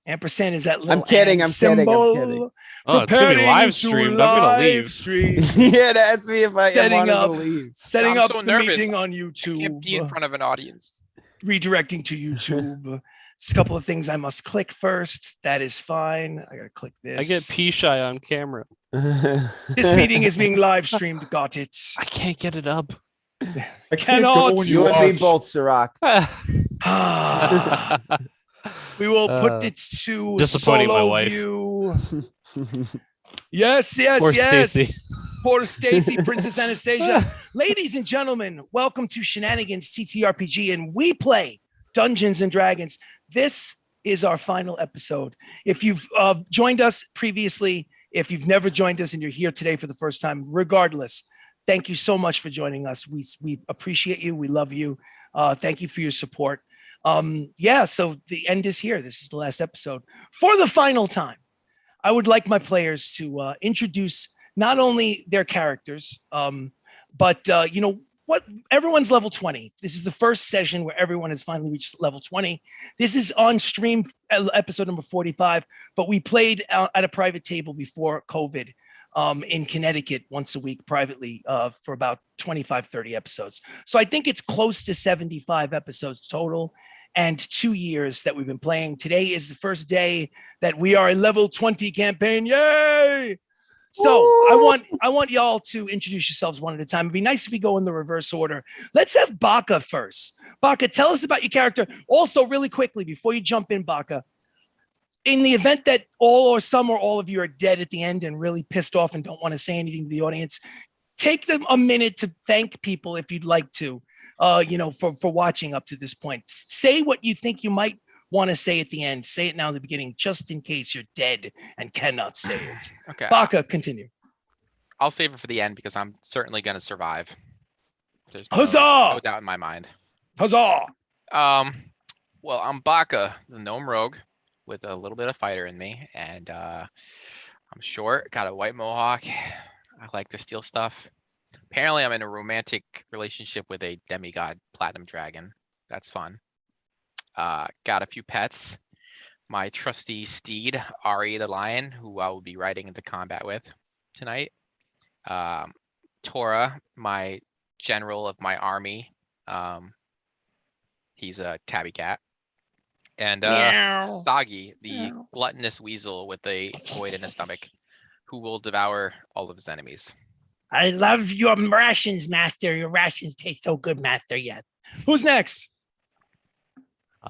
Ampersand is that little I'm kidding. symbol. Oh, it's gonna be live streamed. I'm gonna leave. Yeah, ask me if I Setting wanted up- to leave. Setting I'm up so the nervous. meeting on I YouTube. can't be in front of an audience. Redirecting to YouTube. Just a couple of things I must click first. That is fine. I gotta click this. I get pee shy on camera. This meeting is being live streamed. Got it. I can't get it up. I can't Cannot. go when You and me watch. both, Sirach. We will put it to disappointing my solo wife. view. Yes, yes, Poor yes. Stacy. Poor Stacy, Princess Anastasia. Ladies and gentlemen, welcome to Shenanigans ttRPG, and we play Dungeons and Dragons. This is our final episode. If you've joined us previously, if you've never joined us and you're here today for the first time, regardless, thank you so much for joining us. We appreciate you. We love you. Thank you for your support. So the end is here. This is the last episode. For the final time, I would like my players to introduce not only their characters, but you know what? Everyone's level 20. This is the first session where everyone has finally reached level 20. This is on stream episode number 45, but we played at a private table before COVID in Connecticut once a week privately for about 25, 30 episodes. So I think it's close to 75 episodes total and 2 years that we've been playing. Today is the first day that we are a level 20 campaign. Yay! So I want y'all to introduce yourselves one at a time. It'd be nice if we go in the reverse order. Let's have Baka first. Baka, tell us about your character. Also, really quickly, before you jump in, Baka, in the event that all or some or all of you are dead at the end and really pissed off and don't want to say anything to the audience, take them a minute to thank people if you'd like to, for watching up to this point. Say what you think you might want to say at the end. Say it now in the beginning, just in case you're dead and cannot say it. Okay. Baka, continue. I'll save it for the end because I'm certainly going to survive. There's Huzzah! no doubt in my mind. Huzzah! Well, I'm Baka, the gnome rogue, with a little bit of fighter in me, and I'm short, got a white mohawk. I like to steal stuff. Apparently, I'm in a romantic relationship with a demigod platinum dragon. That's fun. Got a few pets. My trusty steed, Ari the lion, who I will be riding into combat with tonight. Tora, my general of my army. He's a tabby cat. And Meow. Sagi, the Meow. gluttonous weasel with a void in his stomach, who will devour all of his enemies. I love your rations, Master. Your rations taste so good, Master. Yes. Who's next?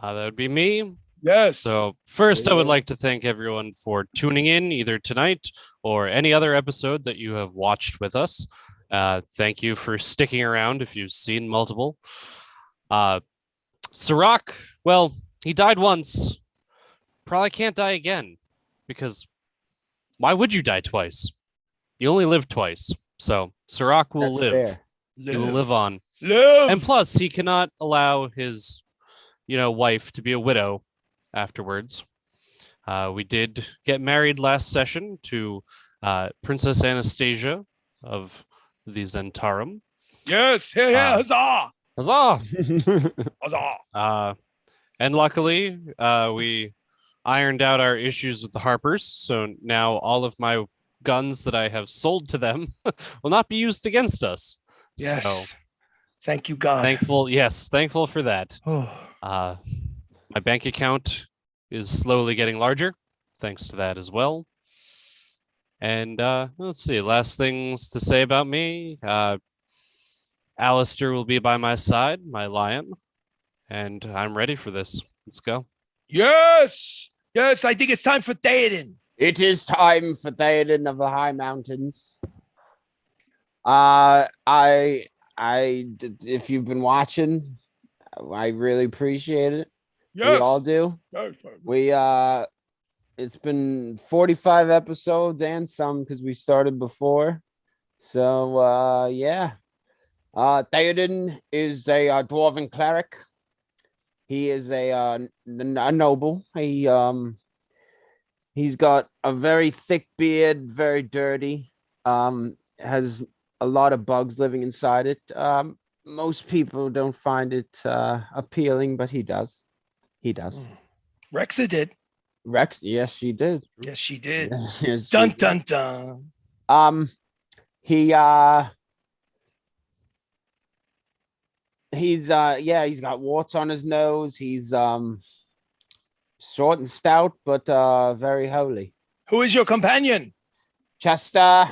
That would be me. Yes. So first, I would like to thank everyone for tuning in either tonight or any other episode that you have watched with us. Thank you for sticking around if you've seen multiple. Sirach, well, he died once. Probably can't die again because why would you die twice? You only live twice. So Sirach will That's live. fair. He will live on. Live. And plus, he cannot allow his, wife to be a widow afterwards. We did get married last session to Princess Anastasia of the Zentarum. Yes. Yeah. Huzzah. Huzzah! Huzzah. And luckily, we ironed out our issues with the Harpers. So now all of my guns that I have sold to them will not be used against us. Yes. So, thank you, God. thankful for that. Oh. My bank account is slowly getting larger, thanks to that as well. And let's see, last things to say about me. Alistair will be by my side, my lion, and I'm ready for this. Let's go. Yes. Yes. I think it's time for Theoden. It is time for Theoden of the High Mountains. If you've been watching, I really appreciate it. Yes. We all do. Yes. It's been 45 episodes and some because we started before. So, yeah. Theoden is a dwarven cleric. He is a noble. He's got a very thick beard, very dirty. Has a lot of bugs living inside it. Most people don't find it appealing, but he does. He does. Rexa did. Rex, yes, she did. Yes, she did. Yes, she Dun did. dun dun. He's he's got warts on his nose. He's short and stout, but very holy. Who is your companion? Chester,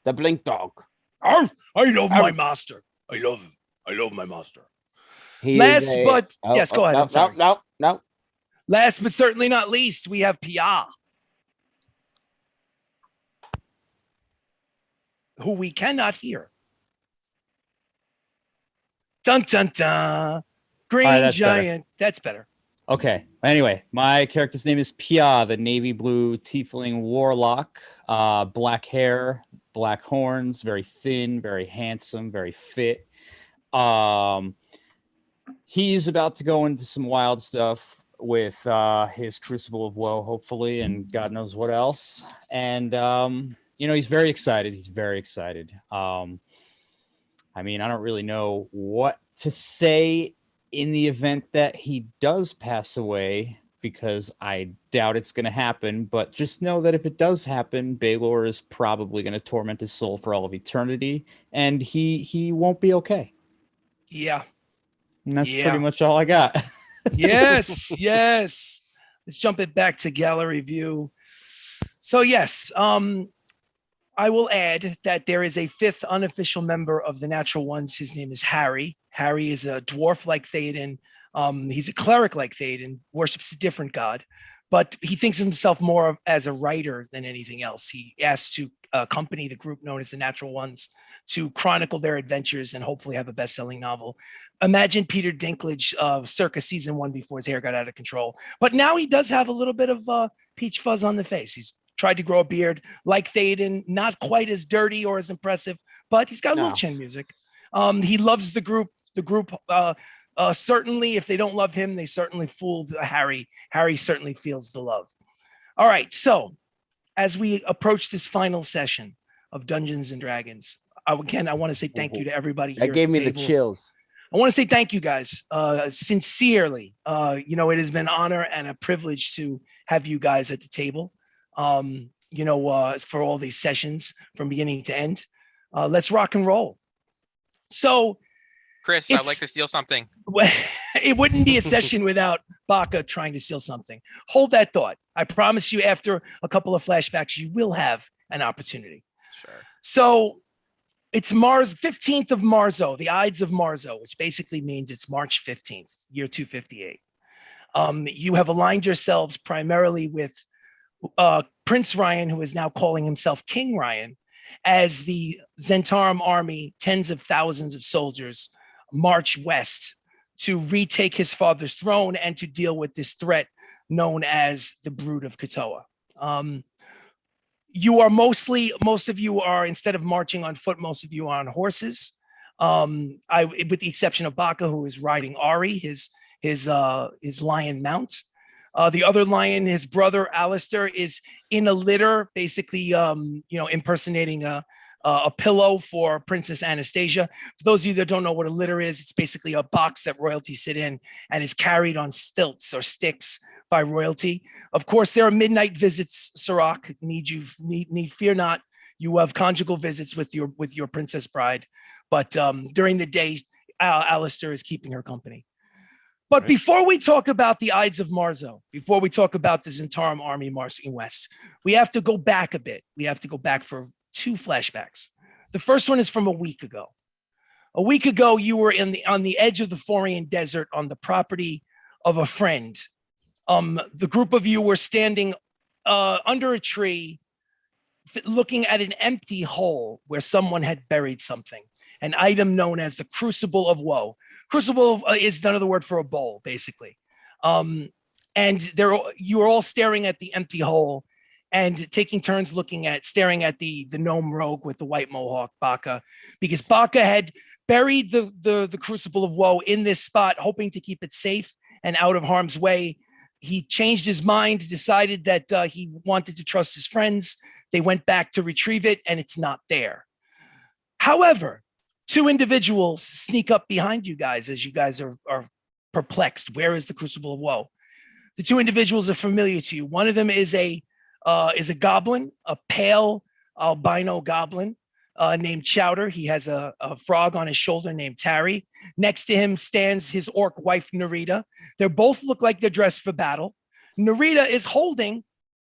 the blink dog. Oh, I love Arr. my master. I love my master. He Last is a- but yes, go ahead. No, I'm sorry. no. Last but certainly not least, we have Pia, who we cannot hear. Dun dun dun. Green that's giant. That's better. Okay. Anyway, my character's name is Pia, the navy blue tiefling warlock. Black hair, black horns, very thin, very handsome, very fit. He's about to go into some wild stuff with his Crucible of Woe, hopefully, and God knows what else. And he's very excited. He's very excited. I mean, I don't really know what to say in the event that he does pass away, because I doubt it's going to happen. But just know that if it does happen, Baylor is probably going to torment his soul for all of eternity, and he won't be okay. Yeah. And that's pretty much all I got. Yes. Let's jump it back to gallery view. So yes, I will add that there is a fifth unofficial member of the Natural Ones. His name is Harry. Harry is a dwarf like Theoden. He's a cleric like Theoden, worships a different god, but he thinks of himself more as a writer than anything else. He asks to accompany the group known as the Natural Ones to chronicle their adventures and hopefully have a best-selling novel. Imagine Peter Dinklage circa season 1 before his hair got out of control. But now he does have a little bit of peach fuzz on the face. He's tried to grow a beard like Theoden, not quite as dirty or as impressive, but he's got a little chin music. He loves the group. The group, certainly, if they don't love him, they certainly fooled Harry. Harry certainly feels the love. All right, so as we approach this final session of Dungeons and Dragons, I want to say thank you to everybody here. That gave at me the the table. chills. I want to say thank you guys sincerely. It has been an honor and a privilege to have you guys at the table. For all these sessions from beginning to end. Let's rock and roll. So, Chris, I'd like to steal something. It wouldn't be a session without Baka trying to steal something. Hold that thought. I promise you, after a couple of flashbacks, you will have an opportunity. Sure. So it's 15th of Marzo, the Ides of Marzo, which basically means it's March 15th, year 258. You have aligned yourselves primarily with Prince Ryan, who is now calling himself King Ryan, as the Zentarum army, tens of thousands of soldiers, march west to retake his father's throne and to deal with this threat known as the Brood of Kotoa. Most of you are, instead of marching on foot, most of you are on horses. With the exception of Baka, who is riding Ari, his lion mount. The other lion, his brother Alistair, is in a litter, basically, impersonating a pillow for Princess Anastasia. For those of you that don't know what a litter is, it's basically a box that royalty sit in and is carried on stilts or sticks by royalty. Of course, there are midnight visits, Sirach. Need fear not. You have conjugal visits with your princess bride, but during the day, Alistair is keeping her company. But before we talk about the Ides of Marzo, before we talk about the Zentarum army marching west, we have to go back a bit. We have to go back for 2 flashbacks. The first one is from a week ago. A week ago, you were on the edge of the Forian desert on the property of a friend. The group of you were standing under a tree, looking at an empty hole where someone had buried something, an item known as the Crucible of Woe. Crucible is another word for a bowl, basically. And you were all staring at the empty hole and taking turns staring at the gnome rogue with the white mohawk, Baka, because Baka had buried the Crucible of Woe in this spot, hoping to keep it safe and out of harm's way. He changed his mind, decided that he wanted to trust his friends. They went back to retrieve it, and it's not there. However, 2 individuals sneak up behind you guys as you guys are perplexed. Where is the Crucible of Woe? The two individuals are familiar to you. One of them is a goblin, a pale albino goblin named Chowder. He has a frog on his shoulder named Tarry. Next to him stands his orc wife, Narita. They both look like they're dressed for battle. Narita is holding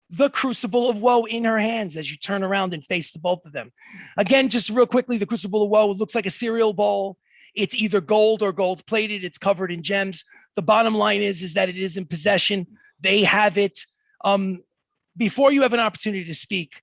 the Crucible of Woe in her hands as you turn around and face the both of them. Again, just real quickly, the Crucible of Woe looks like a cereal bowl. It's either gold or gold plated. It's covered in gems. The bottom line is that it is in possession. They have it. Before you have an opportunity to speak,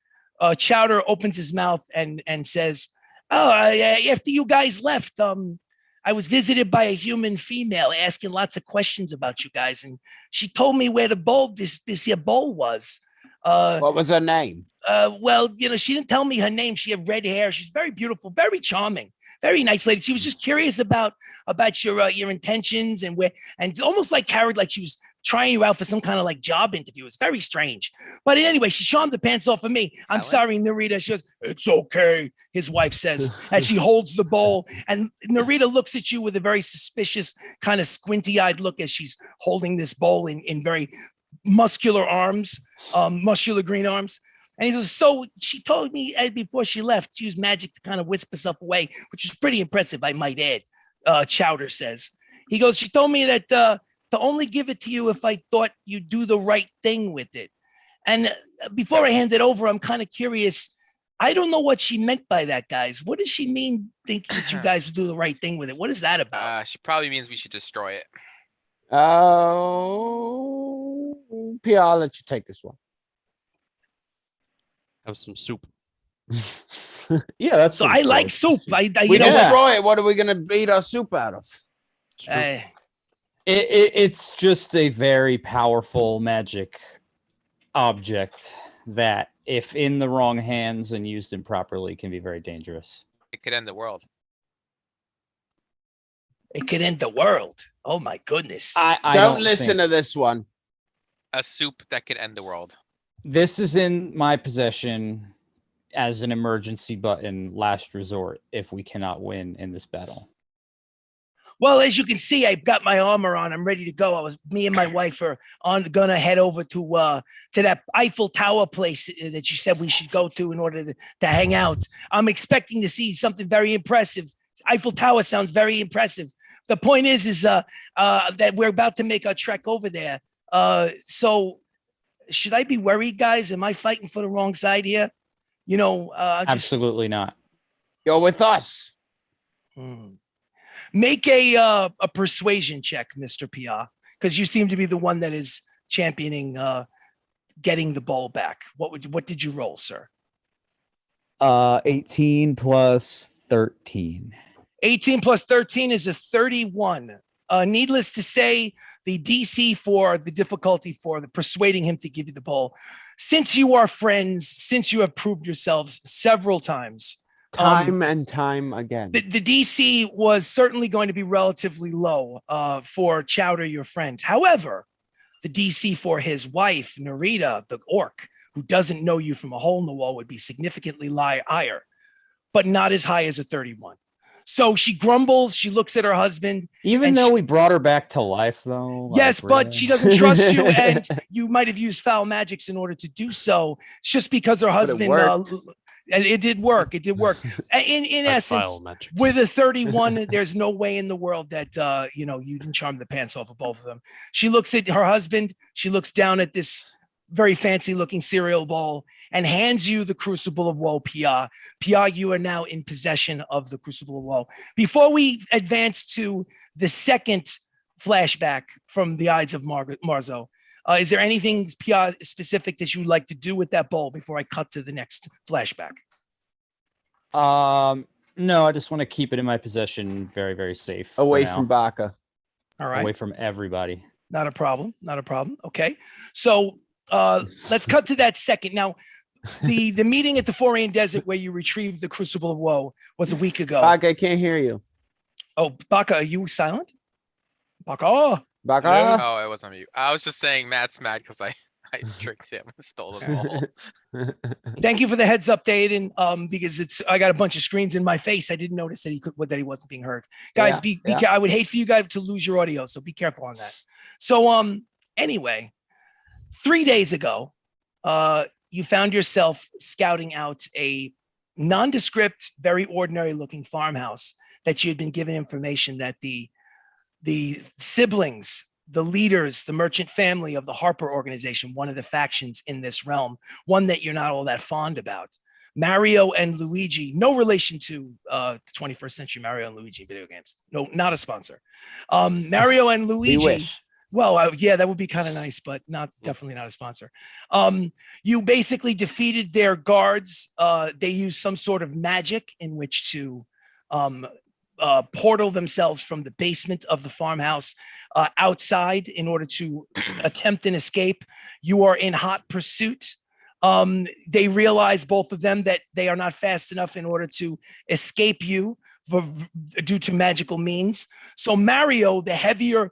Chowder opens his mouth and says, after you guys left, I was visited by a human female asking lots of questions about you guys. And she told me where the bowl, this here bowl was. What was her name? Well, she didn't tell me her name. She had red hair. She's very beautiful, very charming, very nice lady. She was just curious about your intentions and and almost like carried like she was trying you out for some kind of like job interview. It's very strange. But anyway, she charmed the pants off of me. I'm sorry, Narita. She goes, "It's okay," his wife says, as she holds the bowl. And Narita looks at you with a very suspicious, kind of squinty-eyed look as she's holding this bowl in very muscular arms, muscular green arms. And he says, so she told me before she left, she used magic to kind of wisp herself away, which is pretty impressive, I might add, Chowder says. He goes, she told me that to only give it to you if I thought you'd do the right thing with it. And before I hand it over, I'm kind of curious. I don't know what she meant by that, guys. What does she mean, think that you guys would do the right thing with it? What is that about? She probably means we should destroy it. Oh, Pia, I'll let you take this one. Have some soup. Yeah, that's So I like soup. We you know, destroy it. What are we gonna beat our soup out of? It's just a very powerful magic object that, if in the wrong hands and used improperly, can be very dangerous. It could end the world. it could end the world. Oh my goodness. I don't listen to this one. A soup that could end the world. This is in my possession as an emergency button, last resort, if we cannot win in this battle. Well, as you can see, I've got my armor on. I'm ready to go. Me and my wife are gonna head over to that Eiffel Tower place that you said we should go to in order to hang out. I'm expecting to see something very impressive. Eiffel Tower sounds very impressive. The point is that we're about to make our trek over there. So should I be worried, guys? Am I fighting for the wrong side here? Absolutely not. You're with us. Make a persuasion check, Mr. Pia, because you seem to be the one that is championing getting the ball back. What did you roll, sir? 18 plus 13. 18 plus 13 is a 31. Needless to say, the DC for the difficulty for the persuading him to give you the ball, since you are friends, since you have proved yourselves several times, Time and time again. the DC was certainly going to be relatively low for Chowder, your friend. However, the DC for his wife, Narita, the orc, who doesn't know you from a hole in the wall, would be significantly higher, but not as high as a 31. So she grumbles. She looks at her husband. Even though we brought her back to life, though. Yes, but she doesn't trust you, and you might have used foul magics in order to do so. It's just because her husband. It did work. It did work. In essence, with a 31, there's no way in the world that you didn't charm the pants off of both of them. She looks at her husband. She looks down at this very fancy looking cereal bowl and hands you the Crucible of Woe, Pia. Pia, you are now in possession of the Crucible of Woe. Before we advance to the second flashback from the Ides of Marzo, is there anything, Pia, specific that you'd like to do with that bowl before I cut to the next flashback? No, I just want to keep it in my possession, very, very safe. Away from Baka. All right. Away from everybody. Not a problem. Not a problem. Okay. So let's cut to that second. Now, the meeting at the Foreign Desert where you retrieved the Crucible of Woe was a week ago. Baka, I can't hear you. Oh, Baka, are you silent? Baka. Baka. Oh, it wasn't you. I was just saying Matt's mad because I tricked him and stole the ball. Thank you for the heads up, Aiden. Because I got a bunch of screens in my face. I didn't notice that he wasn't being heard. Guys, I would hate for you guys to lose your audio, so be careful on that. So anyway, 3 days ago, you found yourself scouting out a nondescript, very ordinary looking farmhouse that you had been given information that the siblings, the leaders, the merchant family of the Harper organization, one of the factions in this realm, one that you're not all that fond about, Mario and Luigi, no relation to the 21st century Mario and Luigi video games. No, not a sponsor. Mario and Luigi. We wish. Well, yeah, that would be kind of nice, but definitely not a sponsor. You basically defeated their guards. They used some sort of magic in which to portal themselves from the basement of the farmhouse outside in order to attempt an escape. You are in hot pursuit. They realize, both of them, that they are not fast enough in order to escape you due to magical means. So Mario, the heavier,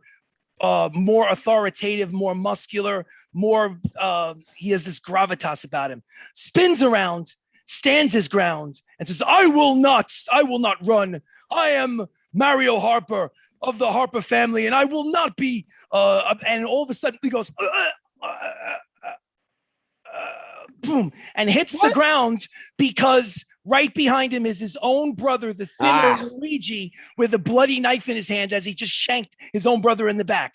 more authoritative, more muscular, he has this gravitas about him, spins around, stands his ground, and says, I will not run. I am Mario Harper of the Harper family, and I will not be, and all of a sudden he goes, boom, and hits the ground, because right behind him is his own brother, the thinner Luigi, with a bloody knife in his hand as he just shanked his own brother in the back.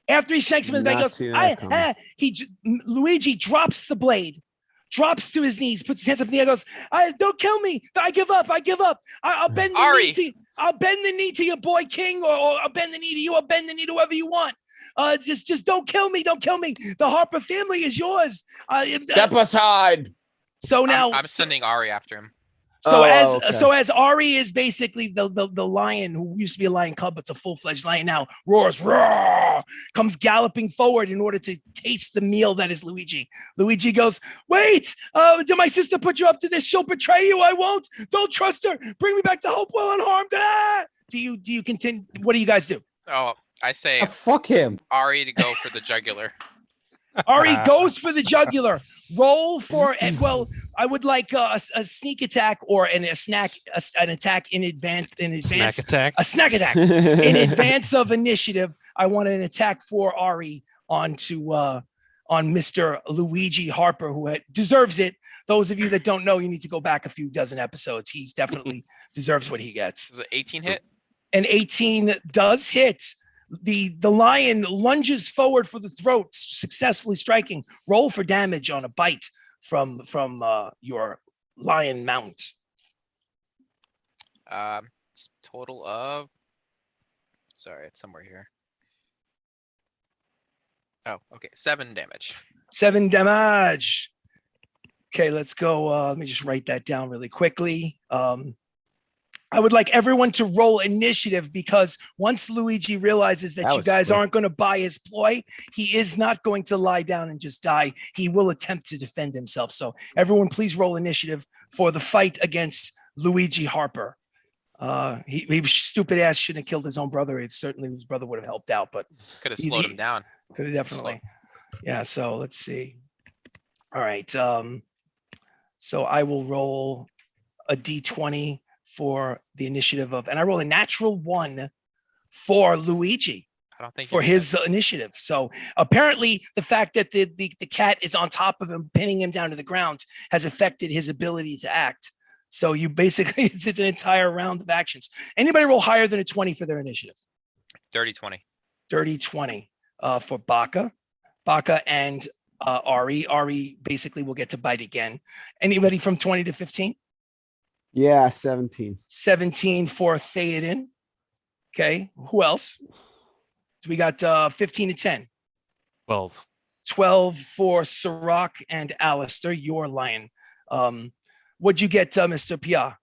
After he shanks him in the back, he goes, Luigi drops the blade, drops to his knees, puts his hands up in the air, goes, don't kill me. I give up. I'll bend the knee to you. I'll bend the knee to your boy King, or I'll bend the knee to you. I'll bend the knee to whoever you want. Just don't kill me. Don't kill me. The Harper family is yours. Step aside. So now I'm sending Ari after him. So as Ari is basically the lion who used to be a lion cub, but's a full-fledged lion now, roars, roar, comes galloping forward in order to taste the meal that is Luigi. Luigi goes, wait, did my sister put you up to this? She'll betray you. I won't. Don't trust her. Bring me back to Hopewell unharmed. Ah! Do you continue? What do you guys do? Oh, I say fuck him. Ari to go for the jugular. Ari goes for the jugular. Roll for, well, I would like a sneak attack or an attack in advance. Snack attack. A snack attack in advance of initiative. I want an attack for Ari on Mr. Luigi Harper, who deserves it. Those of you that don't know, you need to go back a few dozen episodes. He's definitely deserves what he gets. Is it 18 hit? An 18 does hit. The lion lunges forward for the throat, successfully striking. Roll for damage on a bite from your lion mount. Total of, sorry, it's somewhere here. Oh, okay, 7 damage. 7 damage. Okay, let's go. Let me just write that down really quickly. I would like everyone to roll initiative, because once Luigi realizes that you guys aren't going to buy his ploy, he is not going to lie down and just die. He will attempt to defend himself. So everyone, please roll initiative for the fight against Luigi Harper. He stupid ass shouldn't have killed his own brother. It certainly his brother would have helped out, but could have slowed him down. Could have definitely. Yeah. So let's see. All right. So I will roll a D20 for the initiative of, and I roll a natural 1 for Luigi. I don't think for his initiative. So apparently the fact that the cat is on top of him, pinning him down to the ground, has affected his ability to act. So you basically, it's an entire round of actions. Anybody roll higher than a 20 for their initiative? Dirty 20. Dirty 20 for Baka and Ari. Ari basically will get to bite again. Anybody from 20 to 15? Yeah, 17. 17 for Theoden. Okay. Who else? So we got 15 to 10. 12. 12 for Sirach and Alistair, your lion. What'd you get, Mr. Pia?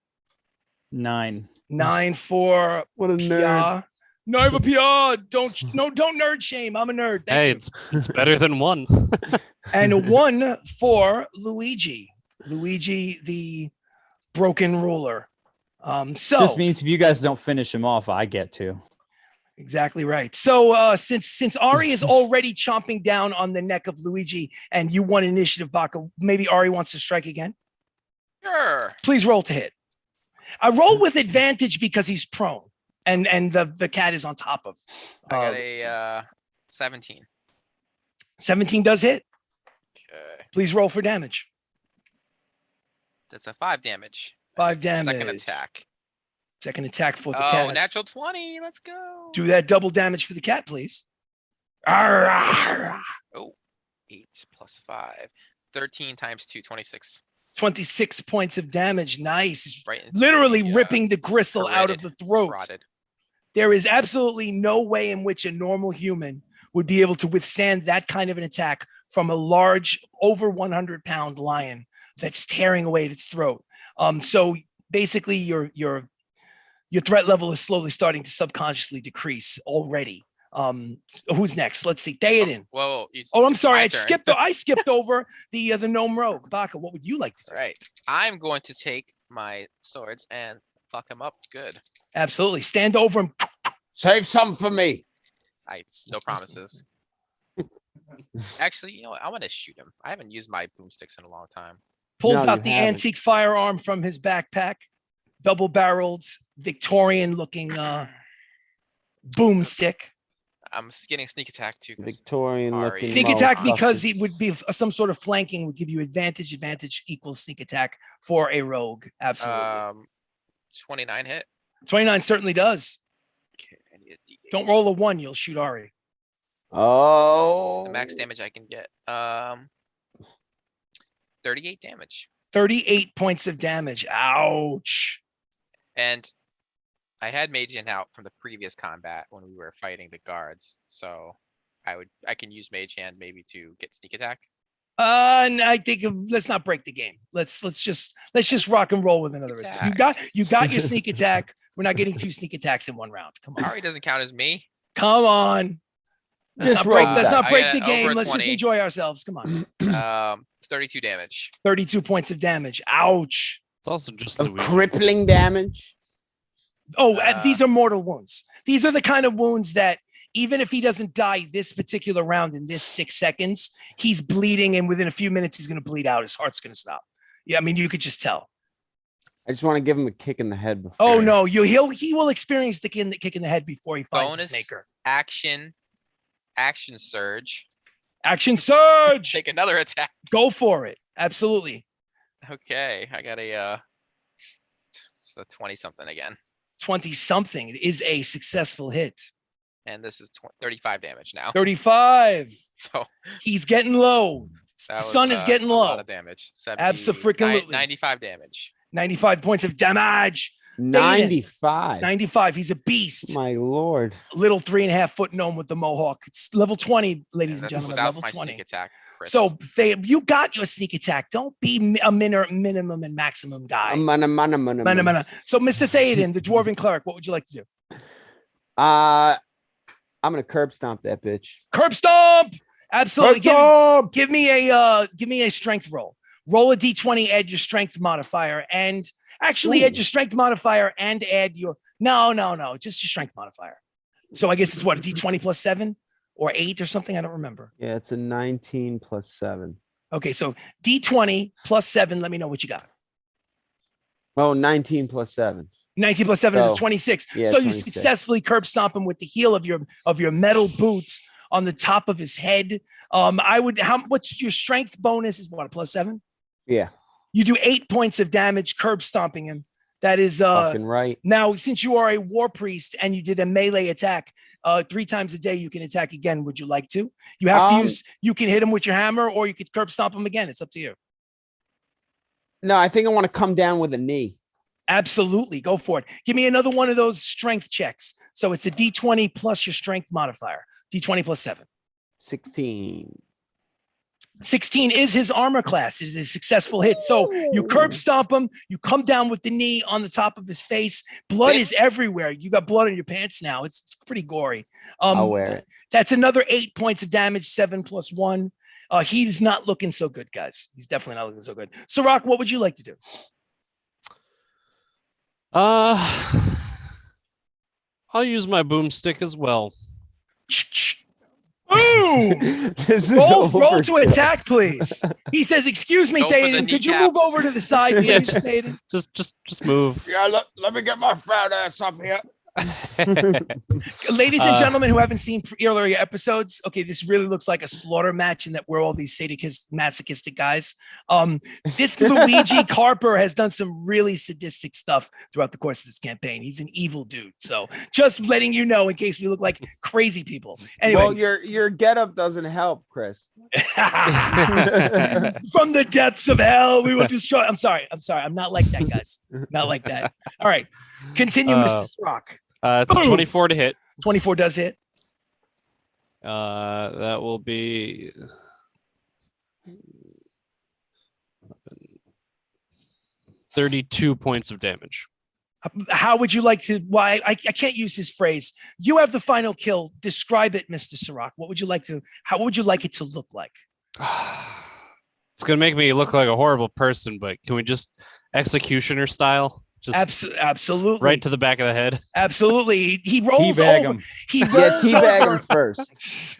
9. 9 for What a Pia. nerd. 9 for Pia. Don't nerd shame. I'm a nerd. Thank you. It's better than 1. And 1 for Luigi. Luigi, the broken ruler. So just means if you guys don't finish him off, I get to. Exactly right. So since Ari is already chomping down on the neck of Luigi and you won initiative, Baka, maybe Ari wants to strike again? Sure. Please roll to hit. I roll with advantage because he's prone and the cat is on top of. I got a 17. 17 does hit. Okay. Please roll for damage. That's a 5 damage. 5 Second damage. attack. Second attack for the Oh, cat. natural 20. Let's go. Do that double damage for the cat, please. Arr, arr, arr. Oh, 8 plus 5. 13 times 2, 26. 26 points of damage. Nice. Right into Literally the, ripping the gristle out of the throat. rotted. There is absolutely no way in which a normal human would be able to withstand that kind of an attack from a large, over 100-pound lion that's tearing away at its throat. So basically, your threat level is slowly starting to subconsciously decrease already. Who's next? Let's see. Theoden. Whoa. Oh, I'm sorry. my I turn. skipped over the gnome rogue. Baka, what would you like to do? All right. I'm going to take my swords and fuck him up. Good. Absolutely. Stand over him. Save some for me. No promises. Actually, you know what? I want to shoot him. I haven't used my boomsticks in a long time. Pulls No, out you the haven't. antique firearm from his backpack. Double-barreled, Victorian-looking boomstick. I'm getting sneak attack too. 'cause Victorian Sorry. looking. Sneak attack motherfucker. because it would be some sort of flanking would give you advantage. Advantage equals sneak attack for a rogue. Absolutely. 29 hit. 29 certainly does. Okay, I need a D8. Don't roll a 1, you'll shoot Ari. Oh. The max damage I can get. 38 damage. 38 points of damage. Ouch. And I had Mage Hand out from the previous combat when we were fighting the guards. So I can use Mage Hand maybe to get sneak attack. And I think let's not break the game. Let's just rock and roll with another attack. You got your sneak attack. We're not getting 2 sneak attacks in 1 round. Come on. Ari doesn't count as me. Come on. Let's Just not break, roll let's that. not I break got the it, game. over Let's just 20. enjoy ourselves. Come on. 32 damage. 32 points of damage. Ouch. It's also just Of Luigi. crippling damage. Oh, Uh, these are mortal wounds. These are the kind of wounds that even if he doesn't die this particular round in this 6 seconds, he's bleeding, and within a few minutes he's going to bleed out. His heart's going to stop. Yeah, I mean, you could just tell. I just want to give him a kick in the head before. Oh no, he will experience the kick in the head before he finds Bonus. his maker. Action surge. Action surge. Take another attack. Go for it. Absolutely. Okay, I got a 20 something again. 20 something is a successful hit. And this is 35 damage now. 35. So He's getting low. that The was, sun is getting a lot low. of damage. Abso-freaking-lutely. 95 damage. 95 points of damage. 95. 95. He's a beast. My lord. Little 3.5-foot gnome with the mohawk. It's level 20, ladies and That's gentlemen. without Level my 20. sneak attack. Chris. So you got your sneak attack. Don't be a minimum and maximum guy. Mana. So, Mr. Theoden, the dwarven cleric, what would you like to do? I'm gonna curb stomp that bitch. Curb stomp. Absolutely. Curb stomp! Give me a strength roll. Roll a d20, add your strength modifier, and actually add your strength modifier and add your no, just your strength modifier. So I guess it's what, a d20 plus 7 or 8 or something. I don't remember. Yeah, it's a 19 plus 7. Okay, so d20 plus 7. Let me know what you got. Oh, 19 plus 7. 19 plus 7 is Oh, a 26. yeah, So you 26. successfully curb stomp him with the heel of your metal boots on the top of his head. What's your strength bonus is what, a plus 7? Yeah, You do 8 points of damage curb stomping him. That is fucking right. now, since you are a war priest and you did a melee attack 3 times a day, you can attack again. Would you like to? You have to you can hit him with your hammer or you could curb stomp him again. It's up to you. No, I think I want to come down with a knee. Absolutely. Go for it. Give me another one of those strength checks. So it's a d20 plus your strength modifier. D20 plus 7. 16. 16 is his armor class. It is a successful hit. So you curb stomp him. You come down with the knee on the top of his face. Blood is everywhere. You got blood on your pants now. It's pretty gory. I'll wear it. That's another 8 points of damage, 7 plus 1. He's not looking so good, guys. He's definitely not looking so good. Sirach, what would you like to do? I'll use my boomstick as well. Boom! This is Roll over. to attack, please. He says, "Excuse me, Go for the Theoden. Could you move kneecaps. over to the side, Yeah, please, Theoden?" Just move. Yeah, let me get my fat ass up here. Ladies and gentlemen who haven't seen earlier episodes, okay, this really looks like a slaughter match in that we're all these masochistic guys. This Luigi Harper has done some really sadistic stuff throughout the course of this campaign. He's an evil dude. So just letting you know in case we look like crazy people. Anyway. Well, your getup doesn't help, Chris. From the depths of hell, we will destroy. I'm sorry. I'm not like that, guys. Not like that. All right. Continue, Mr. Rock. It's a 24 to hit. 24 does hit. That will be 32 points of damage. How would you like to? Why I can't use his phrase. You have the final kill. Describe it, Mr. Sirach. What would you like to? How would you like it to look like? It's gonna make me look like a horrible person, but can we just executioner style? Just absolutely right to the back of the head. Absolutely. He rolls Teabag over. him. He rolls Teabag over. him first.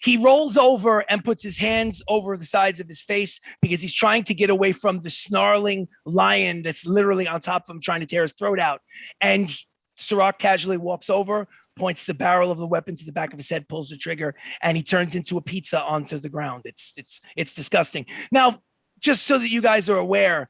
He rolls over and puts his hands over the sides of his face because he's trying to get away from the snarling lion that's literally on top of him trying to tear his throat out. And Sirach casually walks over, points the barrel of the weapon to the back of his head, pulls the trigger, and he turns into a pizza onto the ground. It's disgusting. Now, just so that you guys are aware,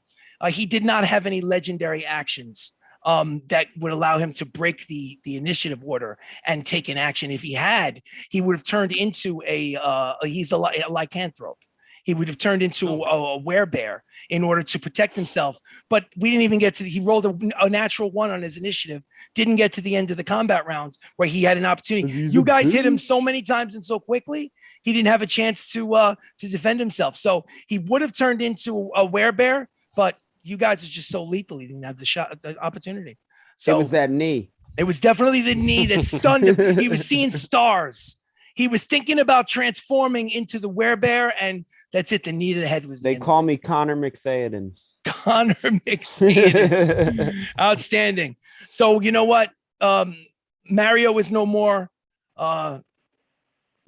he did not have any legendary actions that would allow him to break the initiative order and take an action. If he had, he would have turned into he's a lycanthrope. He would have turned into a werebear in order to protect himself. But we didn't even get to, he rolled a natural 1 on his initiative, didn't get to the end of the combat rounds where he had an opportunity. You guys hit him so many times and so quickly, he didn't have a chance to defend himself. So he would have turned into a werebear, but you guys are just so lethal. He didn't have the opportunity. So it was that knee. It was definitely the knee that stunned him. He was seeing stars. He was thinking about transforming into the werebear, and that's it. The knee to the head was. They call me Connor McTheoden. Connor McTheoden. Outstanding. So you know what? Mario is no more.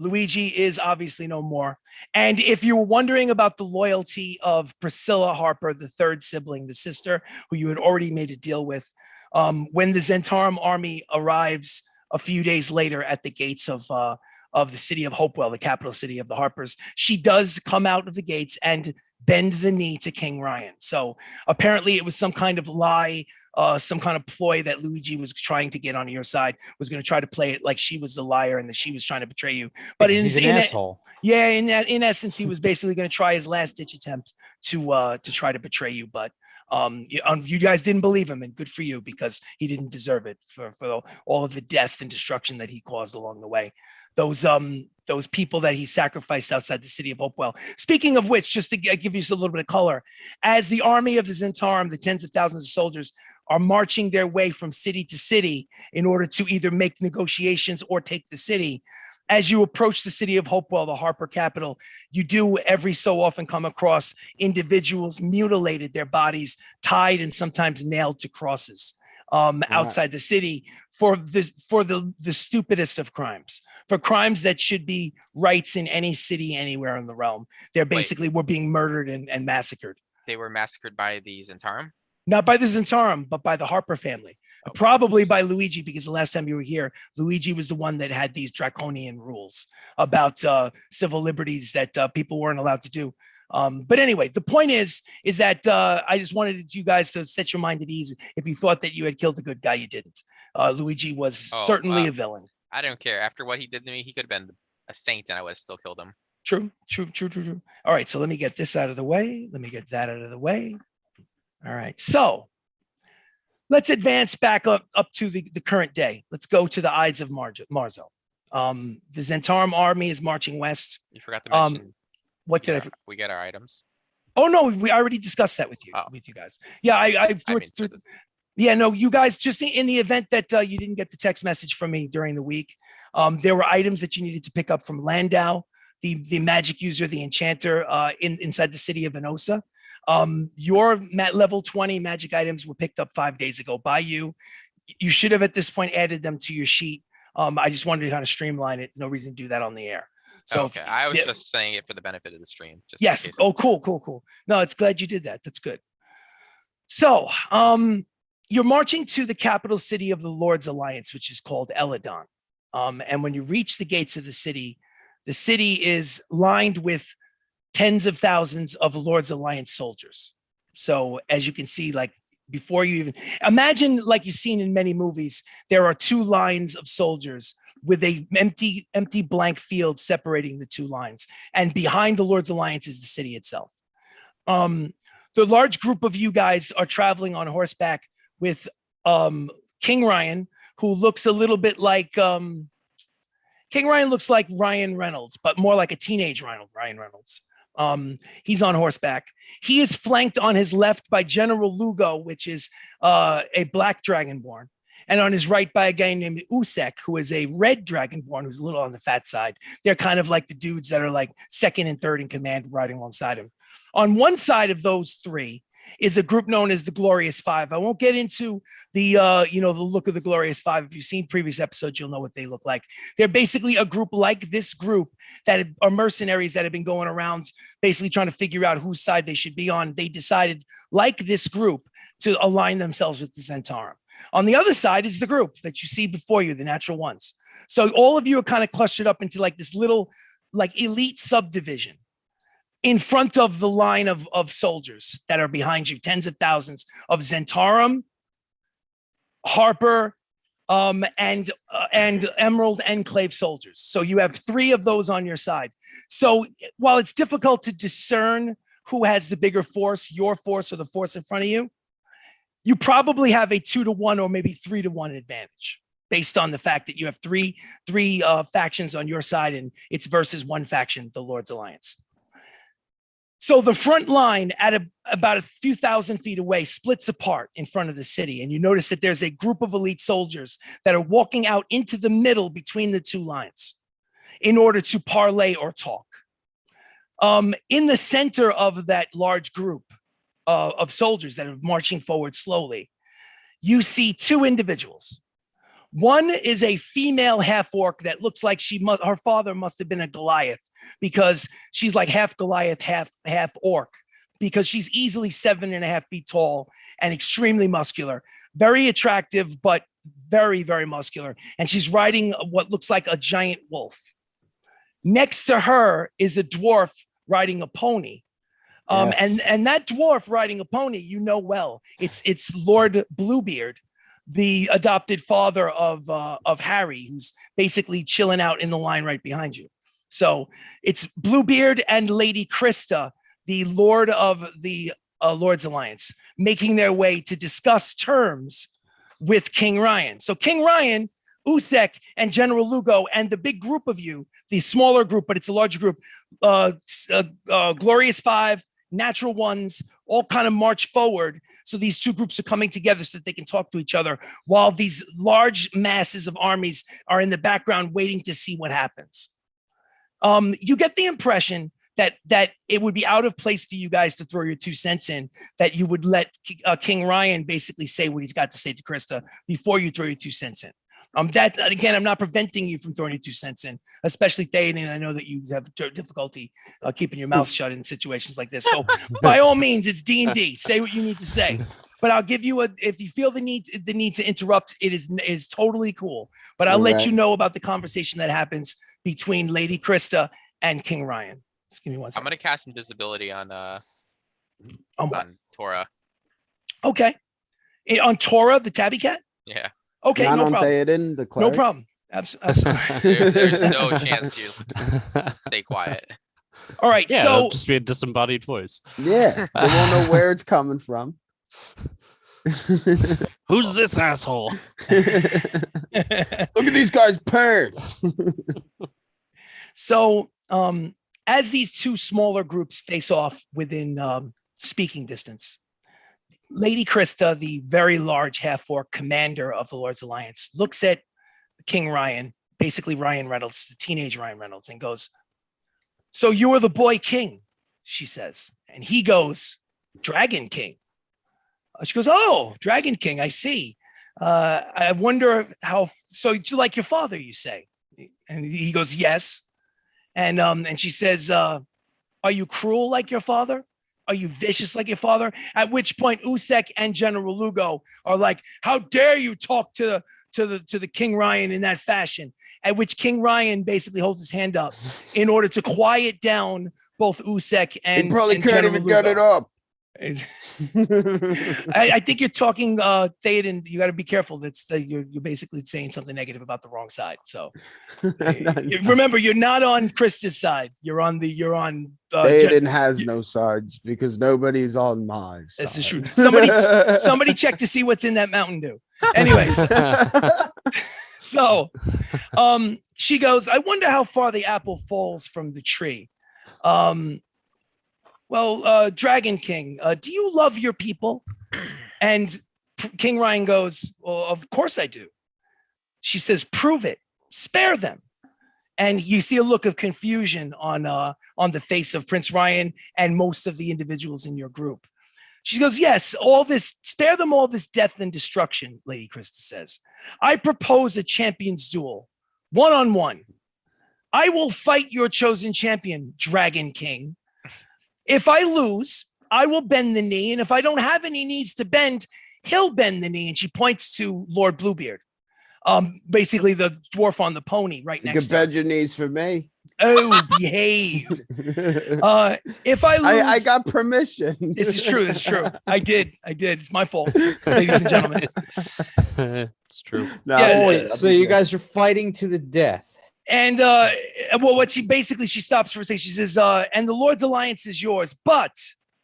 Luigi is obviously no more. And if you were wondering about the loyalty of Priscilla Harper, the third sibling, the sister who you had already made a deal with, when the Zentarum army arrives a few days later at the gates of the city of Hopewell, the capital city of the Harpers, she does come out of the gates and bend the knee to King Ryan. So apparently it was some kind of lie, some kind of ploy that Luigi was trying to get on your side, was going to try to play it like she was the liar and that she was trying to betray you. But he's an asshole. Yeah, in essence, he was basically going to try his last ditch attempt to try to betray you. But you guys didn't believe him, and good for you, because he didn't deserve it for all of the death and destruction that he caused along the way. Those people that he sacrificed outside the city of Hopewell. Speaking of which, just to give you a little bit of color, as the army of the Zentarum, the tens of thousands of soldiers, are marching their way from city to city in order to either make negotiations or take the city, as you approach the city of Hopewell, the Harper capital, you do every so often come across individuals mutilated, their bodies tied and sometimes nailed to crosses outside the city for the stupidest of crimes, for crimes that should be rights in any city anywhere in the realm. They're basically were being murdered and massacred. They were massacred by the Zentarum? Not by the Zentarum, but by the Harper family. Okay. Probably by Luigi, because the last time you were here, Luigi was the one that had these draconian rules about civil liberties that people weren't allowed to do. But anyway, the point is that I just wanted you guys to set your mind at ease. If you thought that you had killed a good guy, you didn't. Luigi was certainly a villain. I don't care. After what he did to me, he could have been a saint and I would have still killed him. True. All right, so let me get this out of the way. Let me get that out of the way. All right, so let's advance back up to the current day. Let's go to the Ides of Marzo. The Zentarum army is marching west. You forgot to mention. What did I forget? We get our items. Oh no, we already discussed that with you guys. Yeah, I threw it through. Yeah, no, you guys, just in the event that you didn't get the text message from me during the week, there were items that you needed to pick up from Landau, the magic user, the enchanter inside the city of Venosa. Your level 20 magic items were picked up 5 days ago by you. You should have at this point added them to your sheet. I just wanted to kind of streamline it. No reason to do that on the air. So okay, I was just saying it for the benefit of the stream. Just yes. Oh, cool. No, it's glad you did that. That's good. So, you're marching to the capital city of the Lord's Alliance, which is called Eledon. And when you reach the gates of the city is lined with tens of thousands of Lord's Alliance soldiers. So as you can see, like before you even imagine, like you've seen in many movies, there are two lines of soldiers with a empty blank field separating the two lines. And behind the Lord's Alliance is the city itself. The large group of you guys are traveling on horseback with King Ryan, who looks a little bit like King Ryan looks like Ryan Reynolds, but more like a teenage Ryan Reynolds. He's on horseback. He is flanked on his left by General Lugo, which is a black dragonborn, and on his right by a guy named Usek, who is a red dragonborn who's a little on the fat side. They're kind of like the dudes that are like second and third in command riding alongside him. On one side of those three is a group known as the Glorious Five. I won't get into the the look of the Glorious Five. If you've seen previous episodes, you'll know what they look like. They're basically a group like this group that are mercenaries that have been going around basically trying to figure out whose side they should be on. They decided, like this group, to align themselves with the Zentarum. On the other side is the group that you see before you, the Natural Ones. So all of you are kind of clustered up into like this little like elite subdivision in front of the line of soldiers that are behind you, tens of thousands of Zentarum, Harper, and Emerald Enclave soldiers. So you have three of those on your side. So while it's difficult to discern who has the bigger force, your force or the force in front of you, you probably have a 2-to-1 or maybe 3-to-1 advantage based on the fact that you have three factions on your side and it's versus one faction, the Lord's Alliance. So the front line at about a few thousand feet away splits apart in front of the city. And you notice that there's a group of elite soldiers that are walking out into the middle between the two lines in order to parlay or talk. In the center of that large group of soldiers that are marching forward slowly, you see two individuals. One is a female half-orc that looks like her father must have been a Goliath, because she's like half Goliath, half orc, because she's easily 7.5 feet tall and extremely muscular, very attractive, but very, very muscular. And she's riding what looks like a giant wolf. Next to her is a dwarf riding a pony. Yes. And that dwarf riding a pony, you know well, it's Lord Bluebeard, the adopted father of Harry, who's basically chilling out in the line right behind you. So it's Bluebeard and Lady Krista, the Lord of the Lord's Alliance, making their way to discuss terms with King Ryan. So King Ryan, Usek, and General Lugo, and the big group of you, the smaller group, but it's a larger group, Glorious Five, Natural Ones, all kind of march forward. So these two groups are coming together so that they can talk to each other while these large masses of armies are in the background waiting to see what happens. You get the impression that it would be out of place for you guys to throw your 2 cents in, that you would let King Ryan basically say what he's got to say to Krista before you throw your 2 cents in. That again, I'm not preventing you from throwing your 2 cents in, especially Theoden. I know that you have difficulty keeping your mouth shut in situations like this. So by all means, it's D&D. Say what you need to say. But I'll give you if you feel the need to interrupt, it is totally cool. But I'll let you know about the conversation that happens between Lady Krista and King Ryan. Just give me 1 second. I'm gonna cast invisibility on Tora. Okay. On Tora, the tabby cat? Yeah. Okay, Not no on problem. Theoden, the cleric. No problem. Absolutely. There's no chance you stay quiet. All right. Yeah, So it'll just be a disembodied voice. Yeah, they won't know where it's coming from. Who's this asshole? Look at these guys' parents. So as these two smaller groups face off within speaking distance, Lady Krista, the very large half-orc commander of the Lord's Alliance, looks at King Ryan, basically Ryan Reynolds, the teenage Ryan Reynolds, and goes, "So you are the boy king," she says. And he goes, "Dragon King." She goes, "Oh, Dragon King, I see. I wonder how, so you like your father, you say?" And he goes, "Yes." And she says, "Are you cruel like your father? Are you vicious like your father? At which point Usek and General Lugo are like, how dare you talk to the King Ryan in that fashion? At which King Ryan basically holds his hand up in order to quiet down both Usek and He probably and can't General even get it Lugo. up. I think you're talking Theoden. You got to be careful. You're basically saying something negative about the wrong side. So remember, you're not on Krista's side. You're on Theoden has no sides because nobody's on my side. This is true. Somebody check to see what's in that Mountain Dew. Anyways, so she goes, I wonder how far the apple falls from the tree. Well, Dragon King, do you love your people? And King Ryan goes, well, of course I do. She says, prove it, spare them. And you see a look of confusion on the face of Prince Ryan and most of the individuals in your group. She goes, yes, spare them all this death and destruction, Lady Krista says. I propose a champion's duel, 1-on-1. I will fight your chosen champion, Dragon King. If I lose, I will bend the knee. And if I don't have any knees to bend, he'll bend the knee. And she points to Lord Bluebeard, basically the dwarf on the pony right next to her. You can bend your knees for me. Oh, behave. If I lose, I got permission. This is true. I did. It's my fault, ladies and gentlemen. It's true. No, Yeah, So you guys are fighting to the death. And well, what she stops for a second. She says, and the Lord's alliance is yours. But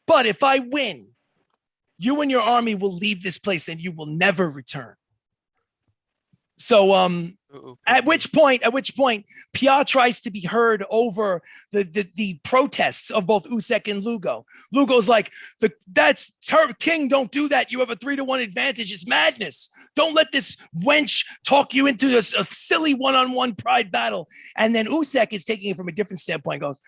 if I win, you and your army will leave this place and you will never return. So at which point Pia tries to be heard over the protests of both Usek and Lugo. Lugo's like, that's her king, don't do that. You have a 3-to-1 advantage. It's madness. Don't let this wench talk you into a silly one-on-one pride battle. And then Usek is taking it from a different standpoint. Goes,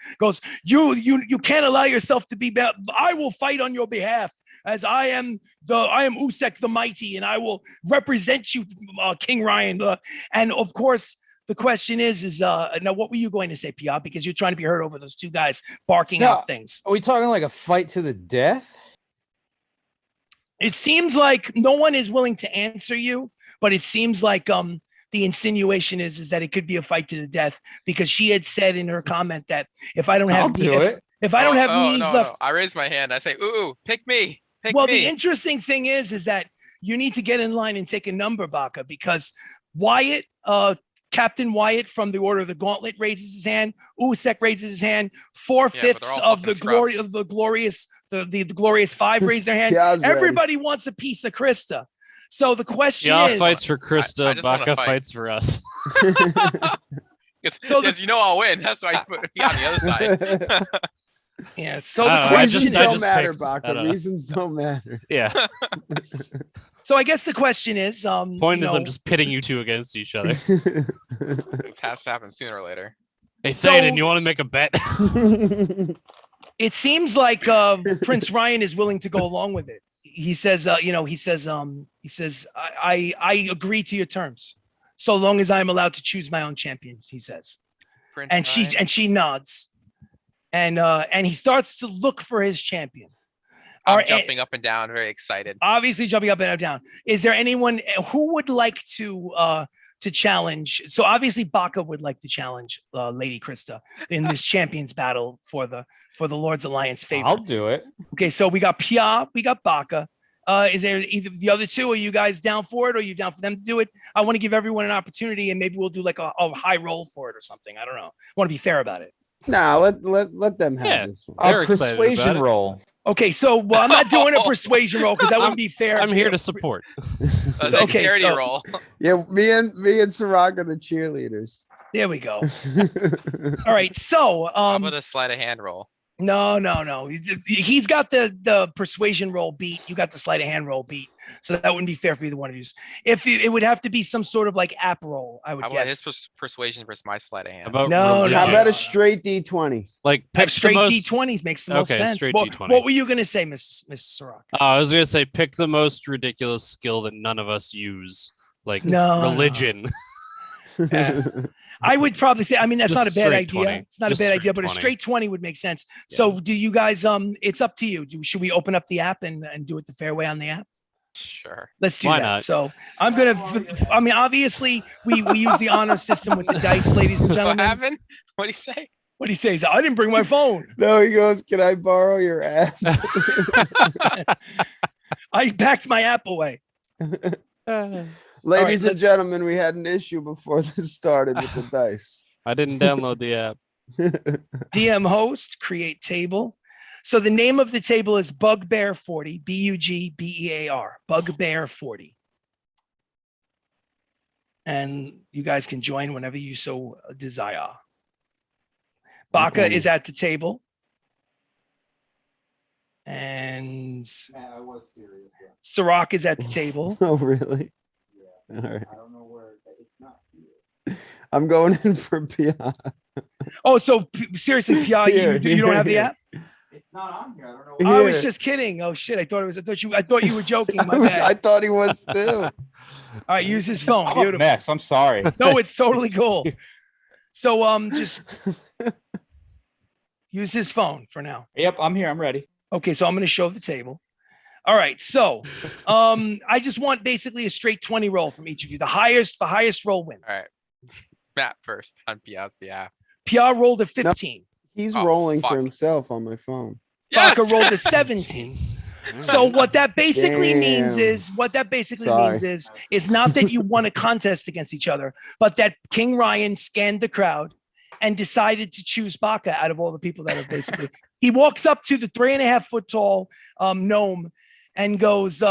you can't allow yourself to be bad. I will fight on your behalf. As I am Usek the Mighty, and I will represent you, King Ryan. And of course, the question is now what were you going to say, Pia? Because you're trying to be heard over those two guys barking out things. Are we talking like a fight to the death? It seems like no one is willing to answer you, but it seems like the insinuation is that it could be a fight to the death, because she had said in her comment that if I don't have if I don't have knees left, I raise my hand. I say, ooh, pick me. The interesting thing is that you need to get in line and take a number, Baka, because Wyatt, Captain Wyatt from the Order of the Gauntlet raises his hand. Usek raises his hand. 4/5 of the glorious five raise their hand. Everybody wants a piece of Krista. So the question is, fights for Krista, Baka fights for us. Because I'll win. That's why I put me on the other side. Yeah, so the question don't matter, Baka. Reasons don't matter. Yeah. So I guess the question is, point is, I'm just pitting you two against each other. This has to happen sooner or later. Hey, Theoden, you want to make a bet? It seems like Prince Ryan is willing to go along with it. He says, I agree to your terms, so long as I'm allowed to choose my own champion. He says, she nods. And he starts to look for his champion. I'm jumping up and down, very excited. Obviously, jumping up and down. Is there anyone who would like to challenge? So obviously, Baka would like to challenge Lady Krista in this champions battle for the Lord's Alliance favor. I'll do it. Okay, so we got Pia, we got Baka. Is there either the other two? Are you guys down for it, or are you down for them to do it? I want to give everyone an opportunity, and maybe we'll do like a high roll for it or something. I don't know. I want to be fair about it. No, let them have this one. A persuasion roll. Okay, so I'm not doing a persuasion roll because that wouldn't be fair. I'm here to support. A dexterity roll. Yeah, me and Sirach are the cheerleaders. There we go. All right, so how about a sleight of hand roll? No. He's got the persuasion roll beat. You got the sleight of hand roll beat. So that wouldn't be fair for either one of you. If it would have to be some sort of like app roll, I would guess. How about his persuasion versus my sleight of hand? No. How about a straight D20? Like straight D20s makes the most sense. What were you going to say, Miss Sirach? I was going to say pick the most ridiculous skill that none of us use, like religion. I would probably say, I mean, that's Just not a bad straight idea. 20. It's not Just a bad straight idea, but a 20. straight 20 would make sense. So do you guys, it's up to you. Should we open up the app and do it the fair way on the app? Sure. Let's do Why that. not? So I'm going to, I mean, obviously we use the honor system with the dice, ladies and What gentlemen. happened? What do you say? What he says, I didn't bring my phone. No, he goes, can I borrow your app? I packed my app away. Ladies and let's- gentlemen, we had an issue before this started with the dice. I didn't download the app. DM host, create table. So the name of the table is Bugbear 40, Bugbear, Bugbear 40. And you guys can join whenever you so desire. Baka is at the table. And I was serious. Sirach is at the table. Oh, really? Yeah. All right. I don't know where it's not here. I'm going in for Pia. Oh, so seriously, Pia, you don't have the app? It's not on here. I don't know. I was Here. just kidding. Oh shit! I thought you were joking. My I bad. thought he was too. All right, use his phone. I'm a Beautiful. mess. I'm sorry. No, it's totally cool. So just use his phone for now. Yep, I'm here. I'm ready. Okay, so I'm going to show the table. All right, so I just want basically a straight 20 roll from each of you. The highest roll wins. All right. Matt first on Pia's behalf. Pia rolled a 15. He's Oh, rolling fuck. for himself on my phone. Baka Yes! rolled a 17. So what that basically means Damn. is not that you won a contest against each other, but that King Ryan scanned the crowd and decided to choose Baka out of all the people that are basically. He walks up to the 3.5 foot tall gnome and goes,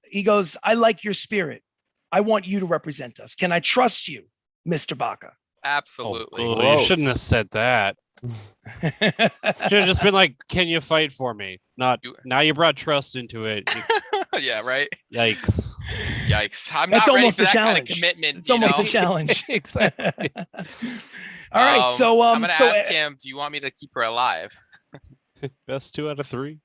he goes, I like your spirit. I want you to represent us. Can I trust you, Mr. Baka? Absolutely. Oh, you shouldn't have said that. Should have just been like, "Can you fight for me?" Not now. You brought trust into it. Yeah, right. Yikes! Yikes. I'm That's not ready almost for a that kind of challenge. commitment. It's almost you a know? challenge. Exactly. All right, so I'm gonna ask him, do you want me to keep her alive? Best 2 out of 3.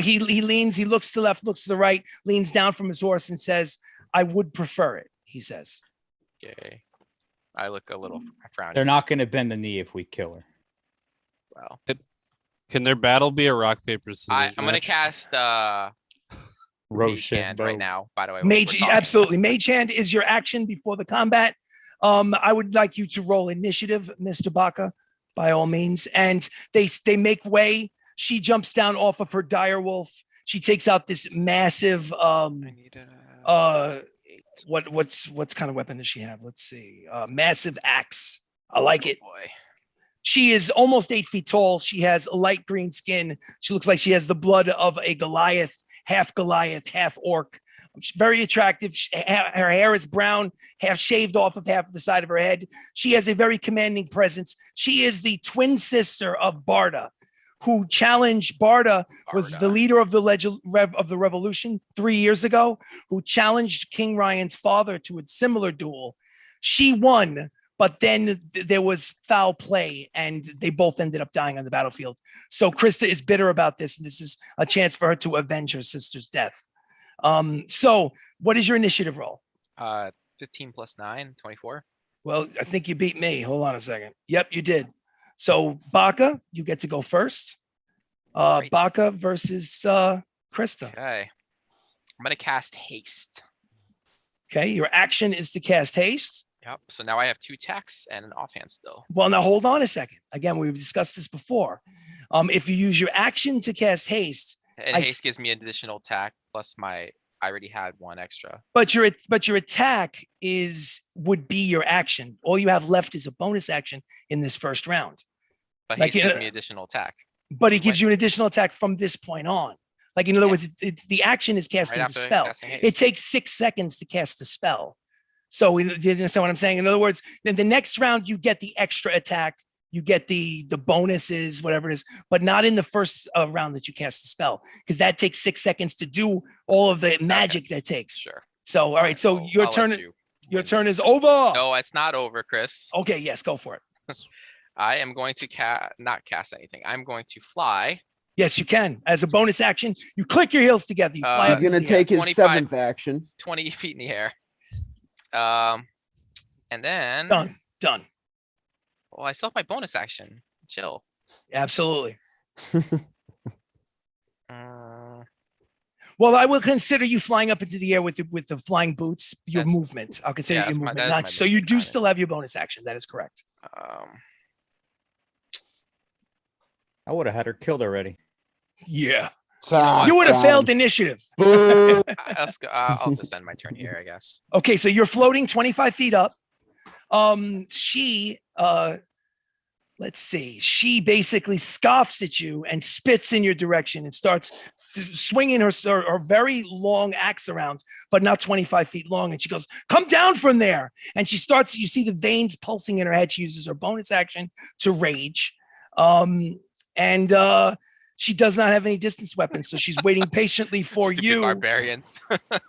He leans, he looks to the left, looks to the right, leans down from his horse and says, I would prefer it, he says. Okay. I look a little frowny. They're not going to bend the knee if we kill her. Well, Can their battle be a rock paper scissors? I'm gonna match? cast Mage Hand right now, by the way. Mage, absolutely. Mage Hand is your action before the combat. I would like you to roll initiative, Mr. Baka, by all means. And they make way. She jumps down off of her dire wolf. She takes out this massive I need what's kind of weapon does she have? Let's see. Massive axe. I like it. Boy. She is almost 8 feet tall. She has light green skin. She looks like she has the blood of a Goliath, half orc. She's very attractive. Her hair is brown, half shaved off of half of the side of her head. She has a very commanding presence. She is the twin sister of Barda, who challenged was Barda. the leader of the revolution 3 years ago, who challenged King Ryan's father to a similar duel. She won, but then there was foul play and they both ended up dying on the battlefield. So Krista is bitter about this, and this is a chance for her to avenge her sister's death. So what is your initiative roll? 15 plus 9, 24. Well, I think you beat me. Hold on a second. Yep, you did. So Baka, you get to go first. Great. Baka versus Krista. Okay. I'm gonna cast haste. Okay, your action is to cast haste. Yep. So now I have 2 attacks and an offhand still. Well, now hold on a second. Again, we've discussed this before. If you use your action to cast haste, And I- haste gives me an additional attack plus I already had 1 extra. but your attack would be your action. All you have left is a bonus action in this first round. But Like, haste gives me additional attack. But it gives you an additional attack from this point on. Like in other words, the action is casting Right the after spell. casting haste. It takes 6 seconds to cast the spell. So do you understand what I'm saying? In other words, then the next round you get the extra attack, you get the bonuses, whatever it is, but not in the first round that you cast the spell, because that takes 6 seconds to do all of the magic that takes. Sure. So all right, so I'll your let turn. you Your win turn this. is over. No, it's not over, Chris. Okay, yes, go for it. I am going to not cast anything. I'm going to fly. Yes, you can. As a bonus action, you click your heels together. You fly He's up into gonna the air. take his 25. 7th action. 20 feet in the air. And then Done. Well, I still have my bonus action. Chill. Absolutely. Uh, Well, I will consider you flying up into the air with the flying boots. Your That's- movement. I'll consider yeah, your that's my- movement. that is Not my so you movement, do got it. still have your bonus action. That is correct. I would have had her killed already. Yeah. what? You would have Done. failed initiative. Boo. I'll just end my turn here, I guess. Okay, so you're floating 25 feet up. Let's see. She basically scoffs at you and spits in your direction and starts swinging her very long axe around, but not 25 feet long. And she goes, "Come down from there!" And she starts. You see the veins pulsing in her head. She uses her bonus action to rage, and she does not have any distance weapons, so she's waiting patiently for Stupid you. barbarians.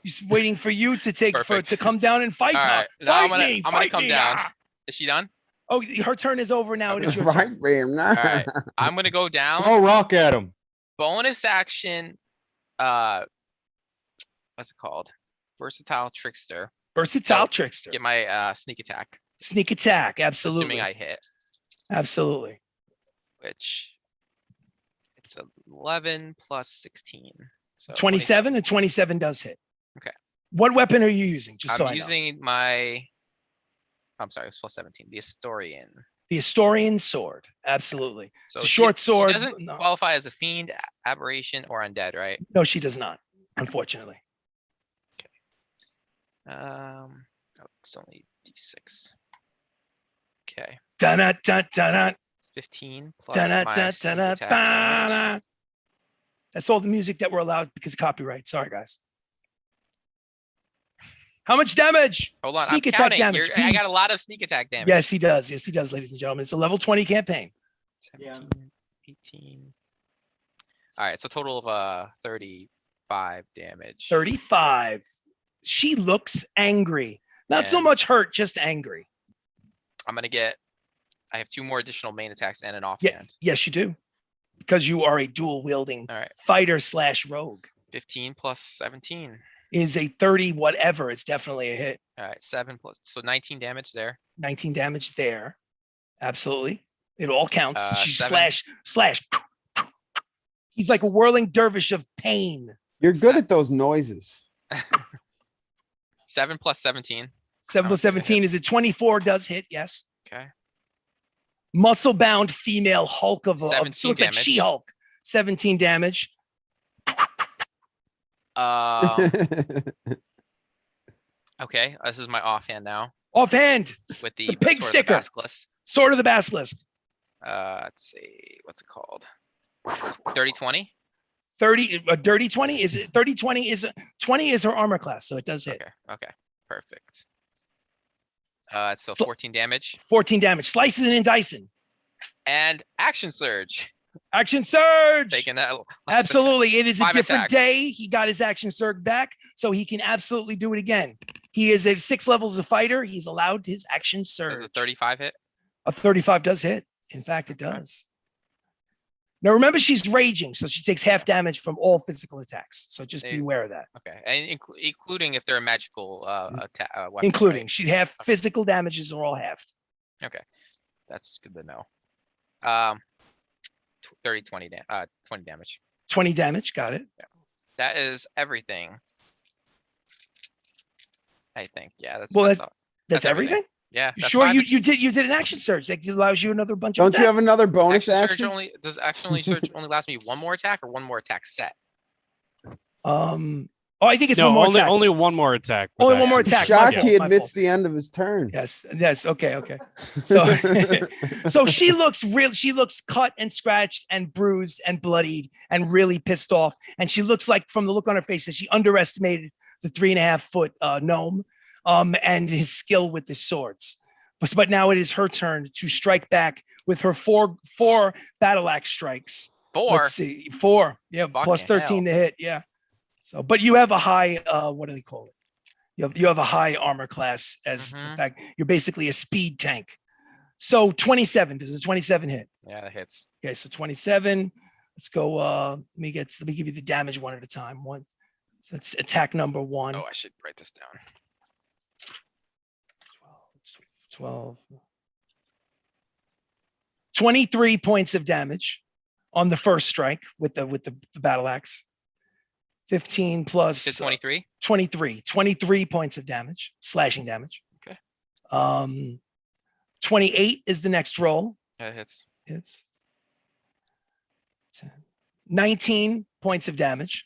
She's waiting for you to Perfect. to come down and fight All her. right, now Fight I'm gonna me, come fight me. down. Ah. Is she done? Oh, her turn is over now. It is your Right, turn. Bam. All right. I'm gonna go down. Throw a rock at him. Bonus action. What's it called? Versatile trickster. Versatile So, trickster. Get my sneak attack. Sneak attack. Absolutely. Assuming I hit, Absolutely. which it's 11 plus 16. So 27 and 27 does hit. Okay. What weapon are you using? Just so I I'm know. using my. I'm sorry, it's plus 17. The Historian. The Historian sword. Absolutely. So It's a short sword. She doesn't No. qualify as a fiend, aberration, or undead, right? No, she does not, unfortunately. Oh, it's only D6. Okay, Dun dun dun dun 15 plus dun my dun sneak dun attack damage. That's all the music that we're allowed because of copyright. Sorry, guys. How much damage? Hold on, Sneak I'm attack counting. damage. I got a lot of sneak attack damage. Yes, he does. Yes, he does, ladies and gentlemen. It's a level 20 campaign. 17, 18. All right, so total of 35 damage. 35. She looks angry. Not so And- much hurt, just angry. I'm gonna get. I have 2 more additional main attacks and an Yeah, offhand. yes, you do. Because you are a dual wielding All right, fighter / rogue. 15 plus 17. Is a 30 whatever. It's definitely a hit. All right, 7 plus, so 19 damage there. 19 damage there. Absolutely. It all counts. She 7. slash. He's like a whirling dervish of pain. You're good at those noises. 7 plus 17. 7 plus Oh, it 17 hits. is a 24 does hit. Yes. Okay. Muscle bound female Hulk of so 17 looks like damage. She-Hulk. 17 damage. Okay, this is my offhand now Offhand. with the, The pig Sword of the sticker. Basilisk. Sword of the Basilisk. Let's see, what's it called? 30-20. 30 a dirty 20 is it 30-20 is 20 is her armor class, so it does hit. Okay, perfect. So So- 14 damage 14 damage. Slices and dicing. and action surge. Action surge. Taking that. Absolutely. It is a 5 different attacks. day. He got his action surge back, so he can absolutely do it again. He is at 6 levels of fighter. He's allowed his action Does surge. a 35 hit? A 35 does hit. In fact, it does. Now remember, she's raging, so she takes half damage from all physical attacks. So just be Eh, aware of that. Okay, and including if they're magical weapons, Including right? she'd have physical damages are all halved. That's good to know. 20 damage. 20 damage. Got it. That is everything. I think. Yeah, that's Well, that's, That's That's everything. everything. yeah. You That's sure 5 you did an action surge that allows you another bunch of Don't you have attacks? another bonus action surge action? only does action surge only last me 1 more attack or 1 more attack set? Oh, I think it's No, one more only attack. only one more attack. with Only one more action. attack. My Shocked fault, he my admits fault. the end of his turn. Yes. Okay. So, so she looks cut and scratched and bruised and bloodied and really pissed off. And she looks like, from the look on her face, that she underestimated the 3.5-foot gnome, and his skill with the swords. But now it is her turn to strike back with her four battle axe strikes. 4. Let's see, 4. Yeah, plus Fucking 13 to hit. Yeah. So, but you have a high, what do they call it? You have a high armor class as the Mhm. fact you're basically a speed tank. So 27, does a 27 hit? Yeah, that hits. Okay, so 27. Let's go. Let me give you the damage one at a time. So that's attack number 1. Oh, I should write this down. 12. 23 points of damage on the first strike with the battle axe. 15 plus 23. 23 points of damage, slashing damage. Okay. 28 is the next roll. Yeah, it hits. It's 10, 19 points of damage.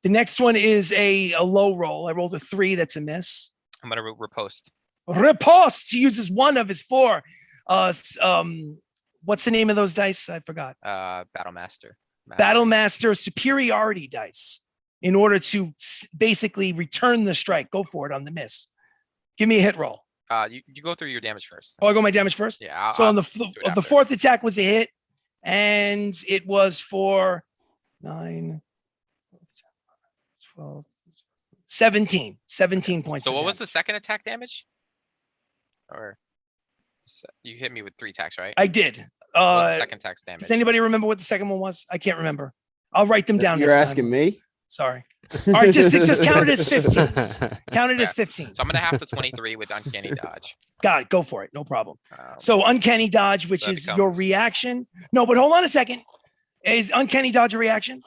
The next one is a low roll. I rolled a 3. That's a miss. I'm gonna riposte. Riposte. He uses one of his 4. What's the name of those dice? I forgot. Battle Master. Battle Master superiority dice in order to basically return the strike. Go for it on the miss. Give me a hit roll. You go through your damage first. Oh, I go my damage first? Yeah. So on the fourth attack was a hit, and it was for 9, 12, 17 points. So of what was damage. the second attack damage? Or you hit me with 3 attacks, right? I did. What was the second attack's damage? Does anybody remember what the second one was? I can't remember. I'll write them down. You're next asking time. me? Sorry. All right, just count it as 15. Count it as 15. So I'm gonna have the 23 with uncanny dodge. Got it. Go for it. No problem. So uncanny dodge, which that is your becomes- reaction. No, but hold on a second. Is uncanny dodge a reaction?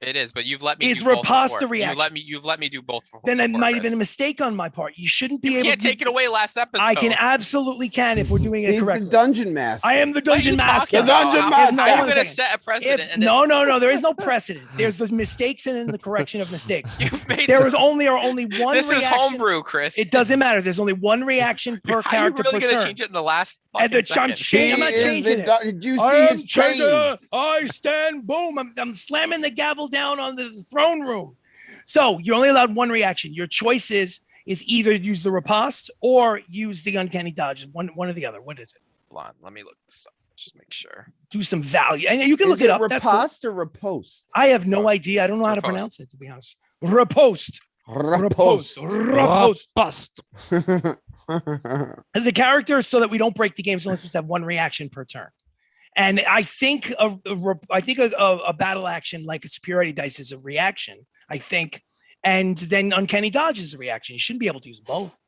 It is, but you've let me. Is do both riposte before. a reaction? You've let me do both. Then it before, might have been a Chris. mistake on my part. You shouldn't be You able can't to take it away last episode. I can absolutely can if we're doing it He's correctly. the dungeon master. I am the What are you dungeon master. talking about? The dungeon How- master. How are you Hold on a gonna second. set a precedent? If, and then no, there is no precedent. There's the mistakes and then the correction of mistakes. you've made There some- was only one This is reaction. homebrew, Chris. It doesn't matter. There's only one reaction per How are you character really per gonna turn. change it in the last And the fucking second? I'm not He is changing the it. Did you I see am his trigger. chains? I stand. Boom. I'm slamming the gavel down on the throne room. So you're only allowed one reaction. Your choice is either use the riposte or use the uncanny dodge. One or the other. What is it? Hold on, let me look this up. Just make sure. Do some value. And you can Is look it up. That's cool. riposte or riposte? I have no Riposte. idea. I don't know how to Riposte. pronounce it, to be honest. Riposte. Riposte. Riposte. Bust. As a character, so that we don't break the game, so we're supposed to have one reaction per turn. And I think a battle action like a superiority dice is a reaction. I think, and then uncanny dodge is a reaction. You shouldn't be able to use both.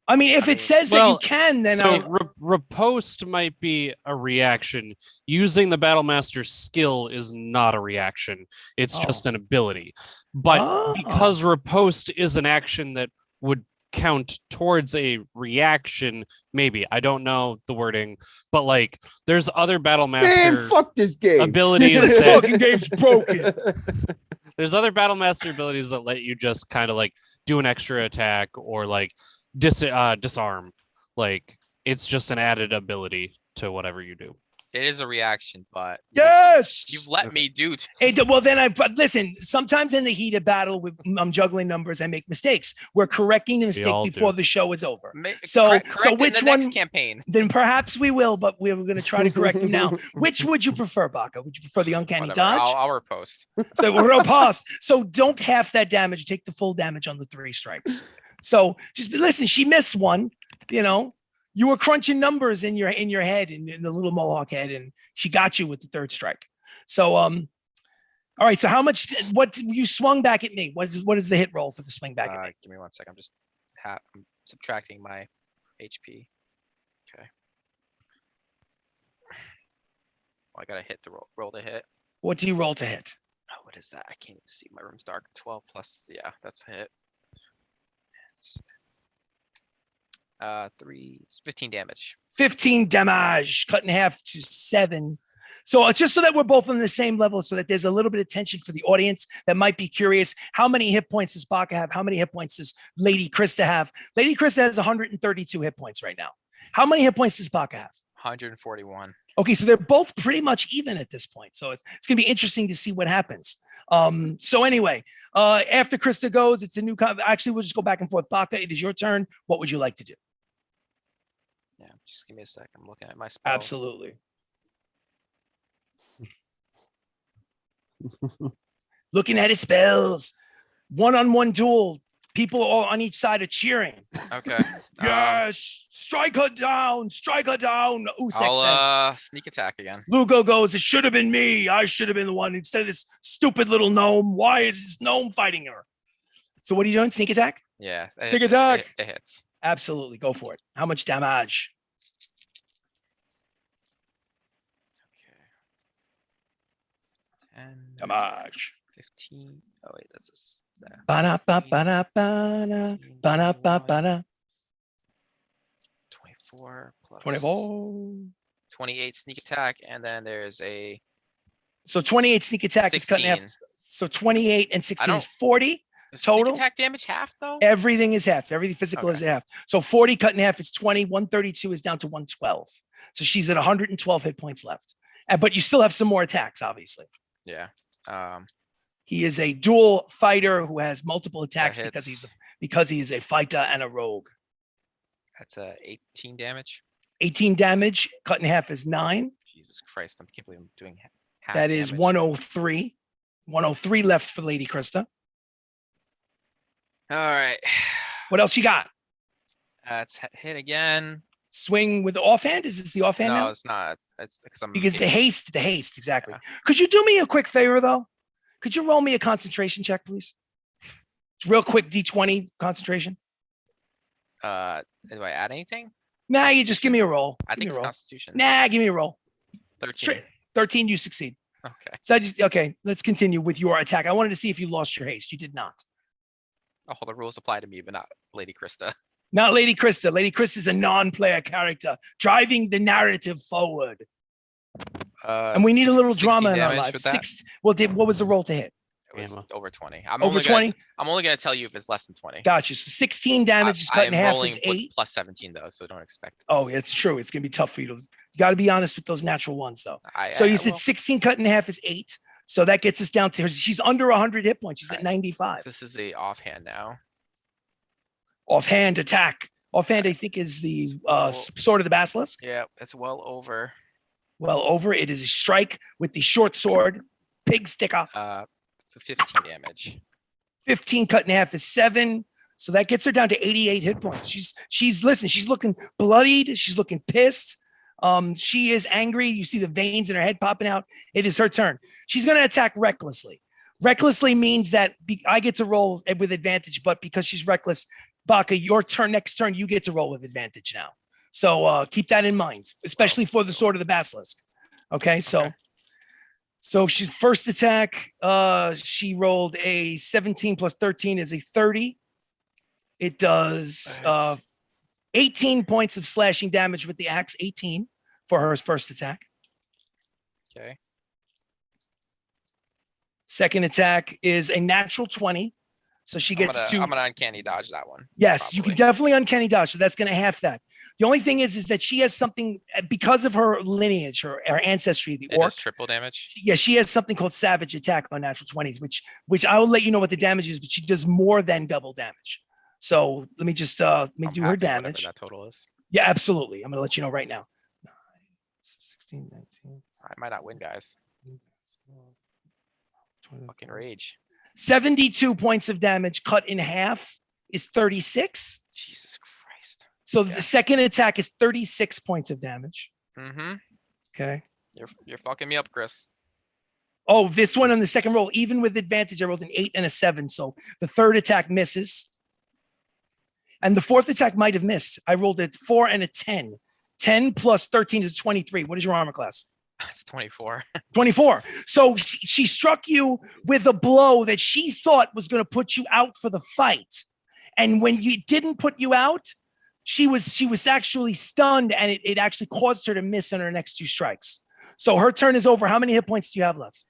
I mean, if it says that you can, then riposte might be a reaction. Using the Battle Master's skill is not a reaction. It's just an ability. But because riposte is an action that would count towards a reaction, maybe. I don't know the wording, but like there's other Battle Master Man, fuck this game. abilities this that fucking game's broken. there's other Battle Master abilities that let you just kind of like do an extra attack or like disarm. Like it's just an added ability to whatever you do. It is a reaction, but Yes. you've let me do. Well, then listen. Sometimes in the heat of battle, I'm juggling numbers. I make mistakes. We're correcting the mistake all before do. the show is over. So which in the one? next campaign? Then perhaps we will, but we're going to try to correct them now. Which would you prefer, Baka? Would you prefer the uncanny Whatever, dodge? I'll riposte. So we'll pause. So don't half that damage. Take the full damage on the 3 strikes. So just listen. She missed one. You know, you were crunching numbers in your head, in the little mohawk head, and she got you with the 3rd strike. So all right. So how much? What you swung back at me? What is the hit roll for the swing back at me? Give me 1 second. I'm just I'm subtracting my HP. Okay. Oh, I gotta hit the roll to hit. What do you roll to hit? Oh, what is that? I can't even see. My room's dark. 12 plus. Yeah, that's a hit. It's, 15 damage. 15 damage, cut in half to 7. So just so that we're both on the same level, so that there's a little bit of tension for the audience that might be curious, how many hit points does Baka have? How many hit points does Lady Krista have? Lady Krista has 132 hit points right now. How many hit points does Baka have? 141. Okay, so they're both pretty much even at this point. So it's going to be interesting to see what happens. So anyway, after Krista goes, it's a new. Actually, we'll just go back and forth. Baka, it is your turn. What would you like to do? Yeah, just give me a sec. I'm looking at my spells. Absolutely. Looking at his spells. One-on-one duel. People all on each side are cheering. Okay. Yes, strike her down. Strike her down. Usyk I'll says. sneak attack again. Lugo goes, it should have been me. I should have been the one instead of this stupid little gnome. Why is this gnome fighting her? So what are you doing? Sneak attack? Yeah. Sneak attack. It hits. Absolutely. Go for it. How much damage? Okay. 10, Damage. 15. Oh wait, that's Ba-da-ba-ba-da-ba-da. Ba-da-ba-ba-da. 24 plus 24. 28 sneak attack, and then there's a So 28 sneak attack is cutting half. 16. So 28 and 16 is don't- 40. Is Total? sneak attack damage half though. Everything is half. Everything physical is Okay. half. So 40 cut in half is 20. 132 is down to 112. So she's at 112 hit points left. But you still have some more attacks, obviously. Yeah. He is a dual fighter who has multiple attacks That because he is a fighter and a rogue. That's 18 damage. 18 damage. Cut in half is 9. Jesus Christ! I can't believe I'm doing half. That is damage. 103. 103 left for Lady Krista. All right. What else you got? It's hit again. Swing with the offhand? Is this the offhand No, now? it's not. It's because I'm Because the engaged. haste, exactly. Yeah. Could you do me a quick favor though? Could you roll me a concentration check, please? Real quick D20 concentration. Do I add anything? Nah, you just give me a roll. I Give think me it's a roll. Constitution. Nah, give me a roll. 13. Straight 13, you succeed. Okay. So I just okay, let's continue with your attack. I wanted to see if you lost your haste. You did not. Oh, the rules apply to me, but not Lady Krista. Not Lady Krista. Lady Krista is a non-player character driving the narrative forward. And we need a little 60 drama in our damage lives. with that. What was the roll to hit? It was Ammo. over 20. I'm Over only gonna- 20? I'm only gonna tell you if it's less than 20. Gotcha. So 16 damage is cut in I'm half rolling is with 8. plus 17 though, so don't expect. Oh, it's true. It's gonna be tough for you to. You got to be honest with those natural ones, though. So I you said will. 16 cut in half is 8. So that gets us down to her. She's under 100 hit points. She's at Right. 95. This is a offhand now. Offhand attack. Offhand, I think, is the sword of the basilisk. Yeah, it's well over. Well, over it is a strike with the short sword, pig sticker. 15 damage. 15 cut in half is 7. So that gets her down to 88 hit points. She's listen, she's looking bloodied. She's looking pissed. She is angry. You see the veins in her head popping out. It is her turn. She's going to attack recklessly. Recklessly means that I get to roll with advantage, but because she's reckless, Baka, your turn, next turn, you get to roll with advantage now. So keep that in mind, especially for the sword of the basilisk. Okay, so she's first attack. She rolled a 17 plus 13 is a 30. It does 18 points of slashing damage with the axe, 18 for her first attack. Okay. Second attack is a natural 20. So she gets I'm gonna uncanny dodge that one. Yes, you can probably. definitely uncanny dodge. So that's going to half that. The only thing is that she has something because of her lineage, her ancestry, the It orc. does triple damage. Yeah, she has something called savage attack on natural 20s, which I will let you know what the damage is, but she does more than double damage. So let me just I'm do her happy whatever damage. that total is. Yeah, absolutely. I'm going to let you know right now. 9, 16, 19, I might not win, guys. 20, Fucking rage. 72 points of damage cut in half is 36. Jesus Christ. So Yeah. the second attack is 36 points of damage. Mm-hmm. Okay. You're fucking me up, Chris. Oh, this one on the second roll, even with advantage, I rolled an 8 and a 7. So the third attack misses. And the fourth attack might have missed. I rolled a 4 and a 10. 10 plus 13 is 23. What is your armor class? It's 24. 24. So she struck you with a blow that she thought was going to put you out for the fight. And when you didn't put you out, she was actually stunned, and it actually caused her to miss on her next 2 strikes. So her turn is over. How many hit points do you have left?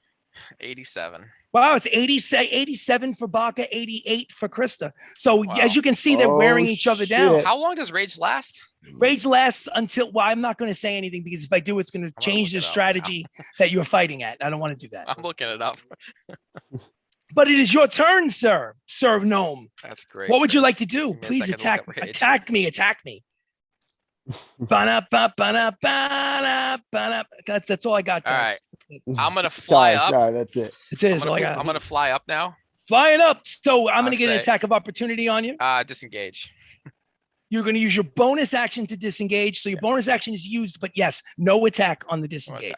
87. Wow, it's 87 for Baka, 88 for Krista. So Wow. as you can see, they're Oh, wearing each other down. shit. How long does rage last? Rage lasts until, well, I'm not going to say anything because if I do, it's going to gonna change look the it up strategy that you're fighting at. I don't want to do that. I'm looking it up. But it is your turn, sir gnome. That's great. What would you like Chris. to do? Give me a Please second to look up rage. attack me. That's all I got, All guys. I'm gonna fly up. Sorry, that's it. It is all I got. I'm gonna fly up now. Flying up. So I'm going to get an say- attack of opportunity on you. Disengage. You're going to use your bonus action to disengage. So your bonus action is used, but yes, no attack on the disengage.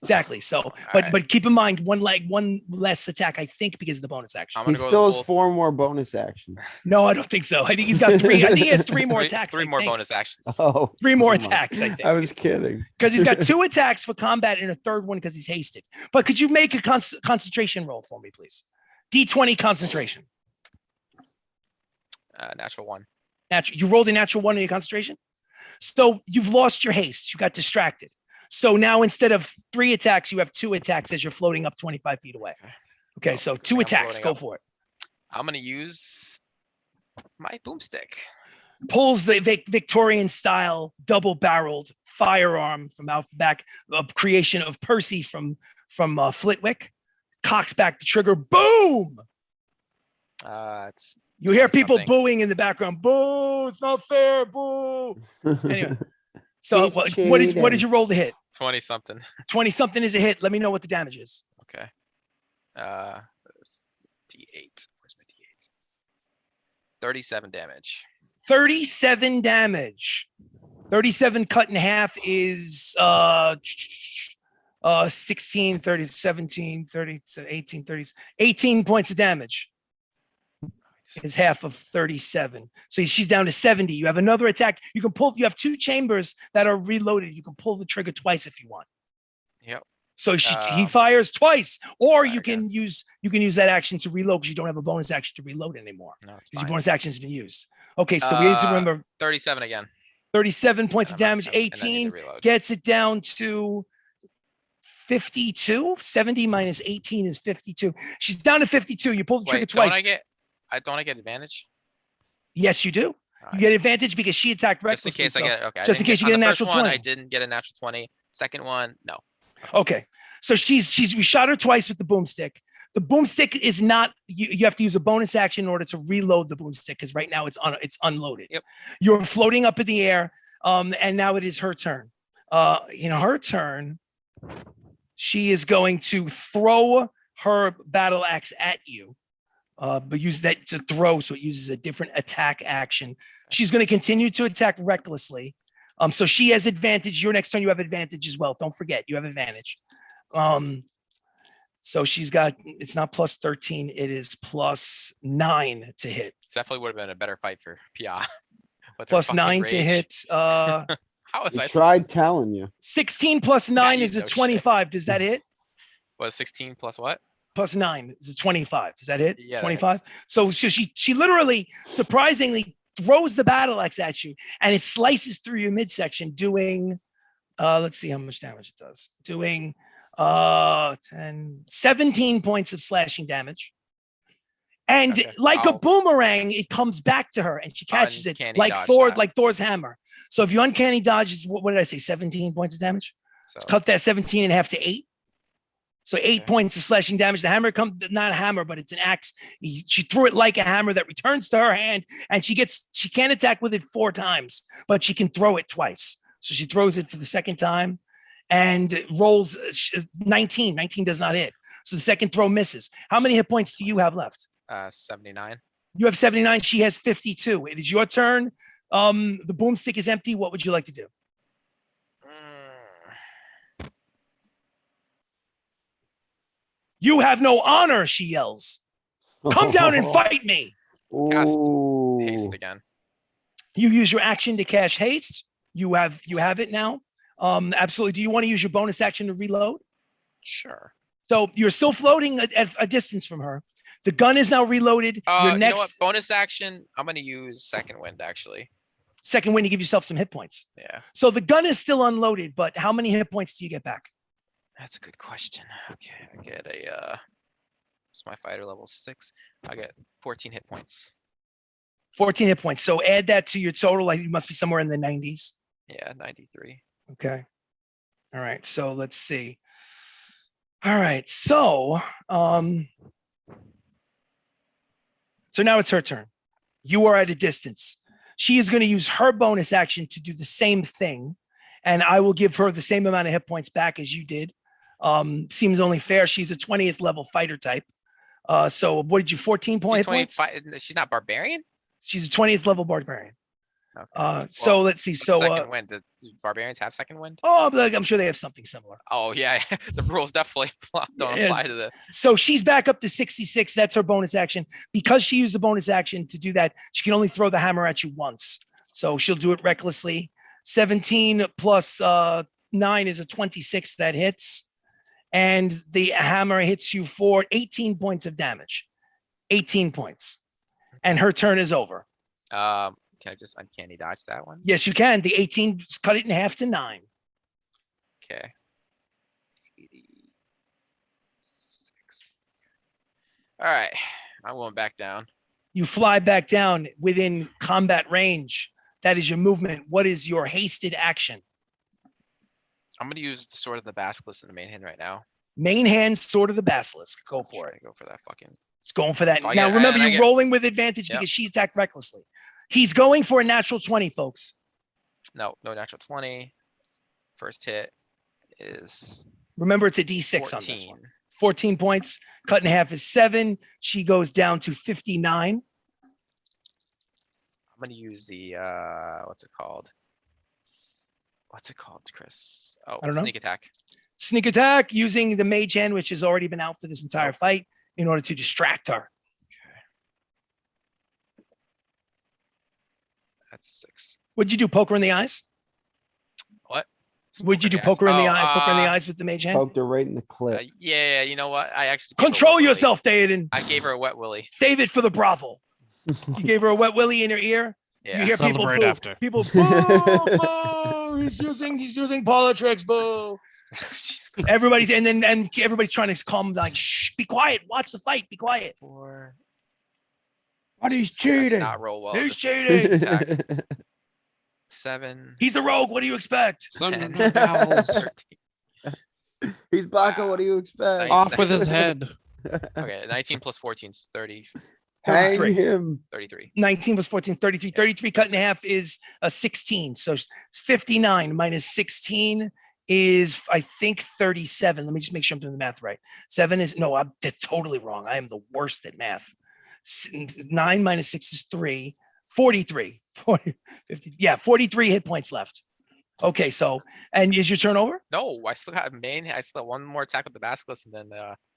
Exactly. So, right. but keep in mind one less attack, I think, because of the bonus action. I'm He gonna go still with has the full 4 more bonus actions. No, I don't think so. I think he's got 3. I think he has 3 more attacks. three I more think. bonus actions. Oh, 3 more come on. attacks, I think. I was kidding. Because he's got 2 attacks for combat and a third one because he's hasted. But could you make a concentration roll for me, please? D20 concentration. Natural 1. You rolled a natural 1 in your concentration. So you've lost your haste. You got distracted. So now instead of 3 attacks, you have 2 attacks as you're floating up 25 feet away. Okay, so 2 attacks. Go for it. I'm gonna use my boomstick. Pulls the Victorian style double-barreled firearm from out back, a creation of Percy from Flitwick. Cocks back the trigger. Boom! It's You hear people something. booing in the background. Boo! It's not fair. Boo! Anyway, so He's what did cheating. you roll to hit? 20 something. 20 something is a hit. Let me know what the damage is. Okay. D8. Where's my D8? 37 damage. 37 damage. 37 cut in half is 16, 30, 17, 30, 18, 30, 18 points of damage. Is half of 37. So she's down to 70. You have another attack. You can pull, you have 2 chambers that are reloaded. You can pull the trigger twice if you want. Yep. So he fires twice, or you again. can use that action to reload because you don't have a bonus action to reload anymore. No, it's Because your fine. bonus action has been used. Okay, so we need to remember 37 again. 37 points of And I damage, must have- and I need 18 to reload. gets it down to 52. 70 minus 18 is 52. She's down to 52. You pull the trigger Wait, twice. don't I get advantage? Yes, you do. You Alright. get advantage because she attacked Just in recklessly. case I so- get it. Okay. I just in didn't case you get on a the first natural one, I 20. didn't get a natural 20. Second one, no. Okay. So we shot her twice with the boomstick. The boomstick is not, you have to use a bonus action in order to reload the boomstick because right now it's unloaded. Yep. You're floating up in the air. And now it is her turn. Her turn, she is going to throw her battle axe at you. But use that to throw, so it uses a different attack action. She's going to continue to attack recklessly. So she has advantage. Your next turn, you have advantage as well. Don't forget, you have advantage. So she's got, it's not plus 13, it is plus 9 to hit. Definitely would have been a better fight for Pia. With her Plus fucking 9 to rage. hit. How was I I tried telling you. 16 plus 9 you is a know shit. 25. Does that hit? Was 16 plus what? Plus 9 is a 25. Does that hit? Yeah, that 25. So she literally, surprisingly, throws the battle axe at you, and it slices through your midsection, doing. Let's see how much damage it does. Doing 17 points of slashing damage. And Okay. like a Ow. boomerang, it comes back to her, and she catches it Uncanny like dodge Thor, that. like Thor's hammer. So if you uncanny dodge, is what did I say? 17 points of damage. So Cut that 17 and a half to 8. So 8 Okay. points of slashing damage. The hammer comes, not a hammer, but it's an axe. She threw it like a hammer that returns to her hand, and she can't attack with it 4 times, but she can throw it twice. So she throws it for the second time and rolls 19. 19 does not hit. So the second throw misses. How many hit points do you have left? 79. You have 79. She has 52. It is your turn. The boomstick is empty. What would you like to do? You have no honor, she yells. Come down and fight me. Cast Ooh. Haste again. You use your action to cast haste. You have it now. Absolutely. Do you want to use your bonus action to reload? Sure. So you're still floating at a distance from her. The gun is now reloaded. Your You next know what? Bonus action. I'm gonna use second wind actually. second win to give yourself some hit points. Yeah, So the gun is still unloaded, but how many hit points do you get back? that's a good question. Okay, I get a. What's my fighter level 6? I get 14 hit points. 14 hit points. So add that to your total. Like you must be somewhere in the 90s. Yeah, 93. Okay. All right. So let's see. All right. So now it's her turn. You are at a distance. She is going to use her bonus action to do the same thing. And I will give her the same amount of hit points back as you did. Seems only fair. She's a 20th level fighter type. So what did you, 14 She's hit points? 25. She's not barbarian. She's a 20th level barbarian. Okay. So Well, let's see. what's So second wind? Do barbarians have second wind? oh, I'm sure they have something similar. Oh yeah, the rules definitely don't Yes. apply to the. So she's back up to 66. That's her bonus action. Because she used the bonus action to do that, she can only throw the hammer at you once. So she'll do it recklessly. 17 plus 9 is a 26 that hits. And the hammer hits you for 18 points of damage. 18 points. And her turn is over. Can I just uncanny dodge that one? Yes, you can. The 18, cut it in half to 9. Okay. 86. All right, I'm going back down. You fly back down within combat range. That is your movement. What is your hasted action? I'm gonna use the sword of the basilisk in the main hand right now. Main hand, sword of the basilisk. Go for Try it. to go for that fucking. It's going for that. So I Now get- remember, and I you're get- rolling with advantage Yep. because she attacked recklessly. He's going for a natural 20, folks. No natural 20. First hit is Remember, it's a D6 on this 14. one. 14 points. Cut in half is 7. She goes down to 59. I'm gonna use the what's it called? What's it called, Chris? Oh, I don't know. sneak attack. Sneak attack using the mage hand, which has already been out for this entire fight, in order to distract her. That's 6. What'd you do? Poke her in the eyes? What? Would you do Yes. poke her in the Oh, eye? Poke her in the eyes with the mage hand? Poked her right in the clip. Yeah, you know what? I actually gave her a Control wet willy. yourself, Theoden. I gave her a wet willy. Save it for the brothel. You gave her a wet willy in her ear. Yeah. You hear people Celebrate boo. after. People boo, boo. He's using politics, boo. She's Everybody's and everybody's trying to calm them, like, shh, be quiet, watch the fight, be quiet. 4. What, he's I did cheating. not roll well. He's This cheating. attack. 7. He's the rogue. What do you expect? Son of 10, a owls. 13. He's Baca. What do you expect? Off with his head. Okay, 19 plus 14 is 30, Hang 33. him. 33. 19 was 14, 33. 33 cut in half is a 16. So it's 59 minus 16 is, I think, 37. Let me just make sure I'm doing the math right. 7 is, no, I'm that's totally wrong. I am the worst at math. 9 minus 6 is 3. 43. 40, 50, yeah, 43 hit points left. Okay, so, and is your turn over? No, I still have main. I still have one more attack with the basilisk, and then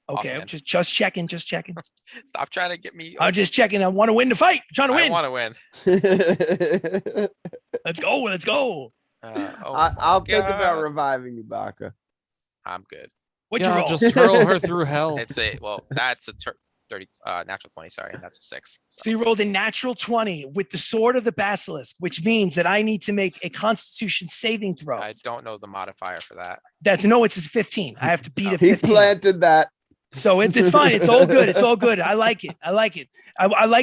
Okay, Offhand. just checking. stop trying to get me. I'm just checking. I want to win the fight. I'm trying to I win. want to win. Let's go. Let's go. I'll think about God. reviving you, Baca. I'm good. What'd you Yeah, roll? just hurl her through hell. It's that's a 30 natural 20. Sorry, and that's a 6. So you rolled a natural 20 with the sword of the basilisk, which means that I need to make a Constitution saving throw. I don't know the modifier for that. That's no, it's a 15. I have to beat a He 15. planted that. So it's fine. It's all good. It's all good. I like it. I like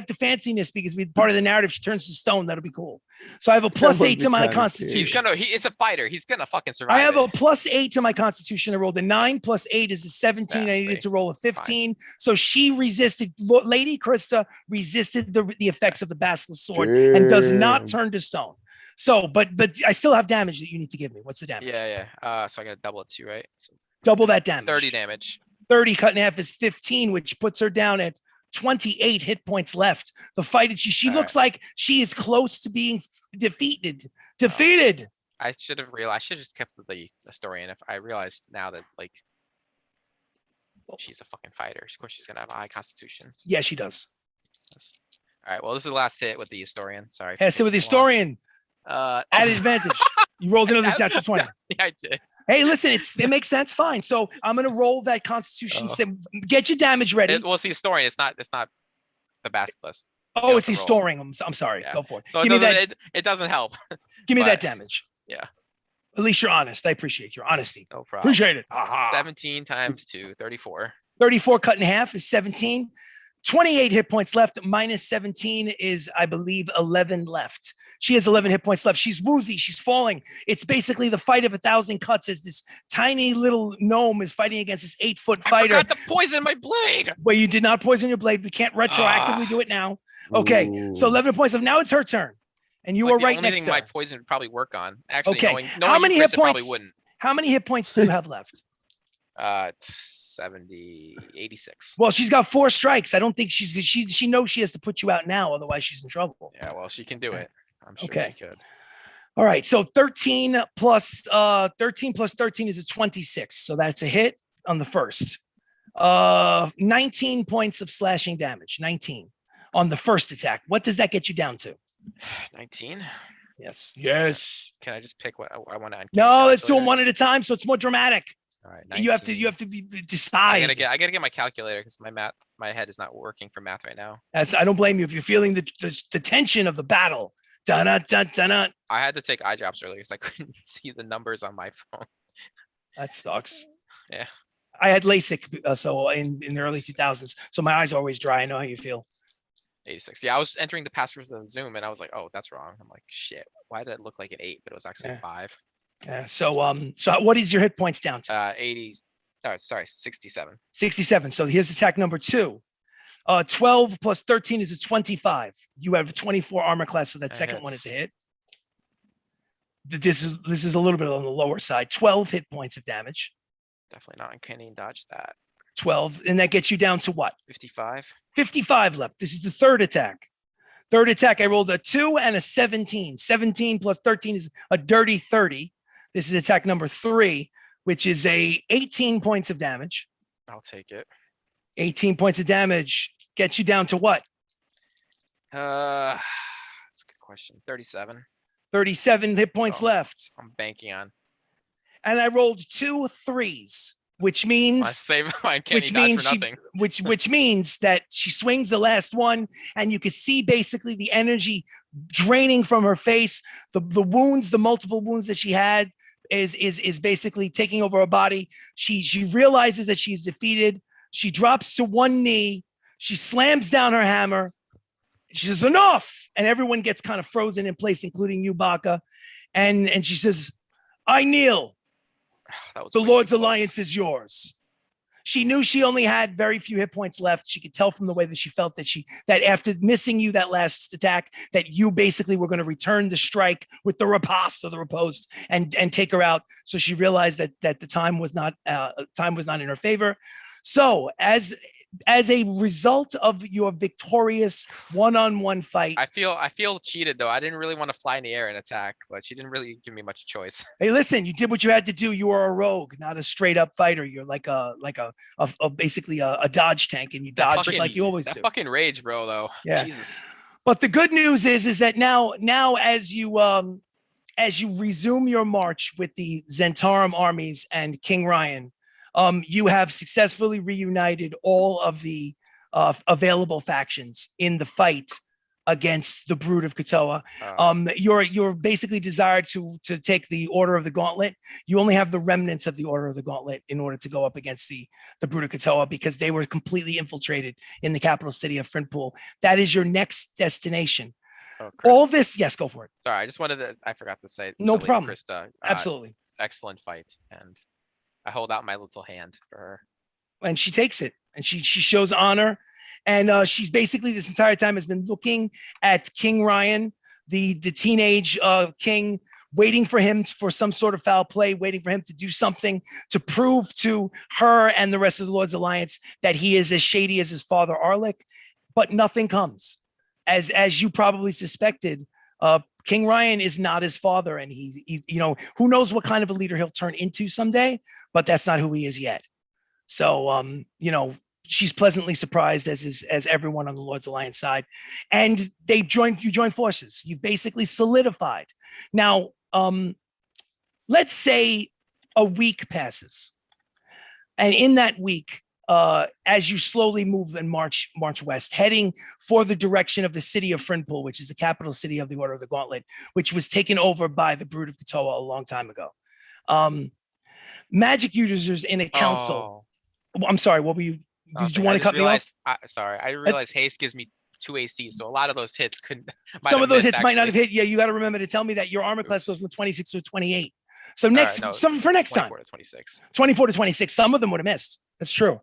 the fanciness because part of the narrative, she turns to stone. That'll be cool. So I have a plus would 8 be to my kinda cute. Constitution. It's a fighter. He's gonna fucking survive. I have it. a plus 8 to my Constitution. I rolled a 9 plus 8 is a 17. Yeah, I needed see. to roll a 15. So she resisted. Lady Krista resisted the effects of the basilisk sword and does not Damn. turn to stone. So, but I still have damage that you need to give me. What's the damage? Yeah. So I gotta double it too, right? So Double that damage. 30 damage. 30 cut in half is 15, which puts her down at 28 hit points left. The fight that she All looks like she is close to being defeated. I should have realized. I should have just kept the story. And if I realized now that she's a fucking fighter, of course she's gonna have a high constitution. Yeah, she does. All right. Well, this is the last hit with the historian. Sorry. Has to with the historian At at advantage. You rolled another natural 20. Yeah, I did. Hey, listen, it makes sense. Fine. So I'm gonna roll that Constitution. Get your damage ready. Well, it's the historian. It's not the basilisk. Oh, it's the roll. storing. I'm sorry. Yeah. Go for it. So Give me that. it doesn't help. Give me that but- damage. Yeah. At least you're honest. I appreciate your honesty. No problem. Appreciate it. Aha. 17 times 2, 34. 34 cut in half is 17. 28 hit points left. Minus 17 is, I believe, 11 left. She has 11 hit points left. She's woozy. She's falling. It's basically the fight of 1,000 cuts as this tiny little gnome is fighting against this 8-foot I fighter. forgot to poison my blade. Well, you did not poison your blade. We can't retroactively do it now. Okay. So Ooh. 11 points left. Now it's her turn. And you It's are the right only next thing to my her. poison would probably work on. Actually, Okay. knowing How many you, hit Chris, it probably points? wouldn't. How many hit points do you have left? 70, 86. Well, she's got 4 strikes. I don't think she knows she has to put you out now. Otherwise she's in trouble. Yeah, well, she can do it. I'm sure Okay. she could. All right. So 13 plus 13 is a 26. So that's a hit on the first. 19 points of slashing damage. 19 on the first attack. What does that get you down to? 19. Yes. Yes. Can I just pick what I want to? No, let's do them one at a time, so it's more dramatic. All right. You have to 19. decide. I gotta get my calculator because my head is not working for math right now. I don't blame you if you're feeling the tension of the battle. Dun, dun, dun, dun. I had to take eye drops earlier because I couldn't see the numbers on my phone. That sucks. Yeah. I had LASIK, so in the early 2000s, so my eyes are always dry. I know how you feel. 86. Yeah, I was entering the passwords on Zoom and I was like, oh, that's wrong. I'm like, shit. Why did it look like an 8, but it was actually Yeah. 5? Yeah. So what is your hit points down to? 80. Sorry, 67. 67. So here's attack number 2. 12 plus 13 is a 25. You have a 24 armor class, so that second one is a hit. This is a little bit on the lower side. 12 hit points of damage. Definitely not. I can't even dodge that. 12, and that gets you down to what? 55. 55 left. This is the third attack. Third attack, I rolled a 2 and a 17. 17 plus 13 is a dirty 30. This is attack number 3, which is a 18 points of damage. I'll take it. 18 points of damage gets you down to what? That's a good question. 37. 37 hit points Oh. left. I'm banking on. And I rolled 2 3s, which My means save mine can't which even dodge means for she, nothing. which means that she swings the last one, and you can see basically the energy draining from her face. The wounds, the multiple wounds that she had, is basically taking over her body. She realizes that she's defeated. She drops to one knee. She slams down her hammer. She says, "Enough!" And everyone gets kind of frozen in place, including you, Baka. And she says, "I kneel. That was The way Lord's too close. alliance is yours." She knew she only had very few hit points left. She could tell from the way that she felt that after missing you that last attack, that you basically were going to return the strike with the riposte or the riposte and take her out. So she realized that the time was not in her favor. So as a result of your victorious one-on-one fight, I feel cheated though. I didn't really want to fly in the air and attack, but she didn't really give me much choice. hey, listen, you did what you had to do. You are a rogue, not a straight up fighter. You're like basically a dodge tank, and you dodge it like you always that do. fucking rage, bro, though. Yeah. Jesus. But the good news is that now as you resume your march with the Zentarum armies and King Ryan, you have successfully reunited all of the available factions in the fight against the Brood of Kotoa. You're basically desired to take the Order of the Gauntlet. You only have the remnants of the Order of the Gauntlet in order to go up against the Brood of Kotoa, because they were completely infiltrated in the capital city of Frinpool. That is your next destination. Oh, Chris, All this, yes, go for it. sorry, I just wanted to. I forgot to say. No to Lady problem. Krista, Absolutely. excellent fight, and I hold out my little hand for her. And she takes it, and she shows honor, and she's basically this entire time has been looking at King Ryan, the teenage king, waiting for him for some sort of foul play, waiting for him to do something to prove to her and the rest of the Lord's Alliance that he is as shady as his father Arlick, but nothing comes. As you probably suspected, King Ryan is not his father, and he who knows what kind of a leader he'll turn into someday, but that's not who he is yet. So she's pleasantly surprised, as everyone on the Lord's Alliance side, and you join forces. You've basically solidified. Now, let's say a week passes, and in that week, as you slowly move and march west, heading for the direction of the city of Frinpool, which is the capital city of the Order of the Gauntlet, which was taken over by the Brood of Kotoa a long time ago. Magic users in a council. I'm sorry, what were you? Did you want to cut me off? Sorry, I realized haste gives me 2 AC, so a lot of those hits couldn't. Some of those hits might not have hit. Yeah, you got to remember to tell me that your armor class goes from 26 to 28. So for next time, 24 to 26. 24 to 26. Some of them would have missed. That's true.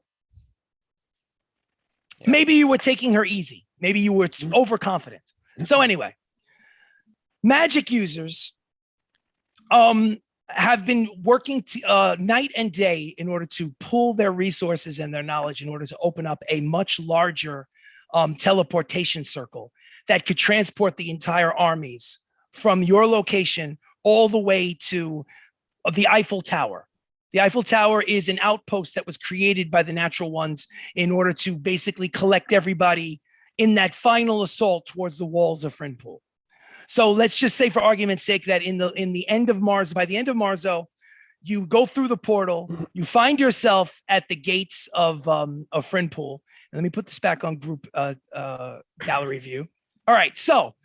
Yeah. Maybe you were taking her easy. Maybe you were overconfident. So anyway, magic users have been working night and day in order to pool their resources and their knowledge in order to open up a much larger teleportation circle that could transport the entire armies from your location all the way to the Eiffel Tower. The Eiffel Tower is an outpost that was created by the natural ones in order to basically collect everybody in that final assault towards the walls of Frinpool. So let's just say, for argument's sake, that by the end of Marzo, you go through the portal, you find yourself at the gates of Frinpool. And let me put this back on group gallery view. All right, so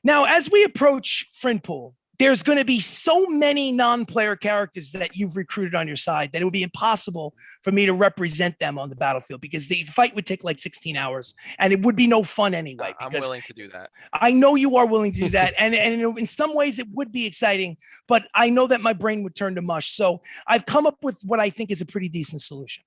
now as we approach Frinpool, there's going to be so many non-player characters that you've recruited on your side that it would be impossible for me to represent them on the battlefield, because the fight would take like 16 hours and it would be no fun anyway. I'm willing to do that. I know you are willing to do that. And in some ways it would be exciting, but I know that my brain would turn to mush. So I've come up with what I think is a pretty decent solution.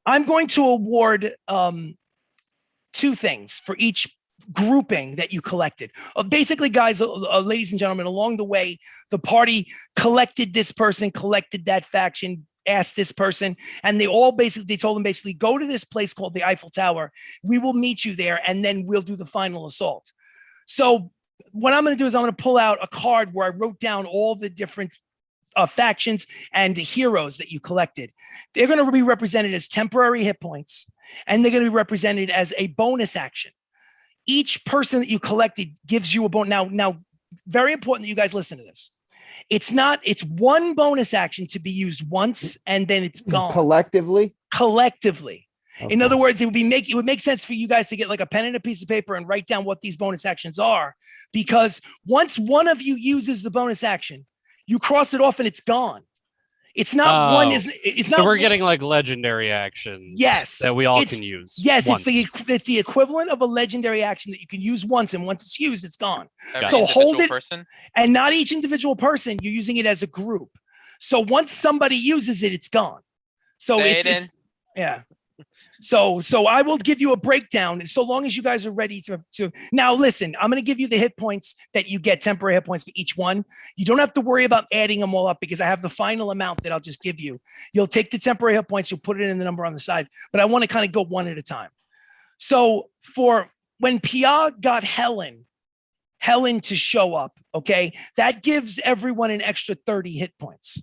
I'm going to award 2 things for each grouping that you collected. Basically, guys, ladies and gentlemen, along the way, the party collected this person, collected that faction, asked this person, and they told them basically, go to this place called the Eiffel Tower. We will meet you there, and then we'll do the final assault. So what I'm going to do is I'm going to pull out a card where I wrote down all the different factions and heroes that you collected. They're going to be represented as temporary hit points, and they're going to be represented as a bonus action. Each person that you collected gives you a bonus. Now, very important that you guys listen to this. It's 1 bonus action to be used once and then it's gone. Collectively. Okay. In other words, it would make sense for you guys to get like a pen and a piece of paper and write down what these bonus actions are, because once one of you uses the bonus action, you cross it off and it's gone. It's not one. So we're getting like legendary actions. Yes, that we all can use. Yes, it's the equivalent of a legendary action that you can use once, and once it's used, it's gone. So hold it, and not each individual person. You're using it as a group. So once somebody uses it, it's gone. So yeah. So I will give you a breakdown so long as you guys are ready to now listen. I'm going to give you the hit points that you get, temporary hit points for each one. You don't have to worry about adding them all up because I have the final amount that I'll just give you. You'll take the temporary hit points, you'll put it in the number on the side, but I want to kind of go one at a time. So for when Pia got Helen to show up, okay, that gives everyone an extra 30 hit points.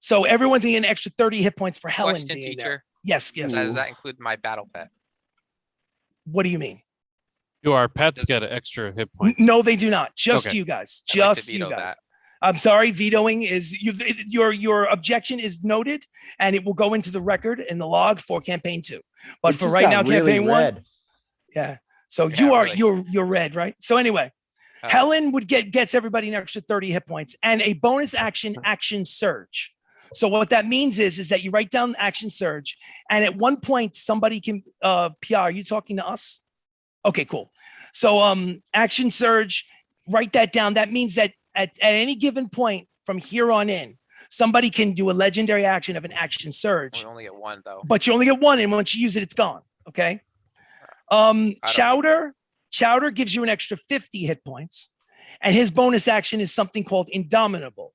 So everyone's getting an extra 30 hit points for Helen. Question, being teacher. there. Yes. Does that include my battle pet? What do you mean? Do our pets get extra hit points? No, they do not. Just Okay. you guys. I'd like to Just veto you guys. that. I'm sorry. Vetoing is your objection is noted, and it will go into the record in the log for campaign 2. But for right now, really campaign red. 1. Yeah. So Yeah, really. you're red, right? So anyway, Helen gets everybody an extra 30 hit points and a bonus action surge. So what that means is that you write down action surge, and at one point somebody can PR. Are you talking to us? Okay, cool. So action surge, write that down. That means that at any given point from here on in, somebody can do a legendary action of an action surge. We only get 1 though. But you only get 1, and once you use it, it's gone. Okay. Chowder gives you an extra 50 hit points, and his bonus action is something called Indomitable.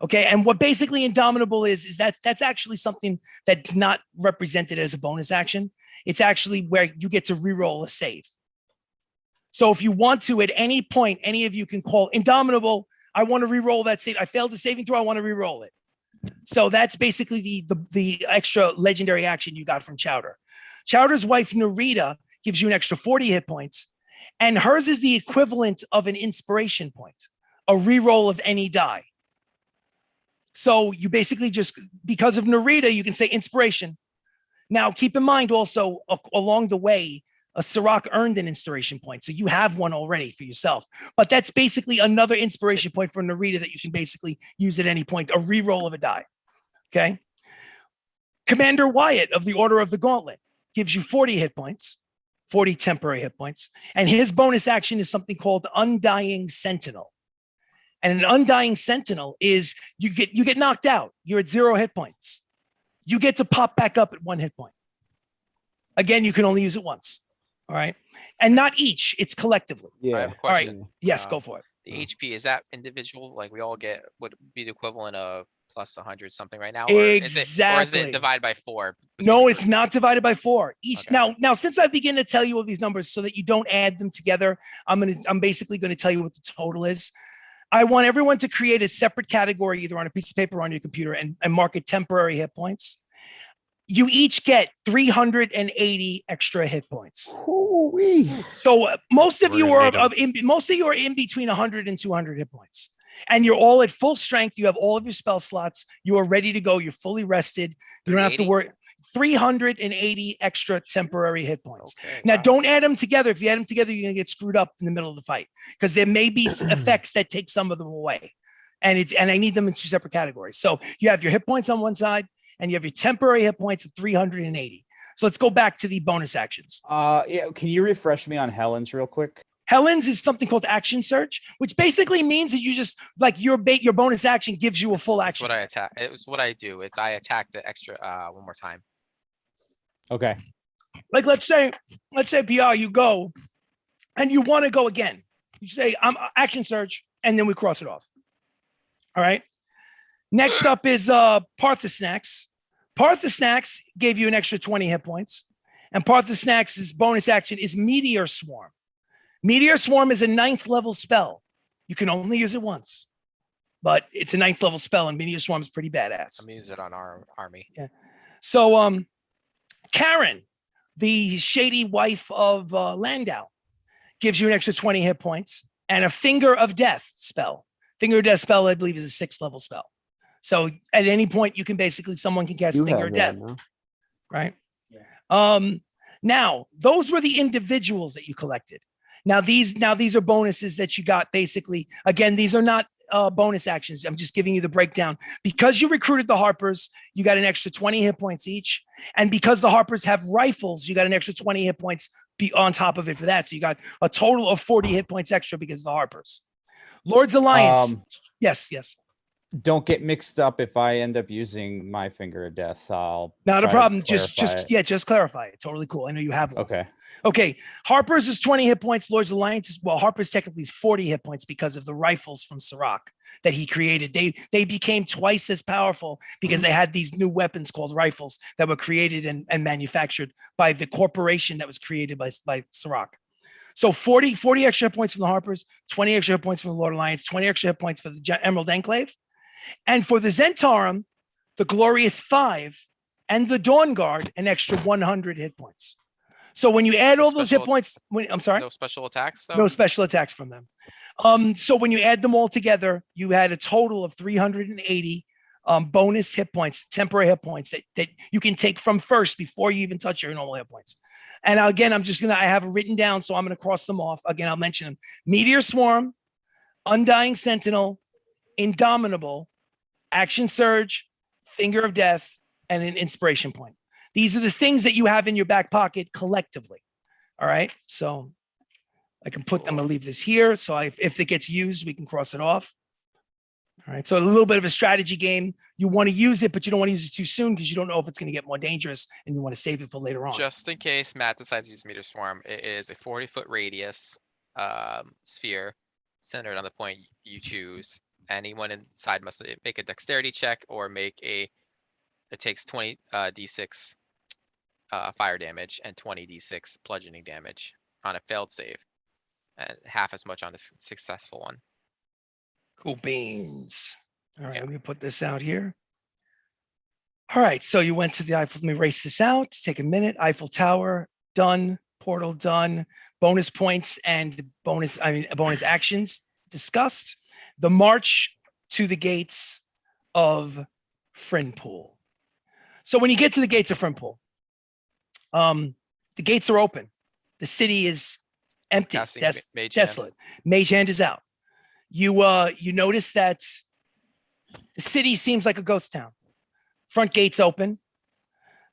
Okay, and what basically Indomitable is that's actually something that's not represented as a bonus action. It's actually where you get to reroll a save. So if you want to, at any point, any of you can call Indomitable. I want to reroll that save. I failed the saving throw. I want to reroll it. So that's basically the extra legendary action you got from Chowder. Chowder's wife Narita gives you an extra 40 hit points, and hers is the equivalent of an inspiration point, a reroll of any die. So you basically just, because of Narita, you can say inspiration. Now, keep in mind also, along the way, Sirach earned an inspiration point. So you have one already for yourself. But that's basically another inspiration point for Narita that you can basically use at any point, a reroll of a die. Okay? Commander Wyatt of the Order of the Gauntlet gives you 40 hit points, 40 temporary hit points. And his bonus action is something called Undying Sentinel. And an Undying Sentinel is you get knocked out. You're at 0 hit points. You get to pop back up at 1 hit point. Again, you can only use it once. All right. And not each, it's collectively. I have a All right. question. Yes, go for it. The HP, is that individual? Like we all get would be the equivalent of plus 100 something right now? Or is Exactly. it divided by 4? No, it's not divided by 4. Each Okay. now, since I begin to tell you all these numbers so that you don't add them together, I'm basically going to tell you what the total is. I want everyone to create a separate category, either on a piece of paper or on your computer, and mark it temporary hit points. You each get 380 extra hit points. Hoo-wee. So most of you We're are gonna need 'em. most of you are in between 100 and 200 hit points, and you're all at full strength. You have all of your spell slots. You are ready to go. You're fully rested. You don't have to 380? worry. 380 extra temporary hit points. Okay, Now, wow. don't add them together. If you add them together, you're gonna get screwed up in the middle of the fight because there may be effects that take some of them away, and I need them in 2 separate categories. So you have your hit points on one side, and you have your temporary hit points of 380. So let's go back to the bonus actions. Yeah, can you refresh me on Helen's real quick? Helen's is something called action search, which basically means that you just like your bonus action gives you a full That's action. what I attack. It was what I do. It's I attack the extra one more time. Okay. Like let's say PR, you go and you want to go again. You say I'm action search, and then we cross it off. All right. Next up is Parthasnax. Parthasnax gave you an extra 20 hit points, and Parthasnax's bonus action is Meteor Swarm. Meteor Swarm is a 9th level spell. You can only use it once, but it's a 9th level spell, and Meteor Swarm is pretty badass. I'm gonna use it on our army. So, Karen, the shady wife of Landau, gives you an extra 20 hit points and a Finger of Death spell. Finger of Death spell, I believe, is a 6th level spell. So at any point, you can basically, someone can cast You Finger have of that, Death, no? right? Now, those were the individuals that you collected. Now these are bonuses that you got basically. Again, these are not bonus actions. I'm just giving you the breakdown. Because you recruited the Harpers, you got an extra 20 hit points each. And because the Harpers have rifles, you got an extra 20 hit points on top of it for that. So you got a total of 40 hit points extra because of the Harpers. Lord's Alliance. Yes. Don't get mixed up if I end up using my Finger of Death. I'll Not a try to problem. Just clarify it. just clarify it. Totally cool. I know you have one. Okay. Okay. Harper's is 20 hit points. Lord's Alliance is, well, Harper's technically is 40 hit points because of the rifles from Sirach that he created. They became twice as powerful because they had these new weapons called rifles that were created and manufactured by the corporation that was created by Sirach. So 40 extra hit points from the Harpers, 20 extra hit points from the Lord Alliance, 20 extra hit points for the Emerald Enclave. And for the Zentarum, the Glorious 5 and the Dawn Guard, an extra 100 hit points. So when you add all those hit points, I'm sorry? No special attacks though? No special attacks from them. So when you add them all together, you had a total of 380 bonus hit points, temporary hit points that you can take from first before you even touch your normal hit points. And again, I have it written down, so I'm going to cross them off. Again, I'll mention them. Meteor Swarm, Undying Sentinel, Indomitable, Action Surge, Finger of Death, and an Inspiration Point. These are the things that you have in your back pocket collectively. All right. So I can put them, I'll leave this here. So if it gets used, we can cross it off. All right. So a little bit of a strategy game. You want to use it, but you don't want to use it too soon because you don't know if it's going to get more dangerous and you want to save it for later on. Just in case Matt decides to use Meteor Swarm, it is a 40-foot radius sphere centered on the point you choose. Anyone inside must make a dexterity check or it takes 20 d6 fire damage and 20 d6 bludgeoning damage on a failed save, and half as much on a successful one. Cool beans. All right, Yeah. let me put this out here. All right, so you went to the Eiffel. Let me erase this out. Take a minute. Eiffel Tower, done. Portal, done. Bonus points and bonus actions discussed. The march to the gates of Frinpool. So when you get to the gates of Frinpool, the gates are open. The city is empty, Casting Mage Hand. desolate. Mage Hand is out. You notice that the city seems like a ghost town. Front gates open.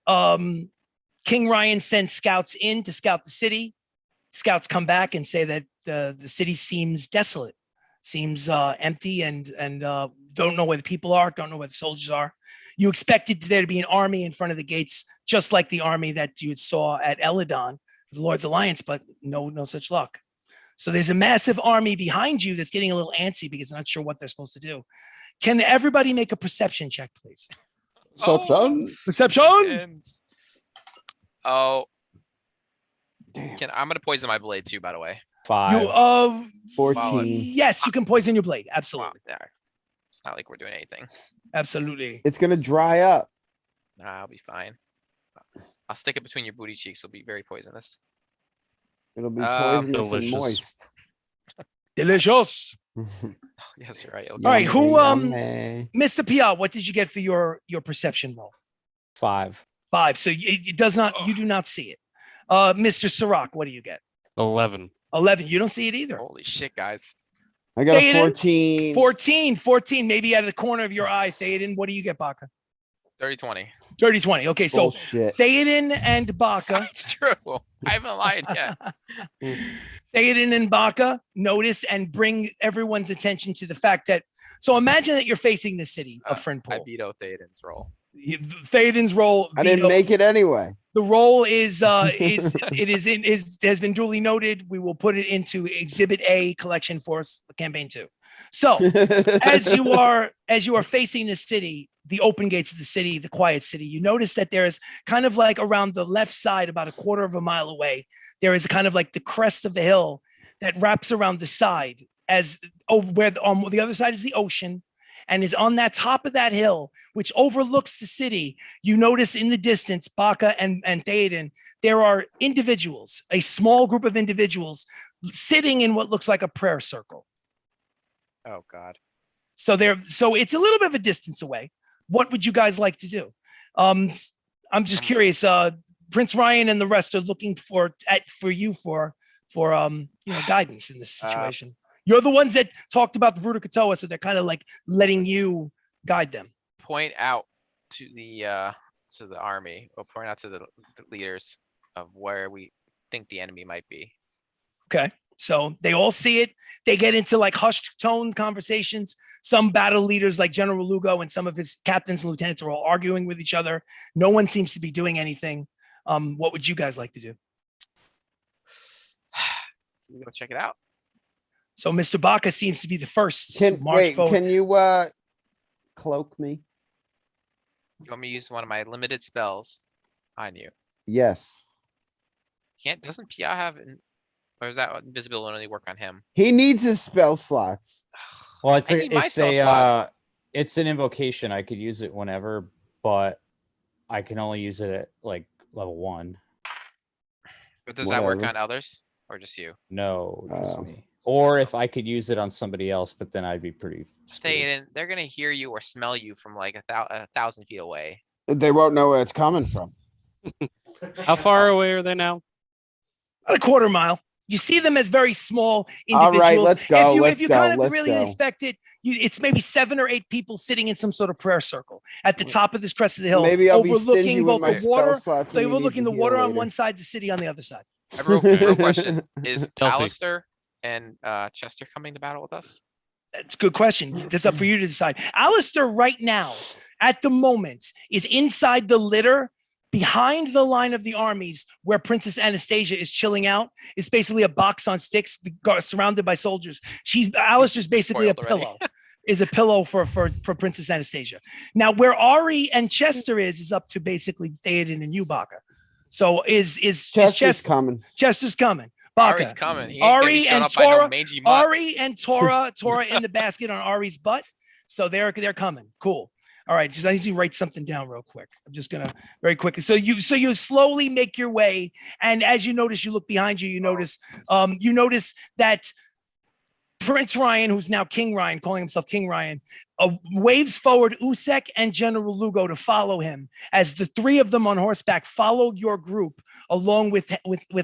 King Ryan sends scouts in to scout the city. Scouts come back and say that the city seems desolate, seems empty, and don't know where the people are, don't know where the soldiers are. You expected there to be an army in front of the gates, just like the army that you saw at Eledon, the Lord's Alliance, but no such luck. So there's a massive army behind you that's getting a little antsy because they're not sure what they're supposed to do. Can everybody make a perception check, please? Perception. Ends. Oh, Damn. I'm gonna poison my blade too, by the way. 5. You 14. yes, you can poison your blade. Wow, Absolutely. there. It's not like we're doing anything. Absolutely. It's gonna dry up. Nah, I'll be fine. I'll stick it between your booty cheeks. It'll be very poisonous. It'll be Um, poisonous and delicious. moist. Delicious. Yes, you're right. All right, who Yummy. Mr. Pia, what did you get for your perception roll? 5. 5. So it does not, you do not see it. Mr. Sirach, what do you get? 11. 11. You don't see it either. Holy shit, guys. I got a Theoden? 14. 14, maybe out of the corner of your eye. Theoden, what do you get, Baka? 30-20. 30-20. Okay, so Bullshit. Theoden and Baka. It's true. I haven't lied yet. Theoden and Baka notice and bring everyone's attention to the fact that, so imagine that you're facing the city of I Frinpool. veto Theoden's roll. Theoden's role. I didn't make it anyway. The role is has been duly noted. We will put it into Exhibit A collection for campaign 2. So as you are facing the city, the open gates of the city, the quiet city, you notice that there is kind of like around the left side, about a quarter of a mile away, there is kind of like the crest of the hill that wraps around the side, as over where on the other side is the ocean. And is on that top of that hill, which overlooks the city. You notice in the distance, Baka and Theoden, there are individuals, a small group of individuals sitting in what looks like a prayer circle. Oh God. So it's a little bit of a distance away. What would you guys like to do? I'm just curious. Prince Ryan and the rest are looking for guidance in this situation. You're the ones that talked about the Brutal Kotoa, so they're kind of like letting you guide them. Point out to the army, or point out to the leaders of where we think the enemy might be. Okay. So they all see it. They get into like hushed tone conversations. Some battle leaders like General Lugo and some of his captains and lieutenants are all arguing with each other. No one seems to be doing anything. What would you guys like to do? Can we go check it out? So Mr. Baka seems to be the first to Can march forward. Can you cloak me? You want me to use one of my limited spells on you? Yes. Doesn't Pia have, or is that invisibility only work on him? He needs his spell slots. Well, I need my spell slots. it's an invocation. I could use it whenever, but I can only use it at like level 1. But does that work Whatever. on others or just you? No, just Oh. me. Or if I could use it on somebody else, but then I'd be pretty screwed. Theoden, they're gonna hear you or smell you from like 1,000 feet away. They won't know where it's coming from. How far away are they now? About a quarter mile. You see them as very small All individuals. right, let's go. If you kind of really go. inspect it, it's maybe 7 or 8 people sitting in some sort of prayer circle at the top of this crest of the hill, Maybe I'll be stingy overlooking with both my the spell water. slots. So when you're we need overlooking to the heal water on later. one side, the city on the other side. A real question. Is Stealthy. Alistair and Chester coming to battle with us? That's a good question. That's up for you to decide. Alistair right now, at the moment, is inside the litter behind the line of the armies where Princess Anastasia is chilling out. It's basically a box on sticks surrounded by soldiers. Alistair's basically a Spoiled already. pillow. Is a pillow for Princess Anastasia. Now, where Ari and Chester is up to basically Theoden and you, Baka. So is Chester's Chester coming. Chester's coming. Baka. Ari's coming. He ain't gonna be Ari showing and up by no Tora, mangy mutt. Ari and Tora in the basket on Ari's butt. So they're coming. Cool. All right, I need to write something down real quick. I'm just gonna very quickly. So you slowly make your way, and as you notice, you look behind you. You notice that Prince Ryan, who's now King Ryan, calling himself King Ryan, waves forward Usek and General Lugo to follow him as the 3 of them on horseback follow your group along with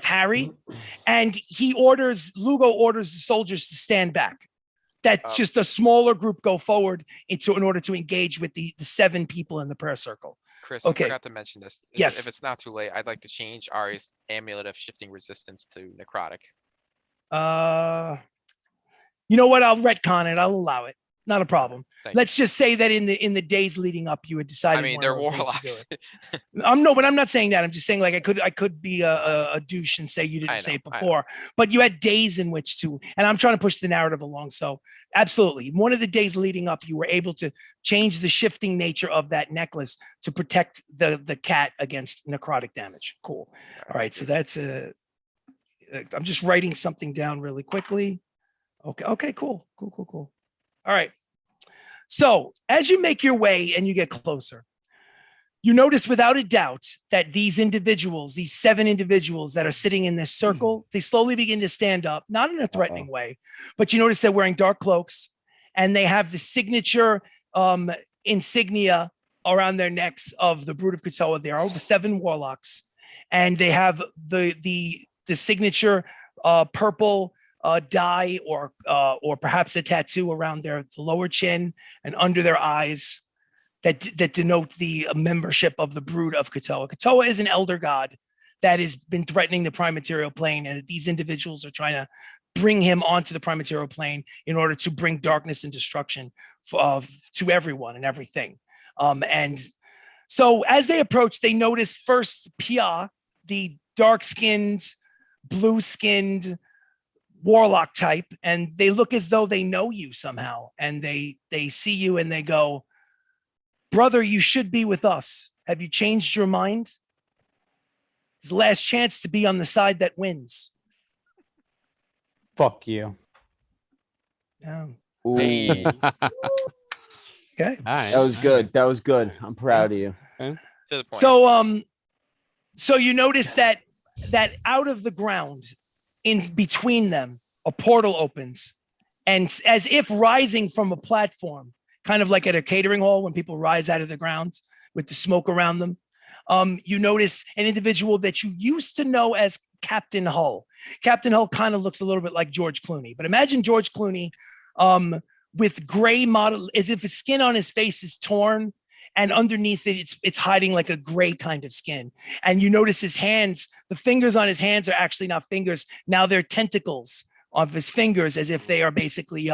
Harry, and Lugo orders the soldiers to stand back. That's just a smaller group go forward in order to engage with the 7 people in the prayer circle. Chris, Okay. I forgot to mention this. Yes. If it's not too late, I'd like to change Ari's amulet of shifting resistance to necrotic. You know what? I'll retcon it. I'll allow it. Not a problem. Thank Let's just say that in the days leading up, you had decided. I mean, one they're of those days to do warlocks. it. No, but I'm not saying that. I'm just saying like I could be a douche and say you didn't say it I know. before, but you had days in which to, and I'm trying to push the narrative along. So absolutely, one of the days leading up, you were able to change the shifting nature of that necklace to protect the cat against necrotic damage. Cool. All right, so that's I'm just writing something down really quickly. Okay, cool. All right. So as you make your way and you get closer, you notice without a doubt that these individuals, these 7 individuals that are sitting in this circle, they slowly begin to stand up, not in a threatening way, but you notice they're wearing dark cloaks and they have the signature insignia around their necks of the Brood of Kotoa. There are 7 warlocks, and they have the signature purple dye or perhaps a tattoo around the lower chin and under their eyes that denote the membership of the Brood of Kotoa. Kotoa is an elder god that has been threatening the prime material plane, and these individuals are trying to bring him onto the prime material plane in order to bring darkness and destruction to everyone and everything. And so as they approach, they notice first Pia, the dark-skinned, blue-skinned warlock type, and they look as though they know you somehow, and they see you and they go, "Brother, you should be with us. Have you changed your mind? It's the last chance to be on the side that wins." Fuck you. Yeah. Ooh, Hey. Okay. All right. that was good. I'm proud of you. To the point. So you notice that out of the ground, in between them, a portal opens, and as if rising from a platform, kind of like at a catering hall when people rise out of the ground with the smoke around them, you notice an individual that you used to know as Captain Hull. Captain Hull kind of looks a little bit like George Clooney, but imagine George Clooney with gray model, as if his skin on his face is torn, and underneath it, it's hiding like a gray kind of skin. And you notice his hands, the fingers on his hands are actually not fingers. Now they're tentacles of his fingers, as if they are basically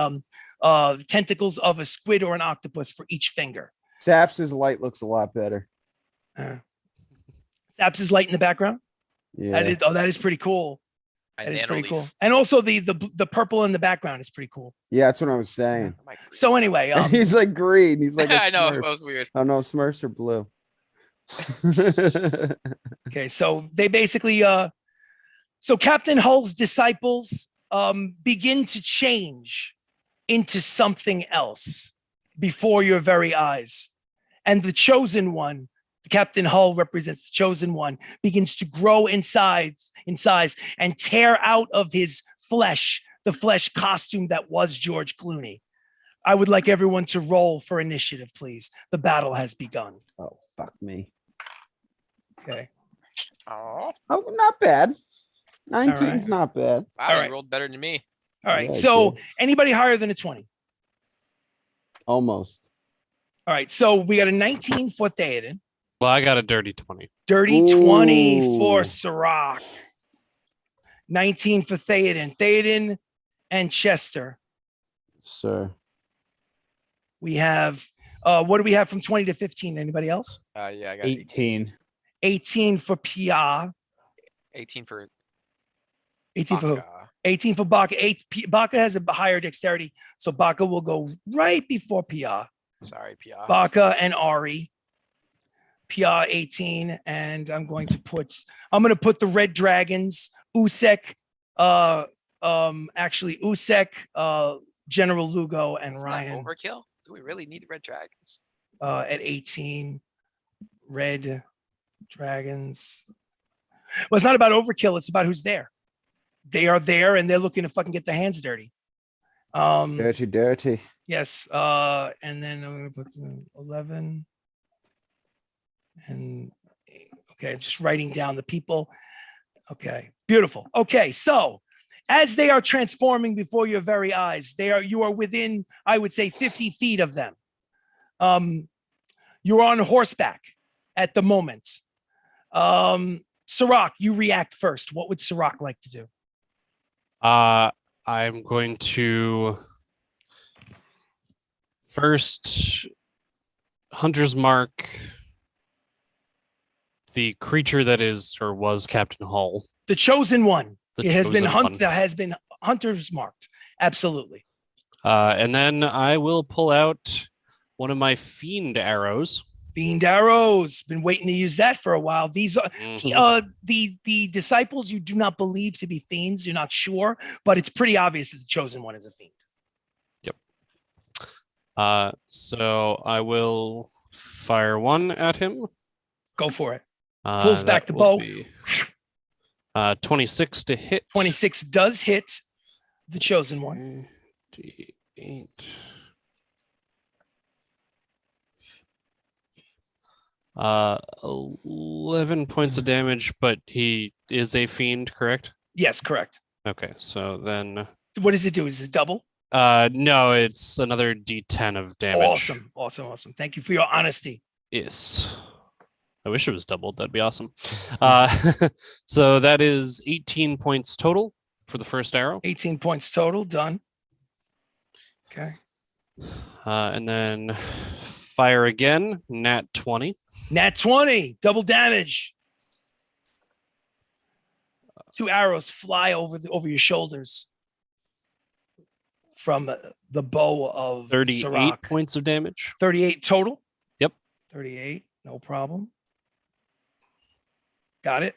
tentacles of a squid or an octopus for each finger. Saps's light looks a lot better. Saps is light in the background. Yeah. That is pretty cool. My That is nano pretty leaf. cool. And also the purple in the background is pretty cool. Yeah, that's what I was saying. My So anyway, He's like green. He's like a I know, Smurf. that was weird. Oh no, Smurfs are blue. okay, so they basically so Captain Hull's disciples begin to change into something else before your very eyes. And the chosen one, Captain Hull represents the chosen one, begins to grow in size and tear out of his flesh, the flesh costume that was George Clooney. I would like everyone to roll for initiative, please. The battle has begun. Oh, fuck me. Okay. Oh, Oh, not bad. 19's right. not bad. wow, All you right. rolled better than me. All right. Yeah, I So did. anybody higher than a 20? Almost. All right. So we got a 19 for Theoden. Well, I got a dirty 20. Dirty 20 for Ooh. Sirach. 19 for Theoden. Theoden and Chester. Sir. We have, what do we have from 20 to 15? Anybody else? Yeah, I got 18. 18 for Pia. 18 for 18 for who? Baka. 18 for Baka. Baka has a higher dexterity, so Baka will go right before Pia. Sorry, Pia. Baka and Ari. Pia 18, and I'm going to put the Red Dragons, Usek, actually Usek, General Lugo, and Isn't that Ryan overkill? Do we really need the red dragons? at 18. Red Dragons. Well, it's not about overkill, it's about who's there. They are there and they're looking to fucking get their hands dirty. Dirty. Yes. And then I'm gonna put 11. And okay, I'm just writing down the people. Okay, beautiful. Okay, so as they are transforming before your very eyes, you are within, I would say, 50 feet of them. You're on horseback at the moment. Sirach, you react first. What would Sirach like to do? I'm going to First, Hunter's Mark, the creature that is or was Captain Hull. The chosen one. The It has been chosen one. has been Hunter's marked. Absolutely. And then I will pull out one of my fiend arrows. Fiend arrows. Been waiting to use that for a while. These are Mhm. the disciples you do not believe to be fiends. You're not sure, but it's pretty obvious that the chosen one is a fiend. So I will fire one at him. Go for it. Pulls back That the will bow. be, 26 to hit. 26 does hit the chosen one. D8. Uh, 11 points of damage, but he is a fiend, correct? Yes, correct. Okay, so then What does it do? Is it double? no, it's another D10 of damage. Awesome. Thank you for your honesty. Yes. I wish it was doubled. That'd be awesome. So that is 18 points total for the first arrow. 18 points total. Done. Okay. And then fire again. Nat 20. Nat 20. Double damage. 2 arrows fly over your shoulders from the bow of 38 Sirach. points of damage. 38 total? Yep. 38. No problem. Got it.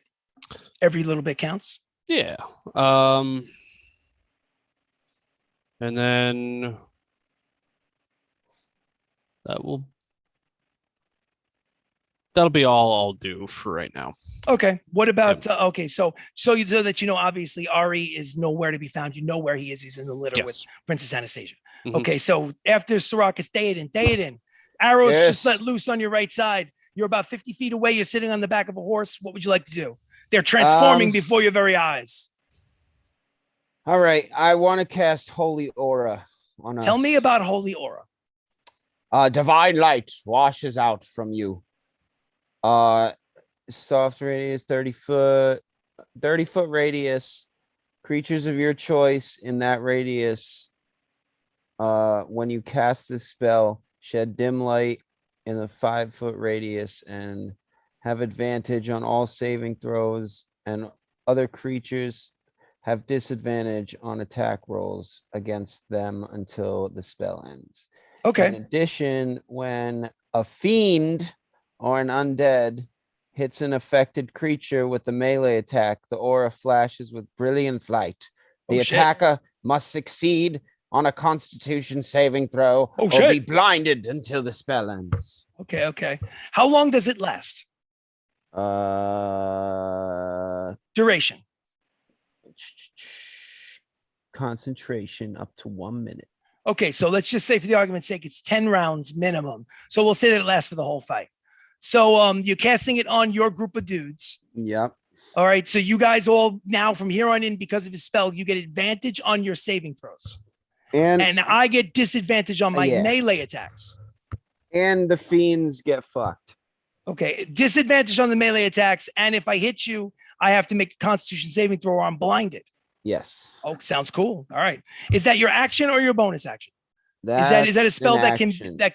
Every little bit counts. Yeah. And then that'll be all I'll do for right now. Okay. What about okay? So that you know, obviously Ari is nowhere to be found. You know where he is. He's in the litter with Yes. Princess Anastasia. Mhm. Okay. So after Sirach is Theoden. Arrows Yes. just let loose on your right side. You're about 50 feet away. You're sitting on the back of a horse. What would you like to do? They're transforming before your very eyes. All right. I want to cast Holy Aura on us. Tell me about Holy Aura. Divine light washes out from you. Soft radius, 30 foot radius. Creatures of your choice in that radius. When you cast this spell, shed dim light in a 5 foot radius and have advantage on all saving throws, and other creatures have disadvantage on attack rolls against them until the spell ends. In Okay. addition, when a fiend or an undead hits an affected creature with a melee attack, the aura flashes with brilliant light. The Oh, shit. attacker must succeed on a Constitution saving throw Oh, or shit. be blinded until the spell ends. Okay. How long does it last? Duration. Concentration up to 1 minute. Okay, so let's just say for the argument's sake, it's 10 rounds minimum. So we'll say that it lasts for the whole fight. So you're casting it on your group of dudes. Yep. All right. So you guys all now from here on in, because of his spell, you get advantage on your saving throws. And I get disadvantage on my melee attacks. And the fiends get fucked. Okay. Disadvantage on the melee attacks. And if I hit you, I have to make a Constitution saving throw or I'm blinded. Yes. Oh, sounds cool. All right. Is that your action or your bonus action? Is that a spell that can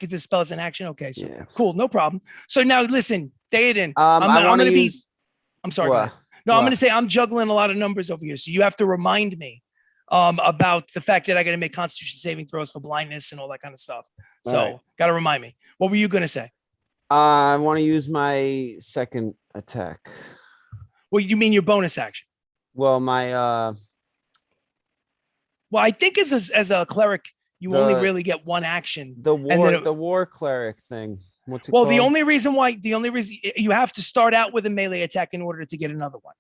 dispel as an action? Okay, so cool, no problem. So now listen, Theoden, I'm sorry. Go ahead. No, I'm going to say I'm juggling a lot of numbers over here, so you have to remind me about the fact that I got to make Constitution saving throws for blindness and all that kind of stuff. So got to remind me. What were you going to say? I want to use my second attack. Well, you mean your bonus action? Well, my Well, I think as a cleric, you only really get one action. The war cleric thing. What's it called? The only reason you have to start out with a melee attack in order to get another one.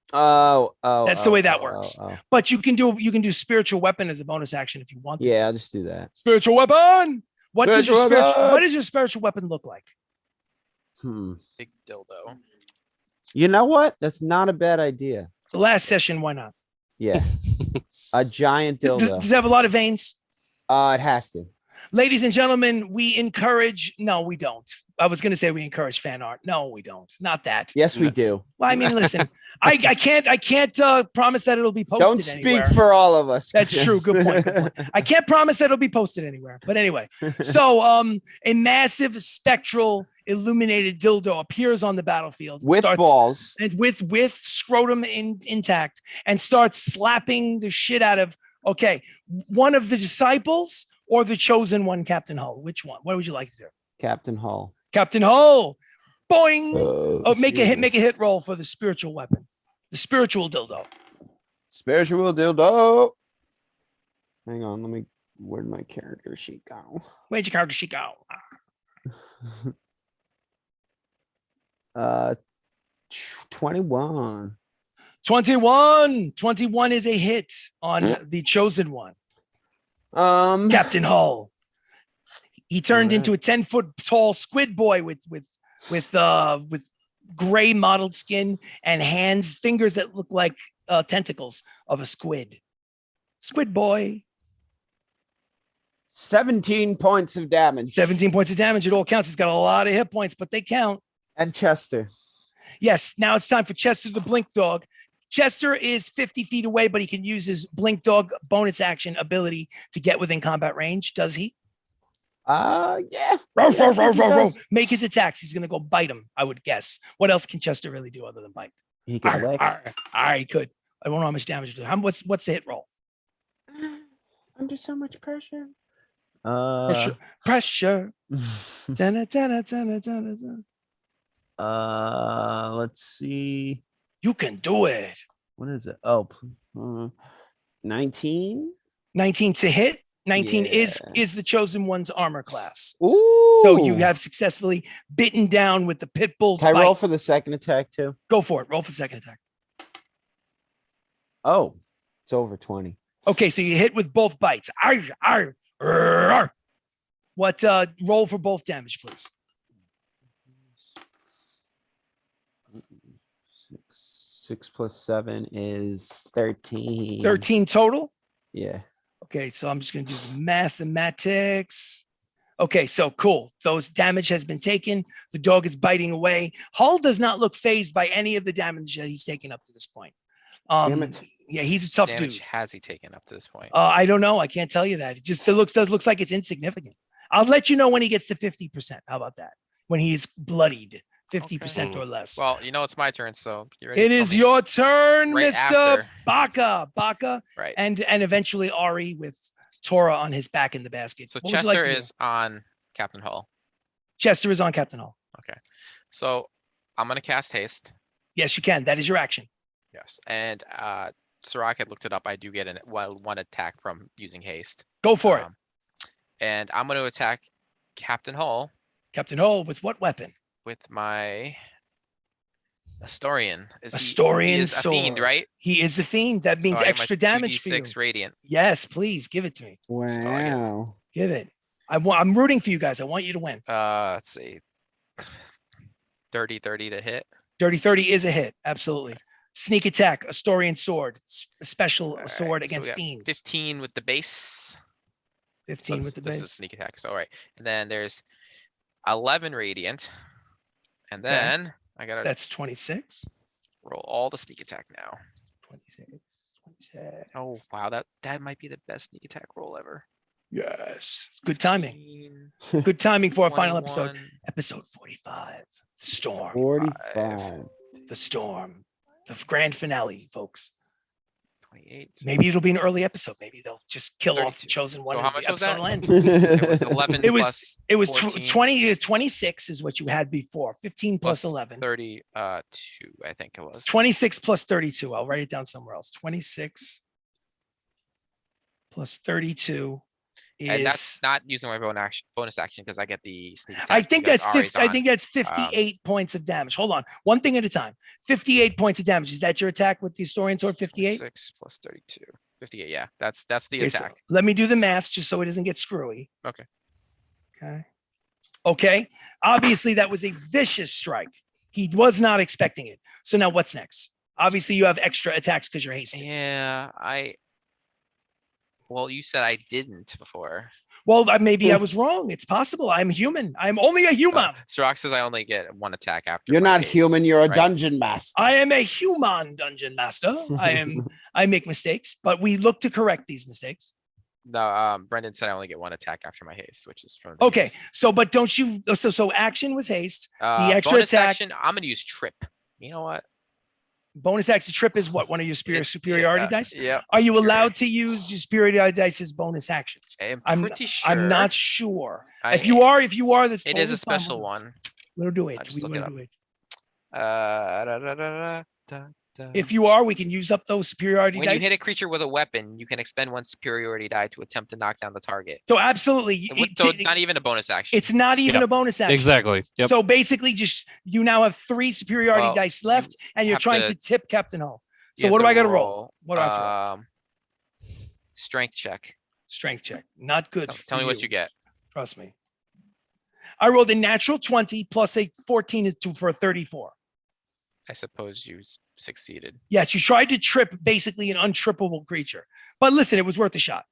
That's the way that works. But you can do spiritual weapon as a bonus action if you want. Yeah, I'll just do that. Spiritual weapon. What does your spiritual weapon look like? Big dildo. You know what? That's not a bad idea. The last session, why not? Yeah. A giant dildo. Does it have a lot of veins? It has to. Ladies and gentlemen, we don't. I was going to say we encourage fan art. No, we don't. Not that. Yes, we do. Well, I mean, listen, I can't promise that it'll be posted Don't speak anywhere. for all of us. That's true. Good point. Good point. I can't promise that it'll be posted anywhere. But anyway, so a massive spectral illuminated dildo appears on the battlefield With balls. and with scrotum intact and starts slapping the shit out of one of the disciples or the chosen one, Captain Hull. Which one? What would you like to do? Captain Hull. Captain Hull. Boing. Make a excuse me. hit roll for the spiritual weapon. The spiritual dildo. Spiritual dildo. Hang on, where'd my character sheet go? Where'd your character sheet go? 21. 21 is a hit on the chosen one. Captain Hull. He turned into a 10-foot tall squid boy with gray mottled skin and fingers that look like tentacles of a squid. Squid boy. 17 points of damage. 17 points of damage. It all counts. He's got a lot of hit points, but they count. And Chester. Yes, now it's time for Chester the Blink Dog. Chester is 50 feet away, but he can use his Blink Dog bonus action ability to get within combat range. Does he? Yeah. Row, Yeah, row, I think row, he row, row. does. Make his attacks. He's going to go bite him, I would guess. What else can Chester really do other than bite? He can lick. He could. I don't know how much damage to do. What's the hit roll? Under so much pressure. Pressure. Dun, dun, dun, dun, dun, dun. Let's see. You can do it. What is it? Oh, 19. 19 to hit. 19 Yeah. is the chosen one's armor class. Ooh. So you have successfully bitten down with the pit bull's Can I bite. roll for the second attack too? Go for it. Roll for the second attack. Oh, it's over 20. Okay, so you hit with both bites. Arr, arr, arr, arr. What roll for both damage, please? 6 plus 7 is 13. 13 total. Yeah. Okay, so I'm just going to do the mathematics. Okay, so cool. Those damage has been taken. The dog is biting away. Hull does not look phased by any of the damage that he's taken up to this point. Damn it. Yeah, he's a tough Damage dude. has he taken up to this point? I don't know. I can't tell you that. It just looks like it's insignificant. I'll let you know when he gets to 50%. How about that? When he's bloodied, 50% or less. Well, it's my turn, so you ready? It to tell is me? your turn, Right Mr. after. Baka, Right. and eventually Ari with Tora on his back in the basket. So What would you like Chester to do? is on Captain Hull. Chester is on Captain Hull. Okay. So I'm gonna cast haste. Yes, you can. That is your action. Yes. And Sirach had looked it up. I do get one attack from using haste. Go for it. And I'm gonna attack Captain Hull Captain Hull with what weapon? with my Astorian. He Astorian is a fiend, sword. right? He is the fiend. That means So I get my extra damage for you. 2d6 radiant. Yes, please give it to me. Wow. Give it. I'm rooting for you guys. I want you to win. Let's see. 30 to hit. Dirty 30 is a hit. Absolutely. Sneak attack, Astorian sword, a special All sword right, so we against got fiends. 15 with the base. 15 So with the this is base. sneak attack. So all right. And then there's 11 radiant. And Okay. then I gotta That's 26. roll all the sneak attack now. 26. 26. Oh wow, that might be the best sneak attack roll ever. Yes. It's good timing. 15, Good timing for our final episode. 21, Episode 45. The storm. 45. The storm. The grand finale, folks. 28. Maybe it'll be an early episode. Maybe they'll just kill off the 32. chosen one. So and how the much was episode that? will end. It was 11 It was- plus It was 14. 26 is what you had before. 15 plus 11. 32, I think it was. 26 plus 32. I'll write it down somewhere else. 26 plus 32 And is. that's not using my bonus action because I get the sneak attack. I think because that's Ari's 50, I on. think that's 58 points of damage. Hold on, one thing at a time. 58 points of damage. Is that your attack with the Historian Sword? 58. 6 plus 32. 58. Yeah, that's the Okay, so attack. let me do the math just so it doesn't get screwy. Okay. Okay. Okay. Obviously, that was a vicious strike. He was not expecting it. So now what's next? Obviously, you have extra attacks because you're hasted. Yeah, well, you said I didn't before. Well, maybe I was wrong. It's possible. I'm human. I'm only a human. Sirach says I only get 1 attack after. You're my not haste, human. You're a right? dungeon master. I am a human dungeon master. I make mistakes, but we look to correct these mistakes. No, Brendan said I only get 1 attack after my haste, which is from the Okay. haste. So, but don't you? So action was haste. The extra bonus attack. action, I'm gonna use trip. You know what? Bonus action trip is what? One of your superiority dice? Yeah. Are you allowed to use your superiority dice as bonus actions? I'm pretty sure. I'm not sure. If you are, that's It totally is a fine. special one. We'll do it. I'll just We look it will up. do it. If If you are, we can use up those superiority when dice. you hit a creature with a weapon, you can expend 1 superiority die to attempt to knock down the target. So absolutely, So it's not even a bonus action. it's not even Yep. a bonus action. Exactly. Yep. So basically, just you now have 3 superiority Well, dice left, and you're have trying to- to tip Captain Hull. You So have what do to I got to roll? What do I have to roll? Strength check. Strength check. Not good. Tell me what you get. Trust me. I rolled a natural 20 plus a 14 is for a 34. I suppose you succeeded. Yes, you tried to trip basically an untrippable creature. But listen, it was worth a shot.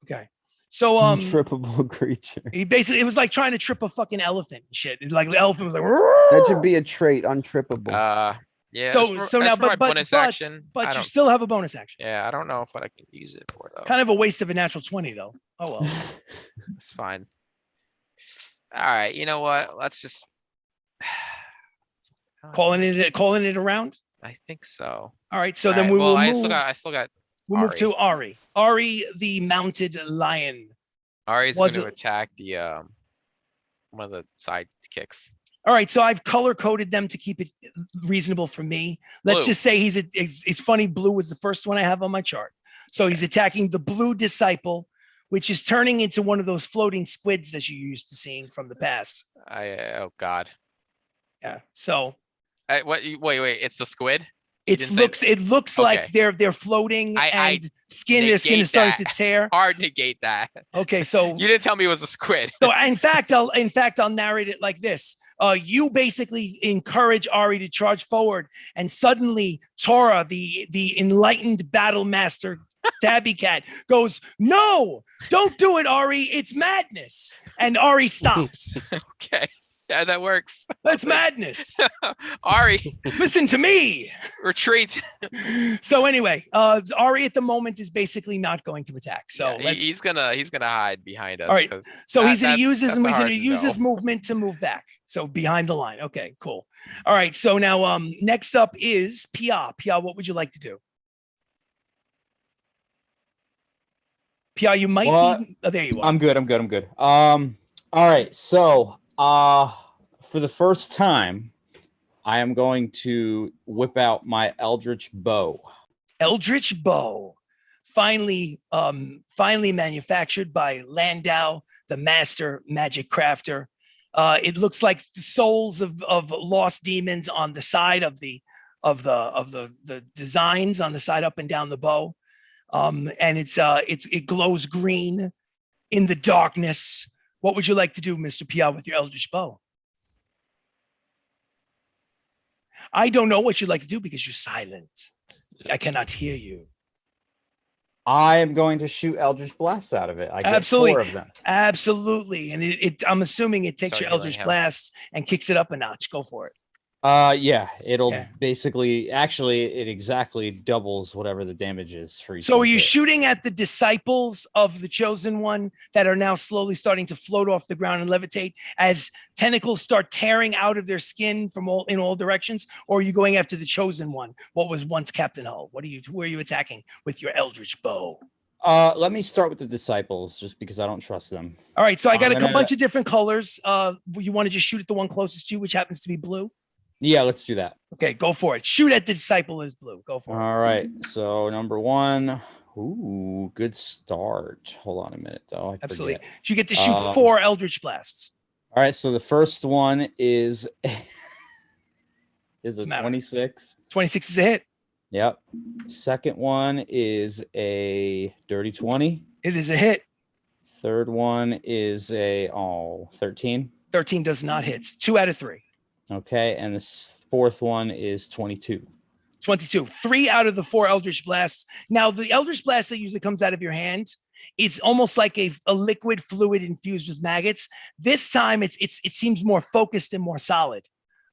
Okay. So Untrippable creature. he basically it was like trying to trip a fucking elephant and shit. Like the elephant was like That should be a trait, untrippable. Yeah. so now but bonus action. but I you don't- still have a bonus action. Yeah, I don't know what I can use it for though. Kind of a waste of a natural 20 though. Oh well. It's fine. All right, you know what? Let's just calling it around. I think so. All right, so All then right, we well, will I move. still got We'll move Ari. to Ari. Ari, the mounted lion. Ari's Was going to it- attack the one of the side kicks. All right, so I've color coded them to keep it reasonable for me. Let's Blue. just say it's funny. Blue was the first one I have on my chart. So he's attacking the blue disciple, which is turning into one of those floating squids that you're used to seeing from the past. Oh God. Yeah. So Wait, it's the squid. it didn't say looks like they're floating I and their skin is negate starting that. to tear. Hard negate that. Okay, so You didn't tell me it was a squid. So in fact, I'll narrate it like this. You basically encourage Ari to charge forward, and suddenly Tora, the enlightened battle master Tabby Cat, goes, "No, don't do it, Ari. It's madness." And Ari stops. Okay. Yeah, that works. That's madness. Ari, Listen to me. retreat. So anyway, Ari at the moment is basically not going to attack. So Yeah, let's he's gonna hide behind us. All right, 'cause So he's going to that's- use his that's a hard his no. movement to move back. So behind the line. Okay, cool. All right. So now next up is Pia. Pia, what would you like to do? Pia, you might What? be there you are. I'm good. All right. So, for the first time, I am going to whip out my Eldritch Bow. Eldritch Bow. Finally manufactured by Landau, the master magic crafter. It looks like the souls of lost demons on the side of the designs on the side up and down the bow. And it glows green in the darkness. What would you like to do, Mr. Pia, with your Eldritch Bow? I don't know what you'd like to do because you're silent. I cannot hear you. I am going to shoot Eldritch Blasts out of it. I get Absolutely. 4 of them. Absolutely. And I'm assuming it takes Start your healing Eldritch him. Blast and kicks it up a notch. Go for it. Yeah, it'll Yeah. basically, actually, it exactly doubles whatever the damage is for each. So are one you hit. shooting at the disciples of the chosen one that are now slowly starting to float off the ground and levitate as tentacles start tearing out of their skin in all directions? Or are you going after the chosen one? What was once Captain Hull? Who are you attacking with your Eldritch Bow? Let me start with the disciples, just because I don't trust them. All right. So I got I'm a gonna- bunch of different colors. You want to just shoot at the one closest to you, which happens to be blue? Yeah, let's do that. Okay, go for it. Shoot at the disciple is blue. Go for it. All right. So number 1. Ooh, good start. Hold on a minute, though. I Absolutely. forget. You get to shoot Um, 4 Eldritch Blasts. All right. So the first one is What's a the matter? 26. 26 is a hit. Yep. Second one is a dirty 20. It is a hit. Third one is a 13. 13 does not hit. It's 2 out of 3. Okay, and the fourth one is 22. 22. 3 out of the 4 Eldritch Blasts. Now, the Eldritch Blast that usually comes out of your hand It's almost like a liquid fluid infused with maggots. This time it seems more focused and more solid.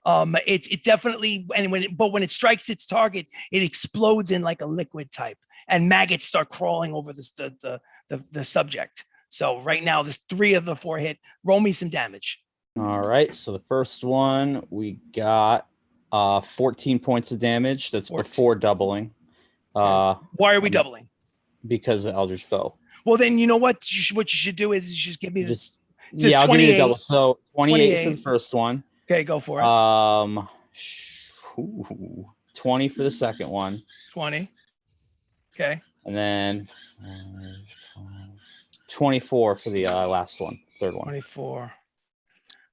It definitely, and when it strikes its target, it explodes in like a liquid type, and maggots start crawling over the subject. So right now, there's 3 of the 4 hit. Roll me some damage. All right. So the first one we got 14 points of damage. That's 14. before doubling. Why are we doubling? Because of Eldritch Bow. Well, then you know what you should do is you just give me this. Yeah, I'll give you the double. So 28 for the first one. Okay, go for it. 20 for the second one. 20. Okay. And then 24 for the last one, third one. 24.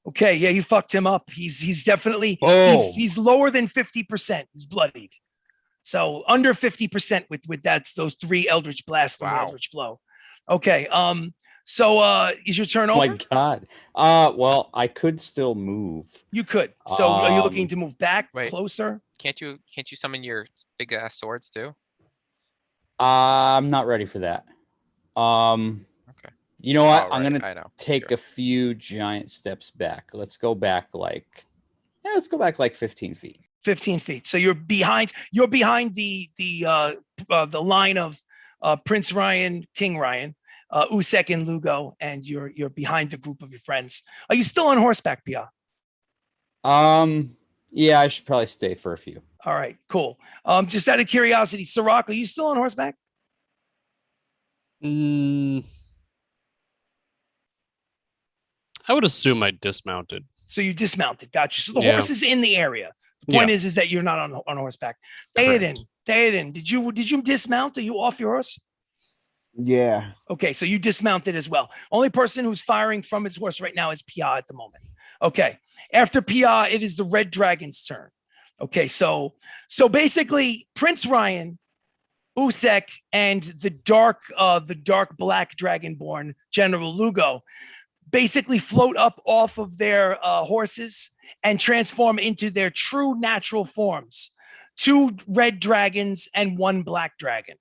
Okay, yeah, you fucked him up. He's definitely he's lower than 50%. He's bloodied. So under 50% with those 3 Eldritch blasts from the Eldritch Blow. Okay. So is your turn over? Oh my God. Well, I could still move. You could. So are you looking to move back, closer? Can't you summon your big ass swords too? I'm not ready for that. Okay. You know what? Oh, I'm right. gonna take a few giant steps back. Let's go back like 15 feet. 15 feet. So you're behind the line of Prince Ryan, King Ryan, Usek and Lugo, and you're behind the group of your friends. Are you still on horseback, Pia? Yeah, I should probably stay for a few. All right, cool. Just out of curiosity, Sirach, are you still on horseback? I would assume I dismounted. So you dismounted. Gotcha. So the horse is in the area. The point is that you're not on horseback. Eledon, did you dismount? Are you off your horse? Yeah. Okay, so you dismounted as well. Only person who's firing from his horse right now is Pia at the moment. Okay, after Pia, it is the Red Dragon's turn. Okay, so basically Prince Ryan, Usek, and the dark black dragonborn General Lugo basically float up off of their horses and transform into their true natural forms. 2 red dragons and 1 black dragon.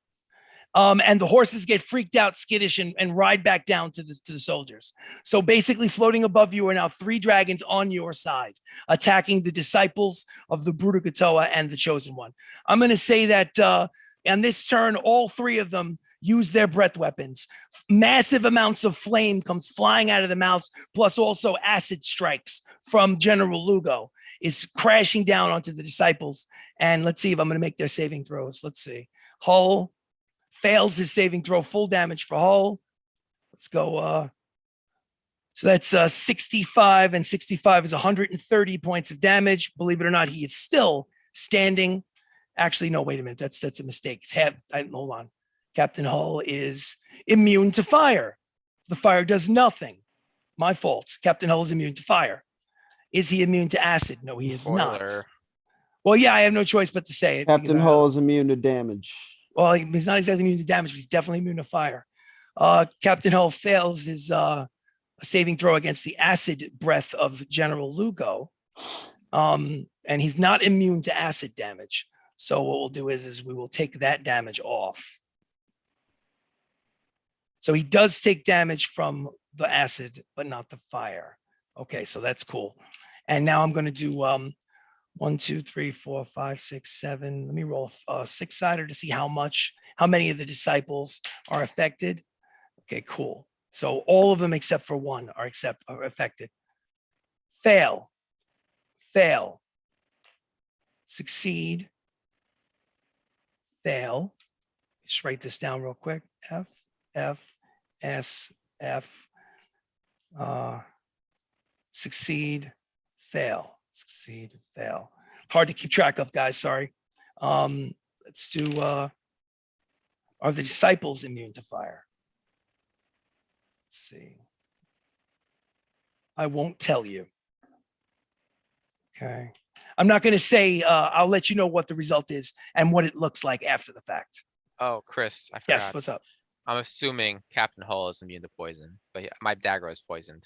And the horses get freaked out, skittish, and ride back down to the soldiers. So basically floating above you are now 3 dragons on your side, attacking the disciples of the Brutal Kotoa and the Chosen One. I'm going to say that on this turn, all 3 of them use their breath weapons. Massive amounts of flame comes flying out of the mouths, plus also acid strikes from General Lugo is crashing down onto the disciples. And let's see if I'm going to make their saving throws. Let's see. Hull fails his saving throw, full damage for Hull. Let's go. So that's 65, and 65 is 130 points of damage. Believe it or not, he is still standing. Actually, no, wait a minute. That's a mistake. Hold on. Captain Hull is immune to fire. The fire does nothing. My fault. Captain Hull is immune to fire. Is he immune to acid? No, he is not. Well, yeah, I have no choice but to say it. Captain Hull is immune to damage. Well, he's not exactly immune to damage, but he's definitely immune to fire. Captain Hull fails his saving throw against the acid breath of General Lugo. And he's not immune to acid damage. So what we'll do is we will take that damage off. So he does take damage from the acid, but not the fire. Okay, so that's cool. And now I'm going to do 1, 2, 3, 4, 5, 6, 7. Let me roll a 6-sider to see how many of the disciples are affected. Okay, cool. So all of them except for 1 are affected. Fail. Succeed. Fail. Just write this down real quick. F, S, F. Succeed, fail. Succeed, fail. Hard to keep track of, guys. Sorry. Let's do. Are the disciples immune to fire? Let's see. I won't tell you. Okay. I'm not going to say. I'll let you know what the result is and what it looks like after the fact. Oh, Chris, I forgot. Yes. What's up? I'm assuming Captain Hull is immune to poison, but my dagger is poisoned.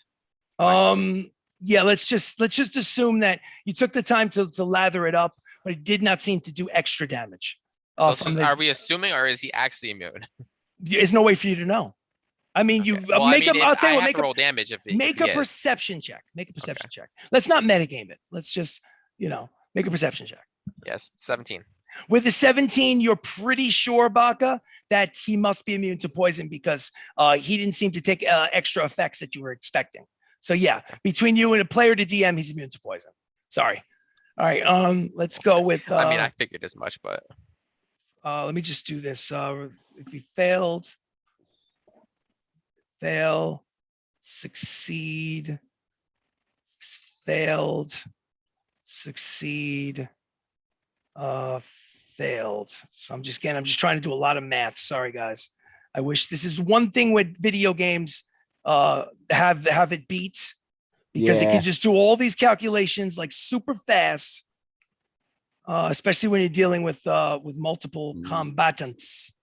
Yeah, let's just assume that you took the time to lather it up, but it did not seem to do extra damage. Are we assuming, or is he actually immune? There's no way for you to know. I mean, you Okay. Well, make I mean, a. I'll tell I you what. have Make to a roll damage if make he a is. perception check. Make a perception check. Let's not metagame it. Let's just make a perception check. Yes, 17. With the 17, you're pretty sure, Baka, that he must be immune to poison because he didn't seem to take extra effects that you were expecting. So yeah, between you and a player to DM, he's immune to poison. Sorry. All right. Let's go with. I mean, I figured as much, but let me just do this. If he failed, fail, succeed, failed, succeed, failed. So I'm just trying to do a lot of math. Sorry, guys. I wish this is one thing with video games have it beat because it Yeah. can just do all these calculations like super fast, especially when you're dealing with multiple combatants.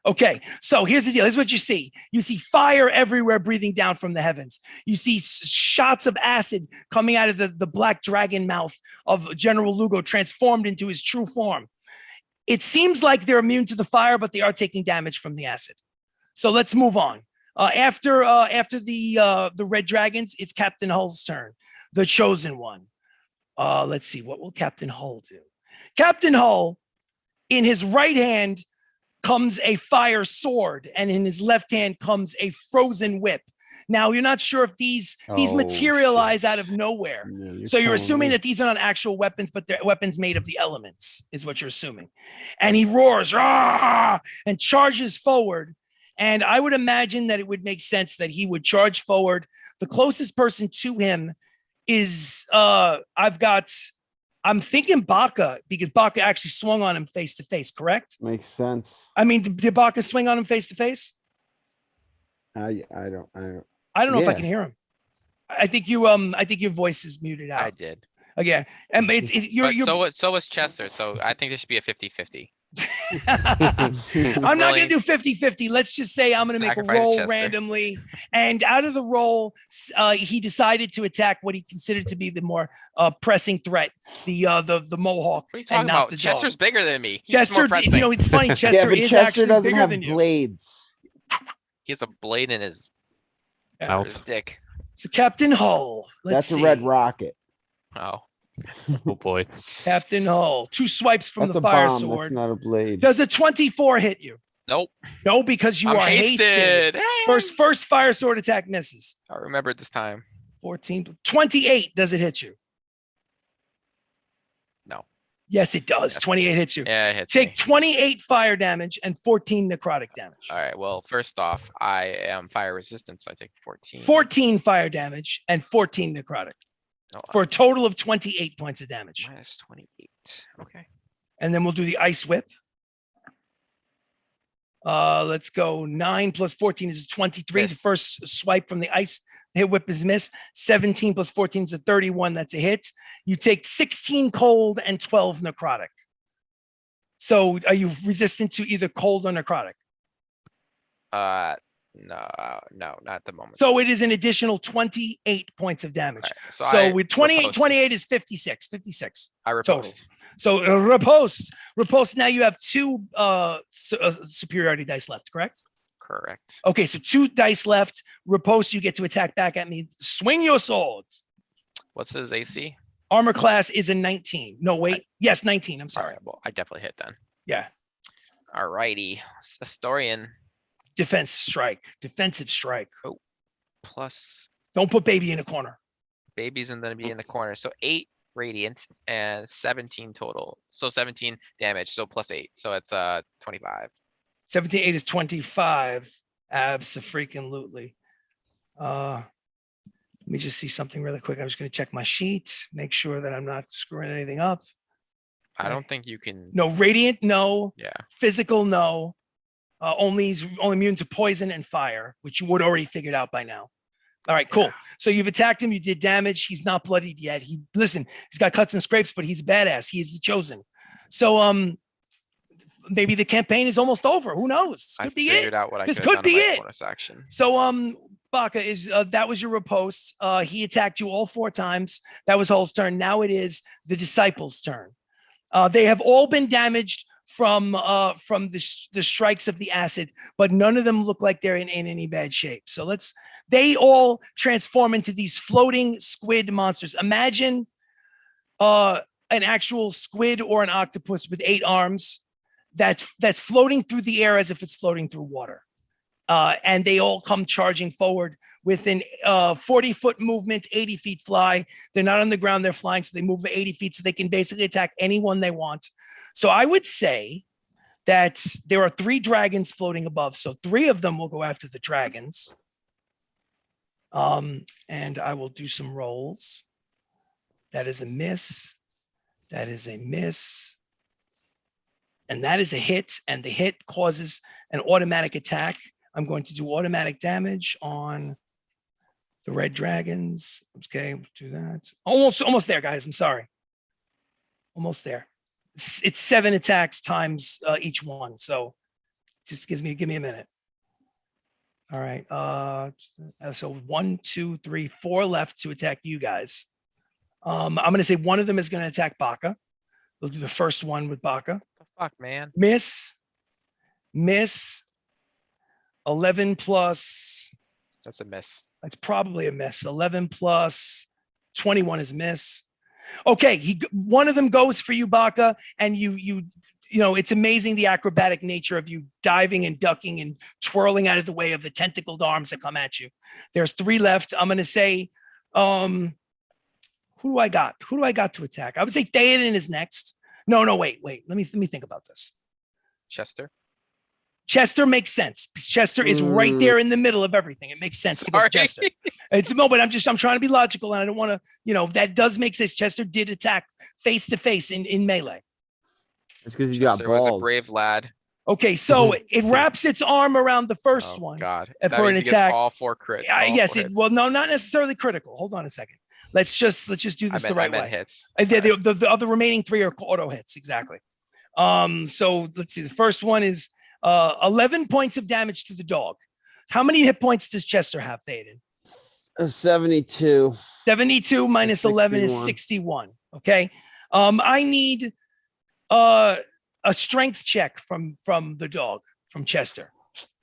Okay, so here's the deal. Here's what you see. You see fire everywhere breathing down from the heavens. You see shots of acid coming out of the black dragon mouth of General Lugo transformed into his true form. It seems like they're immune to the fire, but they are taking damage from the acid. So let's move on. After the red dragons, it's Captain Hull's turn, the chosen one. Let's see, what will Captain Hull do? Captain Hull, in his right hand, comes a fire sword, and in his left hand comes a frozen whip. Now, you're not sure if these materialize out of nowhere. Yeah, So you're assuming that these are not actual weapons, but they're weapons made of the elements, is what you're assuming. And he roars, "Rah!" and charges forward. And I would imagine that it would make sense that he would charge forward. The closest person to him is, I'm thinking Baka, because Baka actually swung on him face to face, correct? Makes sense. I mean, did Baka swing on him face to face? I don't. I don't know if I Yeah. can hear him. I think your voice is muted I out. did. Again, and But so was Chester, so I think there should be a 50-50. I'm not going to do 50-50. Let's just say I'm going to make a Sacrifice roll Chester. randomly. And out of the roll, he decided to attack what he considered to be the more pressing threat, the Mohawk. What are you talking and not about? the dog. Chester's bigger than me. He's more Chester, pressing. it's funny. Chester Yeah, but is Chester actually doesn't bigger have than you. blades. He has a blade in his Mouth. dick. So Captain Hull. Let's That's see. a red rocket. Oh, Oh boy. Captain Hull. 2 swipes from That's the a fire bomb. sword. That's not a blade. Does a 24 hit you? nope. No, because you I'm are hasted. hasted. First fire sword attack misses. I remember it this time. 14, 28. Does it hit you? No. Yes, it does. Yes. 28 hits you. Yeah, it hits Take me. 28 fire damage and 14 necrotic damage. All right. Well, first off, I am fire resistant, so I take 14. 14 fire damage and 14 necrotic No, for a total of 28 points of damage. minus 28. Okay. And then we'll do the ice whip. Let's go. 9 plus 14 is 23. The Miss. first swipe from the ice hit whip is miss. 17 plus 14 is a 31. That's a hit. You take 16 cold and 12 necrotic. So are you resistant to either cold or necrotic? No, not at the moment. So it is an additional 28 points of damage. All right, So with 28, riposte. 28 is 56. I total. riposte. So riposte. Now you have 2 superiority dice left, correct? Correct. Okay, so 2 dice left. Riposte, you get to attack back at me. Swing your swords. What's his AC? Armor class is a 19. No, wait. Yes, 19. I'm All sorry. right. Well, I definitely hit then. Yeah. All righty. Historian Defensive strike. plus Don't put baby in a corner. baby's and then be in the corner. So 8 radiant and 17 total. So 17 damage. So plus 8. So it's 25. 17, 8 is 25. Abso-freaking-lutely. Let me just see something really quick. I'm just going to check my sheet, make sure that I'm not screwing anything up. I don't think you can. No, radiant, no. Yeah. Physical, no. He's only immune to poison and fire, which you would already figured out by now. All right, cool. Yeah. So you've attacked him. You did damage. He's not bloodied yet. He's got cuts and scrapes, but he's a badass. He is the chosen. So maybe the campaign is almost over. Who knows? This I could be figured it. out what I This could have could done in be my it. bonus action. So Baka is that was your riposte. He attacked you all 4 times. That was Hull's turn. Now it is the disciples' turn. They have all been damaged from the strikes of the acid, but none of them look like they're in any bad shape. So they all transform into these floating squid monsters. Imagine an actual squid or an octopus with 8 arms that's floating through the air as if it's floating through water. And they all come charging forward with an 40-foot movement, 80 feet fly. They're not on the ground, they're flying, so they move 80 feet, so they can basically attack anyone they want. So I would say that there are 3 dragons floating above. So 3 of them will go after the dragons. And I will do some rolls. That is a miss. That is a miss. And that is a hit. And the hit causes an automatic attack. I'm going to do automatic damage on the red dragons. Okay, we'll do that. Almost there, guys. I'm sorry. Almost there. It's 7 attacks times each one. So just give me a minute. All right. So 1, 2, 3, 4 left to attack you guys. I'm going to say one of them is going to attack Baka. We'll do the first one with Baka. The fuck, man. Miss. 11 plus. That's a miss. That's probably a miss. 11 plus 21 is miss. Okay, one of them goes for you, Baka, and you know, it's amazing the acrobatic nature of you diving and ducking and twirling out of the way of the tentacled arms that come at you. There's 3 left. I'm going to say, who do I got? Who do I got to attack? I would say Theoden is next. No, wait. Let me think about this. Chester makes sense. Chester is right there in the middle of everything. It makes sense to go for Chester. But I'm trying to be logical, and I don't want to, that does make sense. Chester did attack face to face in melee. It's because he's got balls. Was a brave lad. Okay, so it wraps its arm around the first one. God, for an attack. All 4 crit. Yes. Well, no, not necessarily critical. Hold on a second. Let's just do this the right way. Hits. The other remaining 3 are auto hits. Exactly. So let's see. The first one is 11 points of damage to the dog. How many hit points does Chester have, Theoden? 72. 72 minus 11 is 61. Okay. I need a strength check from the dog, from Chester,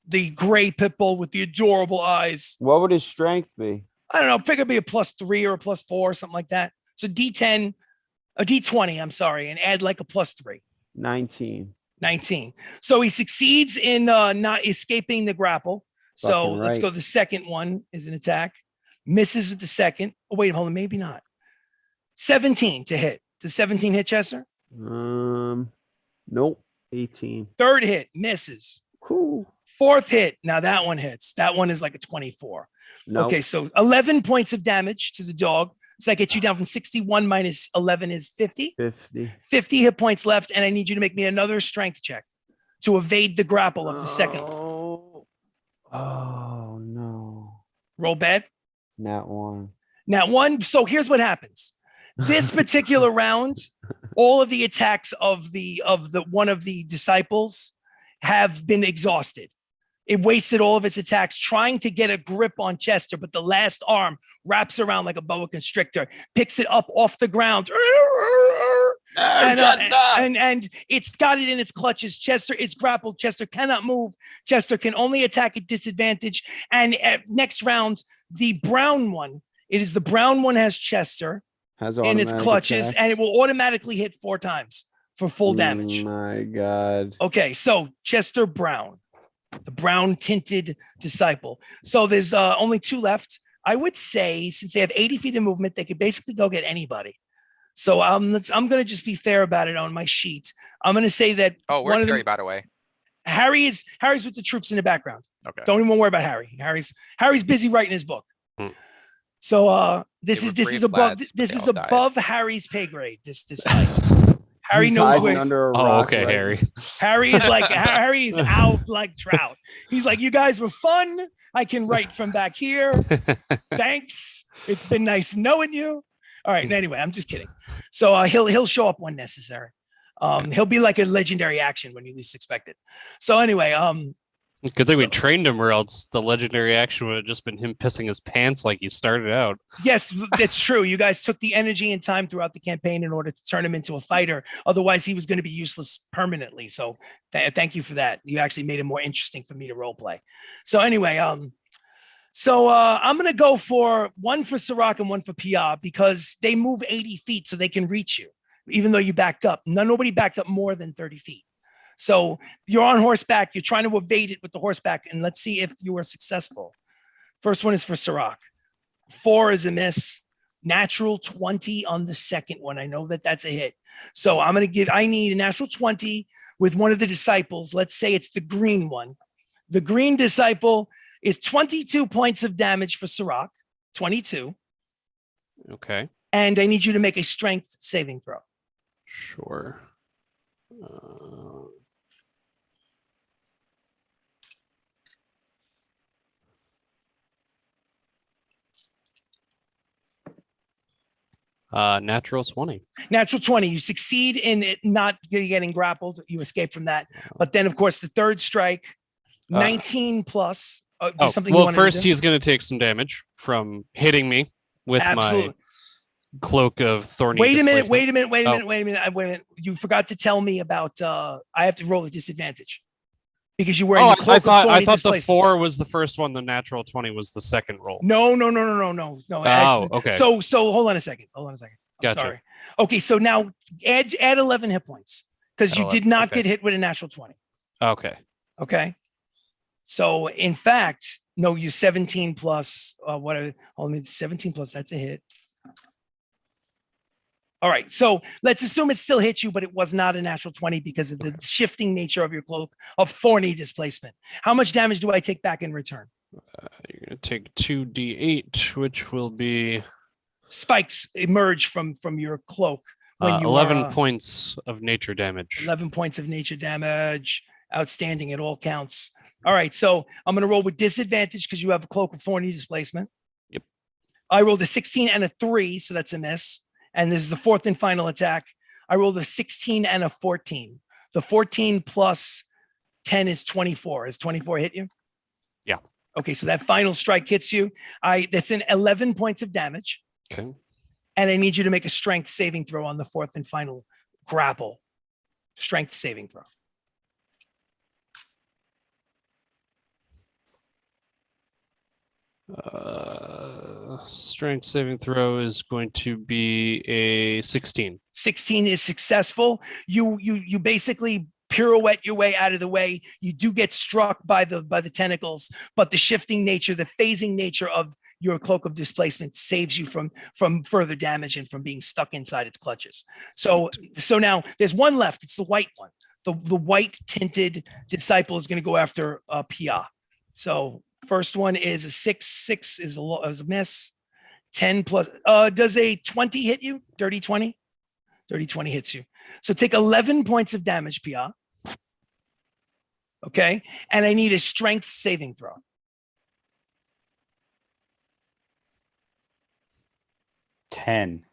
the gray pit bull with the adorable eyes. What would his strength be? I don't know. Pick up be a +3 or a +4 or something like that. So D10, a D20. I'm sorry, and add like a +3. 19. So he succeeds in not escaping the grapple. So Fucking let's right. go. The second one is an attack. Misses with the second. Oh, wait, hold on. Maybe not. 17 to hit. Does 17 hit, Chester? Nope. 18. Third hit, misses. Cool. Fourth hit. Now that one hits. That one is like a 24. Nope. Okay, so 11 points of damage to the dog. So that gets you down from 61 minus 11 is 50. 50 hit points left, and I need you to make me another strength check to evade the grapple of the second one. Oh, no. Roll bad. Nat 1. So here's what happens. This particular round, all of the attacks of the one of the disciples have been exhausted. It wasted all of its attacks trying to get a grip on Chester, but the last arm wraps around like a boa constrictor, picks it up off the ground. And it's got it in its clutches. Chester is grappled. Chester cannot move. Chester can only attack at disadvantage. And next round, the brown one, the brown one has Chester in its clutches, and it will automatically hit 4 times for full damage. Oh my God. Okay, so Chester Brown, the brown tinted disciple. So there's only 2 left. I would say, since they have 80 feet of movement, they could basically go get anybody. So I'm going to just be fair about it on my sheet. I'm going to say that. Oh, where's Harry, by the way? Harry's with the troops in the background. Okay. Don't even worry about Harry. Harry's busy writing his book. So this is above Harry's pay grade. This fight. Harry He's knows hiding where. Under a rock, okay, right? Harry. Harry is out like trout. He's like, you guys were fun. I can write from back here. Thanks. It's been nice knowing you. All right. Anyway, I'm just kidding. So he'll show up when necessary. He'll be like a legendary action when you least expect it. So anyway, Good thing we So- trained him, or else the legendary action would have just been him pissing his pants like he started out. Yes, that's true. You guys took the energy and time throughout the campaign in order to turn him into a fighter. Otherwise, he was going to be useless permanently. So thank you for that. You actually made it more interesting for me to role play. So anyway, I'm going to go for one for Sirach and one for PR because they move 80 feet so they can reach you, even though you backed up. Nobody backed up more than 30 feet. So you're on horseback. You're trying to evade it with the horseback. And let's see if you are successful. First one is for Sirach. 4 is a miss. Natural 20 on the second one. I know that that's a hit. So I need a natural 20 with one of the disciples. Let's say it's the green one. The green disciple is 22 points of damage for Sirach. 22. Okay. And I need you to make a strength saving throw. Sure. Natural 20. Natural 20. You succeed in it not getting grappled. You escape from that. But then, of course, the third strike, 19 plus. Something well, first he's going to take some damage from hitting me with my cloak of thorny. Wait a minute. You forgot to tell me about. I have to roll a disadvantage because you were. I thought the 4 was the first one. The natural 20 was the second roll. No. Oh, okay. So hold on a second. I'm Gotcha. sorry. Okay, so now add 11 hit points because you did not get hit with a natural 20. Okay. So in fact, no, you 17 plus only 17 plus. That's a hit. All right. So let's assume it still hit you, but it was not a natural 20 because of the shifting nature of your cloak of thorny displacement. How much damage do I take back in return? You're going to take 2d8, which will be spikes emerge from your cloak when you 11 points of nature damage. 11 points of nature damage. Outstanding. It all counts. All right. So I'm going to roll with disadvantage because you have a cloak of thorny displacement. Yep. I rolled a 16 and a 3. So that's a miss. And this is the fourth and final attack. I rolled a 16 and a 14. The 14 plus 10 is 24. Is 24 hit you? Yeah. Okay. So that final strike hits you. That's an 11 points of damage. Okay. And I need you to make a strength saving throw on the fourth and final grapple. Strength saving throw. Strength saving throw is going to be a 16. 16 is successful. You basically pirouette your way out of the way. You do get struck by the tentacles, but the shifting nature, the phasing nature of your cloak of displacement saves you from further damage and from being stuck inside its clutches. So now there's one left. It's the white one. The white tinted disciple is going to go after Pia. So first one is a 6. 6 is a miss. 10 plus. Does a 20 hit you? Dirty 20? Dirty 20 hits you. So take 11 points of damage, Pia. Okay. And I need a strength saving throw. 10.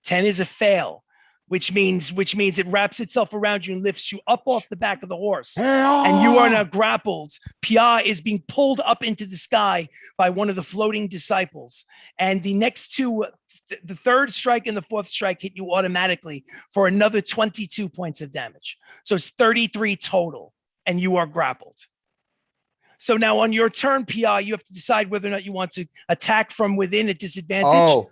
10 is a fail, which means it wraps itself around you and lifts you up off the back of the horse. And you are now grappled. Pia is being pulled up into the sky by one of the floating disciples. And the next two, the third strike and the fourth strike hit you automatically for another 22 points of damage. So it's 33 total, and you are grappled. So now on your turn, Pia, you have to decide whether or not you want to attack from within at disadvantage. Oh.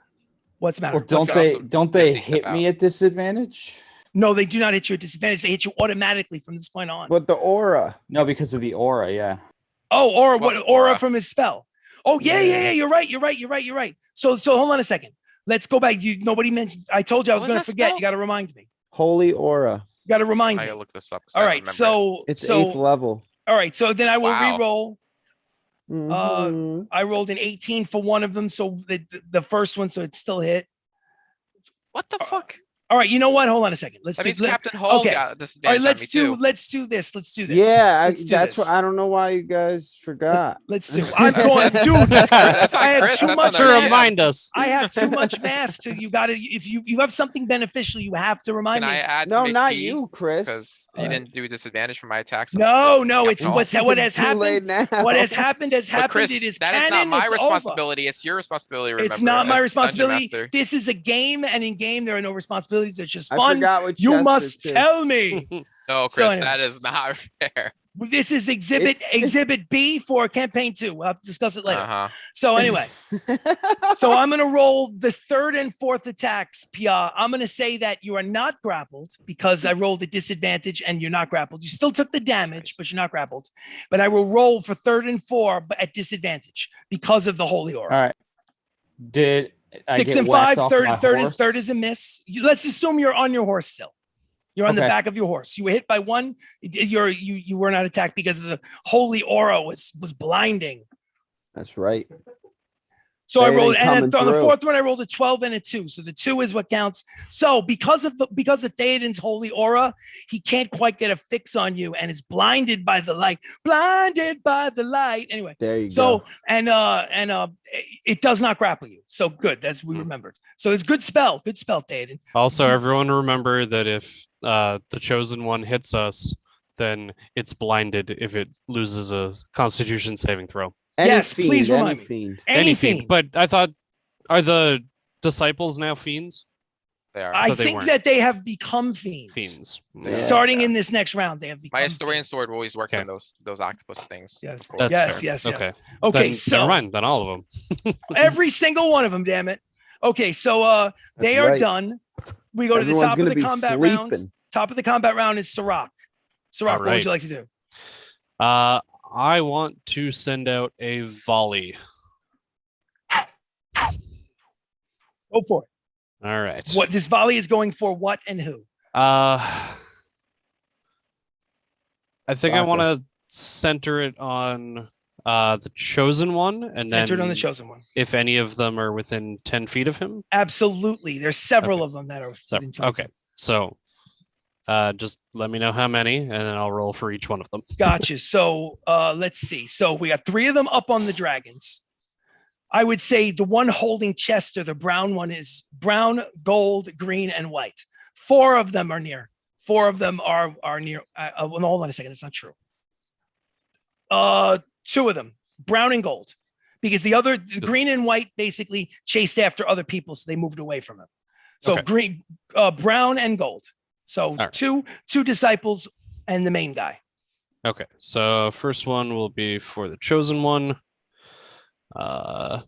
What's the matter? Well, don't they hit me at disadvantage? No, they do not hit you at disadvantage. They hit you automatically from this point on. But the aura. No, because of the aura, yeah. Oh, aura, what aura from his spell? Oh, yeah. You're right. So hold on a second. Let's go back. Nobody mentioned. I told you I was going to forget. Spell? You got to remind me. Holy aura. You got to remind I me. gotta look this up. All right. It's 8th level. All right. So then I will Wow. re-roll. Mhm. I rolled an 18 for one of them. So the first one, so it's still hit. What the fuck? All right, you know what? Hold on a second. Let's That do means Captain Hall okay. got this All right, advantage on me too. let's do this. Let's do this. Yeah, Let's do that's this. what I don't know why you guys forgot. Let's do. I'm going, dude. That's I on have Chris. too That's much on To our math. GM. remind us. I have too much math to you. Got to if you have something beneficial, you have to remind Can me. I add No, some not HP? you, Chris. Because All you right. didn't do disadvantage for my attacks. No, for no, it's Captain Hall. what has It's too late happened. now. What has happened has But happened. Chris, It is that is canon. not my It's over. responsibility. It's your responsibility. Remember, It's not my as Dungeon responsibility. Master. This is a game, and in game there are no responsibilities. It's just I fun. forgot what You Chester must said. tell me. No, So Chris, anyway. that is not fair. This is exhibit B for campaign 2. We'll have to discuss it later. Uh-huh. So anyway, so I'm going to roll the third and fourth attacks, Pia. I'm going to say that you are not grappled because I rolled a disadvantage and you're not grappled. You still took the damage, but you're not grappled. But I will roll for third and four, but at disadvantage because of the holy aura. All right. Did I 6 get and whacked 5, off third my and third horse? is third is a miss. Let's assume you're on your horse still. You're on the Okay. back of your horse. You were hit by one. You were not attacked because of the holy aura was blinding. That's right. So I They rolled, ain't and then coming on the through. fourth one, I rolled a 12 and a 2. So the 2 is what counts. So because of Theoden's holy aura, he can't quite get a fix on you and is blinded by the light. Blinded by the light. Anyway, There you so go. it does not grapple you. So good. That's we remembered. So it's good spell. Good spell, Theoden. Also, everyone remember that if the chosen one hits us, then it's blinded if it loses a Constitution saving throw. Any Yes, fiend, please any remind me. fiend. Any Anything. fiend. But I thought, are the disciples now fiends? They are. I thought they think weren't. that they have become fiends. Fiends. Yeah. Starting in this next round, they have become My historian fiends. sword always worked Okay. on those octopus things. Yes. of course. That's Yes, fair. yes, yes. Okay. Okay, Then, so never mind. Then all of them. every single one of them, damn it. Okay, so they That's are right. done. We go to the Everyone's top of gonna the be combat round. sleeping. Top of the combat round is Sirach. Sirach, what would right. you like to do? I want to send out a volley. Go for it. All right. What this volley is going for? What and who? I think I Baka. want to center it on the chosen one, and Centered then on the chosen one. if any of them are within 10 feet of him. Absolutely. There's several Okay. of them that are. So, within 10 okay. feet. So just let me know how many, and then I'll roll for each one of them. Gotcha. So let's see. So we got 3 of them up on the dragons. I would say the one holding Chester, the brown one, is brown, gold, green, and white. 4 of them are near. 4 of them are near. Well, no, hold on a second. That's not true. 2 of them, brown and gold, because the green and white basically chased after other people, so they moved away from him. So Okay. green, brown, and gold. So right. two disciples and the main guy. Okay. So first one will be for the chosen one. I'm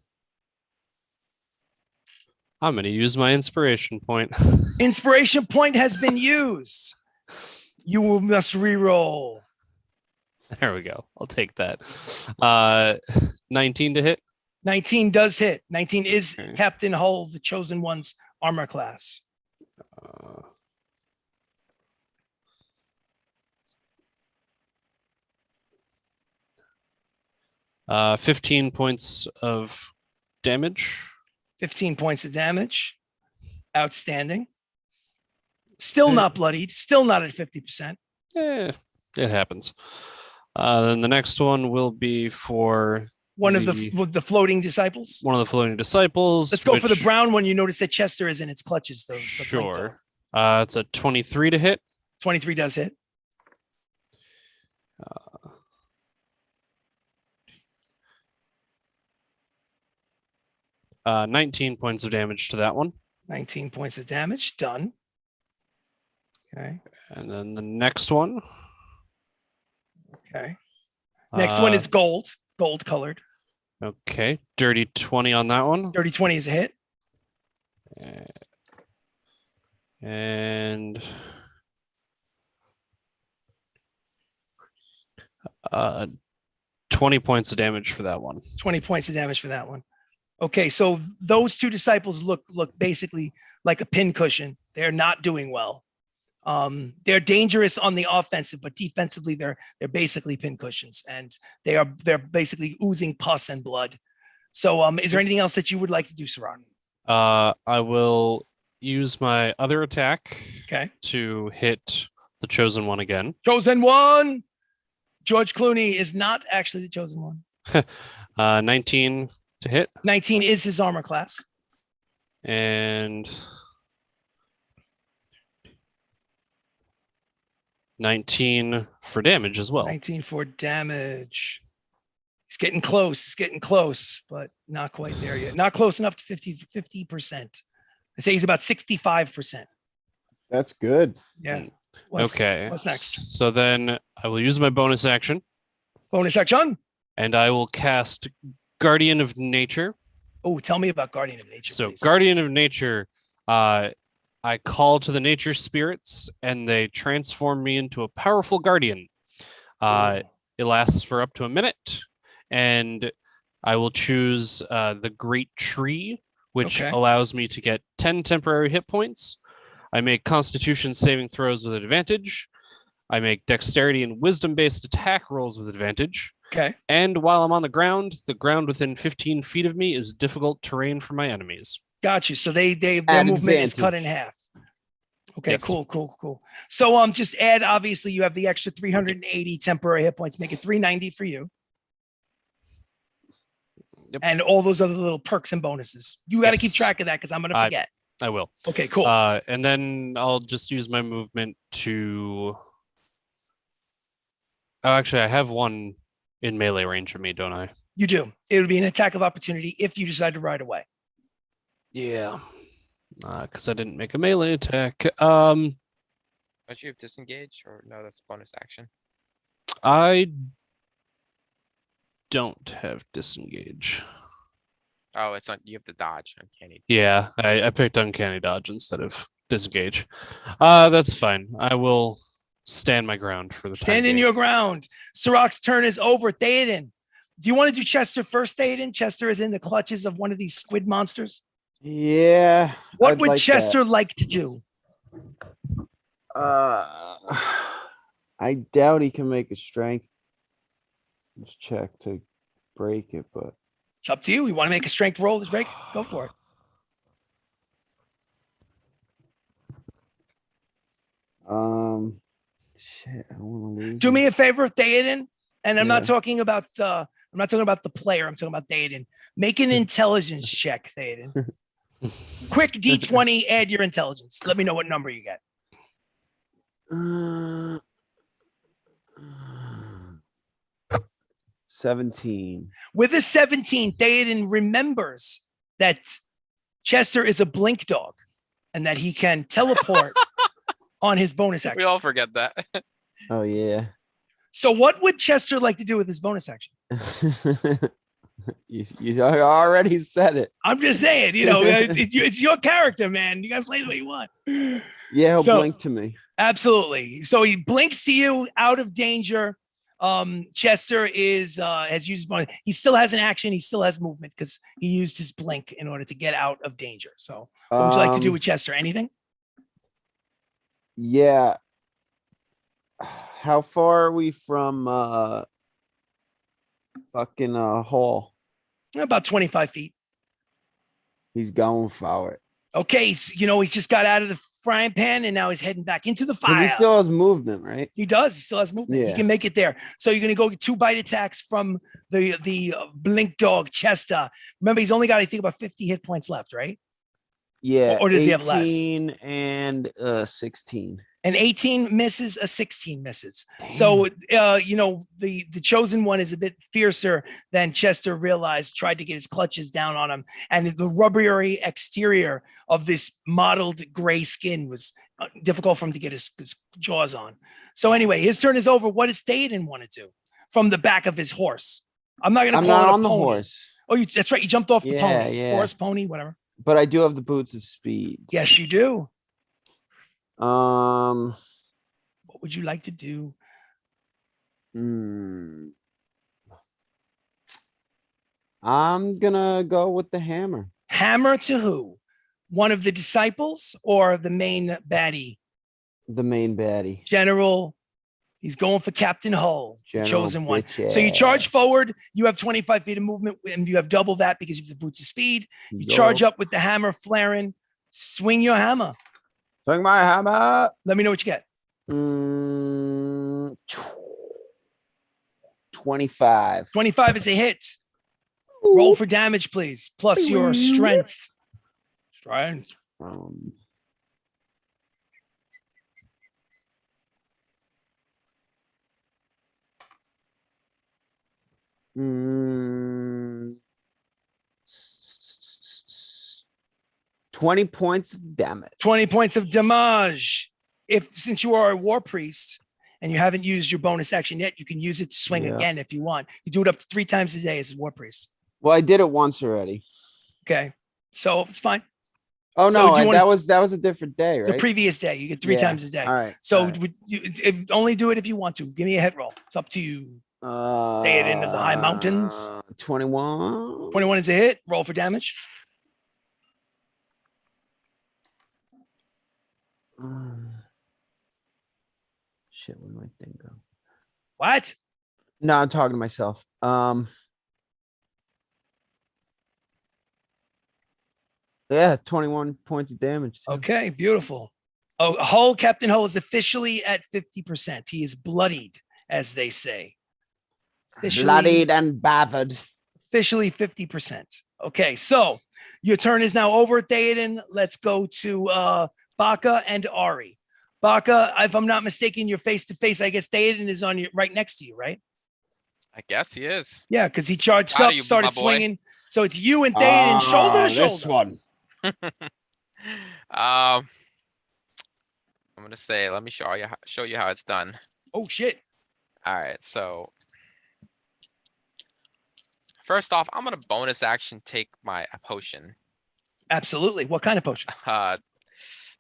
going to use my inspiration point. Inspiration point has been used. You must re-roll. There we go. I'll take that. 19 to hit. 19 does hit. 19 is Okay. Captain Hull, the chosen one's armor class. 15 points of damage. 15 points of damage. Outstanding. Still not bloodied. Still not at 50%. Eh, it happens. Then the next one will be for One of the floating disciples. one of the floating disciples. Let's go for the which- brown one. You notice that Chester is in its clutches. The flank toe. Sure. It's a 23 to hit. 23 does hit. 19 points of damage to that one. 19 points of damage. Done. Okay. And then the next one. Okay. Next one uh, is gold. Gold colored. Okay. Dirty 20 on that one. Dirty 20 is a hit. And 20 points of damage for that one. 20 points of damage for that one. Okay, so those 2 disciples look basically like a pincushion. They're not doing well. They're dangerous on the offensive, but defensively they're basically pincushions, and they're basically oozing pus and blood. So is there anything else that you would like to do, Saran? I will use my other attack Okay. to hit the chosen one again. Chosen one. George Clooney is not actually the chosen one. 19 to hit. 19 is his armor class. And 19 for damage as well. 19 for damage. He's getting close. He's getting close, but not quite there yet. Not close enough to 50%. I say he's about 65%. That's good. Yeah. Okay. What's next? So then I will use my bonus action Bonus action. and I will cast Guardian of Nature. Oh, tell me about Guardian of Nature. So please. Guardian of Nature, I call to the nature spirits and they transform me into a powerful guardian. It lasts for up to a minute, and I will choose the Great Tree, which allows me to get 10 temporary hit points. I make Constitution saving throws with advantage. I make Dexterity and Wisdom-based attack rolls with advantage. Okay. And while I'm on the ground within 15 feet of me is difficult terrain for my enemies. Got you. So their Add movement is advantage. cut in half. Okay, Yes. cool. So just add, obviously you have the extra 380 temporary hit points, make it 390 for you. Yep. And all those other little perks and bonuses. You got to keep Yes. track of that because I'm going to forget. I will. Okay, cool. And then I'll just use my movement to... Oh, actually, I have one in melee range of me, don't I? You do. It would be an attack of opportunity if you decide to ride away. Yeah. Because I didn't make a melee attack. Don't you have disengage, or no? That's bonus action. I don't have disengage. Oh, it's not. You have to dodge. Uncanny. Yeah, I picked uncanny dodge instead of disengage. That's fine. I will stand my ground for the time Stand in being. your ground. Sirach's turn is over. Theoden, do you want to do Chester first, Theoden? Chester is in the clutches of one of these squid monsters. Yeah. What I'd would like Chester like to do? that. I doubt he can make a strength check to break it, but It's up to you. You want to make a strength roll this break? Go for it. shit, I want to lose. Do me a favor, Theoden. And I'm not Yeah. talking about the player. I'm talking about Theoden. Make an intelligence check, Theoden. Quick D20, add your intelligence. Let me know what number you get. 17. With a 17, Theoden remembers that Chester is a blink dog and that he can teleport on his bonus We action. all forget that. Oh yeah. So what would Chester like to do with his bonus action? you already said it. I'm just saying, it's your character, man. You got to play the way you want. Yeah, he'll So- blink to me. Absolutely. So he blinks to you out of danger. Chester has used bonus. He still has an action. He still has movement because he used his blink in order to get out of danger. So what would you like to do with Chester? Anything? Yeah. How far are we from fucking Hall? About 25 feet. He's going for it. Okay. So, he just got out of the frying pan and now he's heading back into the Because fire. he still has movement, right? He does. He still has movement. He Yeah. can make it there. So you're going to go 2 bite attacks from the blink dog Chester. Remember, he's only got, I think, about 50 hit points left, right? Yeah. Or does he have less? 18 and 16. An 18 misses, a 16 misses. So, the chosen one is a bit fiercer than Chester realized, tried to get his clutches down on him. And the rubbery exterior of this mottled gray skin was difficult for him to get his jaws on. So anyway, his turn is over. What does Theoden want to do from the back of his horse? I'm not going to I'm call not it a on the pony. horse, Oh, that's right. You jumped off the Yeah, pony. yeah. Horse, pony, whatever. but I do have the boots of speed. Yes, you do. Um. What would you like to do? I'm gonna go with the hammer. Hammer to who? One of the disciples or the main baddie? The main baddie. General. He's going for Captain Hull, the General chosen one. bitch So you ass. charge forward. You have 25 feet of movement and you have double that because you have the boots of speed. You Go. charge up with the hammer flaring. Swing your hammer. Swing my hammer. Let me know what you get. 25. 25 is a hit. Roll for damage, please. Plus your strength. Strength. Mm, 20 points of damage. 20 points of damage. Since you are a war priest and you haven't used your bonus action yet, you can use it to swing Yeah. again if you want. You do it up to 3 times a day as a war priest. Well, I did it once already. Okay. So it's fine. Oh So no, you wanna that was a different day, The right? previous day, you get 3 Yeah. times a day. All right. So all right. would you only do it if you want to. Give me a hit roll. It's up to you. Day it into the high mountains. 21. 21 is a hit. Roll for damage. Shit, where did my thing go? What? No, I'm talking to myself. Yeah, 21 points of damage. too. Okay, beautiful. Oh, Hull, Captain Hull is officially at 50%. He is bloodied, as they say. Bloodied and battered. Officially 50%. Okay, so your turn is now over, Theoden. Let's go to Baka and Ari. Baka, if I'm not mistaken, you're face to face. I guess Theoden is on you right next to you, right? I guess he is. Yeah, because he charged Proud of up, you, started my boy. swinging. So it's you and Theoden shoulder to shoulder. This one. I'm gonna say, let me show you how it's done. Oh shit. All right, so first off, I'm gonna bonus action take my potion. Absolutely. What kind of potion?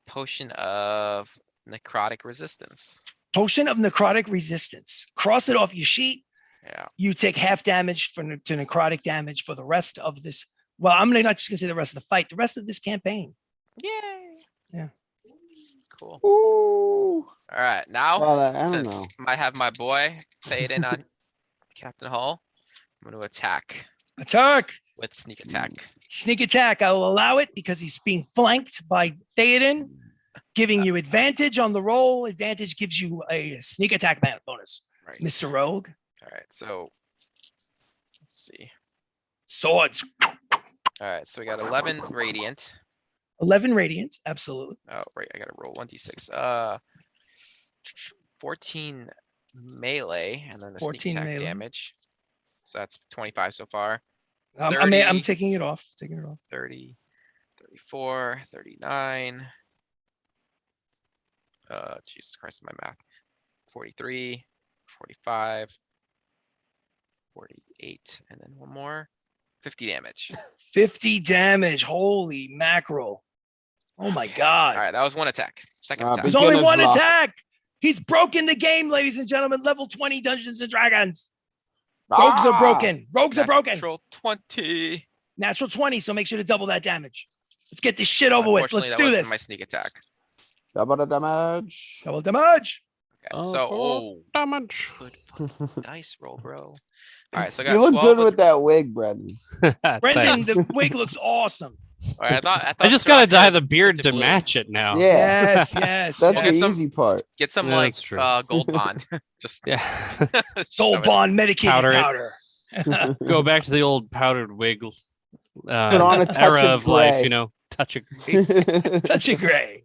Potion of necrotic resistance. Potion of necrotic resistance. Cross it off your sheet. Yeah. You take half damage to necrotic damage for the rest of this. Well, I'm not just gonna say the rest of the fight, the rest of this campaign. Yay. Yeah. Cool. Ooh. All right, now Well, I don't since know. I have my boy Theoden on Captain Hull, I'm gonna attack Attack. with sneak attack. Sneak attack. I will allow it because he's being flanked by Theoden, giving you advantage on the roll. Advantage gives you a sneak attack bonus. Right. Mr. Rogue. All right, so let's see. Swords. All right, so we got 11 radiant. 11 radiant. Absolutely. Oh, right, I gotta roll 1d6. 14 melee, and then the 14 sneak attack melee. damage. So that's 25 so far. I'm 30. taking it off. 30, 34, 39. Jesus Christ, my math. 43, 45, 48, and then one more. 50 damage. 50 damage. Holy mackerel. Oh my God. All right, that was one attack. Second attack. There's only Beginner's one luck. attack. He's broken the game, ladies and gentlemen. Level 20 Dungeons and Dragons. Rogues are broken. Rogues are broken. Natural 20. Natural 20. So make sure to double that damage. Let's get this shit over with. Unfortunately, Let's that do wasn't this. my sneak attack. Double the damage. Double damage. Okay, so Oh, damage. good fucking dice roll, bro. All right, so I got You look 12 good with that wig, Brendan. Brendan, Thanks. the wig looks awesome. All right, I I just Strauss gotta dye said the beard put to blue. match it now. Yeah. Yes, yes. That's yes. the Get some- easy part. Get some Yeah, like that's true. gold bond. Just Yeah. Gold shove it. bond medicated Powder it. powder. Go back to the old powdered wig on a touch era of of life, gray. you know, touch of gray. Touch of gray.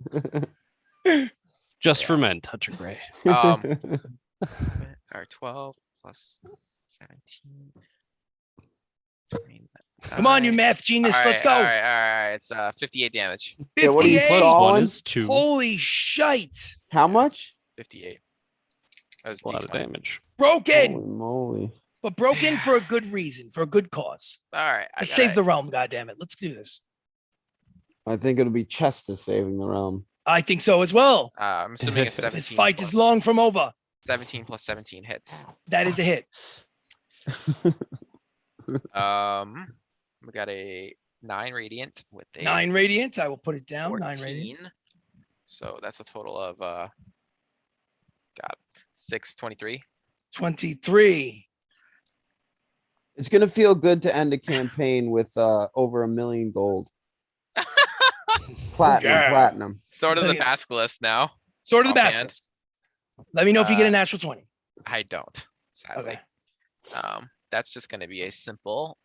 Just for men, touch of gray. All right, 12 plus 17. Come on, you math genius. Let's go. All right. It's 58 damage. Yeah, what are you 58. Plus one stalling? is 2. Holy shite. How much? 58. That was A lot of D20. damage. Broken, Holy moly. but broken for a good reason, for a good cause. All right. Let's save the realm, goddammit. Let's do this. I think it'll be Chester saving the realm. I think so as well. I'm assuming a 17. This fight is plus- long from over. 17 plus 17 hits. That is a hit. We got a 9 radiant with a 9 radiant. I will put it down. 9 14. radiant. So that's a total of God 623. 23. It's gonna feel good to end a campaign with over 1 million gold. Platinum. Sort of the Yeah. basilisk now. Sort of the Offhand. basilisk. Let me know if you get a natural 20. I don't, sadly. Okay. That's just going to be a simple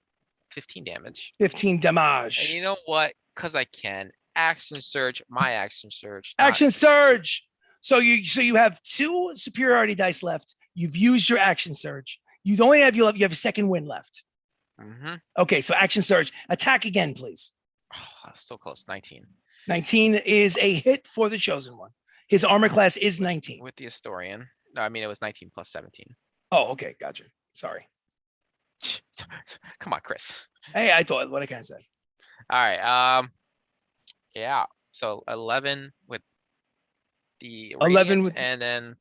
15 damage. 15 damage. And you know what? Because I can. Action surge, my action surge. not- Action surge. So you have 2 superiority dice left. You've used your action surge. You have a second win left. Mhm. Okay, so action surge. Attack again, please. Oh, so close. 19. 19 is a hit for the chosen one. His armor class is 19. With the historian. No, I mean, it was 19 plus 17. Oh, okay, gotcha. Sorry. Come on, Chris. Hey, I thought what I kind of said. All right. Yeah. So 11 with the 11 radiant, with- and then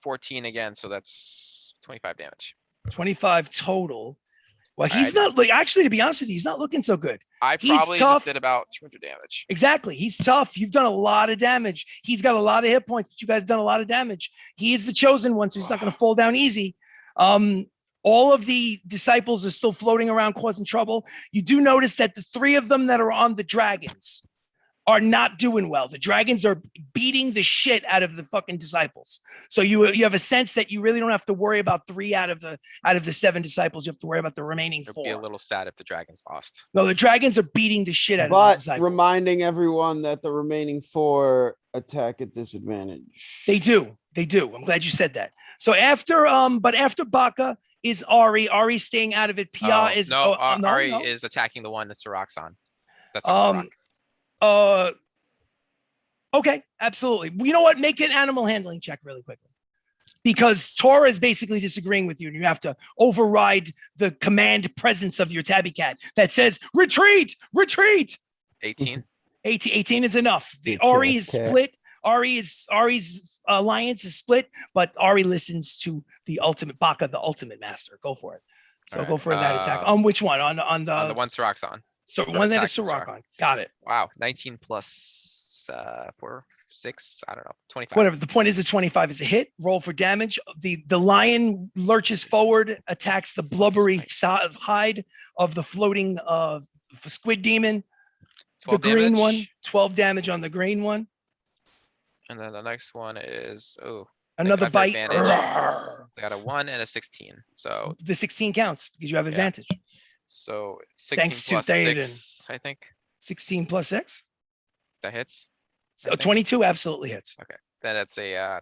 14 again. So that's 25 damage. 25 total. Well, he's Alright. not like actually, to be honest with you, he's not looking so good. I He's probably tough. just did about 200 damage. Exactly. He's tough. You've done a lot of damage. He's got a lot of hit points, but you guys have done a lot of damage. He is the chosen one, so he's not going to fall down easy. All of the disciples are still floating around causing trouble. You do notice that the 3 of them that are on the dragons are not doing well. The dragons are beating the shit out of the fucking disciples. So you have a sense that you really don't have to worry about 3 out of the 7 disciples. You have to worry about the remaining It'd be a 4. little sad if the dragons lost. No, the dragons are beating the shit out of the But disciples. reminding everyone that the remaining 4 attack at disadvantage. They do. I'm glad you said that. So after Baka is Ari. Ari's staying out of it. Pia is no, no, Ari no. is attacking the one that Sirach's on. That's on Sirach. Okay, absolutely. You know what? Make an animal handling check really quickly. Because Tora is basically disagreeing with you, and you have to override the command presence of your tabby cat that says, retreat, retreat. 18. 18 is enough. The Good Ari job, is cat. split. Ari's alliance is split, but Ari listens to the ultimate Baka, the ultimate master. Go for it. So Alright, go for that attack. On which one? On on the the one Sirach's on. so the one that is attack, Sirach sorry. on. Got it. Wow. 19 plus 4, 6. I don't know. 25. Whatever. The point is, the 25 is a hit. Roll for damage. The lion lurches forward, attacks the blubbery hide of the floating squid demon. The 12 green one. damage. 12 damage on the green one. And then the next one is Another got bite. advantage. Rawr. I got a 1 and a 16. So The 16 counts because you have advantage. 16 Thanks to plus Theoden. 6, I think 16 plus 6. that hits. So I think. 22 absolutely hits. Then it's a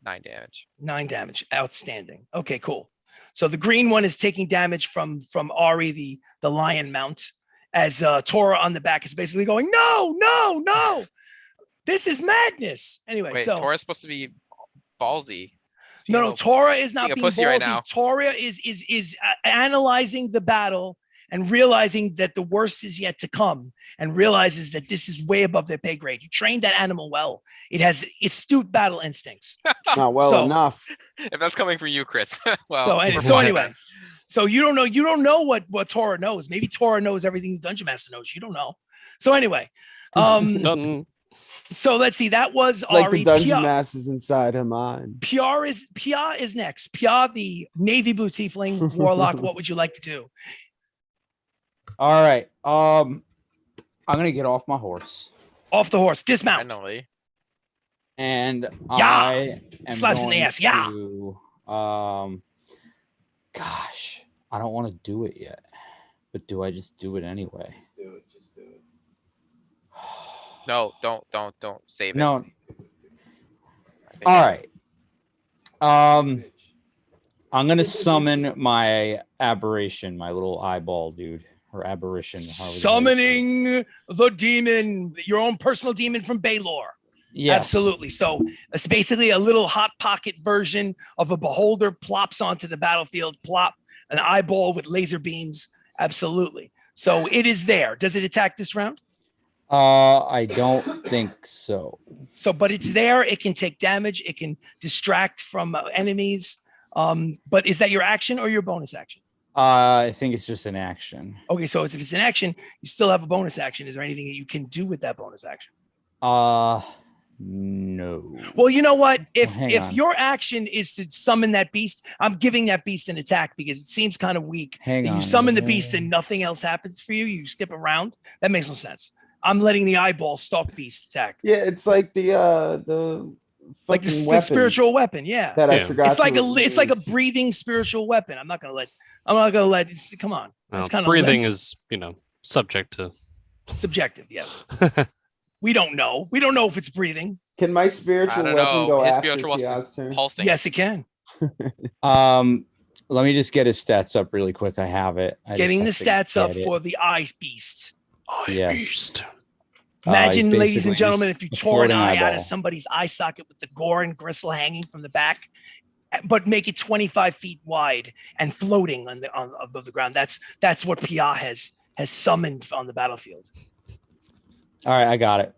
9 damage. 9 damage. Outstanding. Okay, cool. So the green one is taking damage from Ari, the lion mount, as Tora on the back is basically going, no. This is madness. Anyway, Wait, so Tora's supposed to be ballsy. no, Tora is not being a being pussy right ballsy. now. Tora is analyzing the battle and realizing that the worst is yet to come, and realizes that this is way above their pay grade. You trained that animal well. It has astute battle instincts. Not well So- enough. If that's coming from you, Chris. well, So, we're so fine anyway, then. so you don't know what Tora knows. Maybe Tora knows everything the Dungeon Master knows. You don't know. So anyway, Done. so let's see. That was It's like Ari. the dungeon Pia, master's inside her mind. Pia is next. Pia, the navy blue tiefling warlock. What would you like to do? All right. I'm gonna get off my horse, Off the horse, dismount. Finally. and Yeah. I am Slaps in the going ass, yeah. to, gosh, I don't want to do it yet, but do I just do it anyway? Just do it. No, don't save it. No. I think- All right. I'm gonna summon my aberration, my little eyeball dude, or aberration. however you say it. Summoning the demon, your own personal demon from Baylor. Yes. Absolutely. So it's basically a little hot pocket version of a beholder plops onto the battlefield, plop an eyeball with laser beams. Absolutely. So it is there. Does it attack this round? I don't think so. So, but it's there. It can take damage. It can distract from enemies. But is that your action or your bonus action? I think it's just an action. Okay. So if it's an action, you still have a bonus action. Is there anything that you can do with that bonus action? No. Well, you know what? hang If on. your action is to summon that beast, I'm giving that beast an attack because it seems kind of weak. Hang that on. you summon the beast and nothing else happens for you. You skip around. That makes no sense. I'm letting the eyeball stalk beast attack. Yeah, it's like the Like the fucking weapon spiritual weapon, yeah. that I Yeah. forgot. It's like to it's like a use. breathing spiritual weapon. I'm not gonna let. Come on. That's kind of breathing is, subject to. subjective. Yes. We don't know. We don't know if it's breathing. Can my I spiritual don't weapon know. go His after spiritual weapon Piaz's is turn? pulsing. Yes, it can. Let me just get his stats up really quick. I have it. Getting the stats up for the eye beast. Yes. Beast. Imagine, he's ladies and basically gentlemen, just if you a tore an floating eye out eyeball. of somebody's eye socket with the gore and gristle hanging from the back, but make it 25 feet wide and floating above the ground. That's what Pia has summoned on the battlefield. All right, I got it.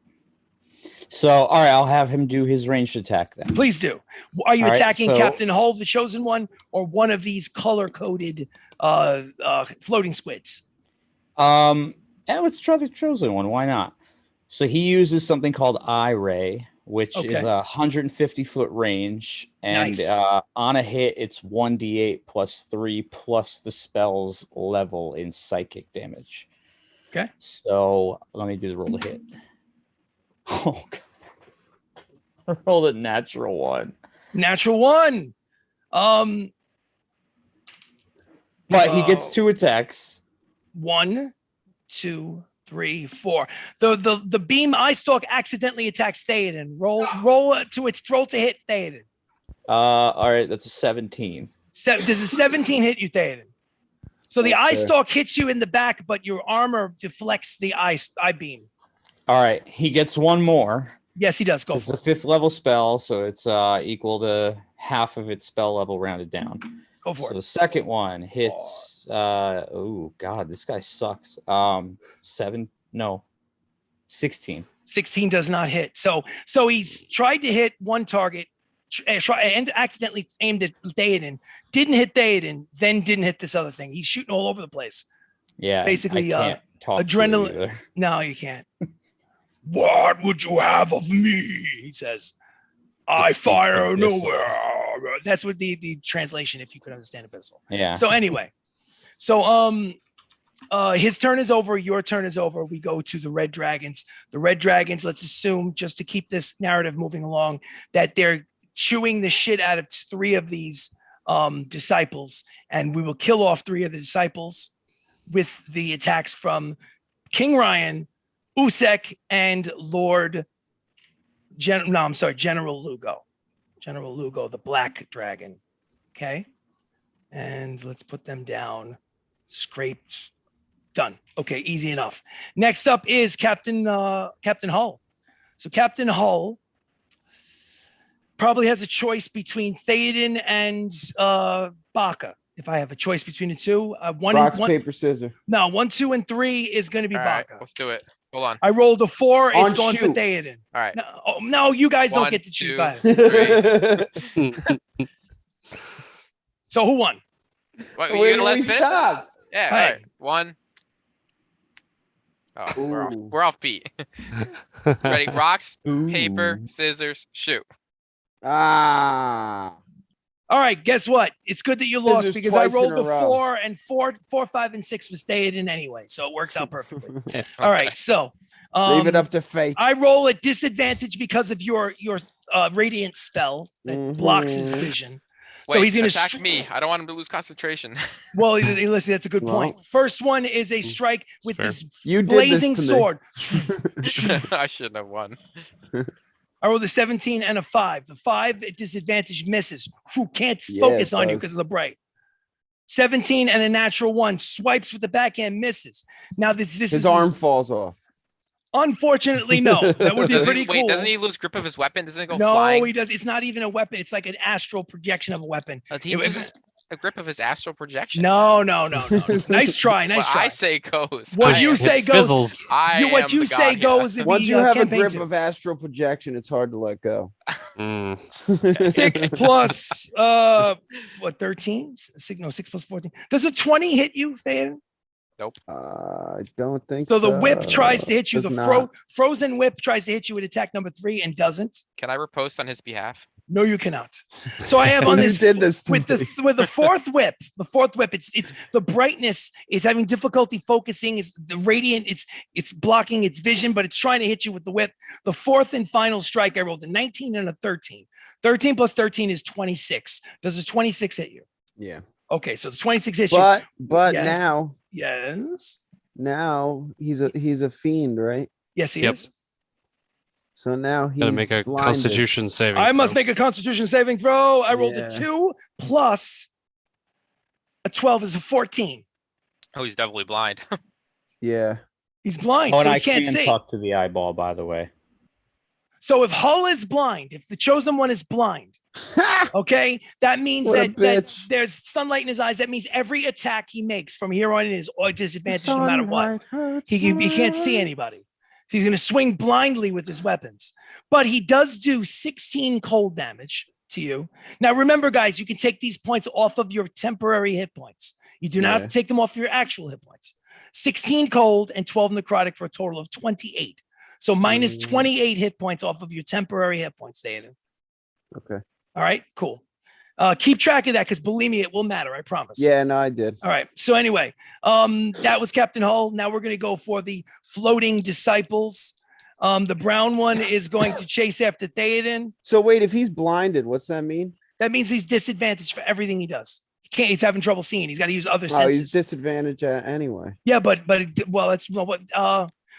So, all right, I'll have him do his ranged attack then. Please do. Are you All right, attacking so- Captain Hull, the chosen one, or one of these color-coded floating squids? Yeah, let's try the chosen one. Why not? So he uses something called Eye Ray, which is Okay. a 150-foot range, and Nice. on a hit, it's 1d8 plus 3 plus the spell's level in psychic damage. Okay. So let me do the roll to hit. Oh, God. I rolled a natural one. Natural one. But he gets 2 attacks. 1, 2, 3, 4. The beam eye stalk accidentally attacks Theoden. Roll to hit Theoden. All right, that's a 17. Does a 17 hit you, Theoden? So the eye Okay. stalk hits you in the back, but your armor deflects the eye beam. All right, he gets one more. Yes, he does. Go It's for a it. 5th level spell, so it's equal to half of its spell level rounded down. Go for So it. the second one hits. Oh God, this guy sucks. 16. 16 does not hit. So he's tried to hit one target and accidentally aimed at Theoden. Didn't hit Theoden, then didn't hit this other thing. He's shooting all over the place. Yeah, basically, I can't talk adrenaline- to it either. No, you can't. What would you have of me? He says. I speaks fire abyssal. nowhere. That's what the translation, if you could understand abyssal. Yeah. So anyway, his turn is over. Your turn is over. We go to the red dragons. The red dragons, let's assume, just to keep this narrative moving along, that they're chewing the shit out of 3 of these disciples, and we will kill off 3 of the disciples with the attacks from King Ryan, Usek, and General Lugo. General Lugo, the black dragon. Okay. And let's put them down. Scraped. Done. Okay, easy enough. Next up is Captain Hull. So Captain Hull probably has a choice between Theoden and Baka. If I have a choice between the two, Rocks, paper, scissors. 1, 2, and 3 is going to be All right, Baka. let's do it. Hold on. I rolled a 4. It's On going for shoot. Theoden. All right. No, you guys don't 1, get to choose. 2, Go ahead. 3. So who won? What, Where you gonna let we us finish? stop? Yeah. Hey. All right. 1. Oh, Ooh. we're off beat. Ready? Rocks, paper, scissors, shoot. Ah. All right, guess what? It's good that you lost Scissors because I twice in rolled a a row. 4, and 4, 5, and 6 was Theoden anyway, so it works out perfectly. All right, so Leave it up to fate. I roll at disadvantage because of your radiant spell that blocks his Mhm. vision. Wait, So he's gonna attack me. I don't want him to lose concentration. Well, listen, that's a good point. Well. First one is a strike with fair. this You did blazing this to me. sword. I shouldn't have won. I rolled a 17 and a 5. The 5 at disadvantage misses. Who can't Yeah, focus it on you does. because of the bright. 17 and a natural 1 swipes with the backhand, misses. Now this His is arm falls off. Unfortunately, no. That would be Doesn't pretty he, cool. wait, doesn't he lose grip of his weapon? Doesn't it go No, flying? he does. It's not even a weapon. It's like an astral projection of a weapon. He it- loses a grip of his astral projection. No. Nice try. Nice What try. I say goes. What I you am- say It goes. fizzles. I What am you the say god goes. here. in Once the, you have a campaign grip too. of astral projection, it's hard to let go. Mm. 6 plus 13? 6 plus 14. Does a 20 hit you, Thayer? I don't think So so. the whip tries to hit you. Does The not. frozen whip tries to hit you with attack number 3 and doesn't. Can I repost on his behalf? No, you cannot. So I have on You this did this to with me. the fourth whip. The fourth whip. It's the brightness is having difficulty focusing. It's the radiant. It's blocking its vision, but it's trying to hit you with the whip. The fourth and final strike, I rolled a 19 and a 13. 13 plus 13 is 26. Does a 26 hit you? Yeah. Okay, so the 26 hits you. But Yes. Yes. now he's a fiend, right? Yes, he Yep. is. So now he's Gotta make a blinded. Constitution saving. I must throw. make a Constitution saving throw. I rolled Yeah. a 2 plus a 12 is a 14. Oh, he's definitely blind. Yeah. He's blind, Oh, so and he I can't can see. talk to the eyeball, by the way. So if Hull is blind, if the chosen one is blind, okay, that means What a that bitch. there's sunlight in his eyes. That means every attack he makes from here on in is a disadvantage no matter what. He can't see anybody. So he's going to swing blindly with his weapons. But he does do 16 cold damage to you. Now, remember, guys, you can take these points off of your temporary hit points. You do not have Yeah. to take them off your actual hit points. 16 cold and 12 necrotic for a total of 28. So minus 28 hit points off of your temporary hit points, David. Okay. All right, cool. Keep track of that because believe me, it will matter. I promise. Yeah, no, I did. All right. So anyway, that was Captain Hull. Now we're going to go for the floating disciples. The brown one is going to chase after Theoden. So wait, if he's blinded, what's that mean? That means he's disadvantaged for everything he does. He's having trouble seeing. He's got to use other Oh, he's senses. disadvantaged anyway. Yeah, but well, that's what.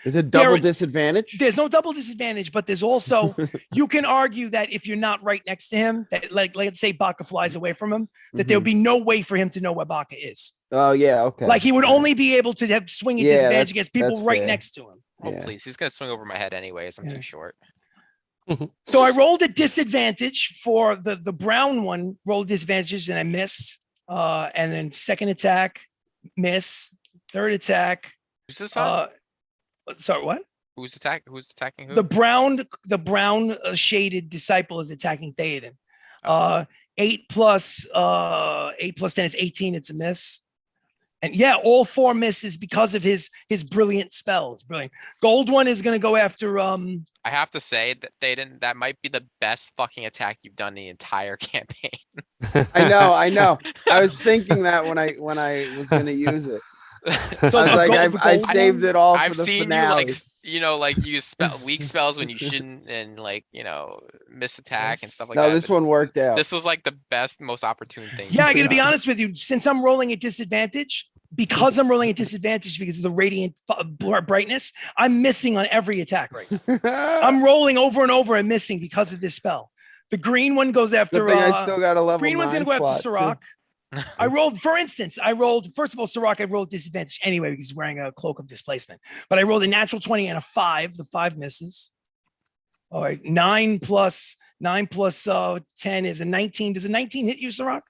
Is it double There- disadvantage? There's no double disadvantage, but there's also you can argue that if you're not right next to him, that like let's say Baka flies away from him, that there would be no way for him to know where Baka is. Oh yeah, okay. Like he would Okay. only be able to have swing at Yeah, disadvantage that's- against people that's right fair. next to him. Oh, Yeah. please. He's going to swing over my head anyways. I'm Yeah. too short. So I rolled a disadvantage for the brown one, rolled disadvantages and I missed. And then second attack, miss. Third attack. Who's this on? Sorry, what? Who's attacking who? The brown shaded disciple is attacking Theoden. 8 plus 10 is 18. It's a miss. And yeah, all 4 misses because of his brilliant spell. It's brilliant. Gold one is going to go after I have to say that that might be the best fucking attack you've done the entire campaign. I know. I was thinking that when I was gonna use it. So I was like, the I gold saved one? it all for I've the seen finales. you like use weak spells when you shouldn't, and miss attack and stuff like No, that. this but one worked out. This was like the best, most opportune thing. Yeah, I got to you've be done. honest with you. Since I'm rolling at disadvantage, because I'm rolling at disadvantage because of the radiant brightness, I'm missing on every attack right now. I'm rolling over and over and missing because of this spell. The green one goes after. Good thing I still got a level Green one's 9 going to go after slot, Sirach. I rolled, for instance, first of all, Sirach, I rolled disadvantage anyway because he's wearing a cloak of displacement. But I rolled a natural 20 and a 5. The 5 misses. All right, 9 plus 10 is a 19. Does a 19 hit you, Sirach?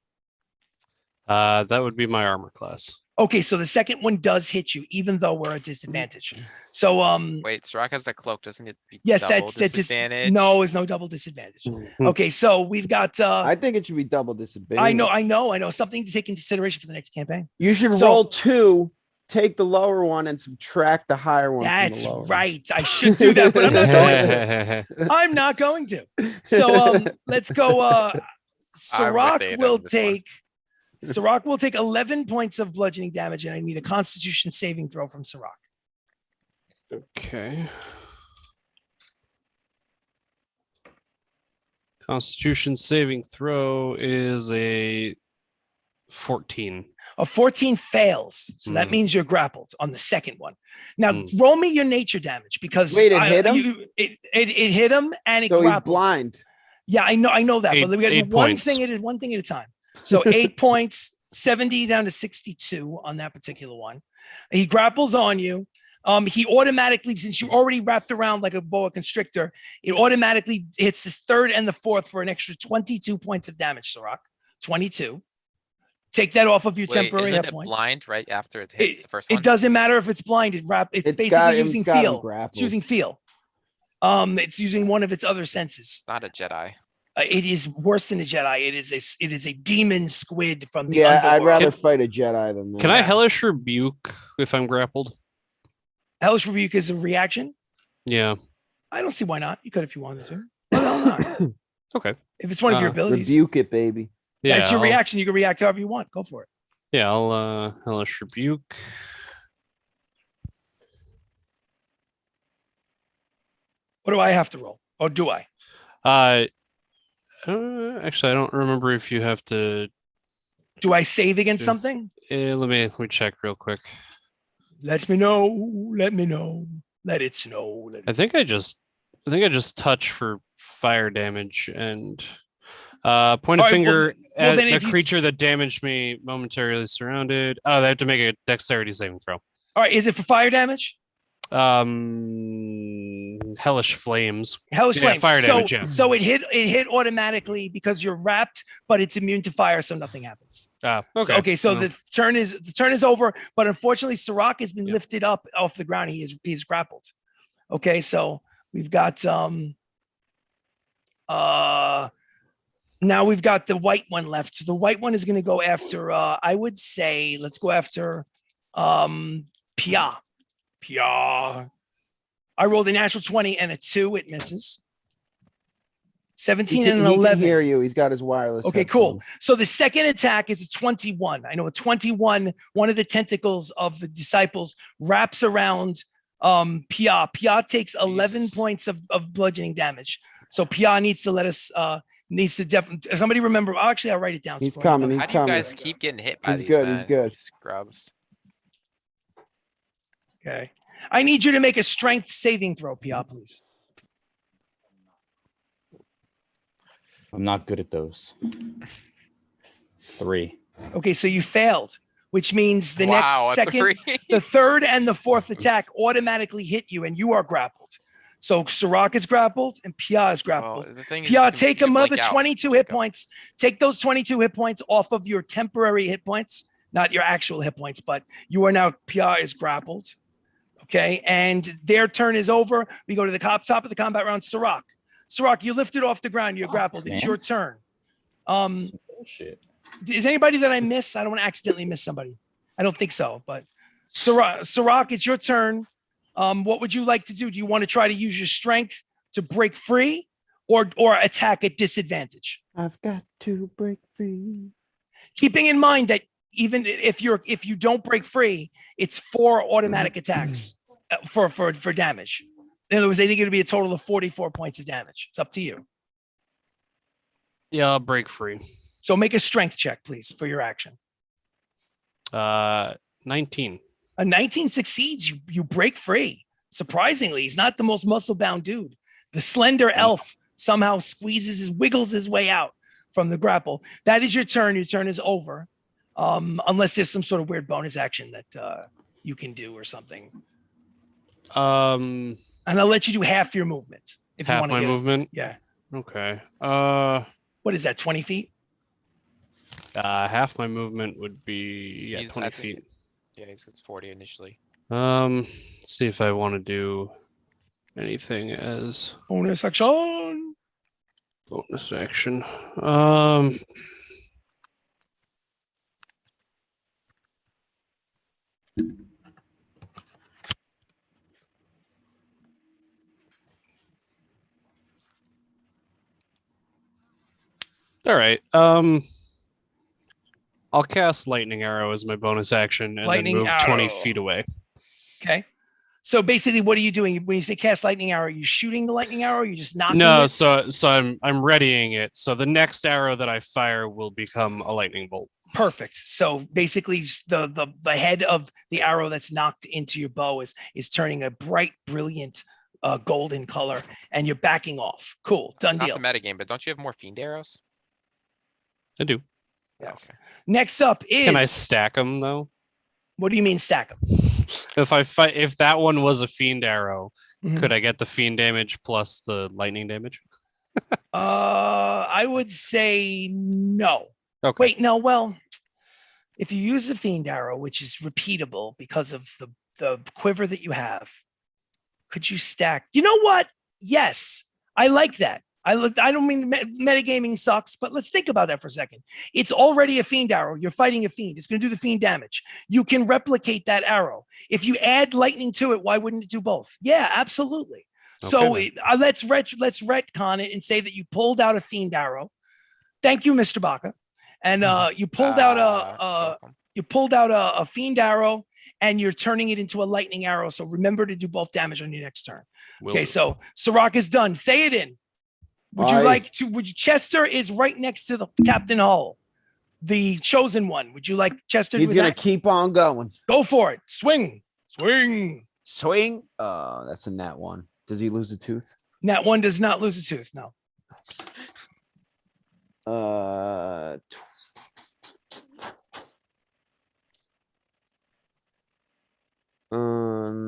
That would be my armor class. Okay, so the second one does hit you, even though we're at disadvantage. So, Wait, Sirach has that cloak, doesn't it? Be yes, double that's disadvantage? no, is no double disadvantage. Hmm. Okay, so we've got. I think it should be double disadvantage. I know. Something to take into consideration for the next campaign. You should So- roll 2, take the lower one, and subtract the higher one. That's from the lower right. I should do that, but I'm not going to. I'm not going to. So let's go. Sirach Ada will on this one. take. Sirach will take 11 points of bludgeoning damage, and I need a Constitution saving throw from Sirach. Okay. Constitution saving throw is a 14. A 14 fails, so that Mm. means you're grappled on the second one. Now Mm. roll me your nature damage because Wait, it hit him? It hit him and it So he's grappled. blind. Yeah, I know that, but we got to do Eight one points. thing at a time. So 8 points, 70 down to 62 on that particular one. He grapples on you. He automatically, since you already wrapped around like a boa constrictor, it automatically hits the third and the fourth for an extra 22 points of damage, Sirach. 22. Take that off of your Wait, temporary isn't hit it points. blind right after it hits the first It one? doesn't matter if it's blind. It's basically using got him feel. It's grappled. using feel. It's using one of its other senses. Not a Jedi. It is worse than a Jedi. It is a demon squid from the Yeah, I'd underworld. rather fight a Jedi than that. Can I hellish rebuke if I'm grappled? Hellish Rebuke is a reaction. Yeah. I don't see why not. You could if you wanted to. Why the hell not? Okay. If it's one of your abilities, Rebuke it, baby. Yeah. that's your I'll- reaction. You can react however you want. Go for it. Yeah, I'll hellish rebuke. What do I have to roll? Or do I? Actually, I don't remember if you have to. Do I save against Yeah. something? Let me check real quick. Let me know. Let me know. Let it snow. Let I it... think I just touch for fire damage and point All a right, finger well, at then a if you- creature that damaged me momentarily surrounded. Oh, they have to make a dexterity saving throw. All right. Is it for fire damage? Hellish flames. Hellish Yeah, flames. fire so, damage, yeah. so it hit automatically because you're wrapped, but it's immune to fire, so nothing happens. Okay. So Well, the turn is over, but unfortunately, Sirach has been lifted up off the ground. He's grappled. Okay, so we've got now we've got the white one left. So the white one is going to go after I would say let's go after Pia. Pia. I rolled a natural 20 and a 2. It misses. 17 and an He 11. can hear you. He's got his wireless. Okay, cool. headphones. So the second attack is a 21. I know a 21, one of the tentacles of the disciples wraps around Pia. Pia takes 11 Jesus. points of bludgeoning damage. So Pia needs to let us somebody remember. Actually, I'll write it down. He's so coming, How he's do you coming. guys keep getting hit by He's these? good, he's man? good. Scrubs. Okay. I need you to make a strength saving throw, Pia, please. I'm not good at those. 3. Okay, so you failed, which means the Wow, next a second, 3. the third and the fourth attack automatically hit you, and you are grappled. So Sirach is grappled and Pia is Well, grappled. the thing is, Pia, you can- take you can another blink out. 22 hit points. Take those 22 hit points off of your temporary hit points, not your actual hit points, but you are now, Pia is grappled. Okay, and their turn is over. We go to the top of the combat round. Sirach, you lifted off the ground. You're grappled. It's man. your turn. Some bullshit. Is anybody that I miss? I don't want to accidentally miss somebody. I don't think so, but Sirach, it's your turn. What would you like to do? Do you want to try to use your strength to break free or attack at disadvantage? I've got to break free. Keeping in mind that even if you don't break free, it's 4 automatic attacks for damage. In other words, they think it'll be a total of 44 points of damage. It's up to you. yeah, I'll break free. So make a strength check, please, for your action. 19. A 19 succeeds. You break free. Surprisingly, he's not the most muscle-bound dude. The slender elf somehow wiggles his way out from the grapple. That is your turn. Your turn is over. Unless there's some sort of weird bonus action that you can do or something. Um, And I'll let you do half your movement. If you half want to my get movement. Yeah. Okay. What is that, 20 feet? Half my movement would be He's- 20 I think feet. Yeah, he said 40 initially. Let's see if I want to do anything as Bonus action. bonus action. All right. I'll cast lightning arrow as my bonus action and Lightning then move 20 arrow. feet away. Okay. So basically, what are you doing when you say cast lightning arrow? Are you shooting the lightning arrow? Or are you just knocking No, it? so I'm readying it. So the next arrow that I fire will become a lightning bolt. Perfect. So basically, the head of the arrow that's knocked into your bow is turning a bright, brilliant golden color, and you're backing off. Cool. Done Not deal. the metagame, but don't you have more fiend arrows? I do. Yes. Okay. Next up is. Can I stack them though? What do you mean stack them? If that one was a fiend arrow, Mhm. could I get the fiend damage plus the lightning damage? I would say no. Okay. Wait, no. Well, if you use the fiend arrow, which is repeatable because of the quiver that you have, could you stack? You know what? Yes, I like that. I don't mean metagaming sucks, but let's think about that for a second. It's already a fiend arrow. You're fighting a fiend. It's going to do the fiend damage. You can replicate that arrow. If you add lightning to it, why wouldn't it do both? Yeah, absolutely. So Okay. let's retcon it and say that you pulled out a fiend arrow. Thank you, Mr. Baca. And you pulled out welcome. a fiend arrow, and you're turning it into a lightning arrow. So remember to do both damage on your next turn. Will Okay, do. so Sirach is done. Theoden, would you Aye. like to? Chester is right next to the Captain Hull, the chosen one. Would you like Chester He's to gonna attack? keep on going. Go for it. Swing. Swing. That's a nat one. Does he lose a tooth? Nat one does not lose a tooth. No. Uh,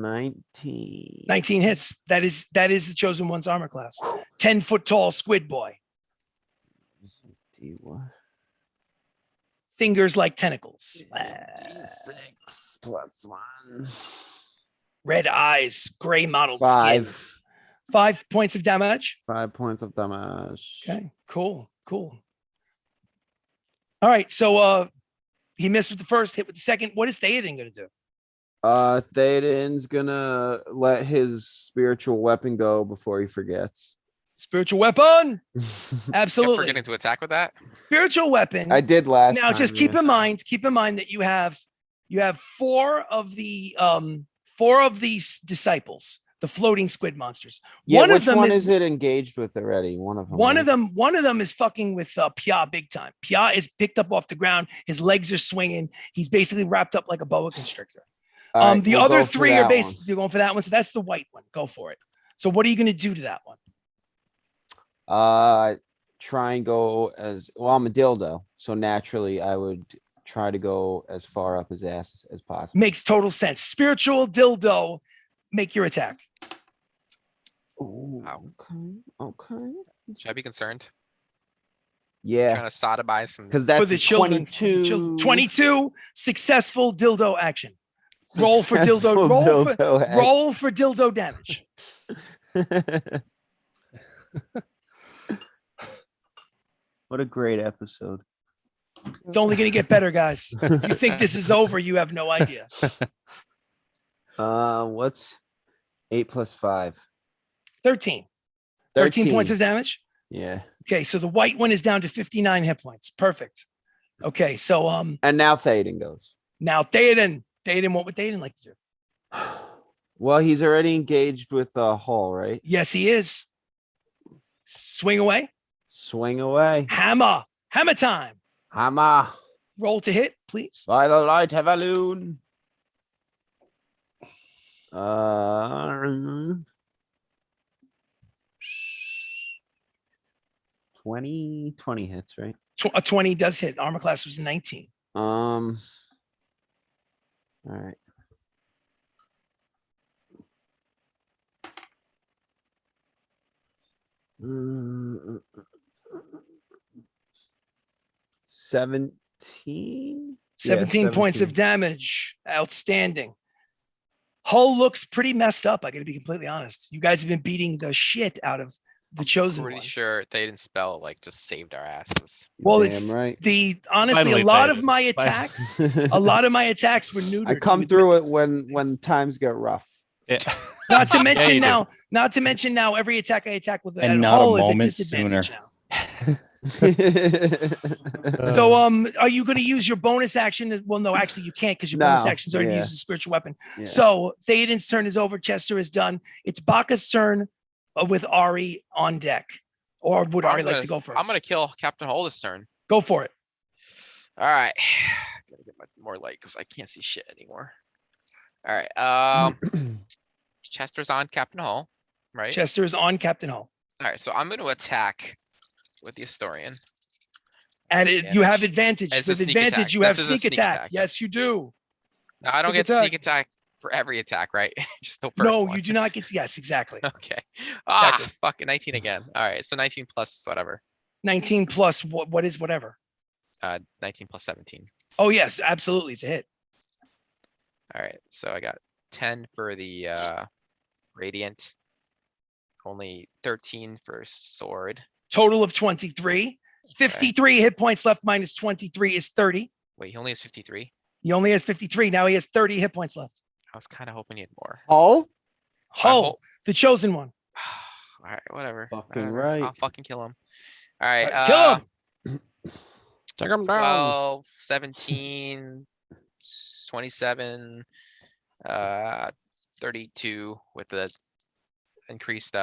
19. 19 hits. That is the chosen one's armor class. 10-foot tall squid boy. D1. Fingers like tentacles. D6 plus 1. Red eyes, gray mottled skin. 5 points of damage. 5 points of damage. Okay, cool. All right, so he missed with the first, hit with the second. What is Theoden gonna do? Theoden's gonna let his spiritual weapon go before he forgets. Spiritual weapon. Kept Absolutely. forgetting to attack with that. Spiritual weapon. I did last Now time, just keep in mind that you have four of these disciples, the floating squid monsters. Yeah, One of which them one is is it engaged with already? One of them. One right? of them is fucking with Pia big time. Pia is picked up off the ground. His legs are swinging. He's basically wrapped up like a boa constrictor. All right, The we'll other go for three are that basically you're going for that one. So that's the white one. Go for it. So what are you going to do to that one? one. Try and go as well. I'm a dildo, so naturally I would try to go as far up his ass as possible. Makes total sense. Spiritual dildo. Make your attack. Ooh, Wow. Okay. Should I be concerned? Yeah, Trying to sodomize some. because For that's the a children. 22. 22 successful dildo action. Roll for dildo. Successful dildo Roll for dildo damage. act. What a great episode. It's only going to get better, guys. If you think this is over, you have no idea. What's 8 plus 5? 13 points of damage. Yeah. Okay, so the white one is down to 59 hit points. Perfect. Okay, so And now Theoden goes. now Theoden, what would Theoden like to do? Well, he's already engaged with Hull, right? Yes, he is. Swing away. Swing away. Hammer time. Hammer Roll to hit, please. by the light of a loon. 20 hits, right? A 20 does hit. Armor class was 19. All right. Mm, 17. 17 points of damage. Outstanding. Hull looks pretty messed up. I got to be completely honest. You guys have been beating the shit out of the chosen Pretty one. sure they didn't spell like just saved our asses. Well, Damn it's right. honestly Finally, a lot Theoden. of my attacks. A lot of my attacks were neutered. I come with- through it when times get rough. Yeah. Not to Yeah, mention you do. now. Not to mention now. Every attack I attack with And a not a hull is a moment disadvantage sooner. now. So, are you going to use your bonus action? Well, no, actually, you can't because your bonus No, action's already yeah. used a spiritual weapon. Yeah. So, Theoden's turn is over. Chester is done. It's Baka's turn with Ari on deck. Or would Ari like to go first? I'm gonna kill Captain Hole this turn. Go for it. All right. Gotta get more light because I can't see shit anymore. All right. Chester's on Captain Hole, right? Chester is on Captain Hull. All right. So I'm going to attack with the historian. And you have advantage. It's a With sneak advantage, attack. you have This is a sneak sneak attack. attack. Yes, you do. Now I don't Sneak get sneak attack for every attack, right? Just the first No, one. you do not get. Yes, exactly. Okay. Ah, Exactly. fucking 19 again. All right. So 19 plus whatever. 19 plus what is whatever. 19 plus 17. Oh, yes, absolutely. It's a hit. All right. So I got 10 for the radiant. Only 13 for sword. Total of 23. 53 hit points left minus 23 is 30. Wait, he only has 53. He only has 53. Now he has 30 hit points left. I was kind of hoping he had more. Oh, Hull, the chosen one. All right, whatever. Fucking whatever. right. I'll fucking kill him. All right. Kill him. Take him down. 12, 17, 27, 32 with the increased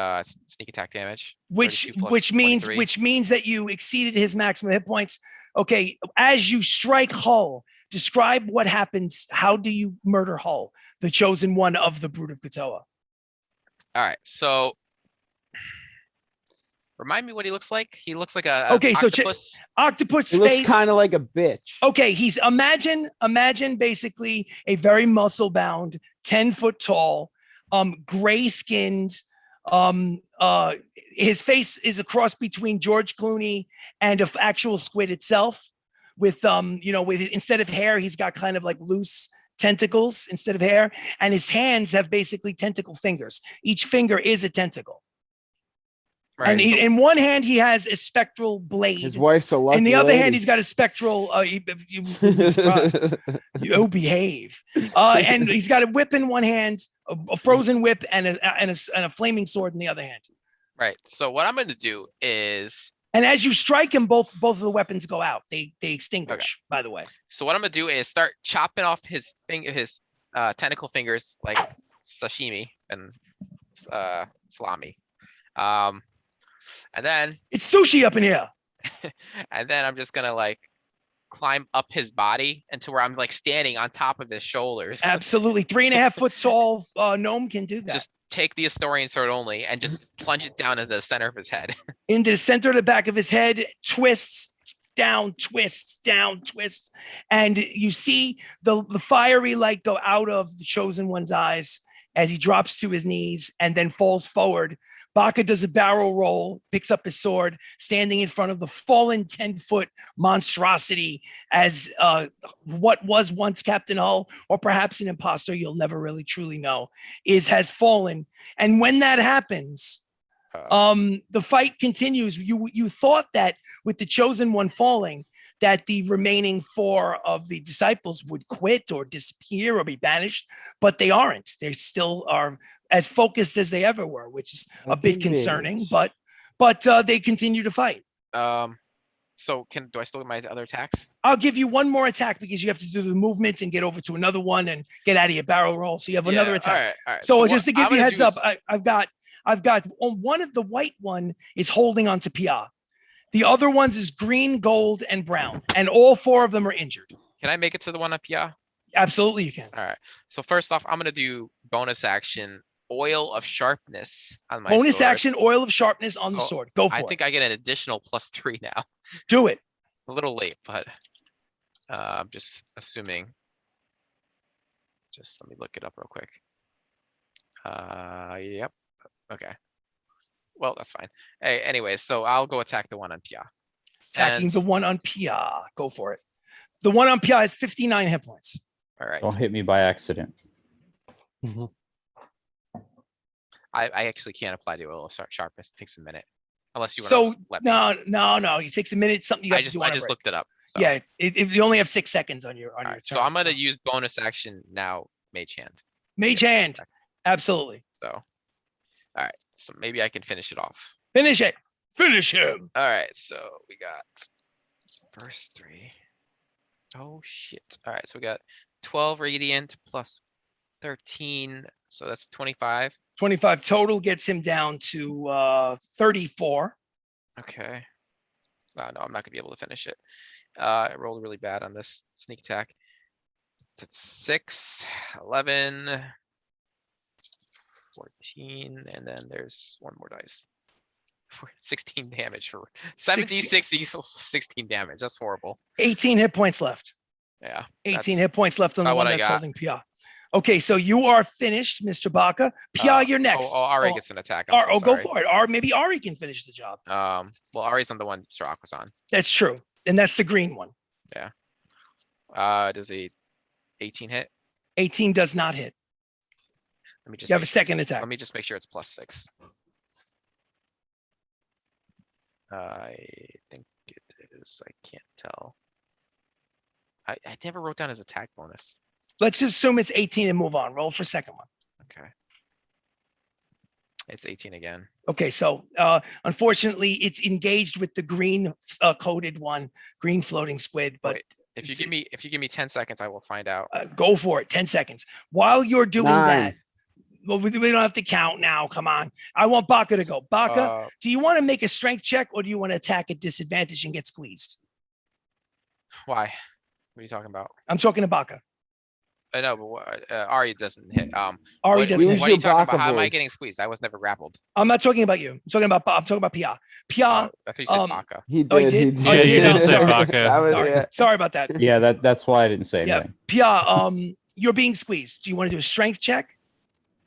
sneak attack damage. Which 32 plus which means 23. which means that you exceeded his maximum hit points. Okay, as you strike Hull, describe what happens. How do you murder Hull, the chosen one of the Brood of Kotoa? All right, so remind me what he looks like. He looks like a Okay, so octopus. Octopus He looks face. kind of like a bitch. Okay, he's imagine basically a very muscle bound, 10-foot tall, gray skinned. His face is a cross between George Clooney and an actual squid itself. With with instead of hair, he's got kind of like loose tentacles instead of hair, and his hands have basically tentacle fingers. Each finger is a tentacle. Right. And so- in one hand, he has a spectral blade. His wife's a lucky In the other hand, lady. he's got a spectral. You would be surprised. You behave. And he's got a whip in one hand, a frozen whip, and a flaming sword in the other hand. right. So what I'm going to do is, And as you strike him, both of the weapons go out. They extinguish. By the way. so what I'm going to do is start chopping off his tentacle fingers like sashimi and salami. And then It's sushi up in here. I'm just gonna like climb up his body until where I'm like standing on top of his shoulders. Absolutely, 3.5-foot tall gnome can do that. Just take the Astorian sword only and just plunge it down into the center of his head. Into the center of the back of his head, twists down, and you see the fiery light go out of the chosen one's eyes as he drops to his knees and then falls forward. Baka does a barrel roll, picks up his sword, standing in front of the fallen 10-foot monstrosity as what was once Captain Hull, or perhaps an imposter, you'll never really truly know, has fallen. And when that happens, the fight continues. You thought that with the chosen one falling, that the remaining 4 of the disciples would quit or disappear or be banished, but they aren't. They still are as focused as they ever were, which is a bit Fucking concerning, bitch. but they continue to fight. So do I still get my other attacks? I'll give you one more attack because you have to do the movement and get over to another one and get out of your barrel roll. So you have another attack. All right. So what just to give I'm you a gonna heads do up, is- I've got on one of the white one is holding onto Pia. The other ones is green, gold, and brown, and all 4 of them are injured. Can I make it to the one up here? Absolutely, you can. All right. So first off, I'm gonna do bonus action, oil of sharpness on my Bonus sword. action, oil of sharpness on the So, sword. Go for I it. think I get an additional +3 now. Do it. A little late, but I'm just assuming. Just let me look it up real quick. Yep. Okay. Well, that's fine. Hey, anyways, so I'll go attack the one on Pia. Attacking And- the one on Pia. Go for it. The one on Pia has 59 hit points. All right. Don't hit me by accident. I actually can't apply the oil of sharpness. It takes a minute. Unless you want So to let me. no. It takes a minute. Something you I have just to do on a break. looked it up. So. Yeah, you only have 6 seconds on your All turn. right, so I'm gonna use bonus action now, Mage Hand. Mage Yes, hand. Absolutely. So, all right. So maybe I can finish it off. Finish it. Finish him. All right. So we got first 3. Oh shit. All right. So we got 12 radiant plus 13. So that's 25. 25 total gets him down to 34. Okay. No, I'm not gonna be able to finish it. I rolled really bad on this sneak attack. It's 6, 11, 14, and then there's one more dice. 16 damage for 76 equals 16 damage. That's horrible. 18 hit points left. Yeah. 18 that's hit points left on the about one what I that's got. holding Pia. Okay, so you are finished, Mr. Baka. Pia, you're next. Ari gets an attack. I'm so Go sorry. for it. Or maybe Ari can finish the job. Well, Ari's on the one Strock was on. That's true. And that's the green one. Does a 18 hit? 18 does not hit. Let me just You have make a sure second it's- attack. Let me just make sure it's +6. I think it is. I can't tell. I never wrote down his attack bonus. Let's just assume it's 18 and move on. Roll for second one. Okay. It's 18 again. Okay, so unfortunately, it's engaged with the green coated one, green floating squid. But Wait, if you give me 10 seconds, I will find out. go for it. 10 seconds. While you're doing 9. that, well, we don't have to count now. Come on. I want Baka to go. Baka, do you want to make a strength check or do you want to attack at disadvantage and get squeezed? Why? What are you talking about? I'm talking to Baka. I know, but Ari doesn't hit. Ari what, doesn't Use what are you your talking Baka about? How am I voice. getting squeezed? I was never grappled. I'm not talking about you. I'm talking about Pia. Pia. Oh, I thought you said Baka. He did. Oh, he did? Yeah, you did say Sorry. Baka. That was- Sorry. yeah. Sorry about that. Yeah, that's why I didn't say Yeah. anything. Pia, you're being squeezed. Do you want to do a strength check?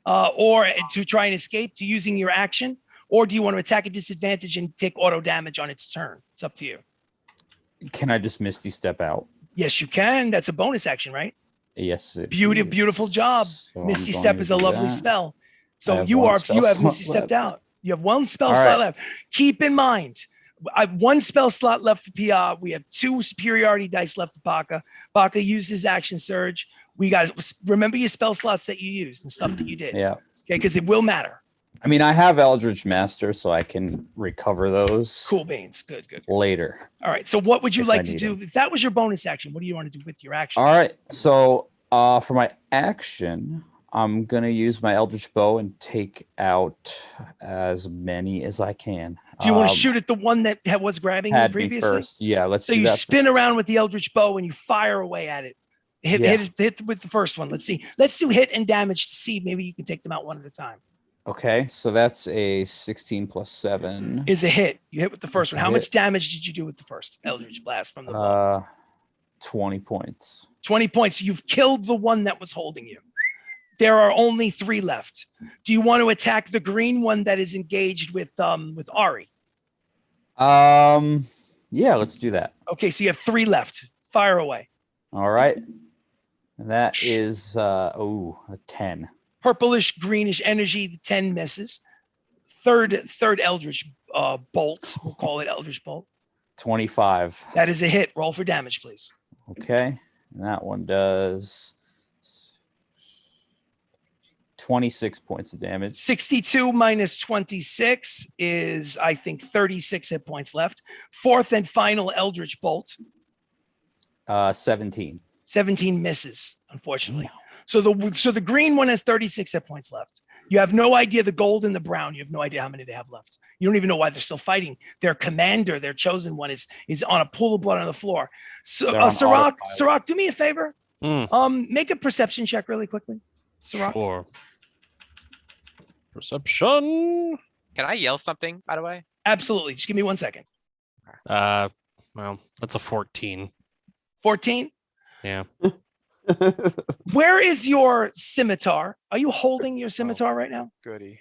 Or to try and escape to using your action? Or do you want to attack at disadvantage and take auto damage on its turn? It's up to you. Can I just Misty Step out? Yes, you can. That's a bonus action, right? Yes. it Beautiful is. job. So I'm Misty going Step to is a do lovely that. spell. I So have you one have spell Misty slot stepped left. out. You have one spell All slot right. left. Keep in mind, I have one spell slot left for Pia. We have 2 superiority dice left for Baka. Baka used his action surge. We guys remember your spell slots that you used and stuff that you did. Yeah. Okay, because it will matter. I mean, I have Eldritch Master, so I can recover those Cool beans. Good. later. All right. So what would you If I like to need do? If that was your bonus action, what do you want to do with your action? All right. So for my action, I'm going to use my Eldritch Bow and take out as many as I can. Do you want to shoot at the one that was grabbing you Had me previously? first. Yeah, let's So do you that. spin around with the Eldritch Bow and you fire away at it. Hit with the first one. Let's see. Let's do hit and damage to see. Maybe you can take them out one at a time. Okay, so that's a 16 plus 7. Is a hit. You hit with the first one. It's a How much hit. damage did you do with the first Eldritch Blast from the bow? 20 points. 20 points. You've killed the one that was holding you. There are only 3 left. Do you want to attack the green one that is engaged with Ari? Yeah, let's do that. Okay, so you have 3 left. Fire away. All right. And that is a 10. Purplish greenish energy. The 10 misses. Third Eldritch bolt. We'll call it Eldritch bolt. 25. That is a hit. Roll for damage, please. Okay. And that one does 26 points of damage. 62 minus 26 is, I think, 36 hit points left. Fourth and final Eldritch bolt. 17. 17 misses, unfortunately. So the green one has 36 hit points left. You have no idea the gold and the brown. You have no idea how many they have left. You don't even know why they're still fighting. Their commander, their chosen one, is on a pool of blood on the floor. So, They're on Sirach, do me a favor. Mm. Make a perception check really quickly. Sirach. Sure. Perception. Can I yell something, by the way? Absolutely. Just give me 1 second. Well, that's a 14. 14. Yeah. Where is your scimitar? Are you holding your scimitar right now? Goody.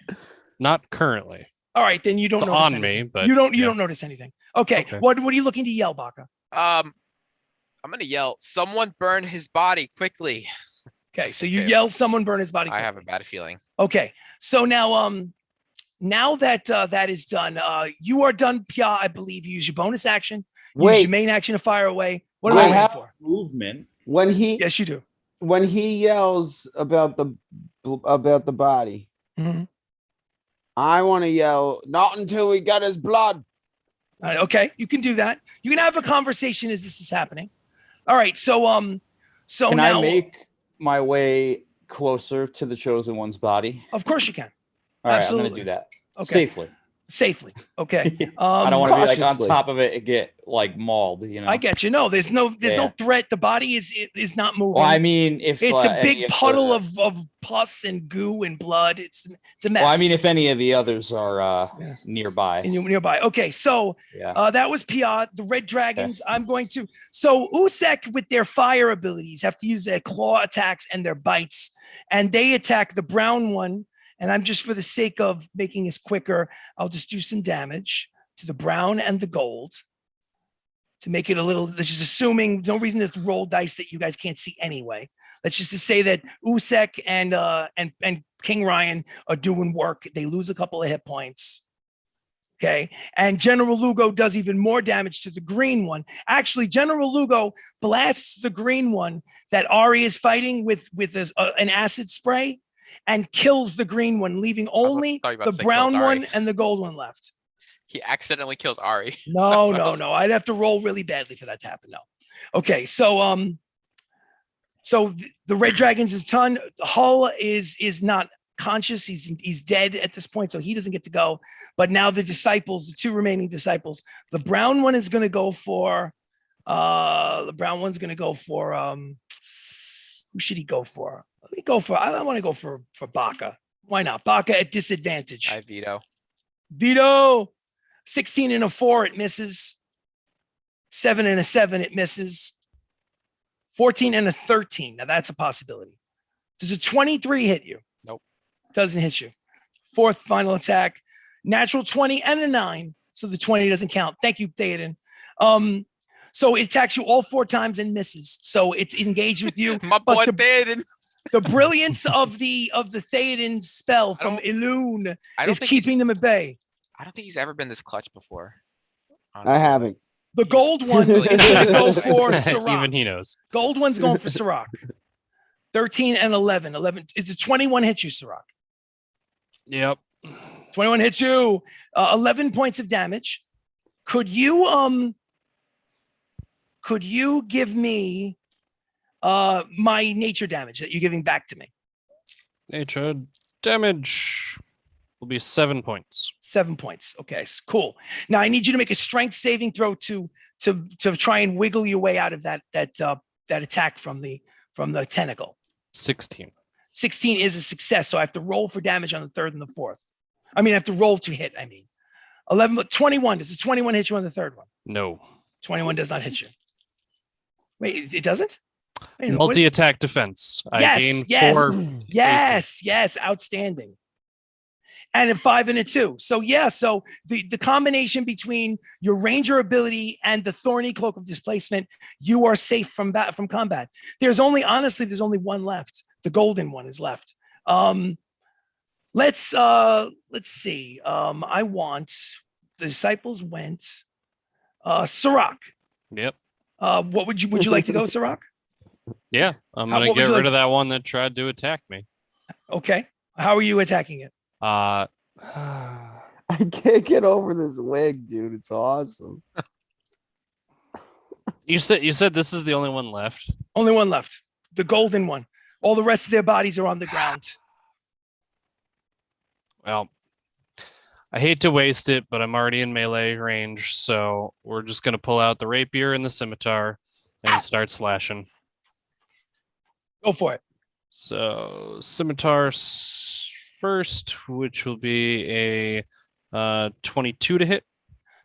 Not currently. All right, then you don't It's notice on anything. me, but you don't yeah. notice anything. Okay. Okay. What are you looking to yell, Baka? I'm gonna yell, someone burn his body quickly. Okay, Just so in you case. yell someone burn his body. I have a quickly. bad feeling. Okay. So now that that is done, you are done, Pia. I believe you use your bonus action. Use Wait, your main action to fire away. What am I I waiting have- for? Movement. when he Yes, you do. yells about the body, Mhm. I want to yell, not until we got his blood. Okay, you can do that. You can have a conversation as this is happening. All right. So Can now, I make my way closer to the chosen one's body? of course you can. All right, I'm Absolutely. going to do that Okay. safely. Okay. I don't want to be like on cautiously. top of it and get like mauled, you know. I get you. No, there's no Yeah. threat. The body is not moving. Well, I mean, if it's a any big of puddle the- of pus and goo and blood. It's a mess. Well, I mean, if any of the others are Yeah. nearby. and you're nearby. Okay, so Yeah. that was Pia, the red dragons. I'm going to Usek with their fire abilities have to use their claw attacks and their bites, and they attack the brown one. And I'm just for the sake of making this quicker, I'll just do some damage to the brown and the gold to make it a little. This is assuming no reason to roll dice that you guys can't see anyway. Let's just to say that Usek and King Ryan are doing work. They lose a couple of hit points. Okay. And General Lugo does even more damage to the green one. Actually, General Lugo blasts the green one that Ari is fighting with an acid spray. and kills the green one, leaving only thought you were about the to say brown kills Ari. one and the gold one left. He accidentally kills Ari. No, That's what I was- no. I'd have to roll really badly for that to happen. No. Okay, so the red dragon's turn. Hull is not conscious. He's dead at this point, so he doesn't get to go. But now the disciples, the two remaining disciples, the brown one is going to go for. The brown one's going to go for. Who should he go for? Let me go for. I want to go for Baka. Why not? Baka at disadvantage. I veto. Veto. 16 and a 4, it misses. 7 and a 7, it misses. 14 and a 13. Now that's a possibility. Does a 23 hit you? Nope. Doesn't hit you. Fourth final attack. Natural 20 and a 9. So the 20 doesn't count. Thank you, Theoden. So it attacks you all 4 times and misses. So it's engaged with you. My boy Theoden. The brilliance of the Theoden spell from Elune is keeping them at bay. I don't think he's ever been this clutch before. I honestly. haven't. The gold one is going to go for Sirach. Even he knows. Gold one's going for Sirach. 13 and 11. 11 is a 21 hit you, Sirach. Yep. 21 hits you. 11 points of damage. Could you give me my nature damage that you're giving back to me? Nature damage will be 7 points. 7 points. Okay, cool. Now I need you to make a strength saving throw to try and wiggle your way out of that attack from the tentacle. 16. 16 is a success, so I have to roll for damage on the third and the fourth. I mean, I have to roll to hit. 11, 21. Does the 21 hit you on the third one? No. 21 does not hit you. Wait, it doesn't? Wait, Multi-attack defense. I gain yes, 4. yes, outstanding. And a 5 and a 2. So yeah, so the combination between your ranger ability and the thorny cloak of displacement, you are safe from combat. There's only one left. The golden one is left. Let's see. I want the disciples went. Sirach. Yep. What would you like to go, Sirach? Yeah, I'm gonna get rid of that one that tried to attack me. Okay. How are you attacking it? I can't get over this wig, dude. It's awesome. You said this is the only one left. Only one left. The golden one. All the rest of their bodies are on the ground. Well, I hate to waste it, but I'm already in melee range, so we're just gonna pull out the rapier and the scimitar and start slashing. Go for it. So scimitar first, which will be a 22 to hit.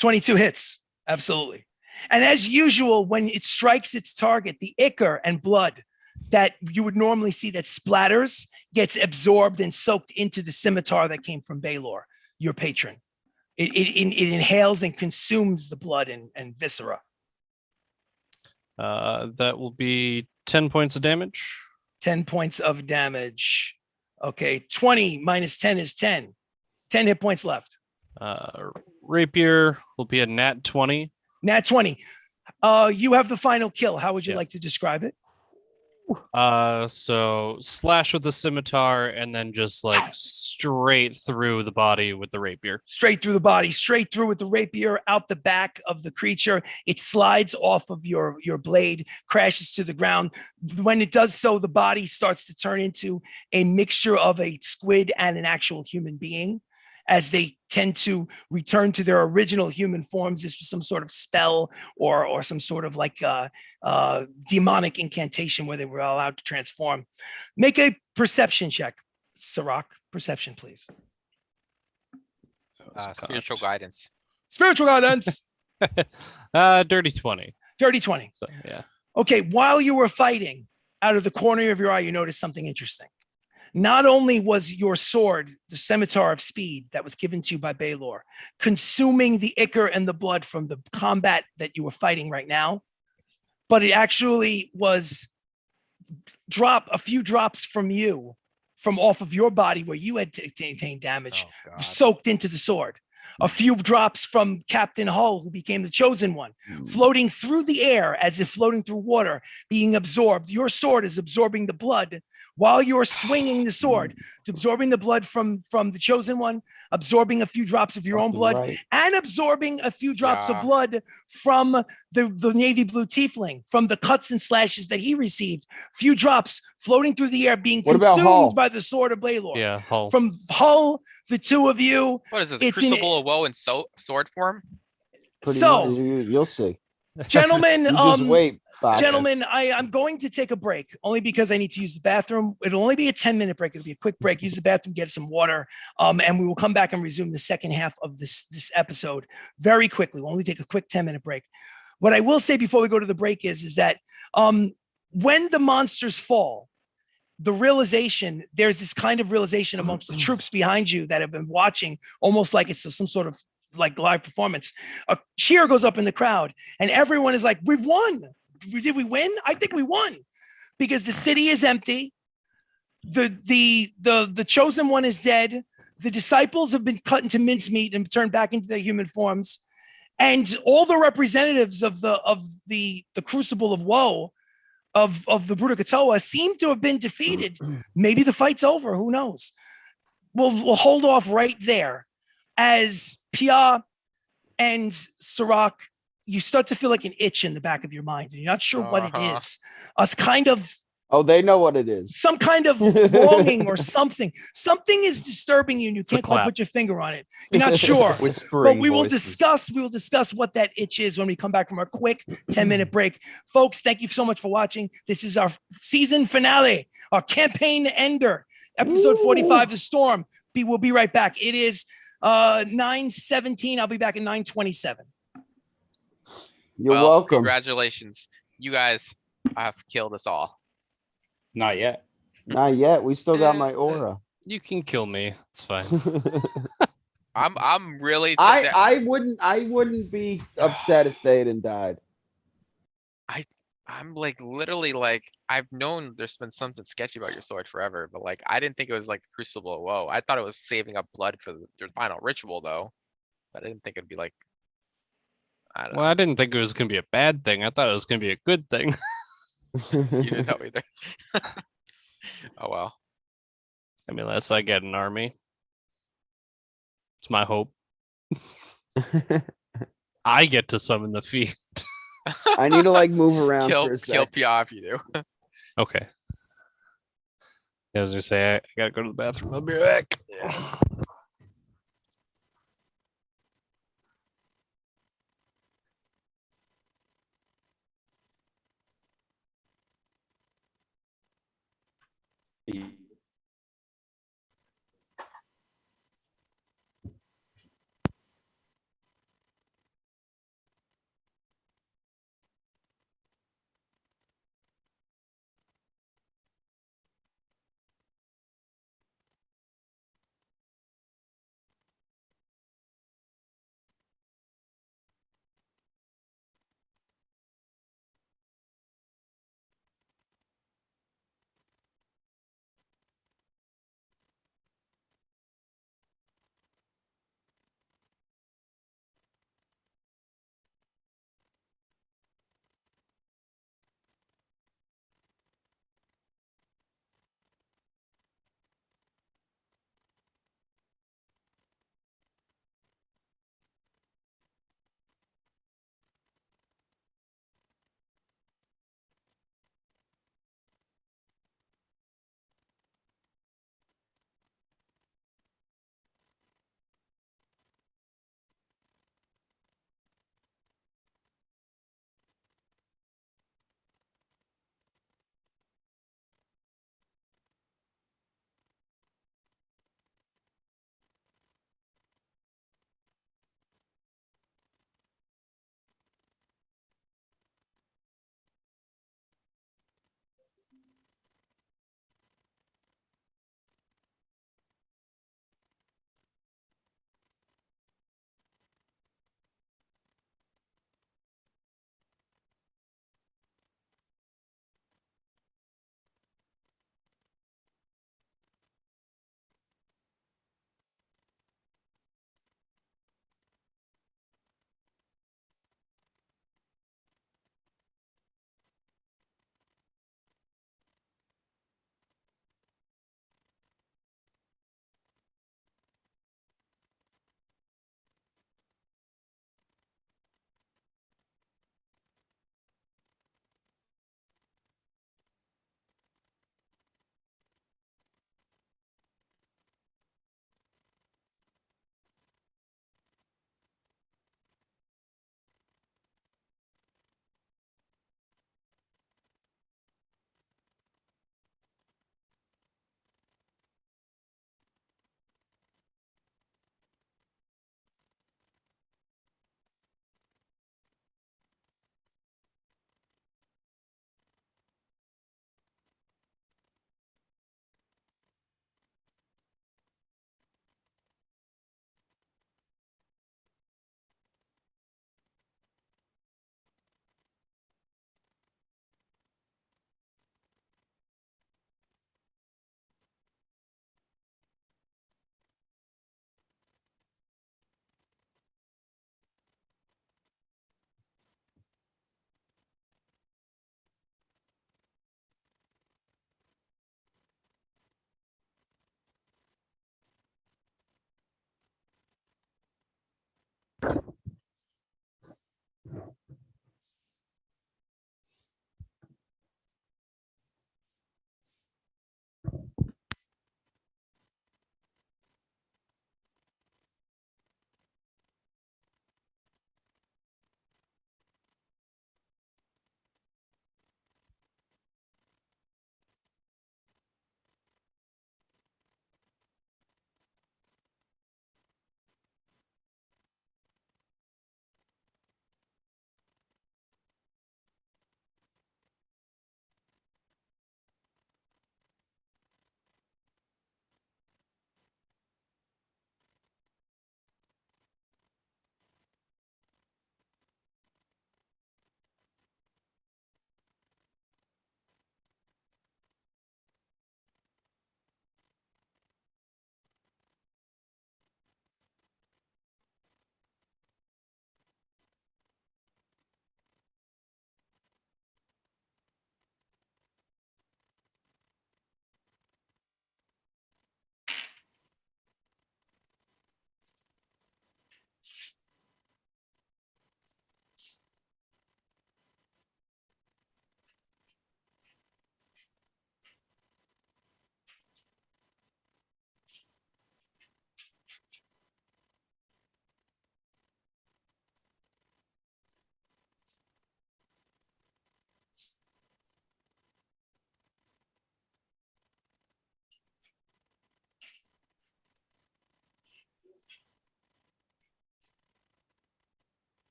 22 hits. Absolutely. And as usual, when it strikes its target, the ichor and blood that you would normally see that splatters gets absorbed and soaked into the scimitar that came from Baylor, your patron. It inhales and consumes the blood and viscera. That will be 10 points of damage. 10 points of damage. Okay, 20 minus 10 is 10. 10 hit points left. Rapier will be a nat 20. Nat 20. You have the final kill. How would you like to describe it? So slash with the scimitar and then just like straight through the body with the rapier. Straight through the body, straight through with the rapier, out the back of the creature. It slides off of your blade, crashes to the ground. When it does so, the body starts to turn into a mixture of a squid and an actual human being. As they tend to return to their original human forms. This was some sort of spell or some sort of like demonic incantation where they were allowed to transform. Make a perception check, Sirach. Perception, please. Spiritual guidance. Spiritual guidance. Dirty 20. Dirty 20. So, yeah. Okay, while you were fighting, out of the corner of your eye, you noticed something interesting. Not only was your sword, the scimitar of speed that was given to you by Baylor, consuming the ichor and the blood from the combat that you were fighting right now, but it actually was a few drops from you, from off of your body where you had taken damage, soaked into the sword. a few drops from Captain Hull, who became the chosen one, floating through the air as if floating through water, being absorbed. Your sword is absorbing the blood while you're swinging the sword. It's absorbing the blood from the chosen one, absorbing a few drops of your own blood, Right. and absorbing a few drops of Yeah. blood from the navy blue tiefling, from the cuts and slashes that he received. Few drops floating through the air, being What about Hull? consumed by the sword of Baylor. Yeah, Hull. From Hull, the two of you. What is this? It's an- Crucible of Woe in sword form? Pretty So, much, you'll see. gentlemen, You just wait, Bacchus. gentlemen, I'm going to take a break only because I need to use the bathroom. It'll only be a 10-minute break. It'll be a quick break. Use the bathroom, get some water, and we will come back and resume the second half of this episode very quickly. We'll only take a quick 10-minute break. What I will say before we go to the break is that when the monsters fall, there's this kind of realization amongst the troops behind you that have been watching, almost like it's some sort of like live performance. A cheer goes up in the crowd, and everyone is like, "We've won! Did we win? I think we won," because the city is empty. The chosen one is dead. The disciples have been cut into mincemeat and turned back into their human forms, and all the representatives of the Crucible of Woe of the Brood of Kotoa seem to have been defeated. Maybe the fight's over. Who knows? We'll hold off right there as Pia and Sirach, you start to feel like an itch in the back of your mind, and you're not sure what it is. Us kind of Oh, they know what it is. some kind of longing or something. Something is disturbing you, and you a can't quite clap. put your finger on it. You're not sure. Whispering But we will voices. discuss what that itch is when we come back from our quick 10-minute break. Folks, thank you so much for watching. This is our season finale, our campaign ender, episode 45, The Storm. We'll be right back. It is 9:17. I'll be back at 9:27. You're Well, welcome. Congratulations. You guys have killed us all. Not yet. Not yet. We still got my aura. You can kill me. It's fine. I'm really I wouldn't be upset if they hadn't died. I'm like literally like I've known there's been something sketchy about your sword forever, but like I didn't think it was like the Crucible of Woe. I thought it was saving up blood for the final ritual though. But I didn't think it'd be like I don't Well, I didn't think it was gonna be a bad thing. I thought it was gonna be a good thing. know. You didn't know either. Oh well. I mean, unless I get an army. It's my hope. I get to summon the fiend. I need to like move around for a Kill sec. Pia if you do. Okay. Yeah, I was gonna say I gotta go to the bathroom. I'll be right back.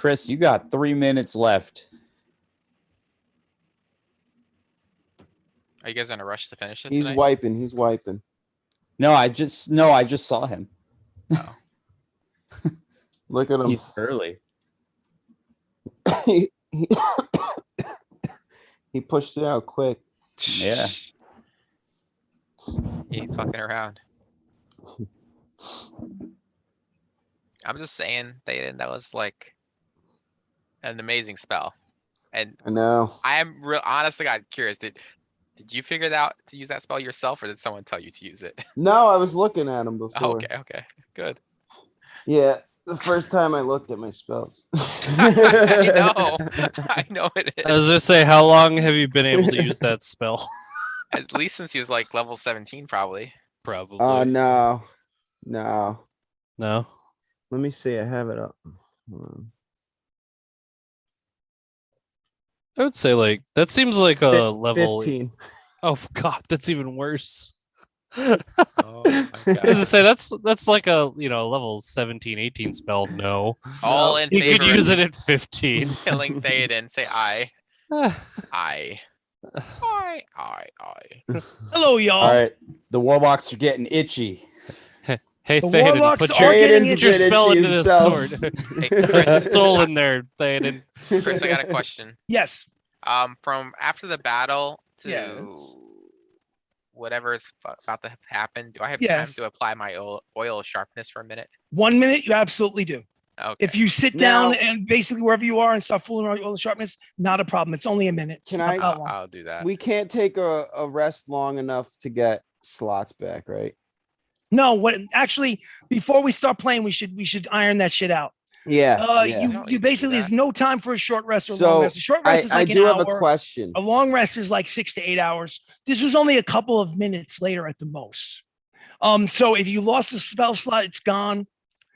Chris, you got 3 minutes left. Are you guys in a rush to finish it He's today? wiping. He's wiping. No, I just saw him. Oh. Look at him. He's early. he, he he pushed it out quick. Yeah. He ain't fucking around. I'm just saying, that was like an amazing spell. And I know. I am real honest to God curious. Did you figure it out to use that spell yourself, or did someone tell you to use it? No, I was looking at him before. Oh, okay, good. Yeah, the first time I looked at my spells. I know it I is. was just say, how long have you been able to use that spell? At least since he was like level 17, probably. Probably. No. No. Let me see. I have it up. Hold on. I would say like that seems like a level. 15. Oh God, that's even worse. Oh my I God. was to say that's like a level 17, 18 spell. No, All in you favor could use of it at 15. killing Theoden. Say I. I. Hello, y'all. All right, the warlocks are getting itchy. Hey The Theoden, warlocks put are your, getting put your itchy spell into this himself. sword. Hey, Chris, Stole in there, Theoden. Chris, I got a question. Yes. From after the battle to Yes. whatever is about to happen, do I have Yes. time to apply my oil sharpness for a minute? 1 minute, you absolutely do. Okay. If you sit down Now- and basically wherever you are and start fooling around with all the sharpness, not a problem. It's only a minute. It's Can not I- that long. I'll do that. We can't take a rest long enough to get slots back, right? No, what actually before we start playing, we should iron that shit out. Yeah. don't You need to do basically that. there's no time for a short rest or long So, rest. A short rest is like I an do hour. have a question. A long rest is like 6 to 8 hours. This was only a couple of minutes later at the most. So if you lost a spell slot, it's gone.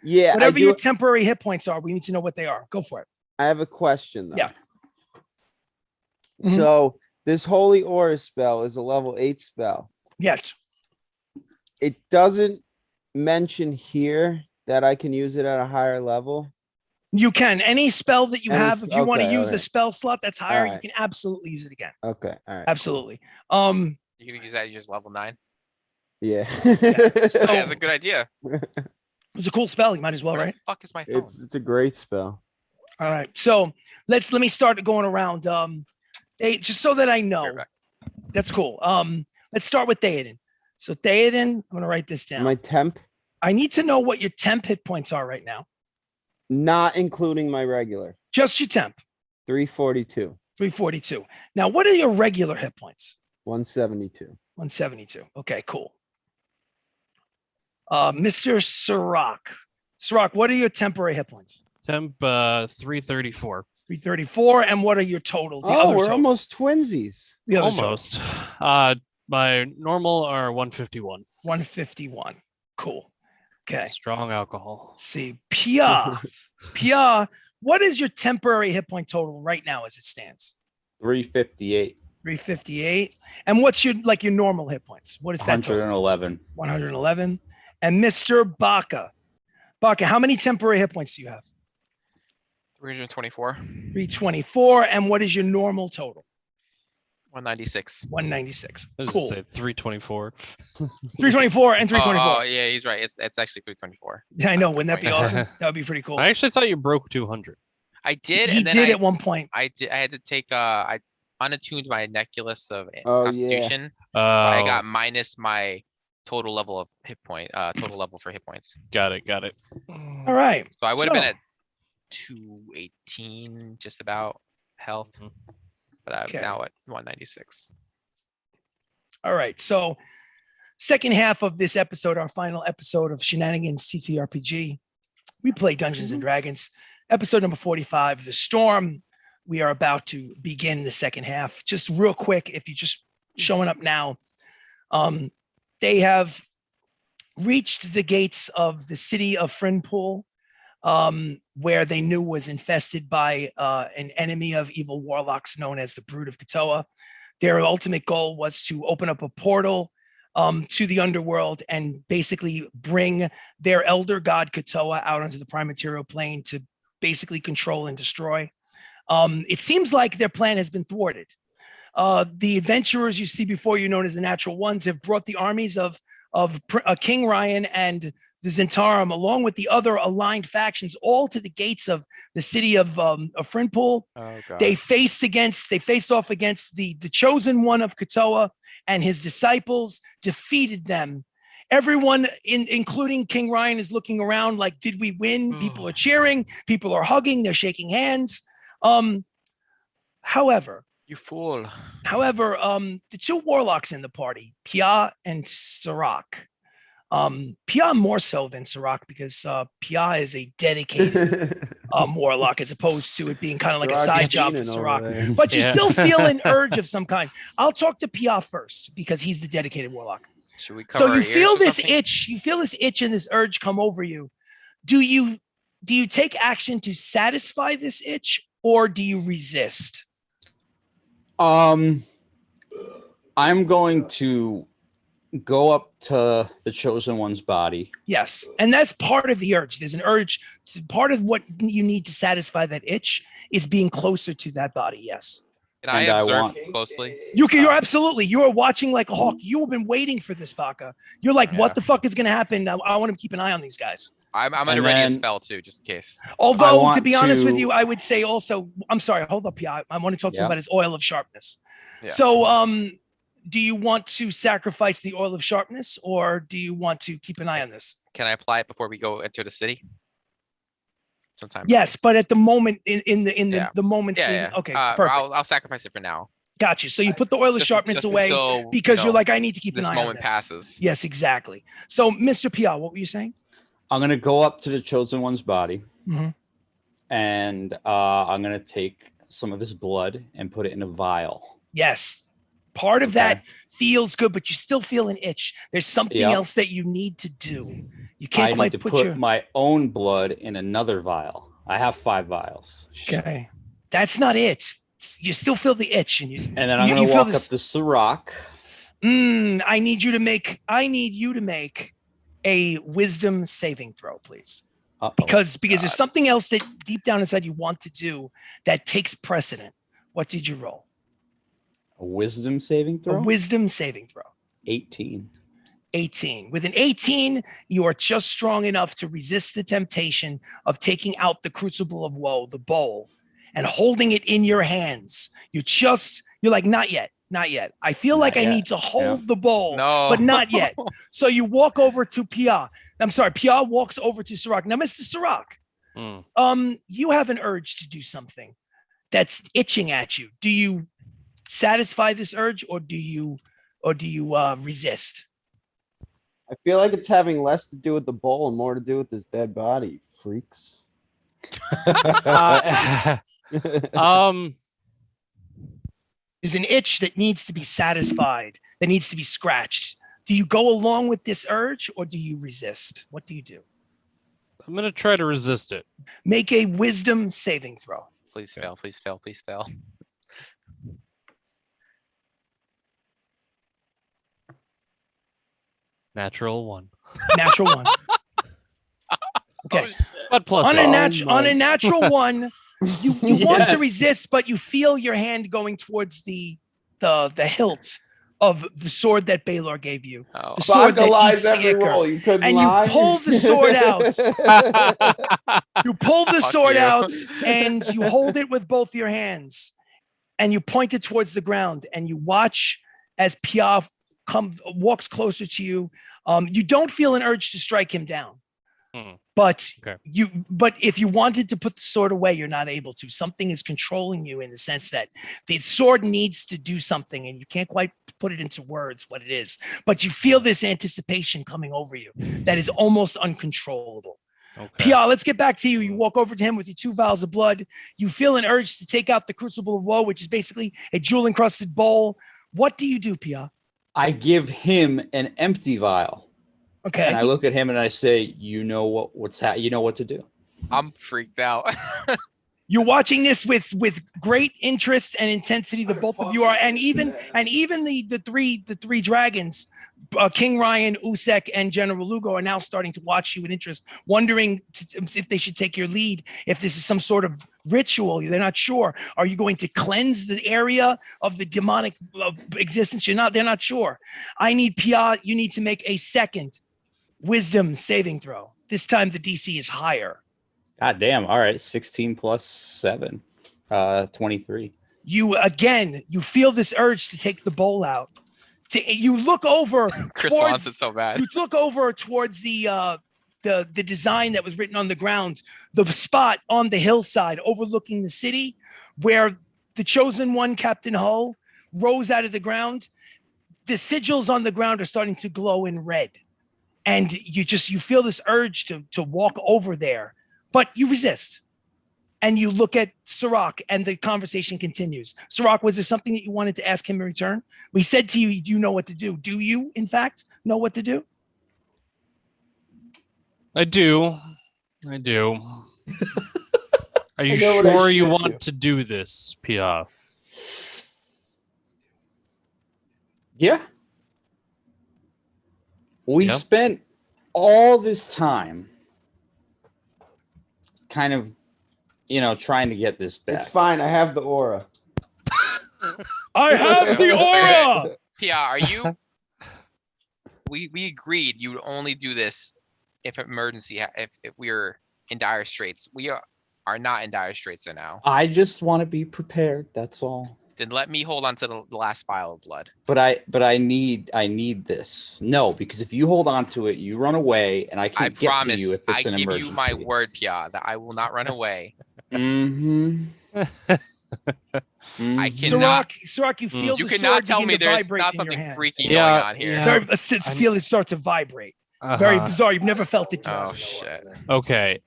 Yeah, Whatever your temporary hit points are, we need to know what they are. Go for it. I have a question though. Yeah. Mhm. So this Holy Aura spell is a level 8 spell. Yes. It doesn't mention here that I can use it at a higher level. You can. Any spell that you Any have, if you want to okay, use a alright. spell slot that's higher, you Alright. can absolutely use it again. Okay. All right. Absolutely. You can use that at just level 9. Yeah. So- That's a good idea. It's a cool spell. You might as well, Where right? the fuck is my phone? it's a great spell. All right. So let me start going around. Just so that I Be know. right back. That's cool. Let's start with Theoden. So Theoden, I'm gonna write this down. My temp, I need to know what your temp hit points are right now. not including my regular, Just your temp, 342, 342. Now, what are your regular hit points? 172. 172. Okay, cool. Mr. Sirach, what are your temporary hit points? Temp 334. 334. And what are your total? The Oh, other we're total? almost twinsies. The other total. Almost. My normal are 151. 151. Cool. Okay. Strong alcohol. Let's see. Pia, what is your temporary hit point total right now as it stands? 358. 358. And what's your normal hit points? What is that total? 111. 111. And Mr. Baca, how many temporary hit points do you have? 324. 324. And what is your normal total? 196. 196. I was Cool. say 324. 324 and 324. Oh, yeah, he's right. It's actually 324. Yeah, I know. Wouldn't that be awesome? That would be pretty cool. I actually thought you broke 200. I did, He and then did at one point. I had to take I unattuned my necklace of Oh, yeah. Constitution, Oh, so I got minus my total level of hit point, total level for hit points. got it. All right. So I would have been So- at 218, just about health, Mhm. but I'm Okay. now at 196. All right. So, second half of this episode, our final episode of Shenanigans ttRPG, we play Dungeons and Dragons. Episode number 45, The Storm. We are about to begin the second half. Just real quick, if you're just showing up now, they have reached the gates of the city of Frinpool, where they knew was infested by an enemy of evil warlocks known as the Brood of Kotoa. Their ultimate goal was to open up a portal to the underworld and basically bring their elder god Kotoa out onto the prime material plane to basically control and destroy. It seems like their plan has been thwarted. The adventurers you see before you, known as the Natural Ones, have brought the armies of King Ryan and the Zentarum, along with the other aligned factions, all to the gates of the city of Frinpool. Oh, God. They faced off against the chosen one of Kotoa and his disciples, defeated them. Everyone, including King Ryan, is looking around like, did we win? People are cheering. People are hugging. They're shaking hands. However, You fool. the two warlocks in the party, Pia and Sirach. Pia more so than Sirach, because Pia is a dedicated warlock, as opposed to it being kind of like a side job for Sirach. But you still feel an urge of some kind. I'll talk to Pia first, because he's the dedicated warlock. Should we cover So our you ears feel or this something? itch. You feel this itch and this urge come over you. Do you take action to satisfy this itch, or do you resist? I'm going to go up to the chosen one's body. Yes. And that's part of the urge. There's an urge. Part of what you need to satisfy that itch is being closer to that body. Yes. Can I And I observe want- closely? You're absolutely. You are watching like a hawk. You have been waiting for this, Baka. You're like, Yeah. what the fuck is going to happen? I want to keep an eye on these guys. I'm gonna And ready a then- spell too, just in case. Although, to want be honest with to- you, I would say also, I'm sorry, hold up, Pia. I want to talk to you Yeah. about his oil of sharpness. Yeah. So, do you want to sacrifice the oil of sharpness, or do you want to keep an eye on this? Can I apply it before we go enter the city? Sometime. Yes, but at the moment, in the Yeah. the moment. Yeah. Okay, perfect. I'll sacrifice it for now. Got you. So you put the oil of Just- sharpness just away until, because you you're know, like, I need to keep an this eye on moment this. passes. Yes, exactly. So, Mr. Pia, what were you saying? I'm going to go up to the chosen one's body, Mhm. and I'm going to take some of his blood and put it in a vial. Yes. Part of that feels good, but you still feel an itch. There's something Yep. else that you need to do. You I can't need quite to put put your. my own blood in another vial. I have 5 vials. Okay. That's not it. You still feel the itch, and you. And then I'm you going to feel walk this- up to Sirach. I need you to make a wisdom saving throw, please. Uh-oh. Because there's something else that deep down inside you want to do that takes precedent. What did you roll? A wisdom saving A throw? wisdom saving throw. 18. 18. With an 18, you are just strong enough to resist the temptation of taking out the Crucible of Woe, the bowl, and holding it in your hands. You're like, not yet. I feel Not like I yet. need to hold the bowl, No. but not yet. So you walk over to Pia. I'm sorry, Pia walks over to Sirach. Now, Mr. Sirach, you have an urge to do something that's itching at you. Do you satisfy this urge, or do you resist? I feel like it's having less to do with the bowl and more to do with this dead body, you freaks. There's an itch that needs to be satisfied, that needs to be scratched. Do you go along with this urge, or do you resist? What do you do? I'm gonna try to resist it. Make a wisdom saving throw. Please fail. Please fail. Please fail. Natural 1. Natural one. Okay. Oh, shit. But plus On eight. a natural one, you want to resist, but you feel your hand going towards the hilt of the sword that Baylor gave you. Oh. The sword Baka that lies eats the every ichor. roll. You couldn't And lie. you pull the sword out. You pull the Fuck sword you. out and you hold it with both your hands, and you point it towards the ground, and you watch as Piaf walks closer to you. You don't feel an urge to strike him down, but Okay. but if you wanted to put the sword away, you're not able to. Something is controlling you in the sense that the sword needs to do something, and you can't quite put it into words what it is. But you feel this anticipation coming over you that is almost uncontrollable. Okay. Pia, let's get back to you. You walk over to him with your 2 vials of blood. You feel an urge to take out the Crucible of Woe, which is basically a jewel-encrusted bowl. What do you do, Pia? I give him an empty vial. Okay. And I look at him and I say, you know what to do. I'm freaked out. You're watching this with great interest and intensity. The both of you are, and even the three dragons, King Ryan, Usek, and General Lugo are now starting to watch you with interest, wondering if they should take your lead. If this is some sort of ritual, they're not sure. Are you going to cleanse the area of the demonic existence? They're not sure. I need Pia. You need to make a second wisdom saving throw. This time the DC is higher. God damn. All right. 16 plus 7. 23. You feel this urge to take the bowl out. You look over Chris wants it so bad. You look over towards the design that was written on the ground, the spot on the hillside overlooking the city where the chosen one, Captain Hull, rose out of the ground. The sigils on the ground are starting to glow in red. And you feel this urge to walk over there, but you resist. And you look at Sirach, and the conversation continues. Sirach, was there something that you wanted to ask him in return? We said to you, you know what to do. Do you, in fact, know what to do? I do. Are you sure you want to do this, Pia? Yeah. We spent all this time kind of, trying to get this back. It's fine. I have the aura. I have the aura. Pia, are you? We agreed you would only do this if emergency, if we're in dire straits. We are not in dire straits right now. I just want to be prepared. That's all. Then let me hold on to the last vial of blood. But I need this. No, because if you hold on to it, you run away, and I can't get to you if it's an emergency. I give you my word, Pia, that I will not run away. Mm-hmm. I cannot. Sirach, you feel you the cannot sword tell begin me to there's vibrate not in something your hands. freaky Yeah, going on here. yeah. Feel it start to vibrate. It's very bizarre. You've never felt it. Oh shit. Okay.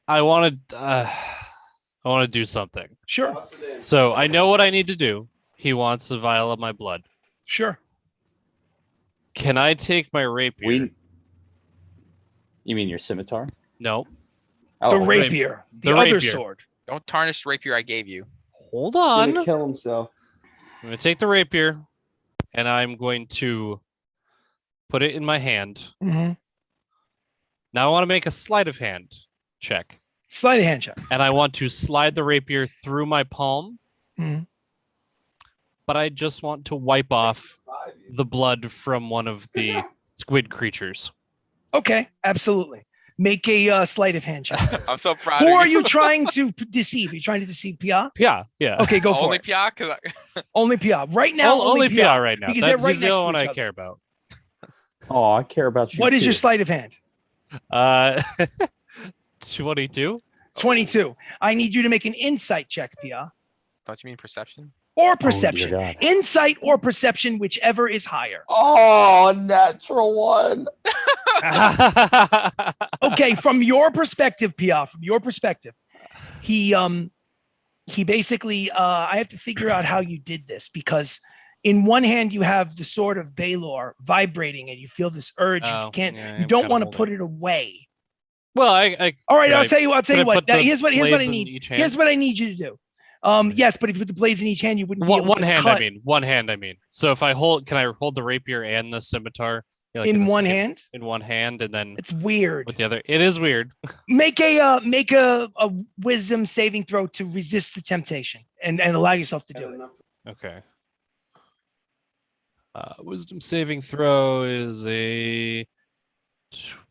I want to do something. Sure. So I know what I need to do. He wants a vial of my blood. Sure. Can I take my rapier? You mean your scimitar? No. Oh, The rapier. The other rapier. sword. Don't tarnish the rapier I gave you. Hold He's on. gonna kill himself. I'm going to take the rapier, and I'm going to put it in my hand. Mm-hmm. Now I want to make a sleight of hand check. Sleight of hand check. And I want to slide the rapier through my palm. Mm-hmm. But I just want to wipe off the blood from one of the squid creatures. Okay, absolutely. Make a sleight of hand check. I'm so proud Who of you. are you trying to deceive? Are you trying to deceive Pia? Yeah. Okay, go for Only it. Pia? Only Pia. Right now, Only Pia Pia right now. Because That's they're right he's the next to only one each I other. care about. Oh, I care about you. What is too. your sleight of hand? 22. 22. I need you to make an insight check, Pia. Don't you mean perception? Or Oh, dear perception. God. Insight or perception, whichever is higher. Oh, natural one. Okay, from your perspective, Pia, he basically I have to figure out how you did this, because in one hand you have the sword of Baylor vibrating and you feel this urge. You don't want to put it away. Well, I All right, could I'll tell you what. put the Here's what I blades in need. each hand? Here's what I need you to do. Yes, but if you put the blades in each hand, you wouldn't be able one to hand. cut One hand. I mean. So if I can I hold the rapier and the scimitar in one hand. In one hand, and then It's weird. with the other. It is weird. Make a wisdom saving throw to resist the temptation and allow yourself to do it. Okay. Wisdom saving throw is a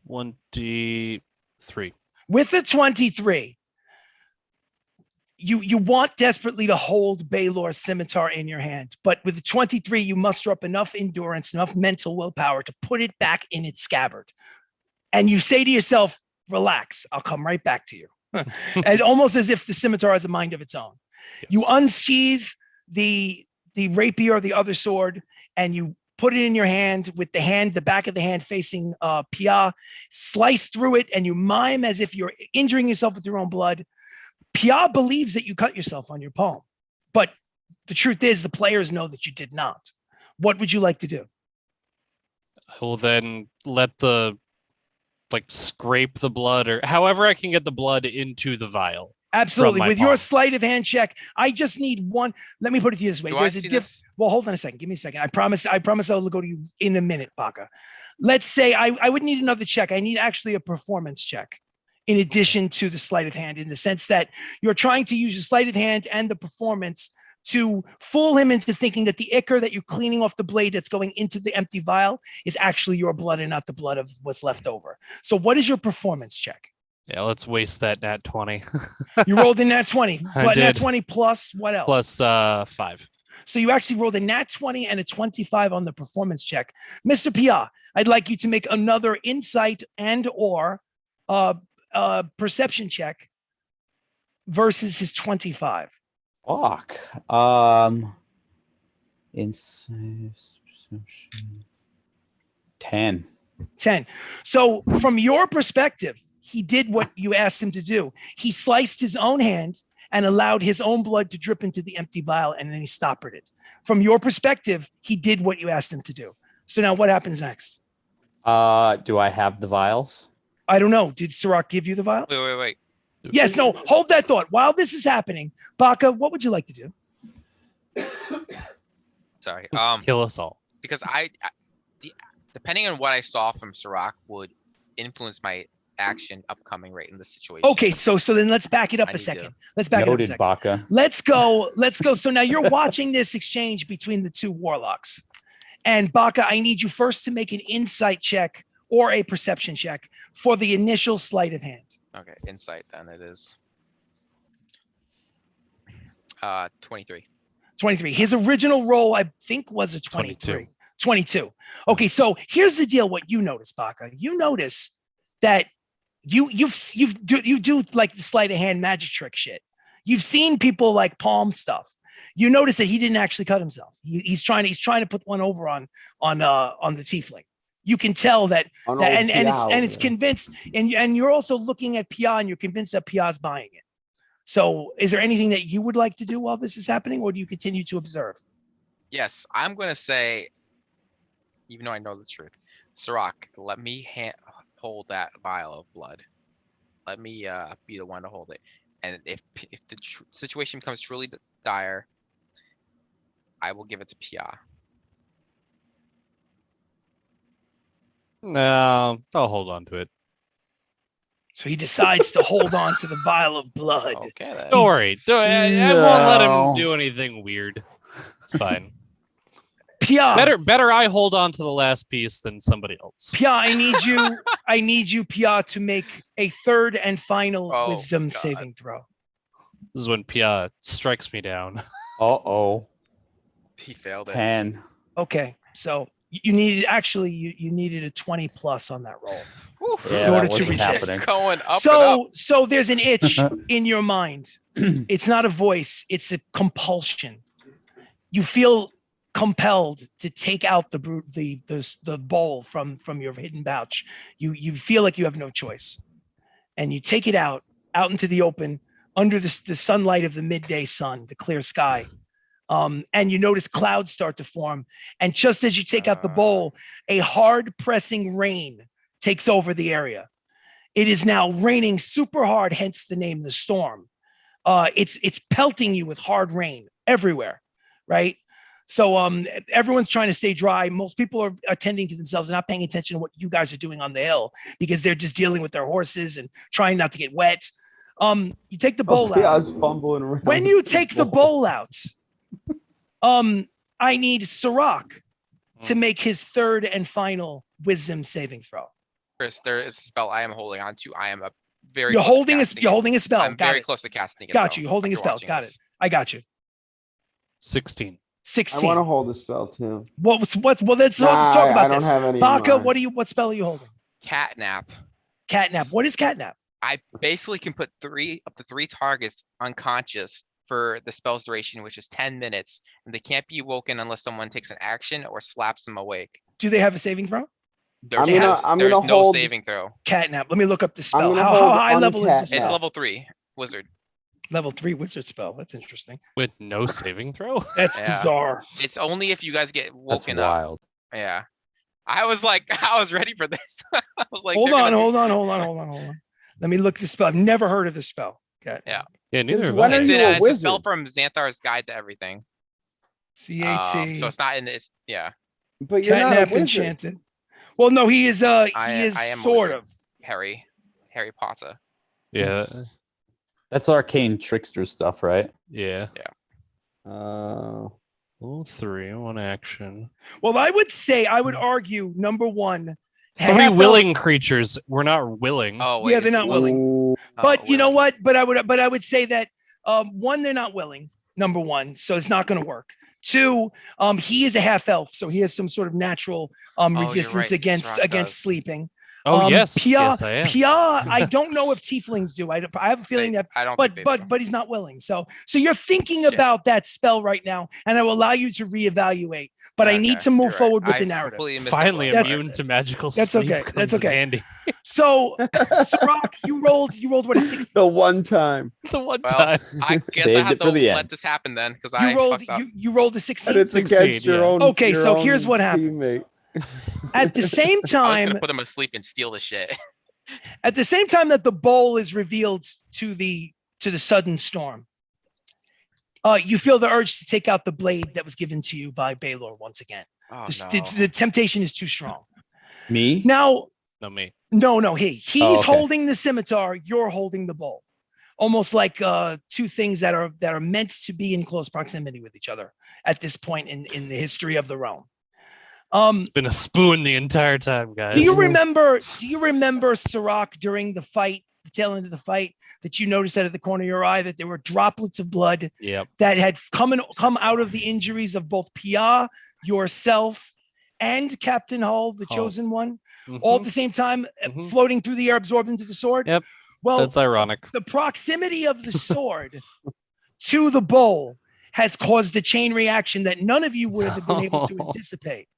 23. With the 23, you want desperately to hold Baylor's scimitar in your hand, but with the 23, you muster up enough endurance, enough mental willpower to put it back in its scabbard. And you say to yourself, relax, I'll come right back to you. And almost as if the scimitar has a mind of its own. Yes. You unsheathe the rapier or the other sword, and you put it in your hand with the back of the hand facing Pia, slice through it, and you mime as if you're injuring yourself with your own blood. Pia believes that you cut yourself on your palm, but the truth is the players know that you did not. What would you like to do? I will then let scrape the blood, or however I can get the blood into the vial. Absolutely. my With your palm. sleight of hand check, I just need one. Let me put it to you this way. Do I There's a see diff. this? Well, hold on a second. Give me a second. I promise I'll go to you in a minute, Baka. Let's say I would need another check. I need actually a performance check in addition to the sleight of hand, in the sense that you're trying to use your sleight of hand and the performance to fool him into thinking that the ichor that you're cleaning off the blade that's going into the empty vial is actually your blood and not the blood of what's left over. So what is your performance check? Yeah, let's waste that nat 20. You rolled a nat 20. I But nat did. 20 plus what else? Plus 5. So you actually rolled a nat 20 and a 25 on the performance check. Mr. Pia, I'd like you to make another insight and or perception check versus his 25. Fuck. Insight perception. 10. 10. So from your perspective, he did what you asked him to do. He sliced his own hand and allowed his own blood to drip into the empty vial, and then he stoppered it. From your perspective, he did what you asked him to do. So now what happens next? Do I have the vials? I don't know. Did Sirach give you the vial? Wait. Yes, no, hold that thought. While this is happening, Baka, what would you like to do? Sorry. Kill us all. Because depending on what I saw from Sirach would influence my action upcoming right in this situation. Okay, so then let's back it up I a need to. second. Let's back it up a Noted, second. Baka. Let's go. So now you're watching this exchange between the two warlocks. And Baka, I need you first to make an insight check or a perception check for the initial sleight of hand. Okay, insight then it is. 23. 23. His original roll, I think, was a 23. 22. Okay, so here's the deal. What you notice, Baka, you notice that you do like the sleight of hand magic trick shit. You've seen people like palm stuff. You notice that he didn't actually cut himself. He's trying to put one over on the tiefling. You can tell that, and it's convinced, and you're also looking at Pia and you're convinced that Pia's buying it. So is there anything that you would like to do while this is happening, or do you continue to observe? Yes, I'm going to say, even though I know the truth, Sirach, let me hold that vial of blood. Let me be the one to hold it. And if the situation becomes truly dire, I will give it to Pia. No, I'll hold on to it. So he decides to hold on to the vial of blood. Okay, then. Don't worry. I won't let him No. do anything weird. It's fine. Pia, Better I hold on to the last piece than somebody else. Pia, I need you, Pia, to make a third and final Oh, wisdom God. saving throw. This is when Pia strikes me down. Uh-oh. He failed it. 10. Okay, so you needed you needed a 20 plus on that roll. Whew. Yeah, In order that to wasn't resist. happening. It's going up and up. So there's an itch in your mind. It's not a voice, it's a compulsion. You feel compelled to take out the bowl from your hidden pouch. You feel like you have no choice, and you take it out into the open under the sunlight of the midday sun, the clear sky. And you notice clouds start to form, and just as you take out the bowl, a hard pressing rain takes over the area. It is now raining super hard, hence the name the storm. It's pelting you with hard rain everywhere, right? So everyone's trying to stay dry. Most people are attending to themselves and not paying attention to what you guys are doing on the hill because they're just dealing with their horses and trying not to get wet. You take the bowl out. I was fumbling around. When you take the bowl out, I need Sirach to make his third and final wisdom saving throw. Chris, there is a spell I am holding on to. I am a very You're close to holding casting it. you're holding a spell. I'm Got very it. close to casting it. Got though, you. You're holding a after spell. watching Got this. it. I got you. 16. I 16. want to hold the spell too. Well, let's talk Nah, about I don't this. have any. in Baka, mind. what spell are you holding? Catnap. Catnap. What is catnap? I basically can put up to three targets unconscious for the spell's duration, which is 10 minutes, and they can't be woken unless someone takes an action or slaps them awake. Do they have a saving throw? There's I'm there's gonna no hold- saving throw. Catnap. Let me look up the I'm spell. gonna How hold high level is this uncatnap. It's spell? level 3 wizard. Level 3 wizard spell. That's interesting. With no saving throw? That's Yeah. bizarre. It's only if you guys get That's woken up. wild. Yeah. I was ready for this. I was like, Hold they're on. gonna be- Let me look at the spell. I've never heard of this spell. Catnap. Yeah. Yeah, neither Since have when I. are It's, you a it's a spell wizard? from Xanthar's Guide to Everything. CAT. So it's not in it's yeah. But you're not a Catnap wizard. enchanted. Well, no, he is. I He is am a sort wizard. of. Harry Potter. Yeah, That's arcane trickster stuff, right? yeah. Oh, 3, 1 action. Well, I would argue number one. 3 half-elf- willing creatures. We're not willing. Oh wait, Yeah, they're it's not willing. Ooh. But you know willing. what? But I would say that one, they're not willing. Number one, so it's not going to work. 2, he is a half elf, so he has some sort of natural you're resistance right, against Sirach does. sleeping. Oh, yes. Pia, Yes, I am. Pia, I don't know if tieflings do. I have a feeling that, I don't. think they do. but he's not willing. So you're thinking Shit. about that spell right now, and I will allow you to reevaluate. But I need Okay, to move you're right. forward with I the narrative. completely missed Finally that. That's- immune to magical that's sleep. okay, Comes that's in okay. handy. So, Sirach, you rolled what, a 16? The one time. The one Well, time. I guess I Saved have it for to the let end. this happen then, because You I rolled fucked up. you rolled a 16. And it's 16, against your yeah. own. Okay, your so own here's what happens. teammate. At the same I was time, gonna put them asleep and steal the shit. at the same time that the bowl is revealed to the sudden storm, you feel the urge to take out the blade that was given to you by Baylor once again. Oh The temptation is too strong. Me? Now, No, me. no, he's Oh, okay. holding the scimitar, you're holding the bowl. Almost like two things that are meant to be in close proximity with each other at this point in the history of the realm. It's been a spoon the entire time, guys. Do you remember Sirach during the fight, the tail end of the fight, that you noticed out of the corner of your eye that there were droplets of blood Yep. that had come out of the injuries of both Pia, yourself, and Captain Hull, the Hull. chosen one, Mhm. all at the same time, Mhm. floating through the air, absorbed into the sword? Yep. Well, That's ironic. the proximity of the sword to the bowl has caused a chain reaction that none of you would have been able to anticipate.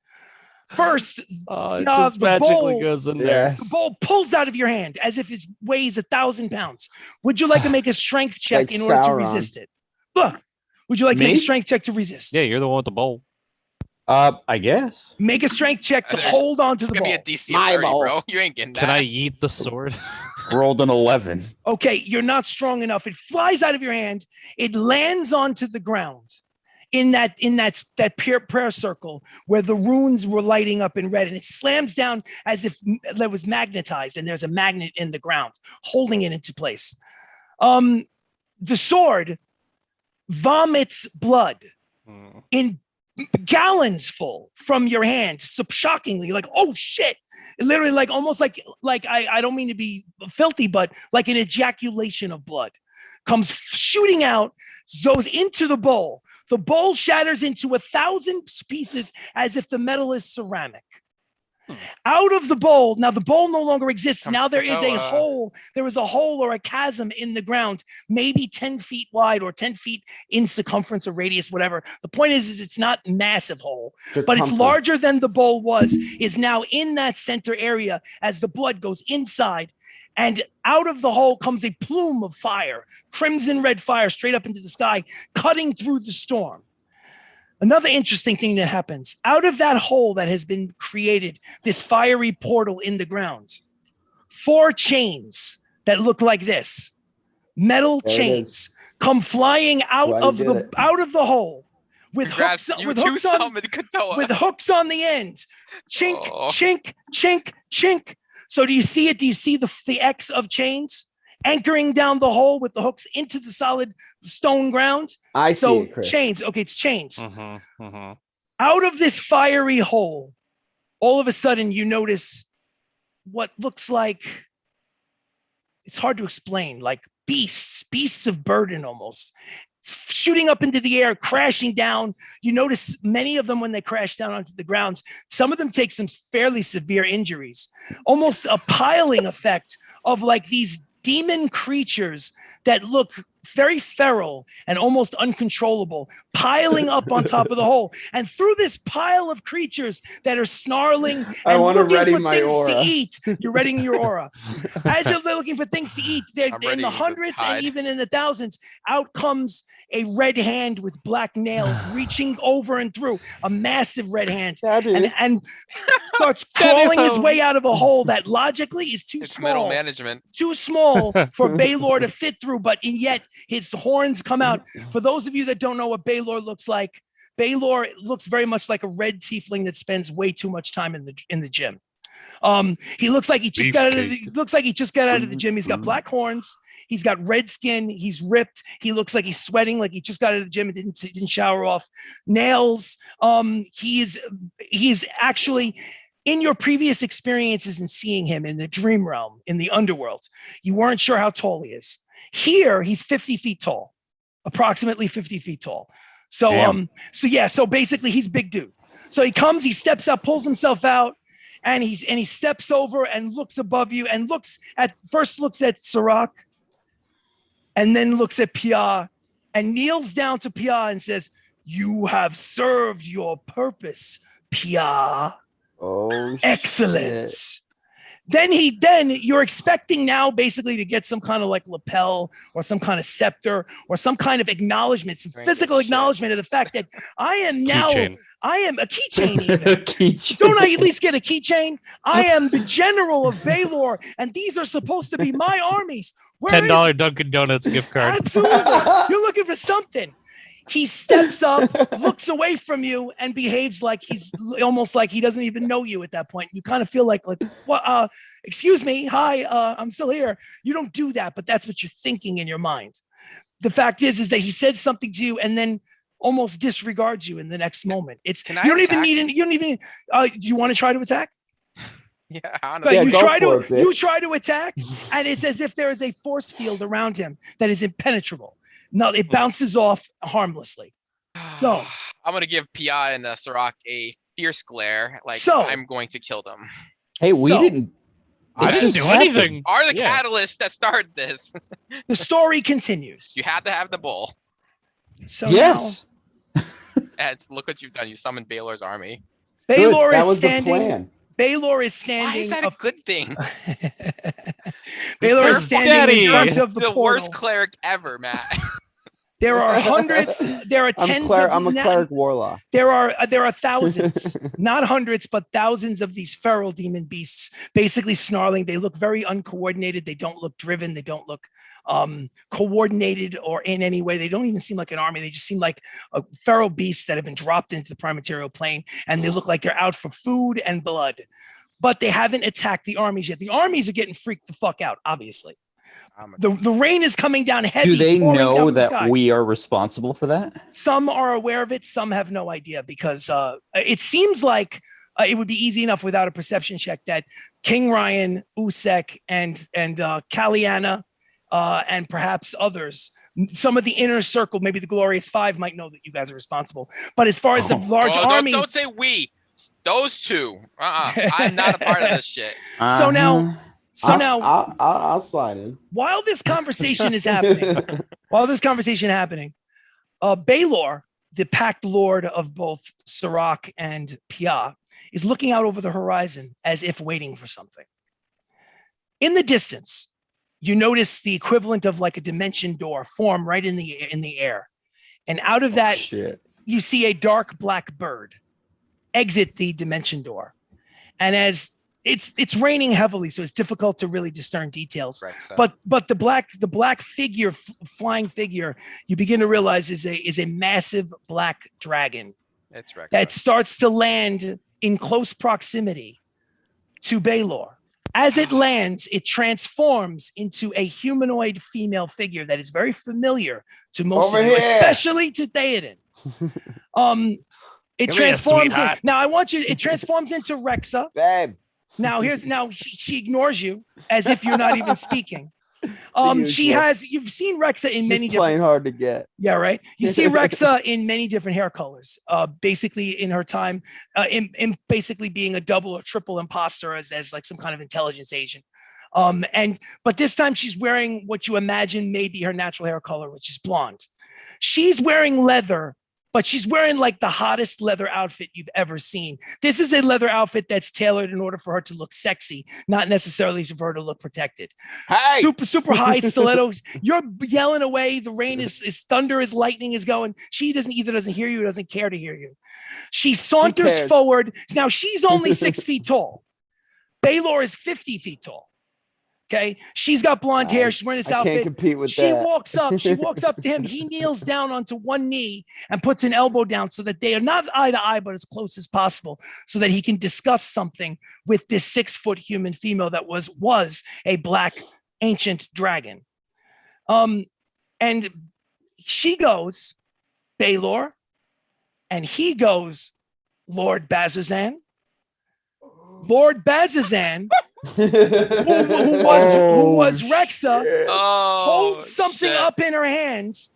First, Oh, it No, just the magically bowl- goes in there. the Yes. bowl pulls out of your hand as if it weighs 1,000 pounds. Would you like to make a strength check Like in order to Sauron. resist it? Ugh. Would you like to make Me? a strength check to resist? Yeah, you're the one with the bowl. I guess. Make a strength check to There's- hold on to It's the gonna be bowl. a DC My of 30, ball. bro. You ain't getting that. Can I yeet the sword? Rolled an 11. Okay, you're not strong enough. It flies out of your hand. It lands onto the ground in that prayer circle where the runes were lighting up in red, and it slams down as if that was magnetized, and there's a magnet in the ground holding it into place. The sword vomits blood Hmm. in gallons full from your hand, shockingly, like, oh shit. Literally, like almost like I don't mean to be filthy, but like an ejaculation of blood comes shooting out, goes into the bowl. The bowl shatters into 1,000 pieces as if the metal is ceramic. Out of the bowl, now the bowl no longer exists. Comes Now there is a Kotoa. hole. There is a hole or a chasm in the ground, maybe 10 feet wide or 10 feet in circumference or radius, whatever. The point is it's not a massive hole, but it's Circumference. larger than the bowl was, is now in that center area as the blood goes inside. And out of the hole comes a plume of fire, crimson red fire straight up into the sky, cutting through the storm. Another interesting thing that happens out of that hole that has been created, this fiery portal in the ground, 4 chains that look like this, metal There it chains, is. come flying out Glad you of did the it. out of the hole with Congrats, hooks you with two hooks on summoned Kotoa. with hooks on the end. Chink, Oh. chink, chink, chink. So do you see it? Do you see the X of chains anchoring down the hole with the hooks into the solid stone ground? I see So it, Chris. chains. Okay, it's chains. Mm-hmm. Mm-hmm. Out of this fiery hole, all of a sudden you notice what looks like, it's hard to explain, like beasts of burden almost, shooting up into the air, crashing down. You notice many of them when they crash down onto the ground, some of them take some fairly severe injuries, almost a piling effect of like these demon creatures that look very feral and almost uncontrollable, piling up on top of the hole. And through this pile of creatures that are snarling I and wanna looking ready for my things aura. to eat, you're readying your aura. As you're looking for things to eat, they're I'm in ready the to hundreds hide. and even in the thousands. Out comes a red hand with black nails reaching over and through, a massive red hand, Daddy. and starts Daddy's crawling his home. way out of a hole that logically is too It's middle small management. too small for Baylor to fit through, but and yet His horns come out. For those of you that don't know what Baylor looks like, Baylor looks very much like a red tiefling that spends way too much time in the gym. He looks like he just got out of the gym. He's got black horns. He's got red skin. He's ripped. He looks like he's sweating, like he just got out of the gym and didn't shower off. Nails. He's actually, in your previous experiences in seeing him in the dream realm, in the underworld, you weren't sure how tall he is. Here, he's 50 feet tall, approximately 50 feet tall. So, so basically he's a big dude. So he comes, he steps up, pulls himself out, and he steps over and looks above you and looks at Sirach, and then looks at Pia and kneels down to Pia and says, "You have served your purpose, Pia." Oh, excellent. Shit. Then you're expecting now basically to get some kind of like lapel or some kind of scepter or some kind of acknowledgement, some physical acknowledgement of the fact that I am now, I am a keychain even. Don't I at least get a keychain? I am the general of Baylor, and these are supposed to be my armies. $10 Dunkin' Donuts gift card. Absolutely. You're looking for something. He steps up, looks away from you, and behaves like he's almost like he doesn't even know you at that point. You kind of feel like, what? Excuse me, hi, I'm still here. You don't do that, but that's what you're thinking in your mind. The fact is that he said something to you and then almost disregards you in the next moment. Do you want to try to attack? Yeah, honestly. You try to attack, and it's as if there is a force field around him that is impenetrable. No, it bounces off harmlessly. No. I'm going to give Pia and Sirach a fierce glare. I'm going to kill them. Hey, I didn't do anything. Are the catalysts that started this. The story continues. You had to have the bull. So yes. Look what you've done. You summoned Baylor's army. Baylor that is was standing. the plan. Baylor is standing. Why is that a good thing? Baylor is standing in front of the worst cleric ever, Matt. There are hundreds. There are tens. I'm a cleric warlock. There are thousands, not hundreds, but thousands of these feral demon beasts, basically snarling. They look very uncoordinated. They don't look driven. They don't look coordinated or in any way. They don't even seem like an army. They just seem like feral beasts that have been dropped into the prime material plane, and they look like they're out for food and blood. But they haven't attacked the armies yet. The armies are getting freaked the fuck out, obviously. The rain is coming down heavy. Do they know that we are responsible for that? Some are aware of it. Some have no idea, because it seems like it would be easy enough without a perception check that King Ryan, Usek, and Kaliana, and perhaps others, some of the inner circle, maybe the Glorious Five, might know that you guys are responsible. But as far as the large army, don't say we. Those two. I'm not a part of this shit. So now. I'll slide in. While this conversation is happening, Baylor, the packed lord of both Sirach and Pia, is looking out over the horizon as if waiting for something. In the distance, you notice the equivalent of like a dimension door form right in the air, and out of that, you see a dark black bird exit the dimension door, and as it's raining heavily, so it's difficult to really discern details. Right, so. But the black figure, flying figure, you begin to realize is a massive black dragon. It's Rex. That starts to land in close proximity to Baylor. As it lands, it transforms into a humanoid female figure that is very familiar to most of you, especially to Theoden. It transforms it transforms into Rexa. Babe. Now she ignores you as if you're not even speaking. You've seen Rexa in many different, playing hard to get. Yeah, right. You see Rexa in many different hair colors. Basically in her time, in basically being a double or triple imposter as like some kind of intelligence agent. But this time she's wearing what you imagine may be her natural hair color, which is blonde. She's wearing leather, but she's wearing like the hottest leather outfit you've ever seen. This is a leather outfit that's tailored in order for her to look sexy, not necessarily for her to look protected. Hey! Super high stilettos. You're yelling away. The rain is thunder, is lightning is going. She doesn't hear you or doesn't care to hear you. She saunters forward. Now she's only 6 feet tall. Baylor is 50 feet tall. Okay, she's got blonde hair. I- She's wearing this I can't outfit. compete with She that. walks up. She walks up to him. He kneels down onto one knee and puts an elbow down so that they are not eye to eye, but as close as possible, so that he can discuss something with this 6-foot human female that was a black ancient dragon. And she goes, Baylor, and he goes, Lord Bazzozan. Lord Bazzozan, who was Rexa, holds something up in her hand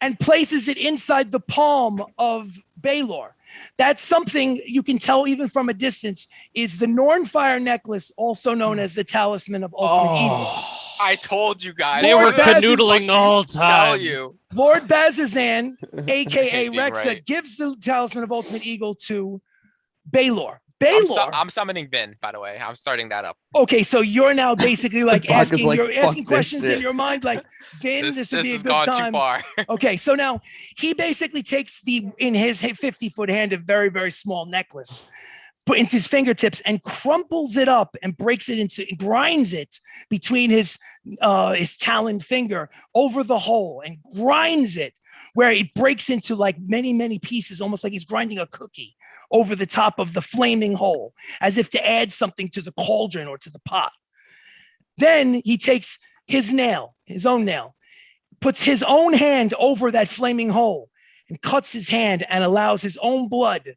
and places it inside the palm of Baylor. That's something you can tell even from a distance is the Nornfire necklace, also known as the Talisman of Ultimate Evil. I told you guys. They Lord were canoodling the whole Tell time. you. Lord Bazzozan, aka Can't be Rexa, right. gives the Talisman of Ultimate Eagle to Baylor. I'm summoning Vin, by the way. I'm starting that up. Okay, so you're now basically like Baka's asking, like, you're "Fuck asking this questions in shit." your mind, like, Vin, this would be a has good gone time. too far. Okay, so now he basically takes in his 50-foot hand a very, very small necklace, put into his fingertips and crumples it up and grinds it between his talon finger over the hole and grinds it where it breaks into like many, many pieces, almost like he's grinding a cookie over the top of the flaming hole, as if to add something to the cauldron or to the pot. Then he takes his own nail, puts his own hand over that flaming hole and cuts his hand and allows his own blood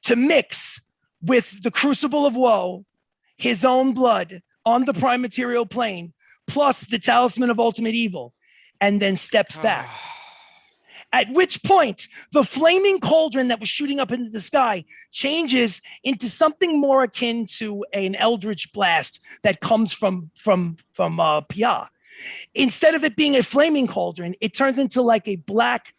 to mix with the Crucible of Woe, his own blood on the prime material plane, plus the Talisman of Ultimate Evil, and then steps back. At which point, the flaming cauldron that was shooting up into the sky changes into something more akin to an eldritch blast that comes from Pia. Instead of it being a flaming cauldron, it turns into like a black,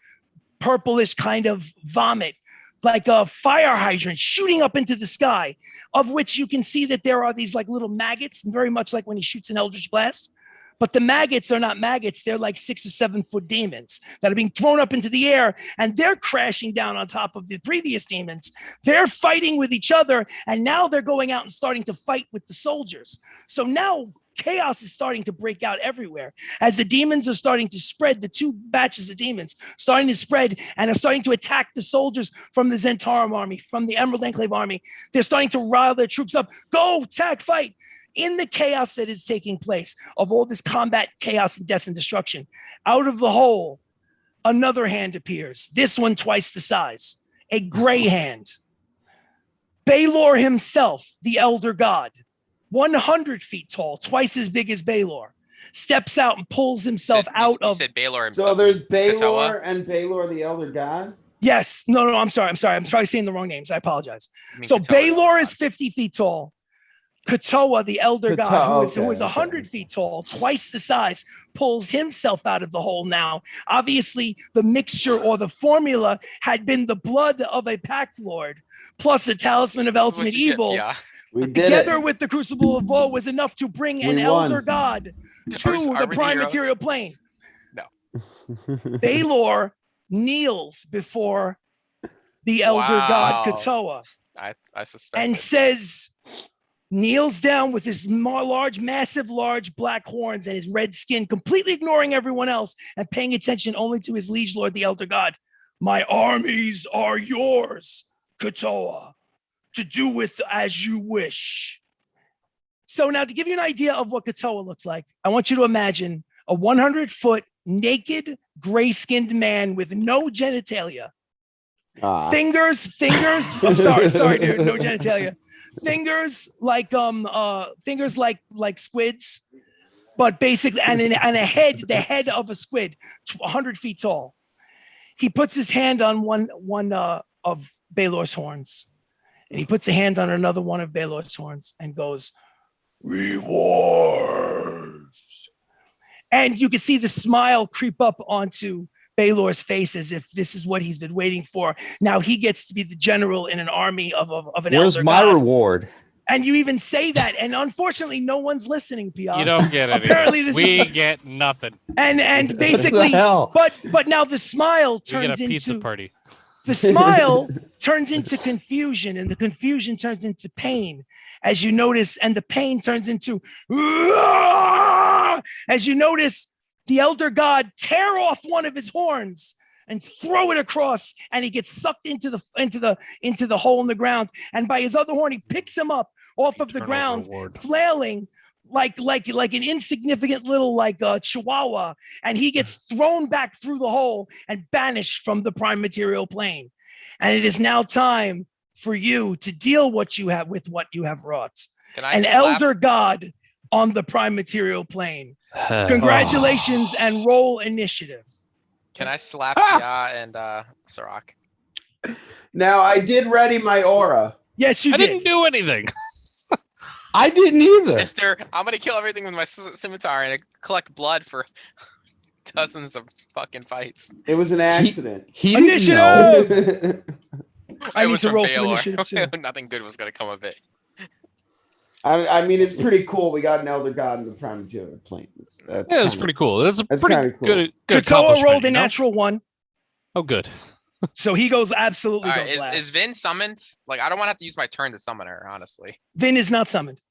purplish kind of vomit, like a fire hydrant shooting up into the sky, of which you can see that there are these like little maggots, very much like when he shoots an eldritch blast. But the maggots are not maggots. They're like 6 or 7 foot demons that are being thrown up into the air, and they're crashing down on top of the previous demons. They're fighting with each other, and now they're going out and starting to fight with the soldiers. So now chaos is starting to break out everywhere as the demons are starting to spread, the 2 batches of demons starting to spread and are starting to attack the soldiers from the Zentarum army, from the Emerald Enclave army. They're starting to rile their troops up. Go, attack, fight. In the chaos that is taking place of all this combat, chaos, and death and destruction, out of the hole, another hand appears, this one twice the size, a gray hand. Baylor himself, the Elder God, 100 feet tall, twice as big as Baylor, steps out and pulls himself out You of... said Baylor himself. So there's Baylor Kotoa? and Baylor the Elder God? Yes, no, I'm sorry. I'm probably saying the wrong names. I apologize. I mean, So Kotoa Baylor is God. 50 feet tall. Kotoa, the Elder God, who is okay. 100 feet tall, twice the size, pulls himself out of the hole now. Obviously, the mixture or the formula had been the blood of a Pact Lord, plus the Talisman of This is what Ultimate you get, Evil, yeah. We did together it. with the Crucible of Woe, was enough to bring an We won. Elder God to Are the we prime heroes? material plane. No. Baylor kneels before the Elder God, Wow. Kotoa, I suspect. and says, kneels down with his large black horns and his red skin, completely ignoring everyone else and paying attention only to his liege lord, the Elder God. My armies are yours, Kotoa, to do with as you wish. So now to give you an idea of what Kotoa looks like, I want you to imagine a 100-foot naked, gray-skinned man with no genitalia. Fingers. I'm sorry, dude. No genitalia. Fingers like squids, but basically, and a head, the head of a squid, 100 feet tall. He puts his hand on one of Baylor's horns, and he puts a hand on another one of Baylor's horns, and goes, rewards. And you can see the smile creep up onto Baylor's face as if this is what he's been waiting for. Now he gets to be the general in an army of an Where's elder my god. reward? And you even say that, and unfortunately, no one's listening, Pia. You don't get it. Apparently, this we is get nothing. and basically, hell? but now the smile We get a turns pizza into party. The smile turns into confusion, and the confusion turns into pain as you notice, and the pain turns into as you notice the elder god tear off one of his horns and throw it across, and he gets sucked into the hole in the ground. And by his other horn, he picks him up off of the ground, flailing like an insignificant little chihuahua, and he gets thrown back through the hole and banished from the prime material plane. And it is now time for you to deal with what you have wrought. An elder god on the prime material plane. Congratulations and roll initiative. Can I slap Ya and Sirach? Now, I did ready my aura. Yes, you I did. didn't do anything. I didn't either. Mister, I'm gonna kill everything with my scimitar and collect blood for dozens of fucking fights. It was an accident. He didn't know. Initiative! I It need was to from roll some Baylor. initiative too. Nothing good was gonna come of it. I mean, it's pretty cool. We got an elder god in the prime material plane. Yeah, it's pretty cool. That's a that's pretty kinda cool. good Kotoa accomplishment, rolled a you know? natural 1, Oh, good. so he goes absolutely All right, goes last. is Vin summoned? Like, I don't want to have to use my turn to summon her, honestly. Vin is not summoned.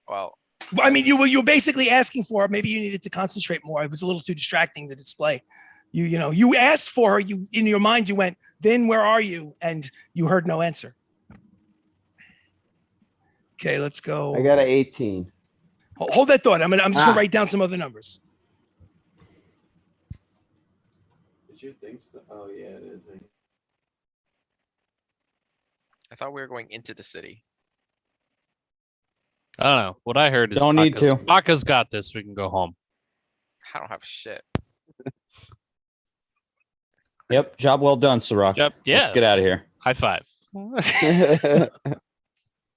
Well, I mean, you were basically asking for her. Maybe you needed to concentrate more. It was a little too distracting, the display. You asked for her. You, in your mind, you went, Vin, where are you? And you heard no answer. Okay, let's go. I got an 18. Hold that thought. I'm just gonna write down some other numbers. Did you think so? Oh, yeah, it is. I thought we were going into the city. I don't know. What I heard is Don't need to. Baka's got this. We can go home. I don't have shit. Yep. Job well done, Sirach. Yep. Yeah. Let's get out of here. High five.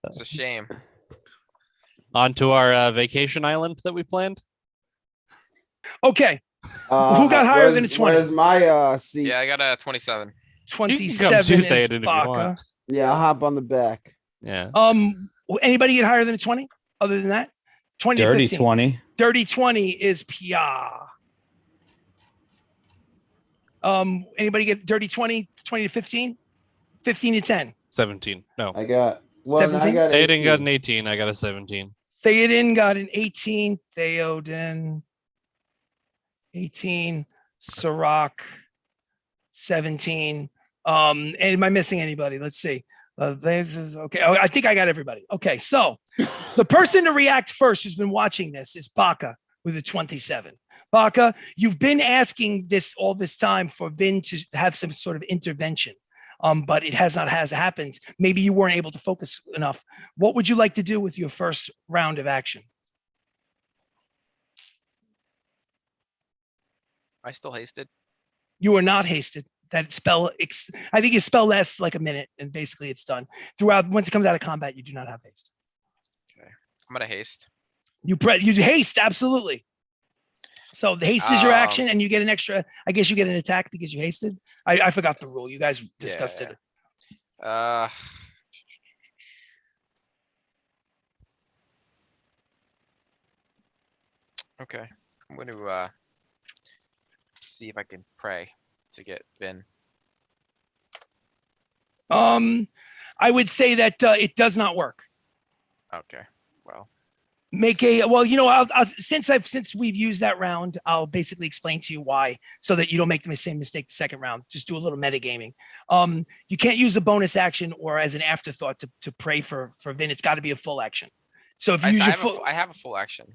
It's a shame. On to our vacation island that we planned. Okay, who got higher than a 20? Where's my seat? Yeah, I got a 27. 27 to is Theoden if you Baka. want. Yeah, I'll hop on the back. Yeah. Anybody get higher than a 20? Other than that, 20 to Dirty 15. 20. Dirty 20 is Pia. Anybody get dirty 20, 20 to 15? 15 to 10. 17. No. I got 17? I got Theoden got 18. an 18. I got a 17. Theoden got an 18. Theoden 18. Sirach 17. And am I missing anybody? Let's see. This is okay. Oh, I think I got everybody. Okay, so the person to react first who's been watching this is Baka with a 27. Baka, you've been asking this all this time for Vin to have some sort of intervention, but it has happened. Maybe you weren't able to focus enough. What would you like to do with your first round of action? I still hasted. You are not hasted. That spell, I think his spell lasts like a minute, and basically it's done. Throughout, once it comes out of combat, you do not have haste. Okay, I'm gonna haste. You haste, absolutely. So the haste is your action, and you get an extra. I guess you get an attack because you hasted. I forgot the rule. You guys discussed it. Okay, I'm gonna see if I can pray to get Vin. I would say that it does not work. Okay, well, since we've used that round, I'll basically explain to you why, so that you don't make the same mistake the second round. Just do a little metagaming. You can't use a bonus action or as an afterthought to pray for Vin. It's got to be a full action. So if you use your I have a full action.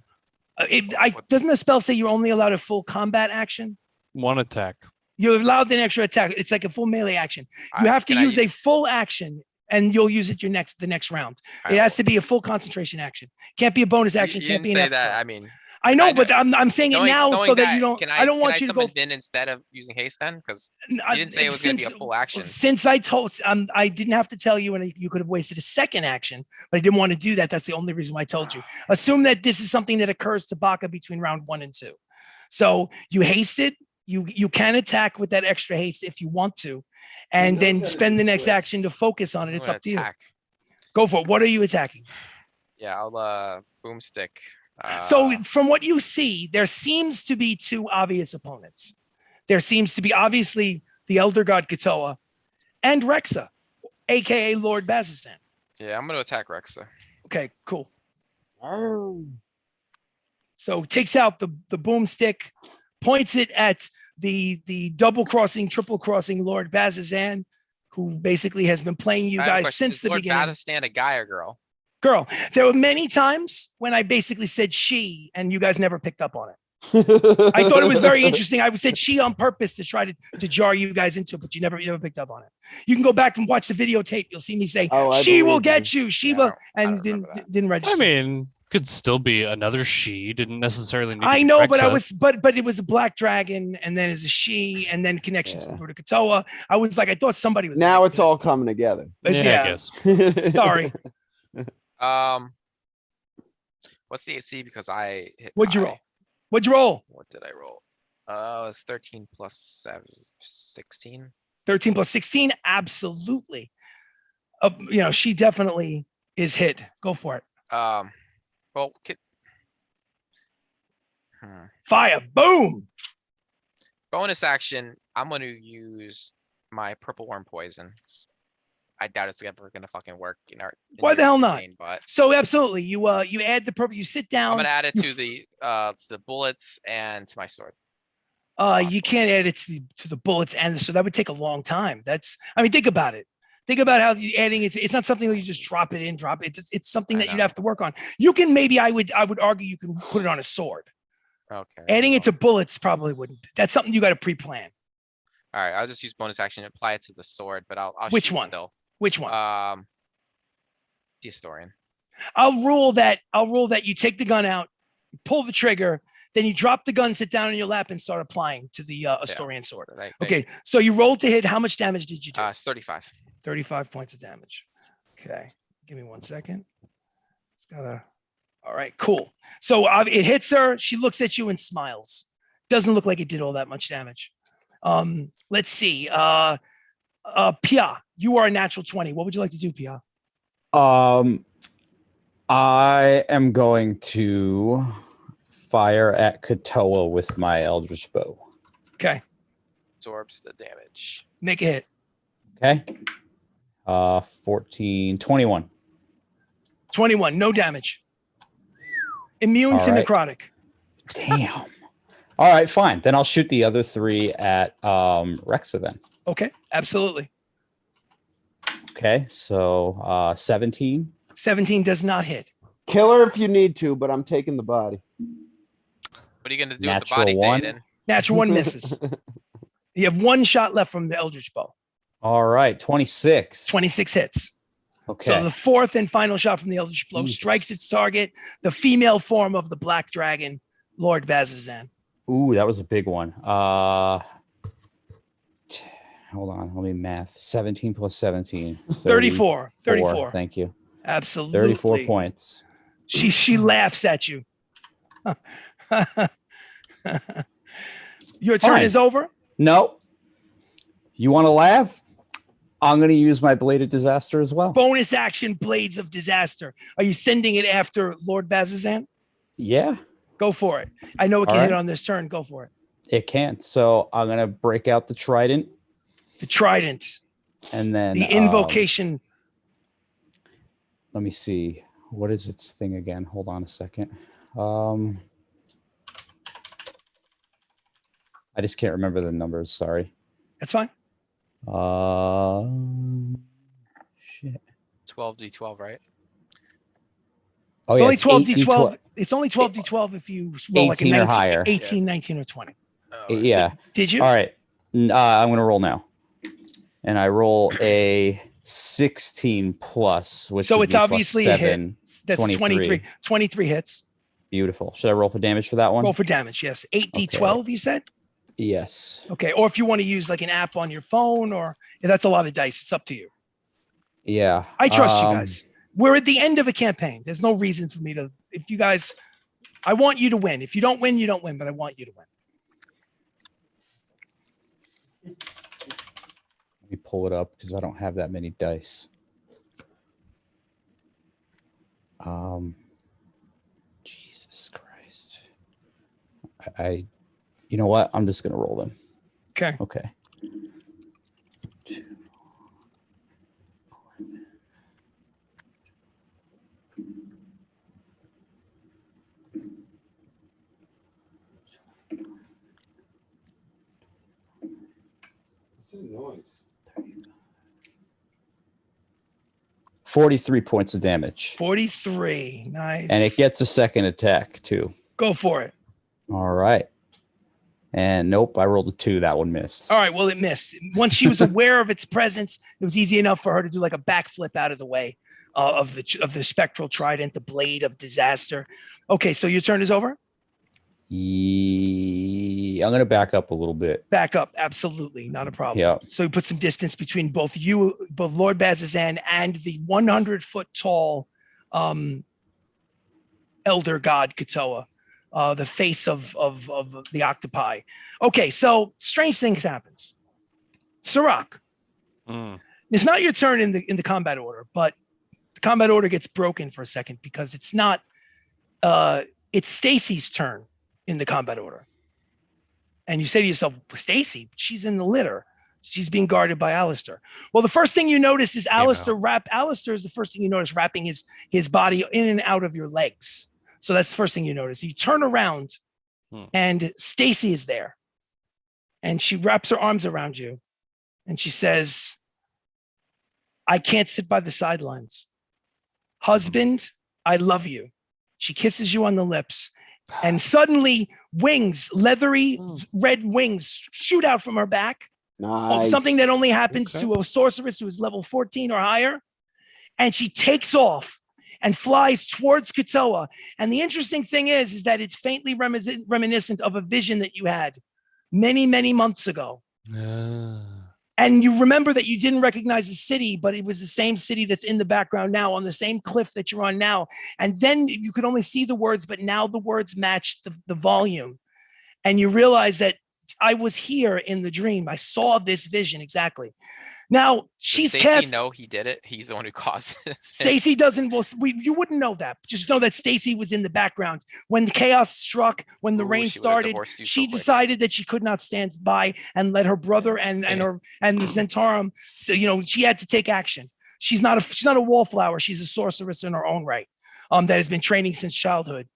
Doesn't the spell say you're only allowed a full combat action? One attack. You're allowed an extra attack. It's like a full melee action. You have to use a full action, and you'll use it the next round. It has to be a full concentration action. Can't be a bonus action. You Can't didn't be an say that. afterthought. I mean, I know, but I'm saying it now so that you don't. I don't want you to go. Vin instead of using haste then, because you didn't say it was going to be a full action. Since I told, I didn't have to tell you, and you could have wasted a second action, but I didn't want to do that. That's the only reason why I told you. Assume that this is something that occurs to Baka between round 1 and 2. So you hasted. You can attack with that extra haste if you want to, and then spend the next action to focus on it. It's up to you. Go for it. What are you attacking? Yeah, I'll boomstick. So from what you see, there seems to be two obvious opponents. There seems to be obviously the Elder God Kotoa and Rexa, aka Lord Bazzozan. Yeah, I'm gonna attack Rexa. Okay, cool. So takes out the boomstick, points it at the double crossing, triple crossing Lord Bazzozan, who basically has been playing you I have a guys question. since Is the Lord beginning. Bazzozan a guy or girl? Girl, there were many times when I basically said she, and you guys never picked up on it. I thought it was very interesting. I said she on purpose to try to jar you guys into it, but you never picked up on it. You can go back and watch the videotape. You'll see me say, Oh, I she will believe get you. She Yeah, I will, don't and remember that. didn't I register. mean, could still be another she. Didn't necessarily need. To I be know, but I Rexa. was, but it was a black dragon, and then it's a she, and then connections Yeah. to Kotoa. I was like, I thought somebody was. Now gonna it's do it. all coming together. But Yeah, I guess. Sorry. What's the AC? Because I hit. What'd you high. roll? What'd you roll? What did I roll? It's 13 plus 7, 16. 13 plus 16. Absolutely. She definitely is hit. Go for it. Well, Fire. Boom. bonus action. I'm going to use my purple worm poison. I doubt it's ever going to fucking work in our. Why the hell not? But So absolutely, you add the purple. You sit down. I'm going to add it you to the bullets and to my sword. You can't add it to the bullets, and so that would take a long time. Think about it. Think about how you adding it. It's not something that you just drop it in, drop it. It's something that you'd have to work on. You can maybe I would argue you can put it on a sword. Okay. Adding it to bullets probably wouldn't. That's something you got to pre-plan. All right, I'll just use bonus action and apply it to the sword, but I'll Which shoot one? still. Which one? The historian. I'll rule that you take the gun out, pull the trigger, then you drop the gun, sit down on your lap, and start applying to the Astorian sword. Okay, so you rolled to hit. How much damage did you do? It's 35. 35 points of damage. Okay, give me 1 second. It's gotta. All right, cool. So it hits her. She looks at you and smiles. Doesn't look like it did all that much damage. Let's see. Pia, you are a natural 20. What would you like to do, Pia? I am going to fire at Kotoa with my Eldritch Bow. Okay. Absorbs the damage. Make a hit. Okay. 14, 21. 21, no damage. Immune to right. necrotic. Damn. All right, fine. Then I'll shoot the other 3 at Rexa then. Okay, absolutely. Okay, so 17. 17 does not hit. Kill her if you need to, but I'm taking the body. What are you gonna do Natural with the body, 1. Theoden? Natural 1 misses. You have 1 shot left from the Eldritch Bow. All right, 26. 26 hits. Okay. So the 4th and final shot from the Eldritch Blow Jesus. strikes its target, the female form of the Black Dragon, Lord Bazzozan. Ooh, that was a big one. Hold on, let me math. 17 plus 17. 34. 34. Thank you. Absolutely. 34 points. She laughs at you. Your turn Fine. is over. No. You want to laugh? I'm going to use my Bladed Disaster as well. Bonus action, Blades of Disaster. Are you sending it after Lord Bazzozan? Yeah, Go for it. I know it can All hit right. on this turn. Go for it. it can. So I'm going to break out the Trident The Trident, and then the invocation. Let me see. What is its thing again? Hold on a second. I just can't remember the numbers. Sorry. That's fine. Shit. 12d12, right? Oh, It's yeah, only it's 12d12. It's only 12d12 if you roll like a 18 or 19, higher. 18, 19, or 20. Oh, Yeah. Did you? All right. I'm going to roll now. And I roll a 16 plus, which So would it's be plus obviously a hit. 7. That's 23. 23. 23 hits. Beautiful. Should I roll for damage for that one? Roll for damage. Yes. 8d12, you said? Yes. Okay. Or if you want to use like an app on your phone, or that's a lot of dice. It's up to you. Yeah. I trust you guys. We're at the end of a campaign. There's no reason for me to, if you guys, I want you to win. If you don't win, you don't win, but I want you to win. Let me pull it up because I don't have that many dice. Jesus Christ. You know what? I'm just going to roll them. Okay. Okay. that noise? 43 points of damage. 43. Nice. And it gets a second attack, too. Go for it. All right. And nope, I rolled a 2. That one missed. All right. Well, it missed. Once she was aware of its presence, it was easy enough for her to do like a backflip out of the way of the spectral trident, the blade of disaster. Okay. So your turn is over. I'm going to back up a little bit. Back up. Absolutely. Not a problem. Yeah. So you put some distance between both Lord Bazzozan and the 100-foot tall elder god Kotoa, the face of the octopi. Okay. So strange things happens. Sirach, it's not your turn in the combat order, but the combat order gets broken for a second because it's not, it's Stacy's turn in the combat order. And you say to yourself, Stacy, she's in the litter. She's being guarded by Alistair. Well, the first thing you notice is Alistair is the first thing you notice wrapping his body in and out of your legs. So that's the first thing you notice. You turn around and Stacy is there. And she wraps her arms around you and she says, I can't sit by the sidelines. Husband, I love you. She kisses you on the lips. And suddenly wings, leathery red wings shoot out from her back. Nice. Something that only happens to a sorceress who is level 14 or higher. And she takes off and flies towards Kotoa. And the interesting thing is that it's faintly reminiscent of a vision that you had many, many months ago. And you remember that you didn't recognize the city, but it was the same city that's in the background now on the same cliff that you're on now. And then you could only see the words, but now the words match the volume. And you realize that I was here in the dream. I saw this vision exactly. Now she's Stacy know he did it. He's the one who caused it. Stacy doesn't. Well, you wouldn't know that. Just know that Stacy was in the background when the chaos struck. When the rain started, she decided that she could not stand by and let her brother and the Zentarum. So, she had to take action. She's not a wallflower. She's a sorceress in her own right. That has been training since childhood.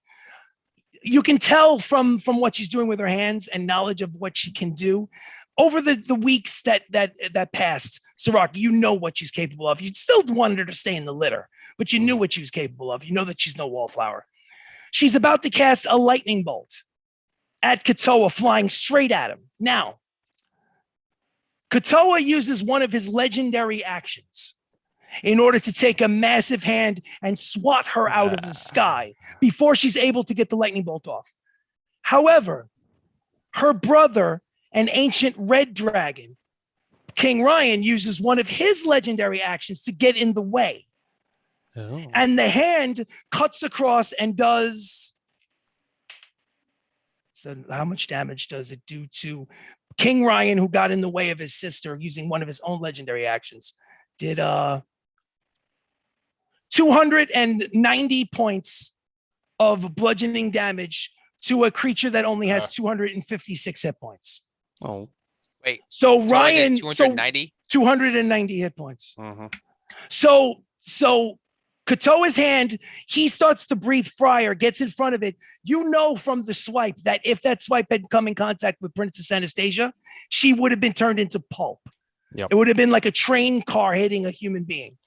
You can tell from what she's doing with her hands and knowledge of what she can do. Over the weeks that passed, Sirach, you know what she's capable of. You still wanted her to stay in the litter, but you knew what she was capable of. You know that she's no wallflower. She's about to cast a lightning bolt at Kotoa, flying straight at him. Now, Kotoa uses one of his legendary actions in order to take a massive hand and swat her out of the sky before she's able to get the lightning bolt off. However, her brother, an ancient red dragon, King Ryan, uses one of his legendary actions to get in the way. Oh. And the hand cuts across and does... So how much damage does it do to King Ryan, who got in the way of his sister using one of his own legendary actions? Did 290 points of bludgeoning damage to a creature that only has 256 hit points. Oh, wait. So Ryan, 290? 290 hit points. So Kotoa's hand, he starts to breathe fire, gets in front of it. You know from the swipe that if that swipe had come in contact with Princess Anastasia, she would have been turned into pulp. Yep. It would have been like a train car hitting a human being.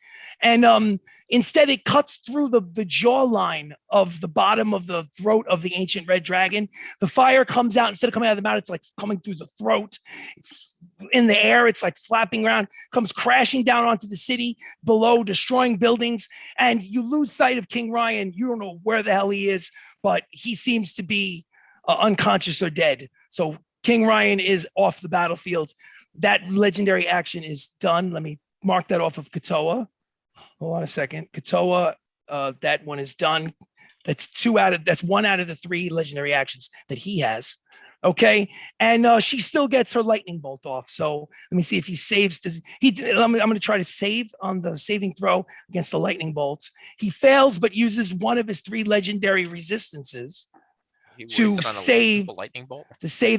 And instead, it cuts through the jawline of the bottom of the throat of the ancient red dragon. The fire comes out. Instead of coming out of the mouth, it's like coming through the throat. In the air, it's like flapping around, comes crashing down onto the city below, destroying buildings. And you lose sight of King Ryan. You don't know where the hell he is, but he seems to be unconscious or dead. So King Ryan is off the battlefield. That legendary action is done. Let me mark that off of Kotoa. Hold on a second. Kotoa, that one is done. That's one out of the 3 legendary actions that he has. Okay. And she still gets her lightning bolt off. So let me see if he saves. I'm going to try to save on the saving throw against the lightning bolt. He fails, but uses one of his 3 legendary resistances to save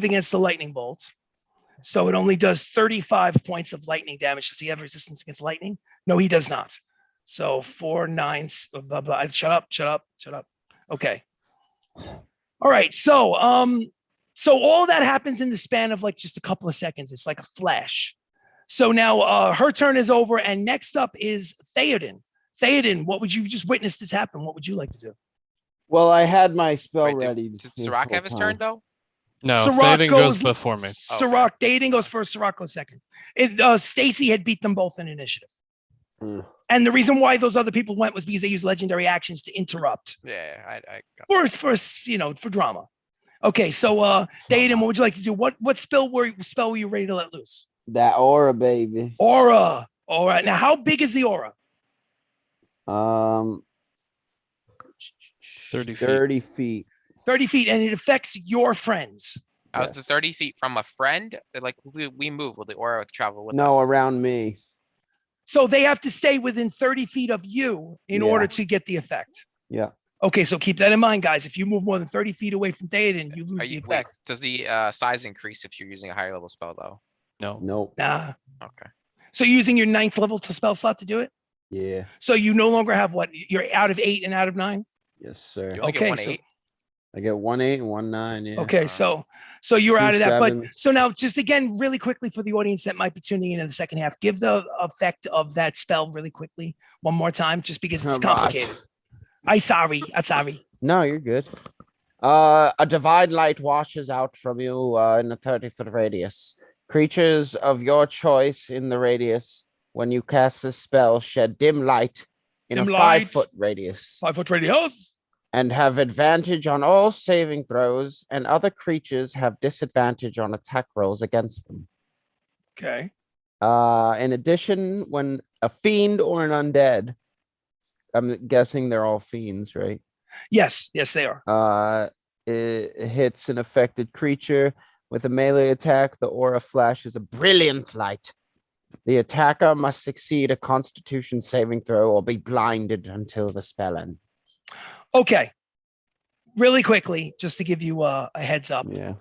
against the lightning bolt. So it only does 35 points of lightning damage. Does he have resistance against lightning? No, he does not. So 4, 9, blah, blah. Shut up. Okay. All right. So all that happens in the span of like just a couple of seconds. It's like a flash. So now her turn is over, and next up is Theoden. Theoden, what would you just witness this happen? What would you like to do? Well, I had my spell Wait, ready. Did this Sirach whole have his time. turn though? No, Sirach Theoden goes before me. Sirach, Theoden goes first, Sirach goes second. Stacy had beat them both in initiative. Mm. And the reason why those other people went was because they used legendary actions to interrupt Yeah, I got for drama. Okay, so Theoden, what would you like to do? What spell were you ready to let loose? That aura, baby. Aura. All right. Now, how big is the aura? 30 feet. 30 feet. 30 feet, and it affects your friends. I was Yes. to 30 feet from a friend. Like we move, will the aura travel with us? No, around me. So they have to stay within 30 feet of you in Yeah. order to get the effect. Yeah. Okay, so keep that in mind, guys. If you move more than 30 feet away from Theoden, you lose Are the you, wait, effect. does the size increase if you're using a higher level spell though? No. Nope. Nah. Okay. So you're using your 9th level to spell slot to do it? Yeah. So you no longer have what? You're out of 8 and out of 9? Yes, sir. You only Okay, get 1 so- 8. I get 1 8 and 1 9. Yeah. Okay, so you're Two out of that. But sevens. so now, just again, really quickly for the audience that might be tuning in the second half, give the effect of that spell really quickly one more time, just because it's Right. complicated. I'm sorry. No, you're good. A divine light washes out from you in a 30-foot radius. Creatures of your choice in the radius, when you cast this spell, shed dim light in Dim a light. 5-foot radius 5-foot radius. and have advantage on all saving throws, and other creatures have disadvantage on attack rolls against them. Okay. In addition, when a fiend or an undead, I'm guessing they're all fiends, right? Yes, they are. It hits an affected creature with a melee attack. The aura flashes a brilliant light. The attacker must succeed a Constitution saving throw or be blinded until the spell ends. Okay. Really quickly, just to give you a heads up. Yeah.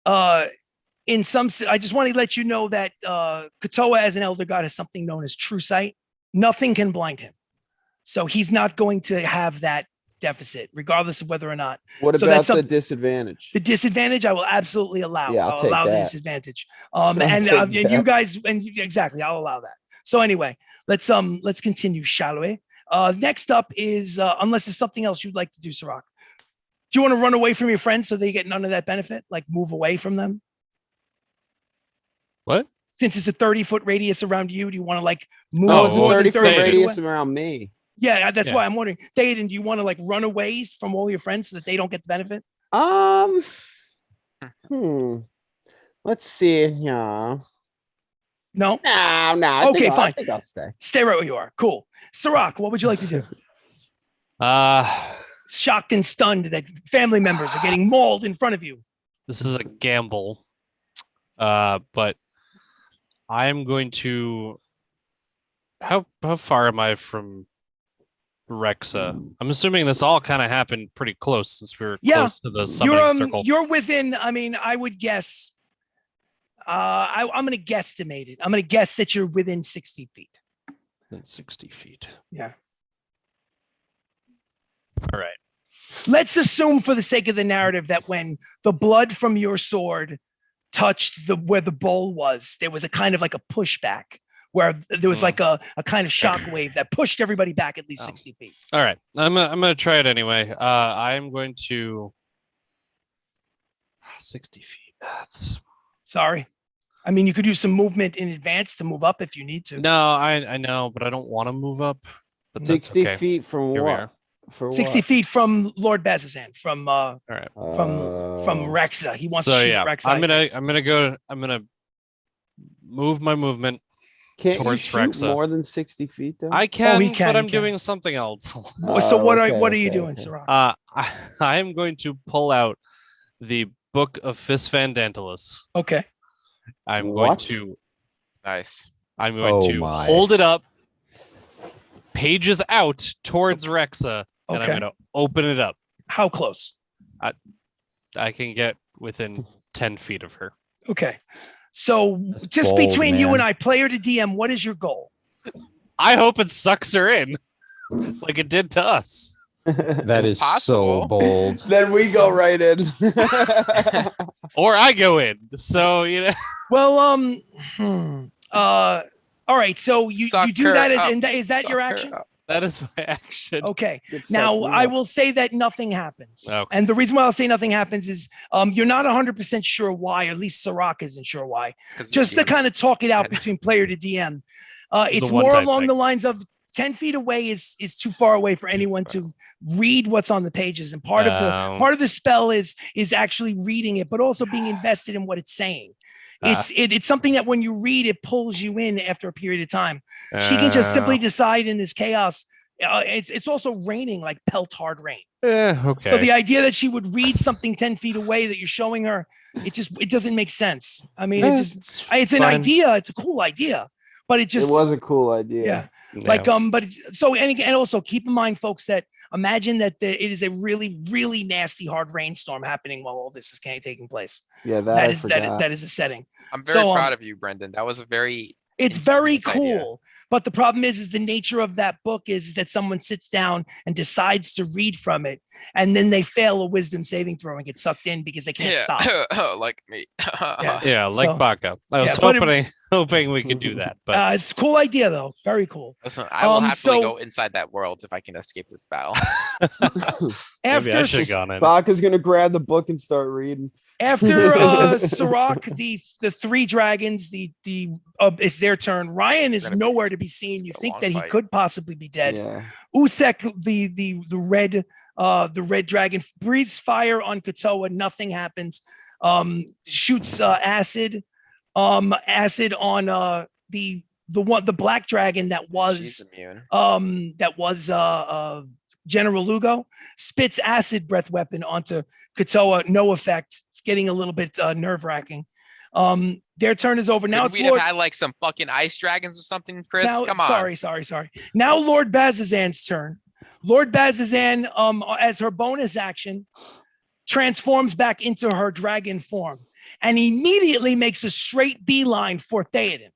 I just want to let you know that Kotoa as an elder god has something known as true sight. Nothing can blind him. So he's not going to have that deficit, regardless of whether or not. What So about that's the some- disadvantage? The disadvantage I will absolutely allow. Yeah, I'll I'll take allow the that. disadvantage. I'll take You that. guys, exactly, I'll allow that. So anyway, let's continue, shall we? Next up is unless there's something else you'd like to do, Sirach. Do you want to run away from your friends so they get none of that benefit? Like move away from them? What? Since it's a 30-foot radius around you, do you want to like move Oh, it's a more than 30-foot 30 feet radius away? around me. Yeah, that's Yeah. why I'm wondering. Theoden, do you want to like run away from all your friends so that they don't get the benefit? Let's see. Yeah. No? No. I Okay, fine. I think I'll stay. Stay right where you are. Cool. Sirach, what would you like to do? Shocked and stunned that family members are getting mauled in front of you. This is a gamble. But I am going to. How far am I from Rexa? I'm assuming this all kind of happened pretty close since we were close to the summoning circle. You're within, I mean, I would guess, I'm going to guesstimate it. I'm going to guess that you're within 60 feet. Than 60 feet. Yeah. All right. Let's assume for the sake of the narrative that when the blood from your sword touched where the bowl was, there was a kind of like a pushback where there was like a kind of shock wave that pushed everybody back at least 60 feet. All right. I'm gonna try it anyway. I'm going to 60 feet. That's Sorry. I mean, you could use some movement in advance to move up if you need to. no, I know, but I don't want to move up. But that's 60 okay. feet from Here we what? are. For 60 what? feet from Lord Bazzozan, from All right. from Rexa. He wants So to shoot yeah, Rexa. I'm gonna move my movement. Can't towards you shoot Rexa. more than 60 feet though? I can, he can, but he I'm can. doing something else. So Oh, what okay, are you doing, okay. Sirach? I am going to pull out the Book of Fisfandantilus. Okay. I'm going What? to Nice. Oh my. hold it up, pages out towards Rexa, and I'm Okay. going to open it up. How close? I can get within 10 feet of her. Okay. So That's just bold, between you man. and I, player to DM, what is your goal? I hope it sucks her in like it did to us. That It's is possible. so bold. Then we go right in. Or I go in. So, you know. Well, all right. So you do that, and is that your Suck her action? up. That is my action. Okay. Good Now stuff, I yeah. will say that nothing happens. Okay. And the reason why I'll say nothing happens is you're not 100% sure why, or at least Sirach isn't sure why. 'Cause Just to it's kind of talk it out between player to DM. It's a more one-time along thing. the lines of 10 feet away is too far away for anyone to read what's on the pages. And part of the spell is actually reading it, but also being invested in what it's saying. It's something that when you read, it pulls you in after a period of time. She can just simply decide in this chaos. It's also raining like pelt hard rain. Okay. So the idea that she would read something 10 feet away that you're showing her, it doesn't make sense. I mean, it's an fine. idea. It's a cool idea, but it was a cool idea. yeah. Yeah. Like but so and also keep in mind, folks, that imagine that it is a really, really nasty hard rainstorm happening while all this is taking place. Yeah, That is the setting. I'm very So, proud of you, Brendan. That was a very It's very ingenious idea. cool. But the problem is the nature of that book is that someone sits down and decides to read from it, and then they fail a wisdom saving throw and get sucked in because they can't stop. Like me. Yeah, like So- Baka. I was but hoping we could do that, but It's a cool idea, though. Very cool. Listen, I will happily so- go inside that world if I can escape this battle. maybe I After should have gone in. Baka's gonna grab the book and start reading. After Sirach, the three dragons, it's their turn. Ryan is Gonna be- nowhere to be seen. You it's a think long that he fight. could possibly be dead. Yeah. Usek, the red dragon, breathes fire on Kotoa. Nothing happens. Shoots acid on the black dragon that She's was immune. General Lugo. Spits acid breath weapon onto Kotoa. No effect. It's getting a little bit nerve wracking. Their turn is over. Now Now it's we'd Lord. have had like some fucking ice dragons or something, Chris. Now, Come on. sorry. Now Lord Bazzozan's turn. Lord Bazzozan, as her bonus action, transforms back into her dragon form and immediately makes a straight beeline for Theoden.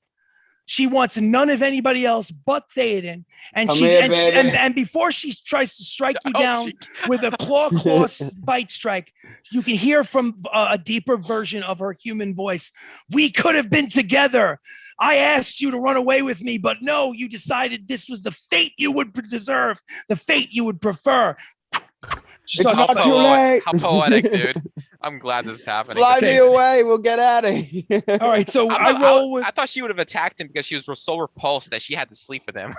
She wants none of anybody else but Theoden, and Come here, and, baby. and before she tries to strike you Oh, down with a claw bite strike, you can hear from a deeper version of her human voice. We could have been together. I asked you to run away with me, but no, you decided this was the fate you would deserve, the fate you would prefer. She It's starts not too late. How poetic, dude. I'm glad this is happening. Fly Okay. me away. We'll get out of here. All right, so I I thought she would have attacked him because she was so repulsed that she had to sleep with him.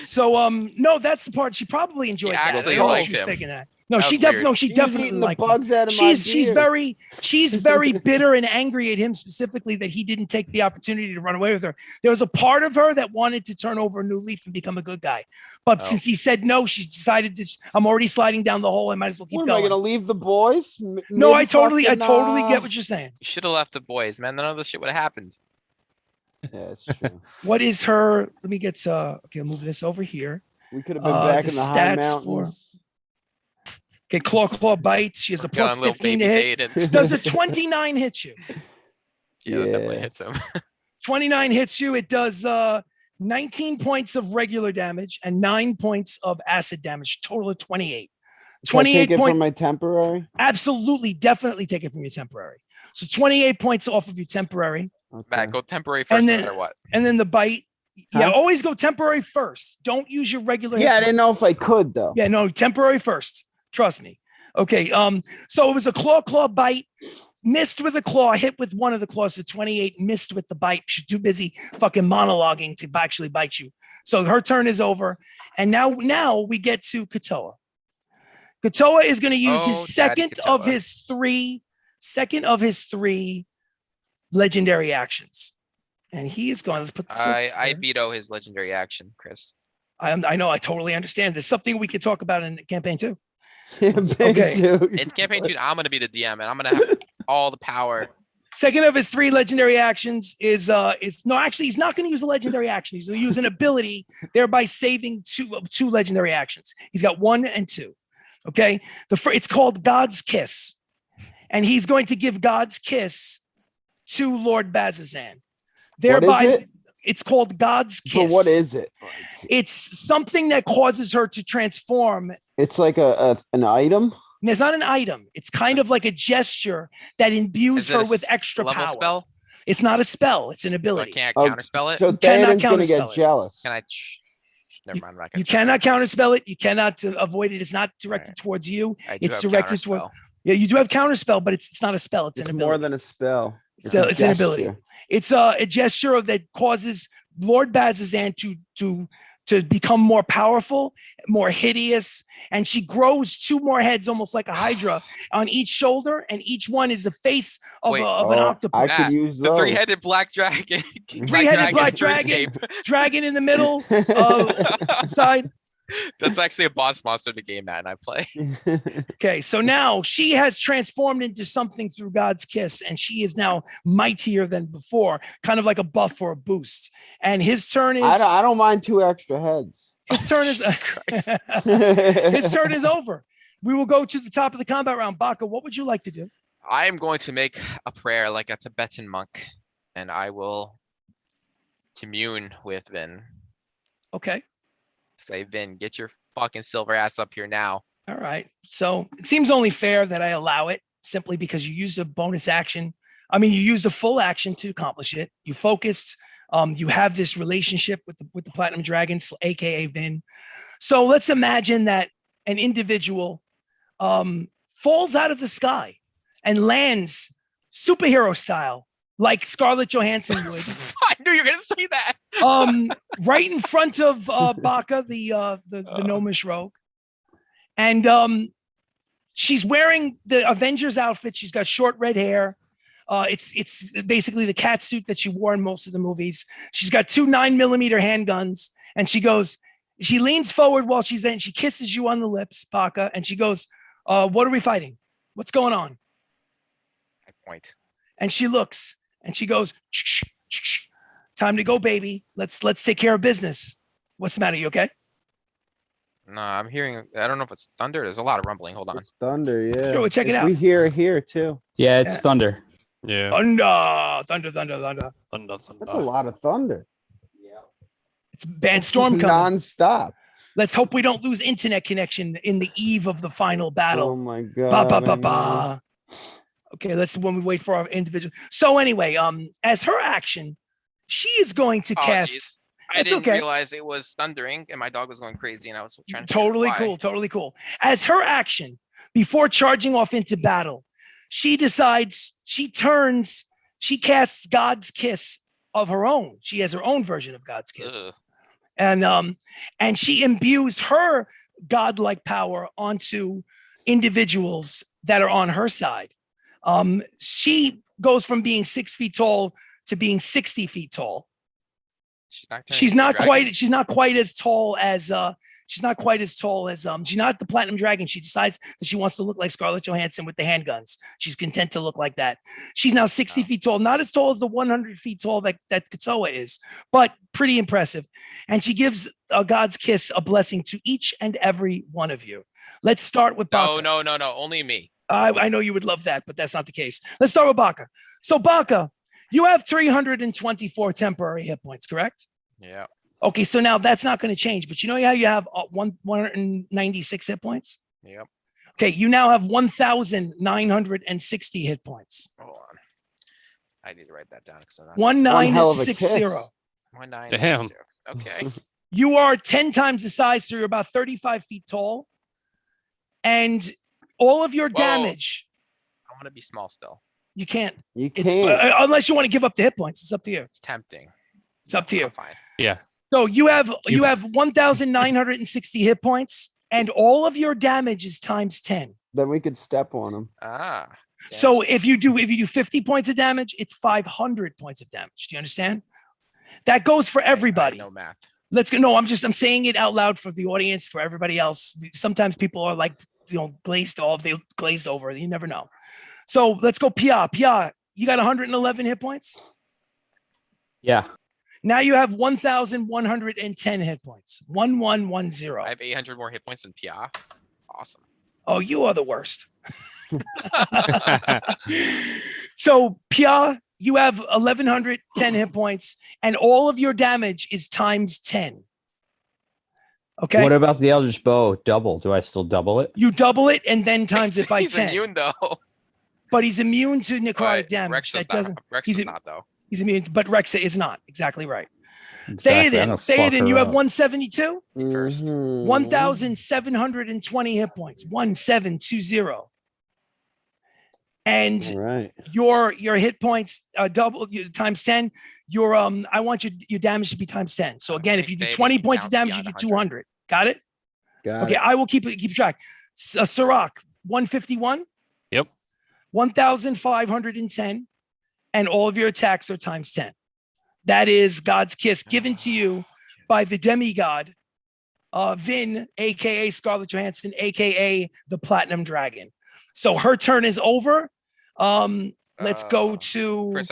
So no, that's the part she probably enjoyed. She that. actually I don't know if liked she was him. thinking that. No, That she was definitely weird. no, she He was definitely eating the liked him. bugs out of my She's beer. very bitter and angry at him specifically that he didn't take the opportunity to run away with her. There was a part of her that wanted to turn over a new leaf and become a good guy, but since he said no, she decided to. I'm already sliding down the hole. I might as well keep What am I going. gonna leave the boys? No, I totally get what you're saying. You should have left the boys, man. None of this shit would have happened. Yeah, it's true. What is her? Let me get. Okay, I'll move this over here. We could have been the back in the high stats for- mountains. Okay, claw bites. She has a Get on plus little 15 to baby hit. Aiden. Does a 29 hit you? Yeah, that definitely Yeah. hits him. 29 hits you. It does 19 points of regular damage and 9 points of acid damage, total of 28. Can I take 28 it points. from my temporary. Absolutely, definitely take it from your temporary. So 28 points off of your temporary. Okay. Matt, go temporary first, And no then- matter what. And then the bite. Yeah, Huh? always go temporary first. Don't use your regular. Yeah, I hit didn't points. know if I could though. Yeah, no, temporary first. Trust me. Okay. So it was a claw bite. Missed with a claw, hit with one of the claws for 28, missed with the bite. She's too busy fucking monologuing to actually bite you. So her turn is over. And now we get to Kotoa. Kotoa is going to use his Oh, Daddy second of his three legendary actions. And he is going, let's put this I over here. veto his legendary action, Chris. I know, I totally understand. There's something we could talk about in campaign 2. Okay. In campaign 2, I'm gonna be the DM and I'm gonna have all the power. Second of his three legendary actions is he's not going to use a legendary action. He's going to use an ability, thereby saving two legendary actions. He's got 1 and 2. Okay, it's called God's Kiss, and he's going to give God's Kiss to Lord Bazzozan. Thereby, What is it? it's called God's Kiss. But what is it? It's something that causes her to transform. It's like an item. It's not an item. It's kind of like a gesture that imbues Is it her a with extra level power. spell? It's not a spell. It's an So I ability. can't Oh, counterspell it. So cannot Theoden's gonna counterspell get it. jealous. Can I? Never mind. I'm not gonna You try. cannot counterspell it. You cannot avoid it. It's not directed Alright. towards you. I do It's have directed toward. counterspell. Yeah, you do have counterspell, but it's not a spell. It's It's an more ability. than a spell. It's an ability. gesture. It's a gesture that causes Lord Bazzozan to become more powerful, more hideous, and she grows 2 more heads, almost like a hydra, on each shoulder, and each one is the face of, Wait. of an Oh, octopus. I could use The those. 3-headed black dragon. Three-headed black dragon. Dragon in the middle, side. That's actually a boss monster to game at, and I play. Okay, so now she has transformed into something through God's kiss, and she is now mightier than before, kind of like a buff or a boost. And his turn is I don't mind 2 extra heads. his turn is Jesus Christ. his turn is over. We will go to the top of the combat round. Baka, what would you like to do? I am going to make a prayer like a Tibetan monk, and I will commune with Vin. Okay. Say, Vin, get your fucking silver ass up here now. All right. So it seems only fair that I allow it simply because you used a bonus action. I mean, you used a full action to accomplish it. You focused. You have this relationship with the Platinum Dragon, aka Vin. So let's imagine that an individual falls out of the sky and lands superhero style, like Scarlett Johannson would. I knew you were gonna say that. Right in front of Baka, the gnomish rogue, and she's wearing the Avengers outfit. She's got short red hair. It's basically the cat suit that she wore in most of the movies. She's got 2 9mm handguns, and she leans forward while she's in. She kisses you on the lips, Baka, and she goes, "What are we fighting? What's going on?" I point. And she looks and she goes, "Shh, shh, shh. Time to go, baby. Let's take care of business." What's the matter? You okay? No, I'm hearing. I don't know if it's thunder. There's a lot of rumbling. Hold on. It's thunder, yeah. Sure, we'll check it out. We hear it here too. Yeah, it's Yeah. thunder. Yeah. Thunder. Thunder. That's a lot of thunder. It's a bad storm coming. Non-stop. Let's hope we don't lose internet connection in the eve of the final battle. Oh my god. Ba, ba, I ba, know. ba. Okay, let's when we wait for our individual. So anyway, as her action, she is going to cast. Apologies. I It's didn't okay. realize it was thundering, and my dog was going crazy, and I was trying to. figure out Totally why. cool. Totally cool. As her action, before charging off into battle, she decides she casts God's kiss of her own. She has her own version of God's kiss. Ugh. And she imbues her godlike power onto individuals that are on her side. She goes from being 6 feet tall to being 60 feet tall. She's not quite as tall as she's not the Platinum Dragon. She decides that she wants to look like Scarlett Johannson with the handguns. She's content to look like that. She's now 60 feet tall, not as tall as the 100 feet tall that Kotoa is, but pretty impressive. And she gives God's kiss a blessing to each and every one of you. Let's start with Baka. No. Only me. I know you would love that, but that's not the case. Let's start with Baka. So Baka, you have 324 temporary hit points, correct? Yeah. Okay, so now that's not going to change, but you know how you have 196 hit points? Yep. Okay, you now have 1,960 hit points. Hold on. I need to write that down because I'm not. One hell of a 1960. kiss. 1960. Okay. You are 10 times the size, so you're about 35 feet tall. And all of your Whoa. damage, I want to be small still. you can't. You It's can't. unless you want to give up the hit points. It's up to you. It's tempting. It's up to you. I'm fine. Yeah. So you have 1,960 hit points, and all of your damage is times 10. Then we could step on them. Ah. damn. So if you do 50 points of damage, it's 500 points of damage. Do you understand? That goes for everybody. No math. Let's go. No, I'm saying it out loud for the audience, for everybody else. Sometimes people are like, glazed over. You never know. So let's go. Pia, you got 111 hit points. Yeah. Now you have 1,110 hit points. 1110. I have 800 more hit points than Pia. Awesome. Oh, you are the worst. So Pia, you have 1,110 hit points, and all of your damage is times 10. Okay. What about the Eldritch Bow double? Do I still double it? You double it and then times it by He's 10. immune though. But he's immune to necrotic But damage. Rex That does doesn't. not. Rex he's does a- not though. He's immune, but Rexa is not. Exactly right. Exactly. I'm gonna fuck Theoden, her you have up. 172, First. Mhm. 1,720 hit points, 1720. And All right. your hit points double times 10. I want your damage to be times 10. So again, if you do They 20 can points of count damage, you do beyond 200. Got it? Got Okay, it. I will keep track. Sirach, 151. Yep. 1,510, and all of your attacks are times 10. That is God's kiss given to you by the demigod, Vin, aka Scarlett Johannson, aka the Platinum Dragon. So her turn is over. Let's go to. Chris,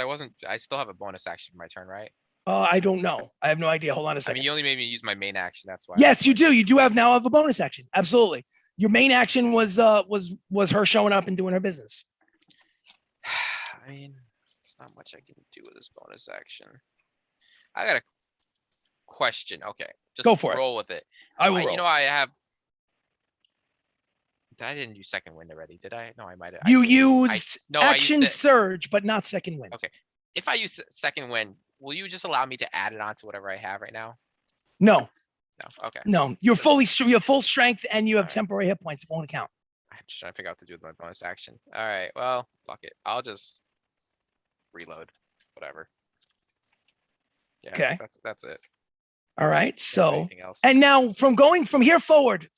I still have a bonus action for my turn, right? I don't know. I have no idea. Hold on a I second. mean, you only made me use my main action. That's why. Yes, you do. You do have now have a bonus action. Absolutely. Your main action was her showing up and doing her business. I mean, there's not much I can do with this bonus action. I got a question. Okay, just Go for it. roll with it. I So will roll. You know, I have. I didn't use second wind already, did I? No, I might have. You I use no, I action used it. surge, but not second wind. Okay. If I use second wind, will you just allow me to add it on to whatever I have right now? No, No. Okay. no. You're you have full strength and you have Alright. temporary hit points. It won't count. I'm just trying to figure out what to do with my bonus action. All right. Well, fuck it. I'll just reload. Whatever. Yeah. Okay. That's it. All right. Can't do So, anything else. and now from here forward,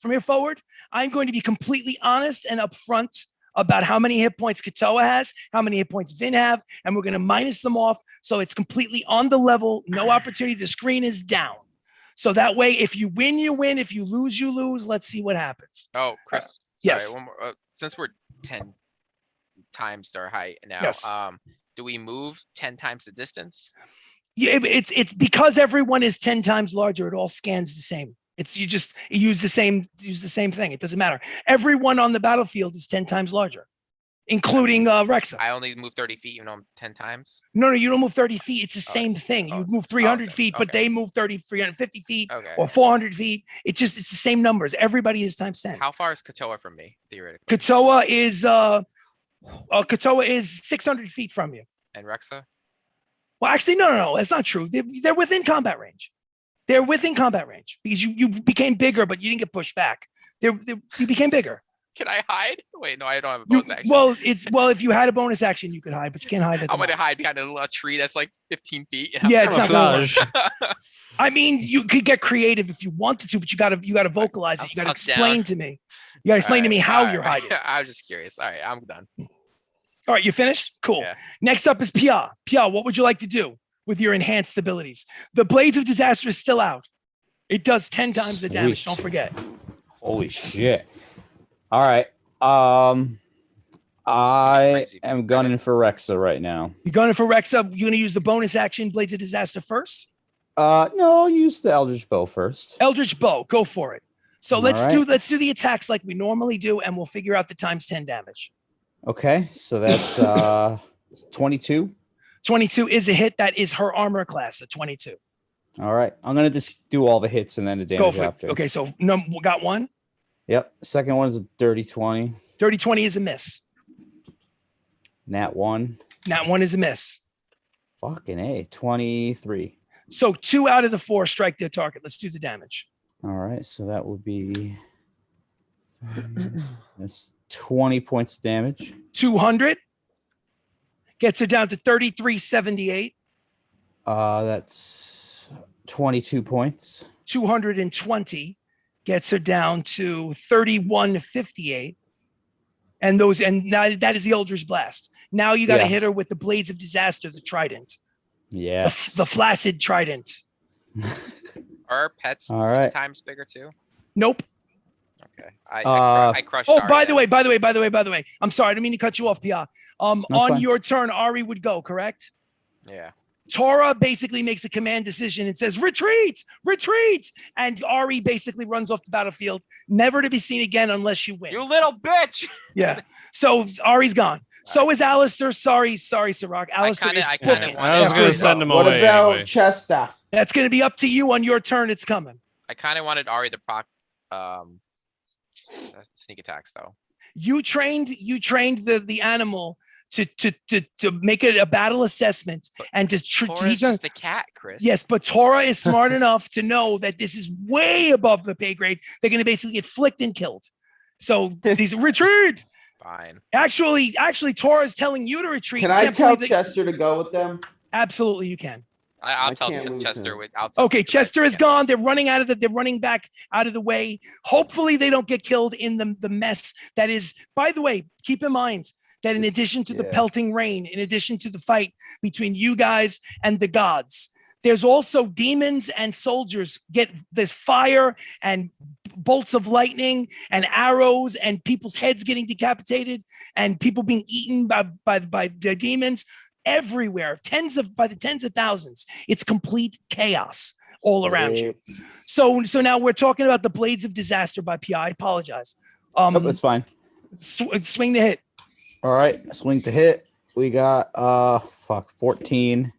I'm going to be completely honest and upfront about how many hit points Kotoa has, how many hit points Vin have, and we're going to minus them off. So it's completely on the level, no opportunity. The screen is down. So that way, if you win, you win. If you lose, you lose. Let's see what happens. Oh, Chris. Sorry, yes. One more. Since we're 10 times our height now, Yes. do we move 10 times the distance? Yeah, it's because everyone is 10 times larger. It all scans the same. You use the same thing. It doesn't matter. Everyone on the battlefield is 10 times larger, including Rexa. I only move 30 feet, even though I'm 10 times. No, you don't move 30 feet. It's the same thing. You move 300 same. feet, but Okay. they move 350 feet Okay. or 400 feet. It's the same numbers. Everybody is times 10. How far is Kotoa from me, theoretically? Kotoa is 600 feet from you. And Rexa? Well, actually, no. That's not true. They're within combat range. They're within combat range because you became bigger, but you didn't get pushed back. You became bigger. Can I hide? Wait, no, I don't have a bonus action. Well, if you had a bonus action, you could hide, but you can't hide. I'm gonna hide behind a little tree that's like 15 feet. Yeah, it's not gonna work. Camouflage. I mean, you could get creative if you wanted to, but you gotta vocalize it. You gotta tuck explain down. to me. You gotta explain to me how you're hiding. I was just curious. All right, I'm done. All right, you finished? Cool. Yeah. Next up is Pia. Pia, what would you like to do with your enhanced abilities? The Blades of Disaster is still out. It does 10 times the damage. Sweet. Don't forget. Holy shit. All right. I Crazy. am gunning for Rexa right now. You're going for Rexa. You're gonna use the bonus action Blades of Disaster first. No, I'll use the Eldritch Bow first. Eldritch Bow, go for it. So All let's right. do the attacks like we normally do, and we'll figure out the times 10 damage. Okay, so that's 22. 22 is a hit. That is her armor class, a 22. All right, I'm gonna just do all the hits and then the damage Go for after. it. Okay, so got one. Yep. Second one is a dirty 20. Dirty 20 is a miss. Nat 1. That one is a miss. Fucking A. 23. So 2 out of the 4 strike their target. Let's do the damage. All right, so that would be that's 20 points of damage. 200 gets her down to 3378. That's 22 points. 220 gets her down to 3158. And now that is the Eldritch Blast. Now you got to Yeah. hit her with the Blades of Disaster, the Trident, Yes. the Flaccid Trident. Are pets All right. 10 times bigger too? Nope. Okay. I crushed. Oh, Ari by the then. way. I'm sorry. I didn't mean to cut you off, Pia. On fine. your turn, Ari would go, correct? Yeah. Tora basically makes a command decision and says, retreat. And Ari basically runs off the battlefield, never to be seen again unless you win. You little bitch. Yeah. So Ari's gone. So is Alistair. Sorry, Sirach. Alistair is I kinda booking. wanted- I was After gonna his send go. him What away about anyway. Chester? That's going to be up to you on your turn. It's coming. I kind of wanted Ari to proc sneak attacks though. You trained the animal to make a battle assessment and to Tora's just a cat, Chris. Yes, but Tora is smart enough to know that this is way above the pay grade. They're going to basically get flicked and killed. So these retreat. Fine. Actually, Tora is telling you to retreat. Can I tell Chester to go with them? Absolutely, you can. I'll tell Chester. Okay, Chester is gone. They're running they're running back out of the way. Hopefully, they don't get killed in the mess that is. By the way, keep in mind that in addition to the pelting rain, in addition to the fight between you guys and the gods, there's also demons and soldiers. There's fire and bolts of lightning and arrows and people's heads getting decapitated and people being eaten by the demons everywhere. By the tens of thousands. It's complete chaos all around you. So now we're talking about the Blades of Disaster by PI. I apologize. That's fine. Swing the hit. All right, swing to hit. We got 14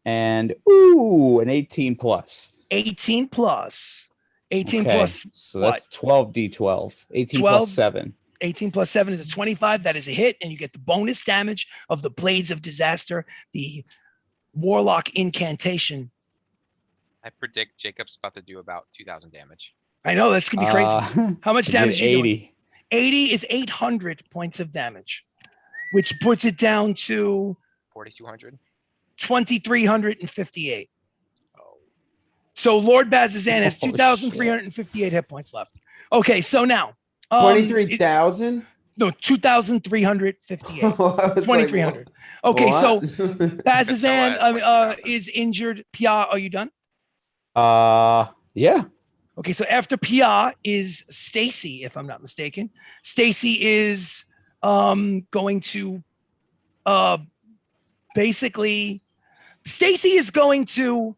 and an 18 plus. 18 plus. 18 okay. plus. So that's 12d12. 18 plus 7. 18 plus 7 is a 25. That is a hit, and you get the bonus damage of the Blades of Disaster, the Warlock incantation. I predict Jacob's about to do about 2,000 damage. I know, that's going to be crazy. How much damage are you doing? 80. 80 is 800 points of damage, which puts it down to 4,200. 2,358. Oh. So Lord Bazzozan has 2,358 hit points left. Okay, so now 23,000? No, 2,358. 2,300. Okay, so Bazzozan is injured. Pia, are you done? Yeah. Okay, so after Pia is Stacy, if I'm not mistaken. Stacy is going to Stacy is going to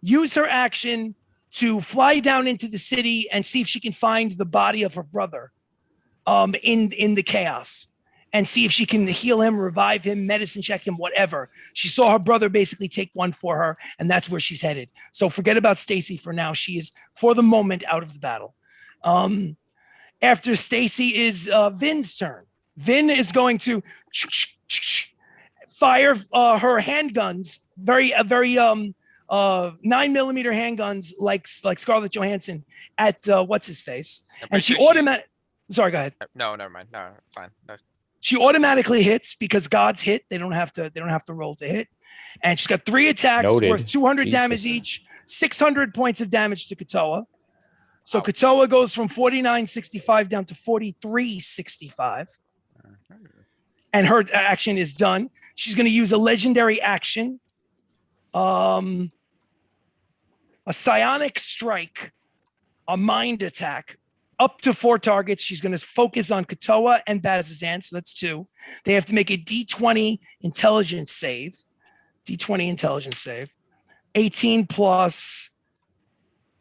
use her action to fly down into the city and see if she can find the body of her brother in the chaos and see if she can heal him, revive him, medicine check him, whatever. She saw her brother basically take one for her, and that's where she's headed. So forget about Stacy for now. She is, for the moment, out of the battle. After Stacy is Vin's turn. Vin is going to fire her handguns, very 9mm handguns like Scarlett Johannson at what's his face, and she automatically. Sorry, go ahead. No, never mind. No, it's fine. No. She automatically hits because gods hit. They don't have to roll to hit. And she's got 3 attacks worth 200 damage each, 600 points of damage to Kotoa. So Kotoa goes from 49.65 down to 43.65. And her action is done. She's going to use a legendary action. A psionic strike, a mind attack. Up to 4 targets. She's going to focus on Kotoa and Bazzozan, so that's 2. They have to make a D20 intelligence save. D20 intelligence save. 18 plus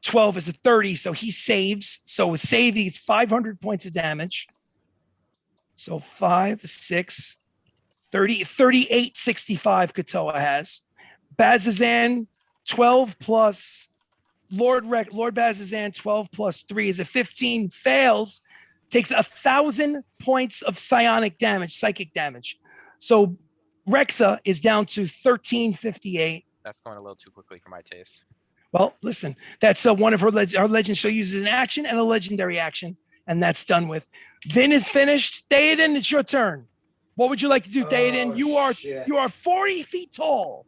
12 is a 30, so he saves. So a save, he gets 500 points of damage. So 5, 6, 30, 38.65 Kotoa has. Bazzozan, 12 plus... Lord Bazzozan, 12 plus 3 is a 15, fails, takes 1,000 points of psychic damage. So Rexa is down to 1358. That's going a little too quickly for my taste. Well, listen, that's one of her legends. She'll use an action and a legendary action, and that's done with. Vin is finished. Theoden, it's your turn. What would you like to do, Theoden? You are 40 feet tall.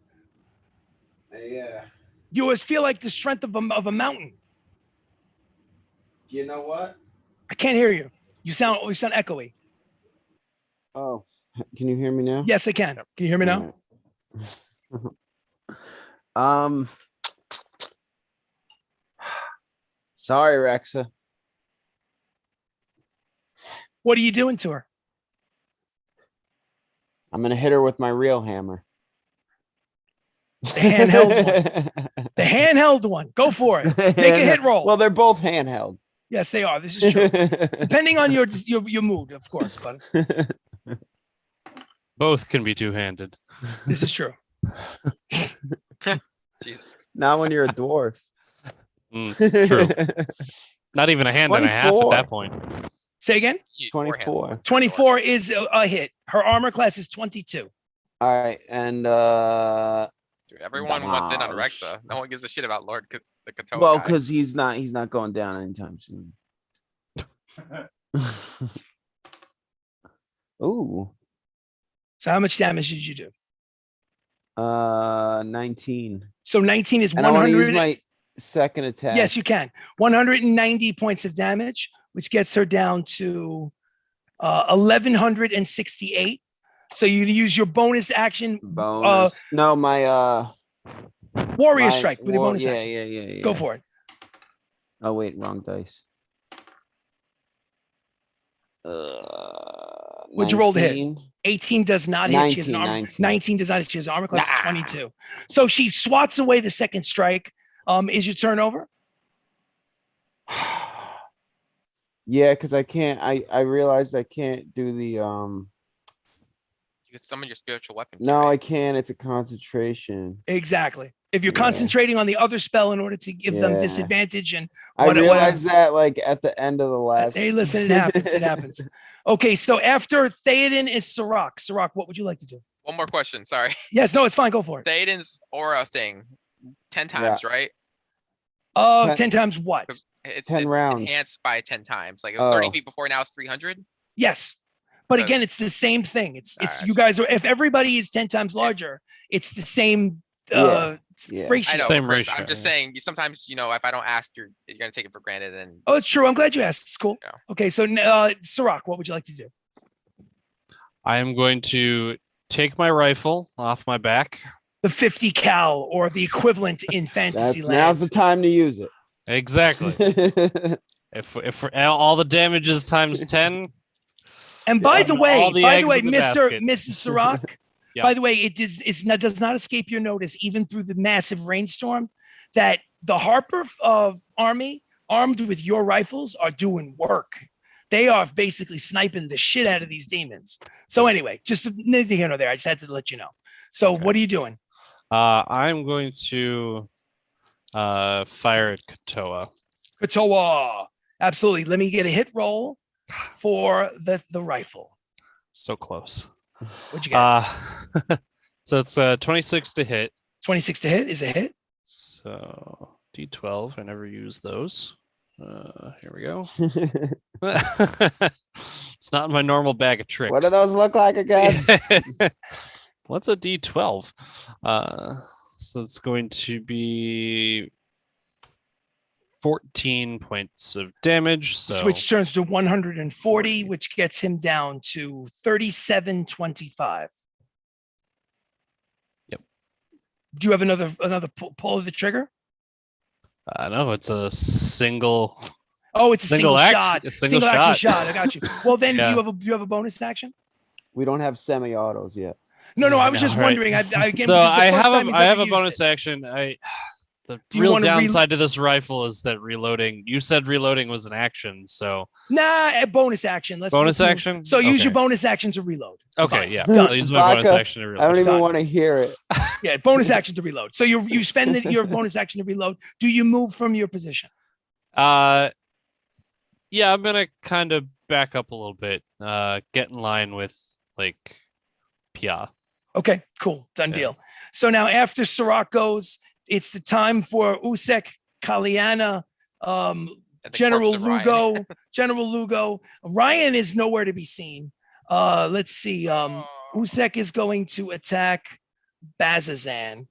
Yeah. You always feel like the strength of a mountain. You know what? I can't hear you. You sound echoey. Oh, can you hear me now? Yes, I can. Can you hear me now? Right. Sorry, Rexa. What are you doing to her? I'm gonna hit her with my real hammer. The handheld one. The handheld one. Go for it. Make a hit roll. Well, they're both handheld. Yes, they are. This is true. Depending on your mood, of course, but Both can be two-handed. this is true. Jesus. Not when you're a dwarf. True. Not even a hand and a half at 24. that point. Say again. Four hands. 24. 24 is a hit. Her armor class is 22. All right, and Dude, everyone wants in on Damage. Rexa. No one gives a shit about the Kotoa well, guy. because he's not going down anytime soon. Ooh, So how much damage did you do? 19. So 19 is And I want to use 100. my second attack. Yes, you can. 190 points of damage, which gets her down to 1168. So you use your bonus action, Bonus. No, my warrior my strike with your bonus yeah, action. yeah. Go for it. Oh wait, wrong dice. What'd you roll to hit? 19. 18 does not hit. She has an 19, armor. 19. 19 does not hit. She has an armor class of Nah. 22. So she swats away the second strike. Is your turn over? Yeah, because I can't. I realized I can't do the You can summon your spiritual weapon. No, I right? can't. It's a concentration. Exactly. If you're Yeah. concentrating on the other spell in order to give them Yeah. disadvantage and I whatever. realized that like at the end of the last. Hey, listen, it happens. It happens. Okay, so after Theoden is Sirach. Sirach, what would you like to do? One more question. Sorry. Yes, no, it's fine. Go for it. Theoden's aura thing. 10 times, right? 10 times what? It's 10 rounds. enhanced by 10 times. Like it was 30 Oh. feet before, now it's 300. Yes. But again, That's- it's the same thing. It's Alright. you guys are, if everybody is 10 times larger, it's the same Yeah. ratio. I know, Same Chris, I'm ratio, just yeah. saying. You sometimes, if I don't ask, you're gonna take it for granted. And Oh, it's true. I'm glad you asked. It's cool. Yeah. Okay, so Sirach, what would you like to do? I am going to take my rifle off my back. The 50 cal or the equivalent in fantasy Now's the land. time to use it. Exactly. If all the damage is times 10, And by Yeah, the all way, the by eggs the way, in the Mr. basket. Mrs. Sirach, Yeah. by the way, does not escape your notice, even through the massive rainstorm, that the Harper army, armed with your rifles, are doing work. They are basically sniping the shit out of these demons. So anyway, just neither here nor there. I just had to let you know. So Okay. what are you doing? I'm going to fire at Kotoa. Kotoa. Absolutely. Let me get a hit roll for the rifle. So close. What'd you get? So it's 26 to hit. 26 to hit is a hit. So D12. I never use those. Here we go. It's not in my normal bag of tricks. What do those look like again? What's a D12? So it's going to be 14 points of damage. So Which turns to 140, which gets him down to 3725. Yep. Do you have another pull of the trigger? no, it's a single. Oh, it's a single action- shot. a single action shot. shot. I got you. Well, then Yeah. do you have a bonus action? We don't have semi-autos yet. No, Yeah, I I was know, just right? wondering. Again, So this is the I first have time he's I have ever a used bonus it. action. The Do you real wanna downside to this rifle is that reloading. You said reloading was an action, so Nah, a bonus action. bonus move. action. So use your Okay. bonus action to reload. Okay, Fine. yeah. Done. I'll use my bonus Vodka, action to I don't reload. even Done. want to hear it. Yeah, bonus action to reload. So you spend your bonus action to reload. Do you move from your position? Yeah, I'm gonna kind of back up a little bit. Get in line with like Pia. Okay, cool. Done Yeah. deal. So now after Sirach goes, it's the time for Usek, Kaliana, and the General corpse of Ryan. Lugo. General Lugo. Ryan is nowhere to be seen. Let's see. Usek is going to attack Bazzozan.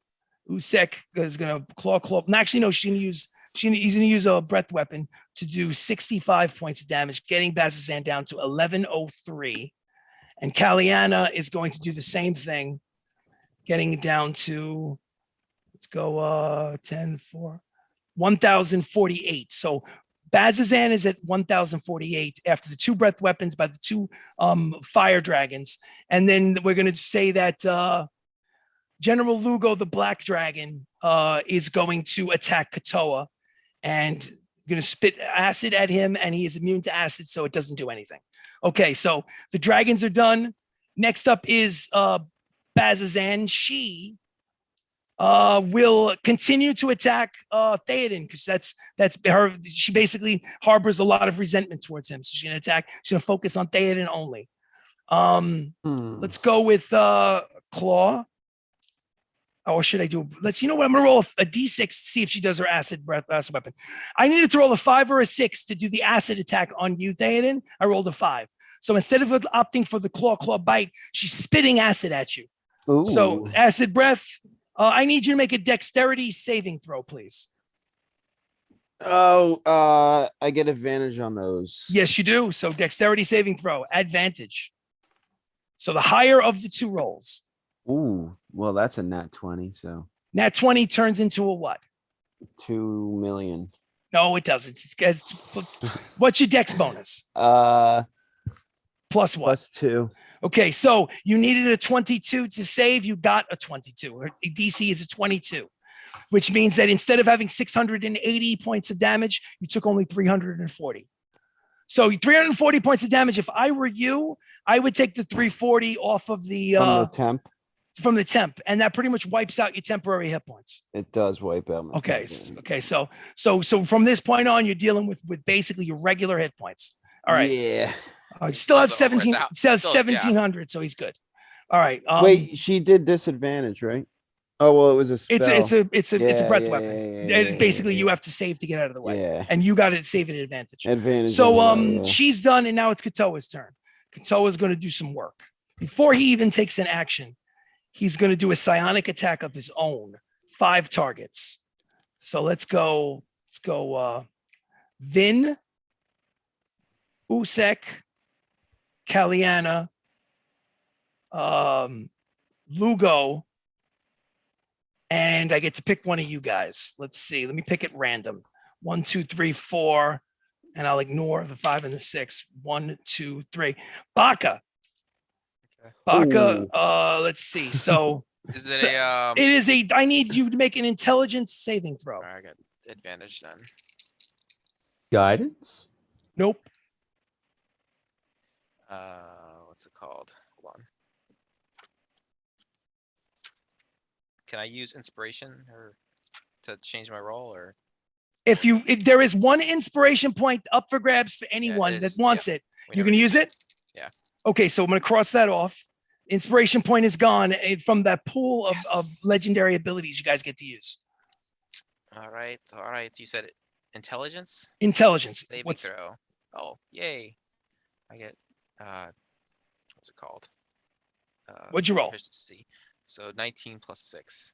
Usek is going to claw. No, actually, no. He's going to use a breath weapon to do 65 points of damage, getting Bazzozan down to 1103. And Kaliana is going to do the same thing, getting it down to, let's go 10, 4, 1048. So Bazzozan is at 1048 after the two breath weapons by the two fire dragons. And then we're going to say that General Lugo, the black dragon, is going to attack Kotoa and going to spit acid at him, and he is immune to acid, so it doesn't do anything. Okay, so the dragons are done. Next up is Bazzozan. She will continue to attack Theoden because that's her. She basically harbors a lot of resentment towards him. So she's gonna attack. She's gonna focus on Theoden only. Let's go with Claw. Or should I do? You know what? I'm gonna roll a d6 to see if she does her acid weapon. I needed to roll a 5 or a 6 to do the acid attack on you, Theoden. I rolled a 5. So instead of opting for the claw bite, she's spitting acid at you. Ooh. So acid breath. I need you to make a dexterity saving throw, please. Oh, I get advantage on those. Yes, you do. So dexterity saving throw, advantage. So the higher of the 2 rolls. Ooh, well, that's a nat 20. So Nat 20 turns into a what? 2 million. No, it doesn't. What's your dex bonus? Plus what? Plus 2. Okay, so you needed a 22 to save. You got a 22. Her DC is a 22, which means that instead of having 680 points of damage, you took only 340. So 340 points of damage. If I were you, I would take the 340 off of from the temp, and that pretty much wipes out your temporary hit points. It does wipe out my Okay. temp. Okay. So from this point on, you're dealing with basically your regular hit points. All right. Yeah. Still have Still 17. over Still has still, 1700, so he's good. All right. Wait, she did disadvantage, right? Oh well, it was a spell. It's a breath weapon. Basically, yeah. you have to save to get out of the way, Yeah. and you got to save at advantage. Advantage. So yeah. she's done, and now it's Kotoa's turn. Kotoa's going to do some work before he even takes an action. He's going to do a psionic attack of his own, 5 targets. So let's go. Vin, Usek, Kaliana, Lugo, and I get to pick one of you guys. Let's see. Let me pick it random. 1, 2, 3, 4, and I'll ignore the 5 and the 6. 1, 2, 3. Baka. Let's see. So Is it a it is a. I need you to make an intelligence saving throw. all right, I got advantage then. Guidance. Nope. What's it called? Hold on. Can I use inspiration or to change my role or? If there is one inspiration point up for grabs for anyone that wants it, you're going to use it? Yeah. Okay, so I'm going to cross that off. Inspiration point is gone from that pool of legendary abilities you guys get to use. All right. You said intelligence? Intelligence. Saving throw. Oh, yay. I get what's it called? What'd you roll? Proficiency. So 19 plus 6.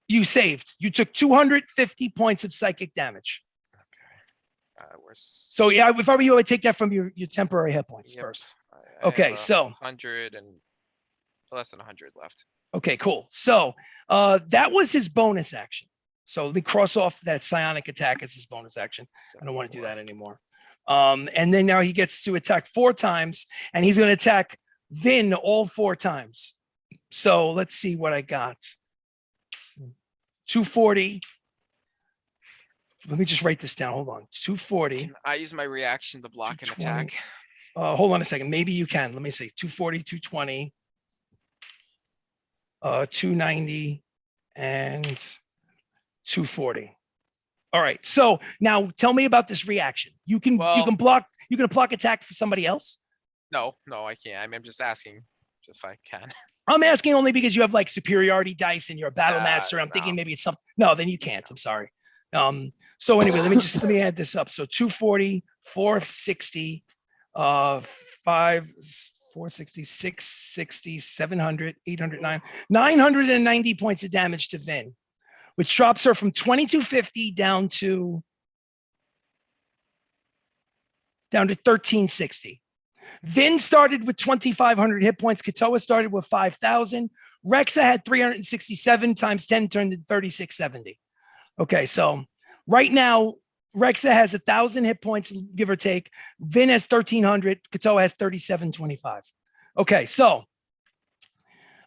You saved. You took 250 points of psychic damage. Okay. So yeah, if I were you, I would take that from your temporary hit points first. Okay, so 100 and less than 100 left. Okay, cool. So that was his bonus action. So let me cross off that psionic attack as his bonus action. I don't want to do that anymore. And then now he gets to attack 4 times, and he's going to attack Vin all 4 times. So let's see what I got. 240. Let me just write this down. Hold on. 240. Can I use my reaction to block an attack? Hold on a second. Maybe you can. Let me see. 240, 220, 290, and 240. All right. So now tell me about this reaction. You can block attack for somebody else? No, I can't. I'm just asking just if I can. I'm asking only because you have like superiority dice and you're a battle master. I'm no. thinking maybe it's something. No, then you can't. I'm sorry. So anyway, let me add this up. So 240, 460, 460, 660, 700, 800, 990 points of damage to Vin, which drops her from 2250 down to 1360. Vin started with 2,500 hit points. Kotoa started with 5,000. Rexa had 367 times 10 turned into 3,670. Okay, so right now, Rexa has 1,000 hit points, give or take. Vin has 1,300. Kotoa has 3,725. Okay, so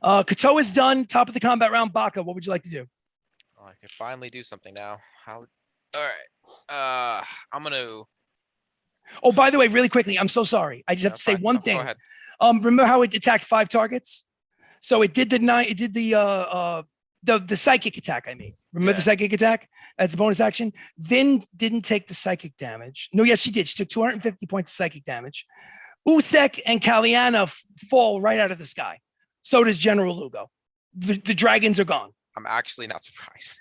Kotoa is done. Top of the combat round. Baka, what would you like to do? Oh, I can finally do something now. All right. I'm gonna. Oh, by the way, really quickly, I'm so sorry. I just have to say one thing. Go ahead. Remember how it attacked 5 targets? So it did the The psychic attack I made. Remember Yeah. the psychic attack as a bonus action? Then didn't take the psychic damage. No, yes, she did. She took 250 points of psychic damage. Usek and Kaliana fall right out of the sky. So does General Lugo. The dragons are gone. I'm actually not surprised.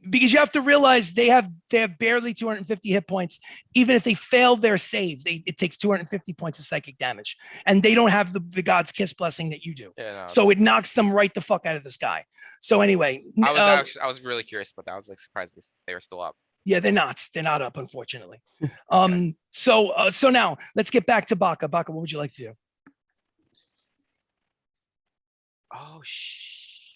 Because you have to realize they have barely 250 hit points. Even if they fail their save, it takes 250 points of psychic damage, and they don't have the God's Kiss blessing that you do. Yeah, no, So it knocks them right the fuck out of the sky. So anyway, I was really curious about that. I was like surprised they were still up. yeah, they're not up, unfortunately. So now let's get back to Baka. Baka, what would you like to do? Oh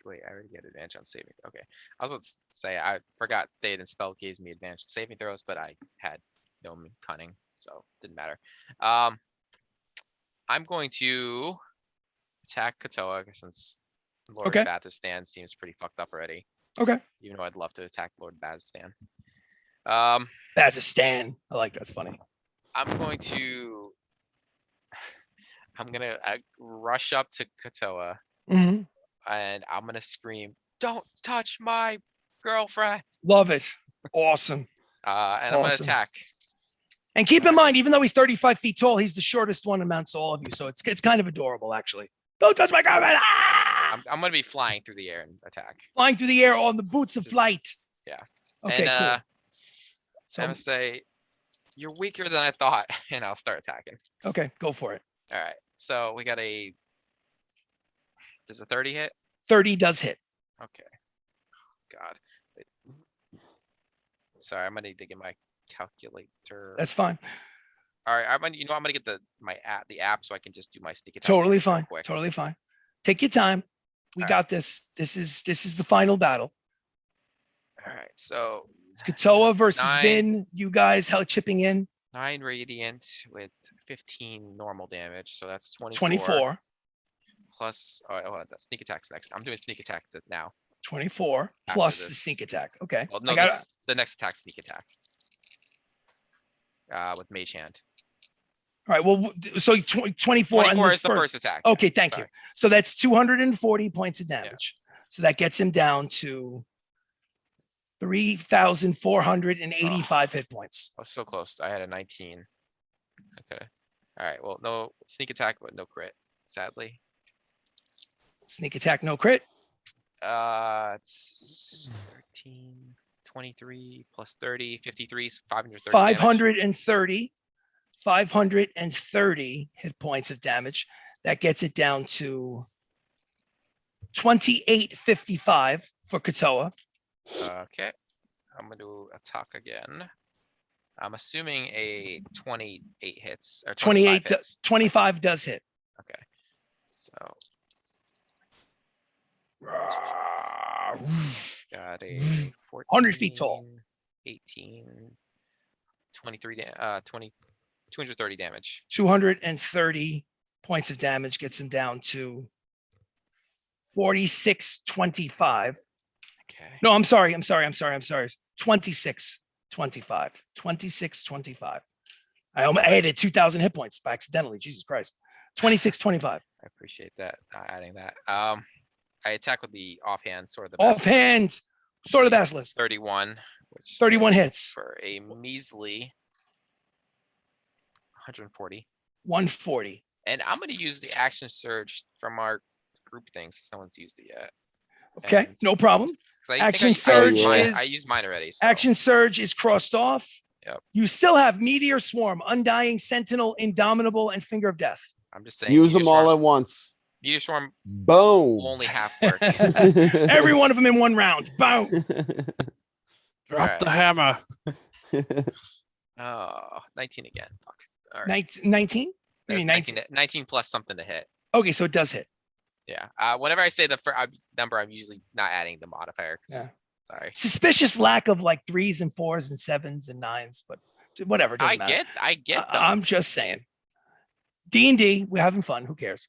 wait, I already get advantage on saving. Okay, I was about to say I forgot Thade and Spell gives me advantage on saving throws, but I had no cunning, so didn't matter. I'm going to attack Kotoa since Lord Okay. Bazzozan seems pretty fucked up already. Okay. Even though I'd love to attack Lord Bazzozan. As a Stan. I like that's funny. I'm gonna rush up to Kotoa Mhm. and I'm gonna scream, "Don't touch my girlfriend!" Love it. Awesome. And I'm gonna Awesome. attack. And keep in mind, even though he's 35 feet tall, he's the shortest one amongst all of you. So it's kind of adorable, actually. Don't touch my girlfriend. Ah! I'm gonna be flying through the air and attack. Flying through the air on the boots of Just- flight. yeah. Okay, and cool. So, I'm gonna say, "You're weaker than I thought," and I'll start attacking. okay, go for it. All right. So we got does a 30 hit? 30 does hit. Okay. God. Wait. Sorry, I'm gonna need to get my calculator. That's fine. All right. I'm gonna get the app so I can just do my stick attack. Totally damage real fine. quick. Totally fine. Take your time. We All got this. This is the final battle. All right. So It's Kotoa versus 9. Vin. You guys chipping in 9 radiant with 15 normal damage, so that's 24. Plus, that sneak attack's next. I'm doing sneak attack now. 24 After plus the this. sneak attack. Okay. Well, no, I got the next attack sneak attack. With mage hand. all right. Well, so 24 on 24 this is the first attack. Okay, thank you. Sorry. So that's 240 points of damage. So that gets him down to 3,485 hit points. I was so close. I had a 19. Okay. All right. Well, no sneak attack, but no crit. Sadly. Sneak attack, no crit. It's 13, 23 plus 30, 53, 530. 530 hit points of damage. That gets it down to 2855 for Kotoa. Okay. I'm going to attack again. I'm assuming a 28 hits or 28 hits. 25 does hit. Okay. So got a 14, 100 feet tall. 18, 23, 230 damage. 230 points of damage gets him down to 4625. Okay. No, I'm sorry. 2625. I added 2,000 hit points by accidentally. Jesus Christ. 2625. I appreciate that. Adding that. I attack with the offhand sword of the basilisk. Offhand. Sword of the Basilisk. 31, which 31 hits. for a measly 140. 140. And I'm going to use the action surge from our group thing since no one's used it yet. Okay, And- no problem. 'cause Action I surge used mine- is- I used mine already. So. Action Surge is crossed off. Yep. You still have Meteor Swarm, Undying, Sentinel, Indomitable, and Finger of Death. I'm just saying. Use them Meteor all at Swarm- once. Meteor Swarm Boom. will only half work. Every one of them in one round. Boom. Drop Alright. the hammer. 19 again. Fuck. All right. 19? You There's mean 19? 19 plus something to hit. Okay, so it does hit. Yeah. Whenever I say the number, I'm usually not adding the modifier. 'Cause- Yeah. Sorry. Suspicious lack of like 3s and 4s and 7s and 9s, but whatever. Doesn't matter. I get them. I'm just saying. D&D, we're having fun. Who cares?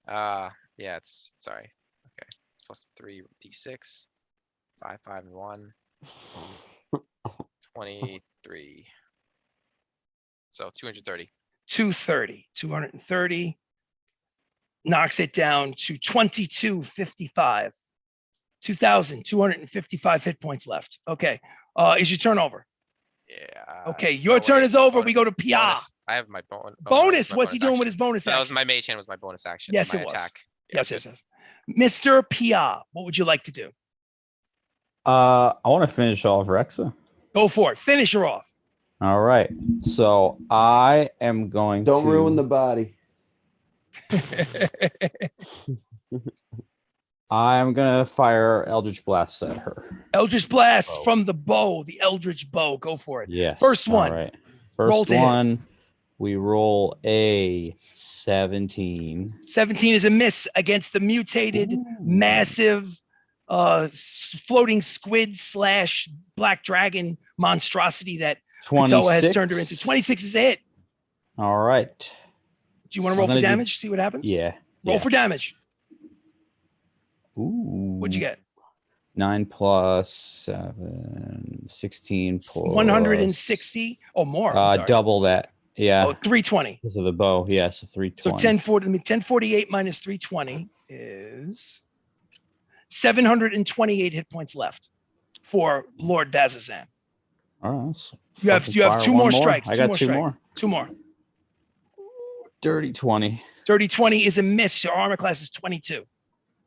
Yeah, it's sorry. Okay. Plus 3d6. 5, 5, and 1. 23. So 230. 230. knocks it down to 2255. 2,255 hit points left. Okay. Is your turn over? Yeah. Okay, your turn is over. We go to Pia. Bonus. I have my bonus. Bonus. my What's he doing action. with his bonus That was action? my mage hand. Was my bonus action. Yes, my it was. attack. Yes. Mr. Pia, what would you like to do? I want to finish off Rexa. Go for it. Finish her off. All right. So I am going Don't to ruin the body. I'm gonna fire Eldritch Blast at her. Eldritch Blast Bow. from the bow, the Eldritch bow. Go for it. Yes. First one. All right. Roll First to hit. one. We roll a 17. 17 is a miss against the mutated, massive, floating squid / black dragon monstrosity that Kotoa has turned her into. 26 is a hit. All right. Do you want to roll for damage? See what happens? Yeah. Roll for damage. Ooh. What'd you get? 9 plus 7, 16 plus 160. Oh, more. I'm sorry. double that. Yeah. Oh, 320. Because of the bow. Yeah, so 320. So 1048 minus 320 is 728 hit points left for Lord Bazzozan. All right. So You have two more strikes. I got two more. Two more. Dirty 20. Dirty 20 is a miss. Your armor class is 22.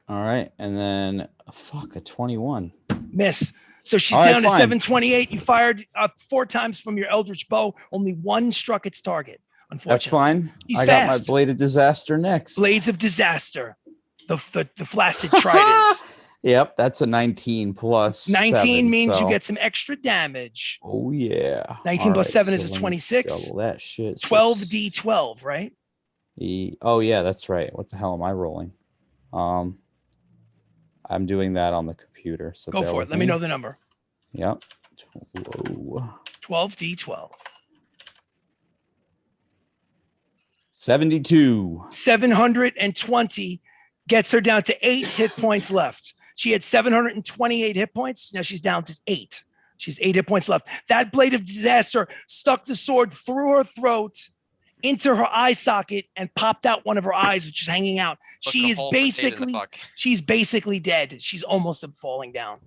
All right. And then a 21. Miss. So she's All right, down to fine. 728. You fired 4 times from your Eldritch bow. Only one struck its target. Unfortunately, That's fine. He's I got my fast. Blade of Disaster next. Blades of Disaster. The flaccid trident. Yep, that's a 19 plus 19 7, means so- you get some extra damage. Oh yeah. 19 All plus right, 7 is so a let me 26. Double that shit. 12d12, right? Oh yeah, that's right. What the hell am I rolling? I'm doing that on the computer. So Go bear for it. with Let me know the number. Yep. Whoa. 12d12. 72. 720 gets her down to 8 hit points left. She had 728 hit points. Now she's down to 8. She's 8 hit points left. That Blade of Disaster stuck the sword through her throat, into her eye socket, and popped out one of her eyes, which is hanging out. Puts She the is whole potato in the basically, fuck. she's basically dead. She's almost falling down.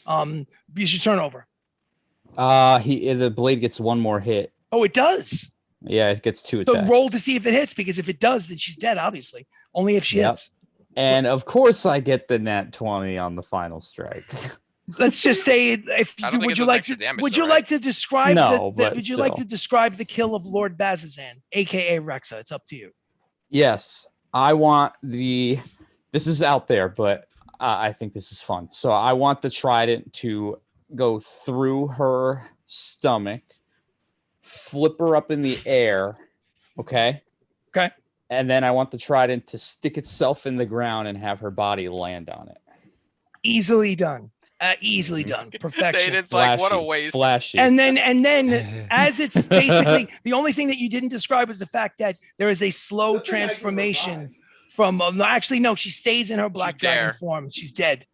It's your turn over. The blade gets one more hit. Oh, it does. Yeah, it gets 2 So attacks. roll to see if it hits, because if it does, then she's dead, obviously. Only if she Yep. hits. And of course I get the nat 20 on the final strike. Let's just say, I don't think would it you does like extra to damage, would though, you right? like to describe No, the but would you like to still. describe the kill of Lord Bazzozan, aka Rexa? It's up to you. Yes, I want this is out there, but I think this is fun. So I want the trident to go through her stomach, flip her up in the air. Okay. Okay. And then I want the trident to stick itself in the ground and have her body land on it. Easily done. Easily done. Perfection. It's like, what a Flashy, waste. Flashy. And then as it's basically the only thing that you didn't describe was the fact that there is a slow transformation from actually no, she stays in her black dragon form. She's dead.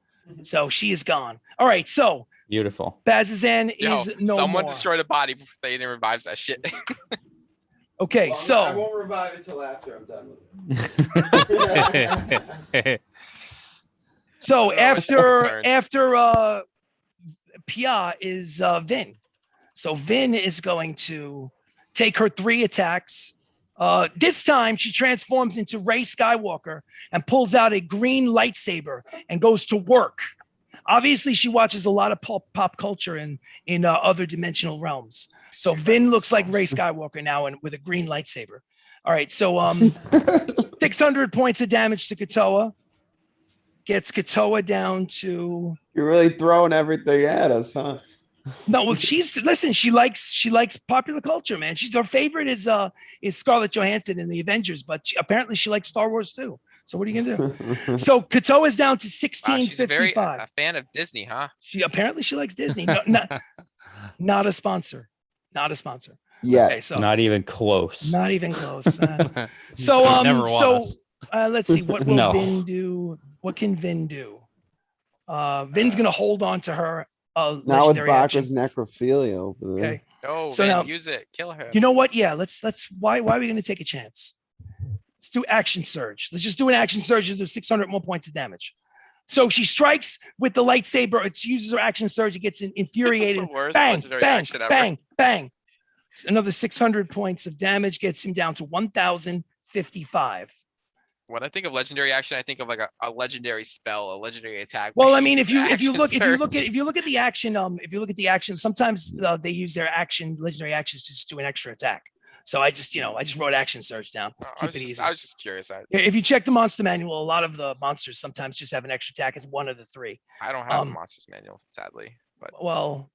So she is gone. All right, so Beautiful. Bazzozan Yo, is no someone more. destroyed a body before they even revives that shit. Okay, I so won't revive it till after I'm done with it. so Oh, after concerns. Pia is Vin. So Vin is going to take her 3 attacks. This time she transforms into Rey Skywalker and pulls out a green lightsaber and goes to work. Obviously, she watches a lot of pop culture in other dimensional realms. So Vin looks like Rey Skywalker now and with a green lightsaber. All right, so 600 points of damage to Kotoa. Gets Kotoa down to You're really throwing everything at us, huh? no. Well, she likes popular culture, man. Her favorite is Scarlett Johannson in the Avengers, but apparently she likes Star Wars too. So what are you gonna do? So Kotoa is down to Wow, she's a 1655. fan of Disney, huh? She likes Disney. No, not a sponsor. Not a sponsor. Yeah. Okay, so Not even close. not even close. So Never want so us. let's see what will No. Vin do. What can Vin do? Vin's gonna hold on to her. Now with Legendary action. Baka's necrophilia over there. Okay. Oh, So man, now- use it. Kill her. You know what? Yeah, let's why are we gonna take a chance? Let's do action surge. Let's just do an action surge to do 600 more points of damage. So she strikes with the lightsaber. It uses her action surge. It gets infuriated. The worst Bang, legendary bang, action ever. bang, bang. Another 600 points of damage gets him down to 1,055. When I think of legendary action, I think of like a legendary spell, a legendary attack. Well, where I she mean, uses if you action look surge. at the action, sometimes they use their legendary actions to just do an extra attack. So I just wrote action surge down. Keep it easy. I was just curious. If you check the monster manual, a lot of the monsters sometimes just have an extra attack as one of the three. I don't have a monsters manual, sadly. But Well,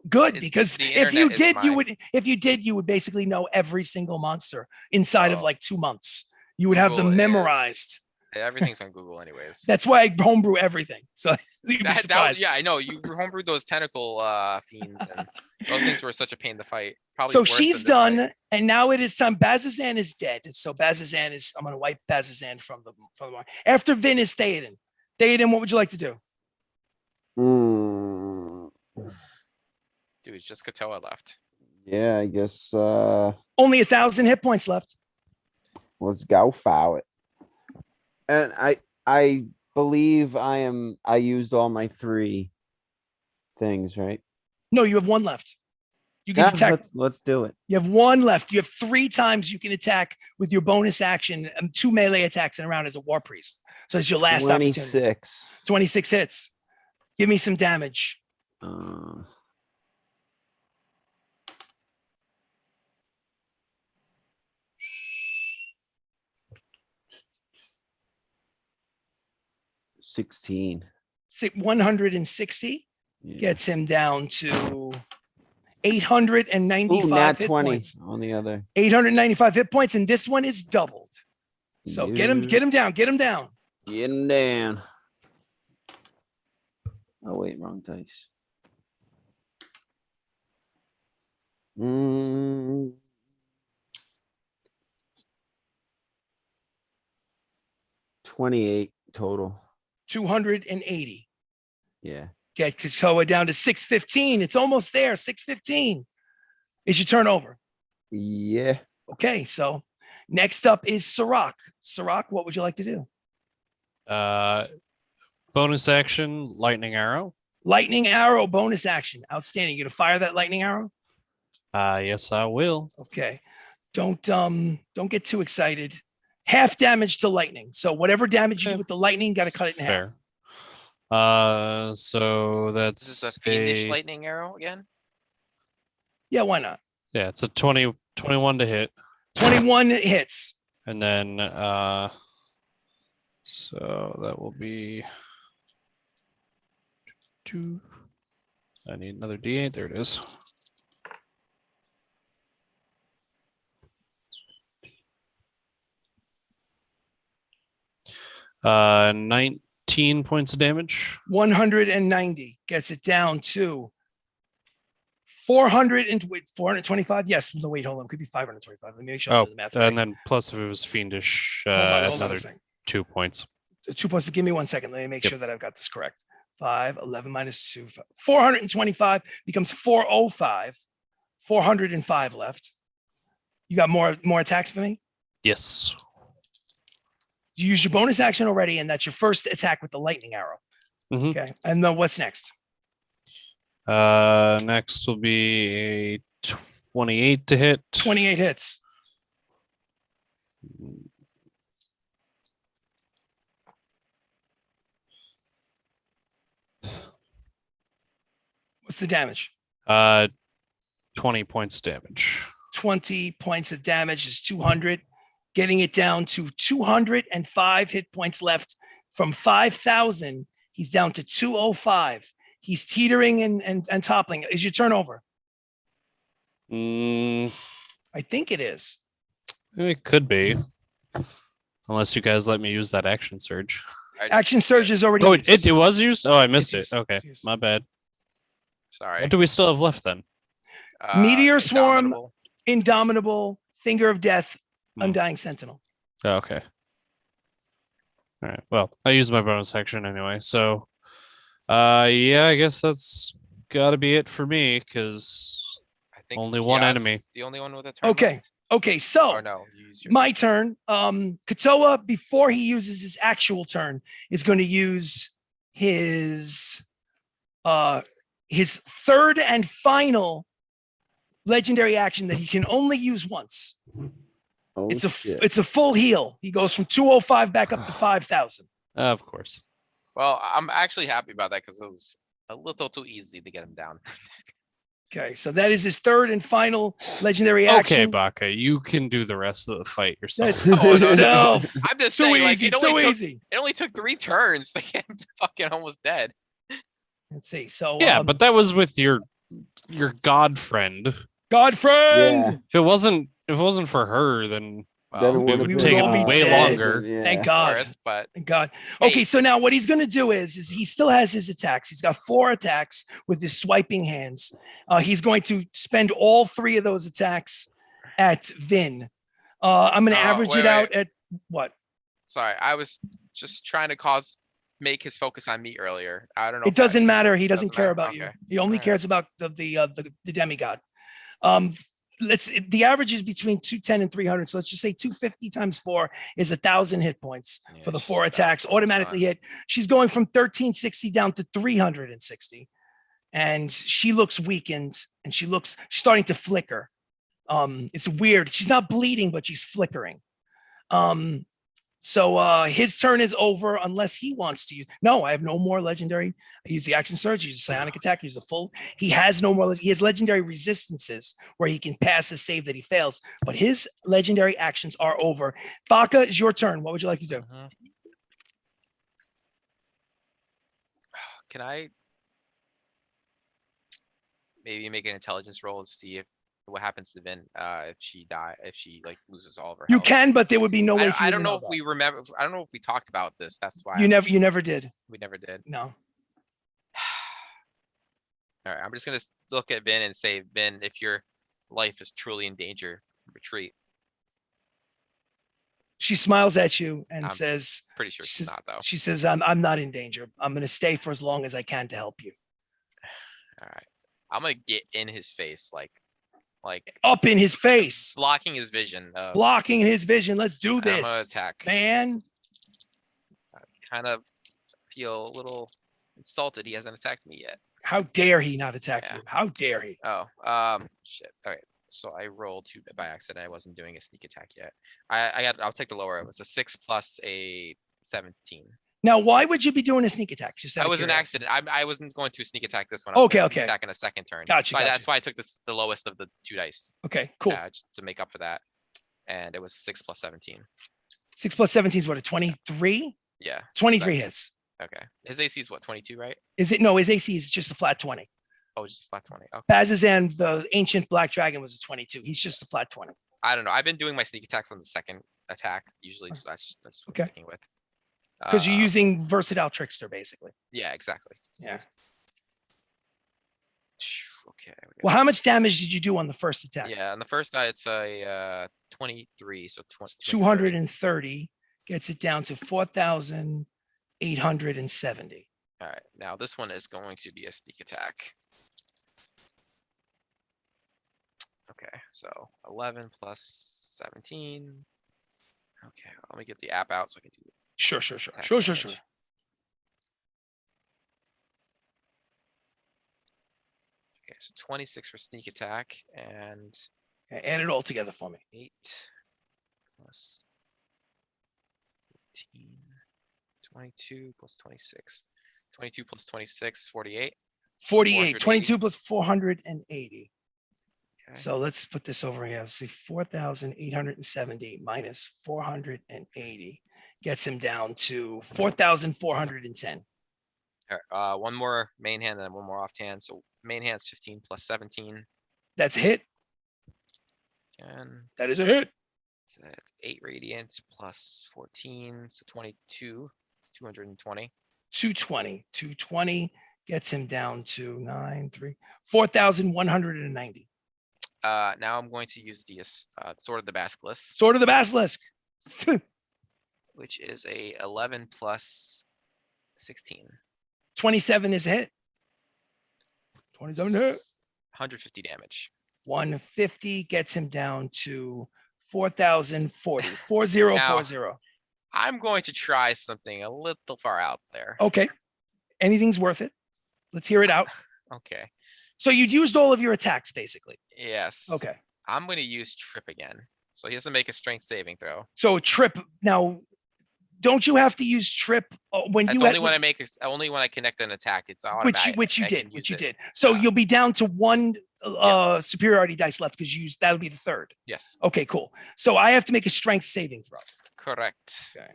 good, because the if you internet is did, you would basically know every single monster inside of Oh. like 2 months. You would have them Google is- memorized. everything's on Google, anyways. That's why I homebrew everything. So you'd be surprised. Yeah, I know. You homebrewed those tentacle fiends, and those things were such a pain to fight. Probably So worse she's than this done, fight. and now it is time. Bazzozan is dead. So Bazzozan is. I'm going to wipe Bazzozan from the mark. After Vin is Theoden. Theoden, what would you like to do? Dude, it's just Kotoa left. Yeah, I guess Only 1,000 hit points left. let's go for it. And I believe I used all my 3 things, right? No, you have 1 left. You can Yeah, attack. let's do it. You have 1 left. You have 3 times you can attack with your bonus action, 2 melee attacks in a round as a war priest. So it's your last opportunity. 26. 26 hits. Give me some damage. Uh, $16. 160 Yeah. gets him down to 895 Ooh, nat hit 20 points. on the other. 895 hit points, and this one is doubled. So get him down. Get him down. Oh wait, wrong dice. 28 total. 280. Yeah. Get Kotoa down to 615. It's almost there. 615. Is your turn over? Yeah. Okay, so next up is Sirach. Sirach, what would you like to do? Bonus action, lightning arrow. Lightning arrow, bonus action. Outstanding. You gonna fire that lightning arrow? Yes, I will. Okay. Don't get too excited. Half damage to lightning. So whatever damage you do with the lightning, got to cut it in half. Fair. So Is that's this a fiendish lightning arrow again? Yeah, why not? yeah, it's a 21 to hit. 21 hits. And then so that will be 2. I need another D8. There it is. Uh, 19 points of damage. 190 gets it down to 425. Yes. No, wait, hold on. It could be 525. Let me make sure I Oh, do the math. and right. then plus if it was fiendish, Hold on a another second. 2 points. 2 points, but give me 1 second. Let me make Yep. sure that I've got this correct. 5, 11 minus 2, 425 becomes 405. 405 left. You got more attacks for me? Yes. You used your bonus action already, and that's your first attack with the lightning arrow. Mhm. Okay. And then what's next? Next will be a 28 to hit. 28 hits. What's the damage? 20 points damage. 20 points of damage is 200, getting it down to 205 hit points left from 5,000. He's down to 205. He's teetering and toppling. Is your turnover? Mm, I think it is. it could be. Unless you guys let me use that action surge. Action surge is already Oh, used. it was used? Oh, I missed It's it. used. Okay, It's used. my bad. Sorry. What do we still have left then? Meteor Swarm. Indomitable. Indomitable, Finger of Death, Hmm. Undying Sentinel. Oh, okay. All right. Well, I used my bonus action anyway. So, yeah, I guess that's got to be it for me because I think only one enemy. The only one with a turn Okay. left. Okay, so Oh no, you use your my turn. Kotoa, before he uses his actual turn, is going to use his third and final legendary action that he can only use once. Oh, It's a shit. it's a full heal. He goes from 205 back up to 5,000. Of course. Well, I'm actually happy about that because it was a little too easy to get him down. Okay, so that is his third and final legendary Okay, action. Baka, you can do the rest of the fight yourself. That's Oh, no, no, no. yourself. I'm just Too saying, like, easy, it only too took easy. it only took 3 turns to get him to fucking almost dead. Let's see. So Yeah, but that was with your god friend. God friend. Yeah. If it wasn't for her, then Then it Well, would have we been would all be way dead. longer. Yeah. Thank of God. course, but Thank God. Hey. Okay, so now what he's going to do is he still has his attacks. He's got 4 attacks with his swiping hands. He's going to spend all 3 of those attacks at Vin. I'm going to average wait, it out at what? sorry, I was just trying to make his focus on me earlier. I don't know. It if that doesn't actually- matter. He doesn't care matter? about you. Okay. He only Alright. cares about the demigod. The average is between 210 and 300. So let's just say 250 times 4 is 1,000 hit points Yeah, for the she's 4 done. attacks. Almost Automatically done. hit. She's going from 1360 down to 360, and she looks weakened, and she's starting to flicker. It's weird. She's not bleeding, but she's flickering. So his turn is over unless he wants to use. No, I have no more legendary. I use the action surge, use a psionic attack, use a full. He has no more. He has legendary resistances where he can pass a save that he fails, but his legendary actions are over. Baka, is your turn. What would you like to do? Mhm. Can I maybe make an intelligence roll to see what happens to Vin if she like loses all of her You health? can, but there would be no way. For I you don't to know if that. we remember. I don't know if we talked about this. That's why You never did. we never did. No. All right, I'm just gonna look at Vin and say, Vin, if your life is truly in danger, retreat. She smiles at you and I'm says, Pretty sure She she's says- not though. "She says I'm not in danger. I'm going to stay for as long as I can to help you." All right, I'm gonna get in his face, like Up in his face, blocking his vision. blocking his vision. Let's do I'm gonna this, attack. man. Kind of feel a little insulted. He hasn't attacked me yet. How dare he not attack Yeah. you? How dare he? Oh, shit. All right. So I rolled 2 by accident. I wasn't doing a sneak attack yet. I'll take the lower. It was a 6 plus a 17. Now, why would you be doing a sneak attack? Just out That of was an curiosity. accident. I wasn't going to sneak attack this one. I was Okay, gonna sneak okay. Attack in a second turn. Gotcha, So gotcha. That's why I took the lowest of the 2 dice. Okay, cool. Just to make up for that. And it was 6 plus 17. 6 plus 17 is what, a 23? Yeah. 23 hits. Okay. His AC is what, 22, right? Is it? No, his AC is just a flat 20. Oh, just flat 20. Okay. Bazzozan, the ancient black dragon, was a 22. He's just a flat 20. I don't know. I've been doing my sneak attacks on the second attack usually. So that's what Okay. I'm sticking with. Because you're using versatile trickster, basically. Yeah, exactly. Yeah. Okay. Well, how much damage did you do on the first attack? Yeah, on the first die, it's a 23, so 230 gets it down to 4,870. All right, now this one is going to be a sneak attack. Okay, so 11 plus 17. Okay, let me get the app out so I can do Sure. attack Sure. damage. Okay, so 26 for sneak attack and Okay, add it all together for me. 8 plus 14, 22 plus 26. 22 plus 26, 48. 48, 22 480. plus 480. Okay. So let's put this over here. Let's see, 4,870 minus 480 gets him down to 4,410. All right, one more main hand and then one more off hand. So main hand's 15 plus 17. That's a hit. And That is a hit. 8 radiant plus 14, so 22, 220. 220 gets him down to 4,190. Now I'm going to use the Sword of the Basilisk, Sword of the Basilisk. which is a 11 plus 16. 27 is a hit. 27 hit. 150 damage. 150 gets him down to 4,040. 4040. I'm going to try something a little far out there. Okay. Anything's worth it. Let's hear it out. Okay. So you'd used all of your attacks, basically. Yes. Okay. I'm going to use Trip again. So he has to make a strength saving throw. So Trip, now, don't you have to use Trip when That's you only when I make only when I connect an attack. It's automatic. which you I can did. use it. So Yeah. you'll be down to one superiority dice left because you used that'll be the third. Yes. Okay, cool. So I have to make a strength saving throw. Correct. Okay.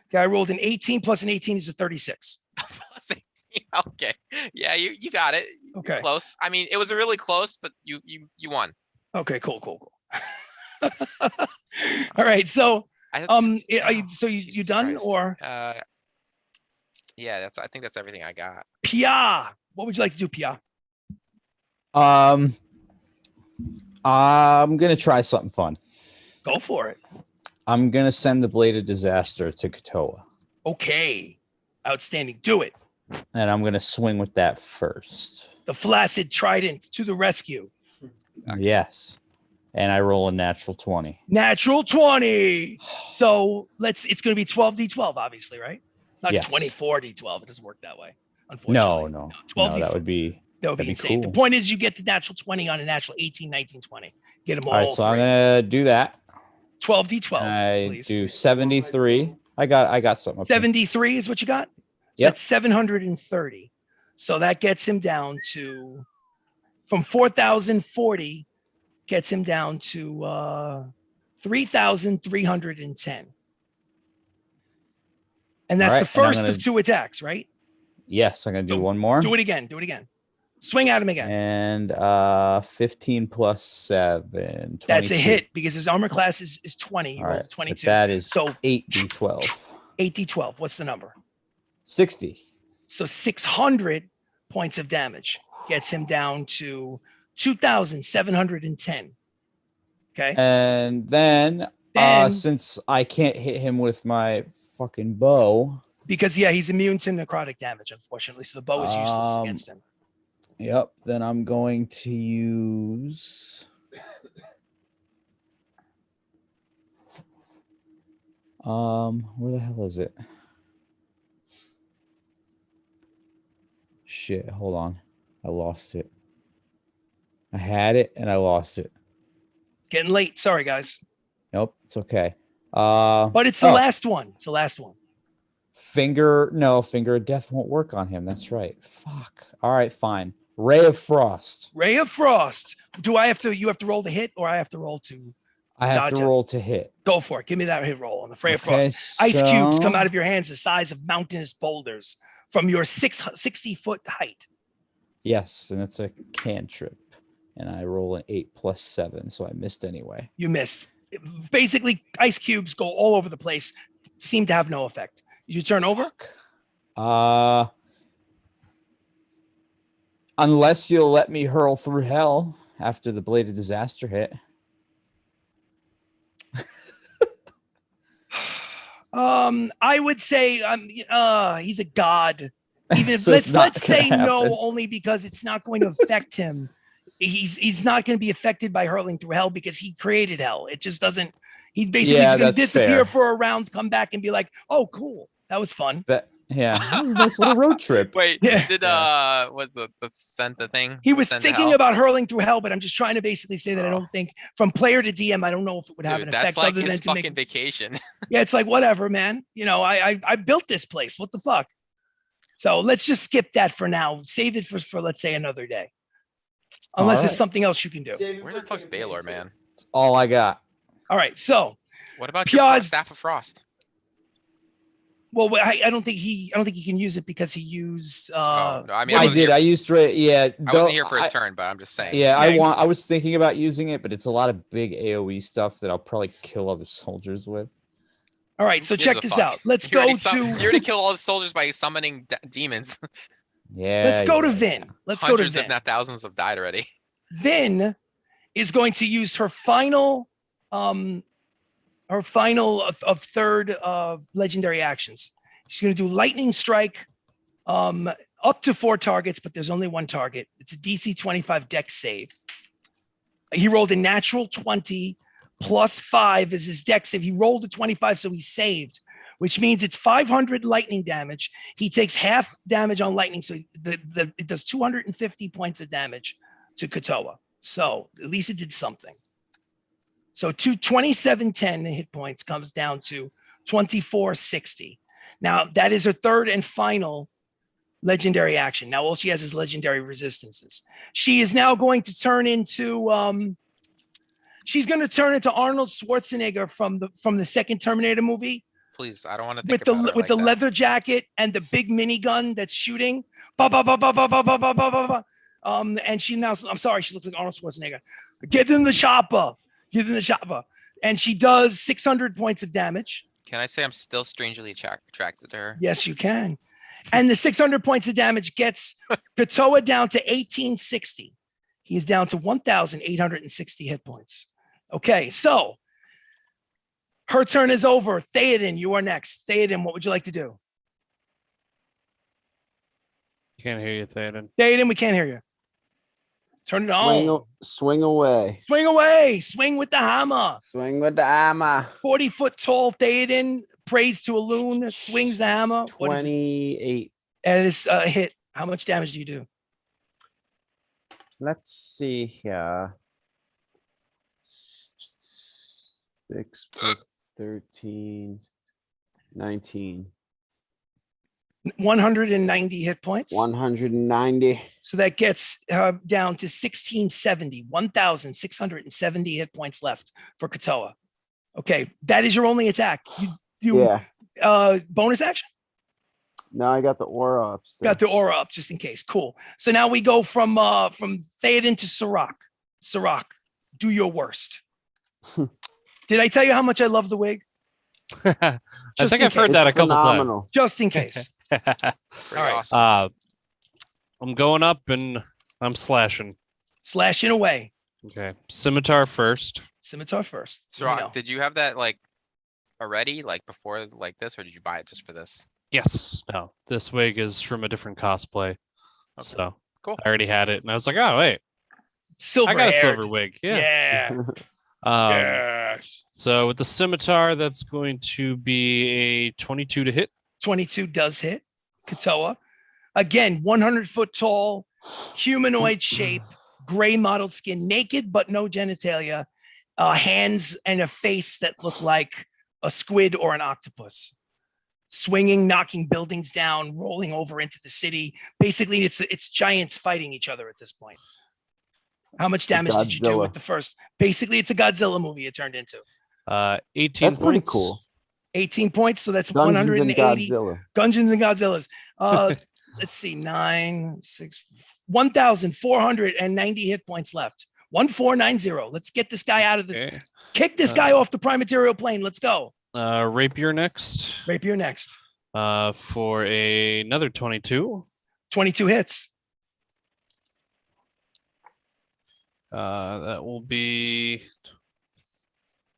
Okay, I rolled an 18 plus an 18 is a 36. Okay. Yeah, you got it. Okay. You're close. I mean, it was really close, but you won. Okay, cool. All right, so so you Jesus done Christ. or yeah, I think that's everything I got. Pia? What would you like to do, Pia? I'm gonna try something fun. Go for it. I'm gonna send the Blade of Disaster to Kotoa, Okay, outstanding. Do it. and I'm gonna swing with that first. The flaccid trident to the rescue. Okay. Yes, and I roll a natural 20. Natural 20. So it's going to be 12d12, obviously, right? Not Yes. 24d12. It doesn't work that way, unfortunately. No, 12d4. that would be That would be that'd be insane. The cool. point is you get the natural 20 on a natural 18, 19, 20. Get them all, all right. So I'm three. gonna do that. 12d12, I please. do 73. I got something. Up here. 73 is what you got? So Yep. that's 730. So that gets him down to, from 4,040, gets him down to 3,310. And that's All right, the and I'm first gonna- of two attacks, right? Yes, I'm gonna do So one more. Do it again. Swing at him again. And 15 plus 7. 22. That's a hit because his armor class is 20. He All rolled right, a but 22. that is So 8d12. 8d12. What's the number? 60. So 600 points of damage gets him down to 2,710. Okay. And then Then- since I can't hit him with my fucking bow, Because he's immune to necrotic damage, unfortunately. So the bow is useless against him. yep, then I'm going to use where the hell is it? Shit, hold on. I lost it. I had it and I lost it. Getting late. Sorry, guys. Nope, it's okay. But it's the last one. It's the last one. Finger of Death won't work on him. That's right. Fuck. All right, fine. Ray of Frost. Ray of Frost. You have to roll to hit, or I have to roll to I have dodge to it? roll to hit. Go for it. Give me that hit roll on the Ray of Okay, Frost. Ice cubes so- come out of your hands the size of mountainous boulders from your 60-foot height. Yes, and it's a cantrip. And I roll an 8 plus 7, so I missed anyway. You missed. Basically, ice cubes go all over the place, seem to have no effect. Did you turn over? Unless you'll let me hurl through hell after the Blade of Disaster hit. I would say he's a god. Even if So it's not let's say gonna no, happen. only because it's not going to affect him. He's not going to be affected by hurling through hell because he created hell. It just doesn't. He's basically Yeah, just going to that's disappear fair. for a round, come back, and be like, "Oh, cool, that was fun." Yeah, that was a nice little road trip. Wait, Yeah. did was the Senta thing? He was Send to thinking hell? about hurling through hell, but I'm just trying to basically say that I Oh. don't think from player to DM, I don't know if it would have Dude, an that's effect like other than his to fucking make. vacation. Yeah, it's like whatever, man. I built this place. What the fuck? So let's just skip that for now. Save it for let's say another day. Unless there's Alright. something else you can do. Where the fuck's Baylor, man? That's all I got. All right. So, What about your Piaz- Staff of Frost? well, I don't think he can use it because he used. Oh, no, I mean, I wasn't did. Here, I used Ray. Yeah, I wasn't here for his turn, but I'm just saying. Yeah, Yeah. I was thinking about using it, but it's a lot of big AoE stuff that I'll probably kill other soldiers with. All right. So Who gives check a this fuck? out. Let's You go already to. You already kill all the soldiers by summoning demons. Yeah. Let's go to yeah. Vin. Let's go to Hundreds, Vin. if not thousands, have died already. Vin is going to use her final of third legendary actions. She's going to do lightning strike up to 4 targets, but there's only one target. It's a DC 25 dex save. He rolled a natural 20 plus 5 is his dex. If he rolled a 25, so he saved, which means it's 500 lightning damage. He takes half damage on lightning, so it does 250 points of damage to Kotoa. So at least it did something. So 2710 hit points comes down to 2460. Now that is her third and final legendary action. Now all she has is legendary resistances. She is now going to turn into Arnold Schwarzenegger from the second Terminator movie. Please, I don't want to With the leather jacket and the big minigun that's shooting. And she now, I'm sorry, she looks like Arnold Schwarzenegger. Get in the chopper. And she does 600 points of damage. Can I say I'm still strangely attracted to her? Yes, you can. And the 600 points of damage gets Kotoa down to 1860. He is down to 1,860 hit points. Okay, so her turn is over. Theoden, you are next. Theoden, what would you like to do? Can't hear you, Theoden. Theoden, we can't hear you. Turn it on. Swing away. Swing away. Swing with the hammer. Swing with the hammer. 40-foot tall Theoden prays to a loon, swings the hammer. 28. And it's a hit. How much damage do you do? Let's see here. 6 plus 13, 19. 190 hit points. 190. So that gets down to 1670, 1,670 hit points left for Kotoa. Okay, that is your only attack. You bonus action? No, I got the aura up. Still. Got the aura up just in case. Cool. So now we go from Theoden to Sirach. Sirach, do your worst. Did I tell you how much I love the wig? I think I've heard that a couple times. Just in case. All right. Awesome. I'm going up and I'm slashing. Slashing away. Okay. Scimitar first. Scimitar first. So, did you have that like already, like before like this, or did you buy it just for this? Yes. No, this wig is from a different cosplay. Okay. So Cool. I already had it and I was like, oh, wait, Silver I got a haired. silver wig. Yeah. Yes. So with the scimitar, that's going to be a 22 to hit. 22 does hit. Kotoa. Again, 100-foot tall, humanoid shape, gray mottled skin, naked but no genitalia, hands and a face that look like a squid or an octopus. Swinging, knocking buildings down, rolling over into the city. Basically, it's giants fighting each other at this point. How much damage did you do with the first? Basically, it's a Godzilla movie it turned into. 18 That's pretty points. cool. 18 points, so that's Dungeons 180. and Godzilla. Dungeons and Godzillas. Let's see, 1,490 hit points left. 1490. Let's get this guy out of this. Okay. Kick this guy off the prime material plane. Let's go. Rapier next. Rapier next. For another 22. 22 hits. That will be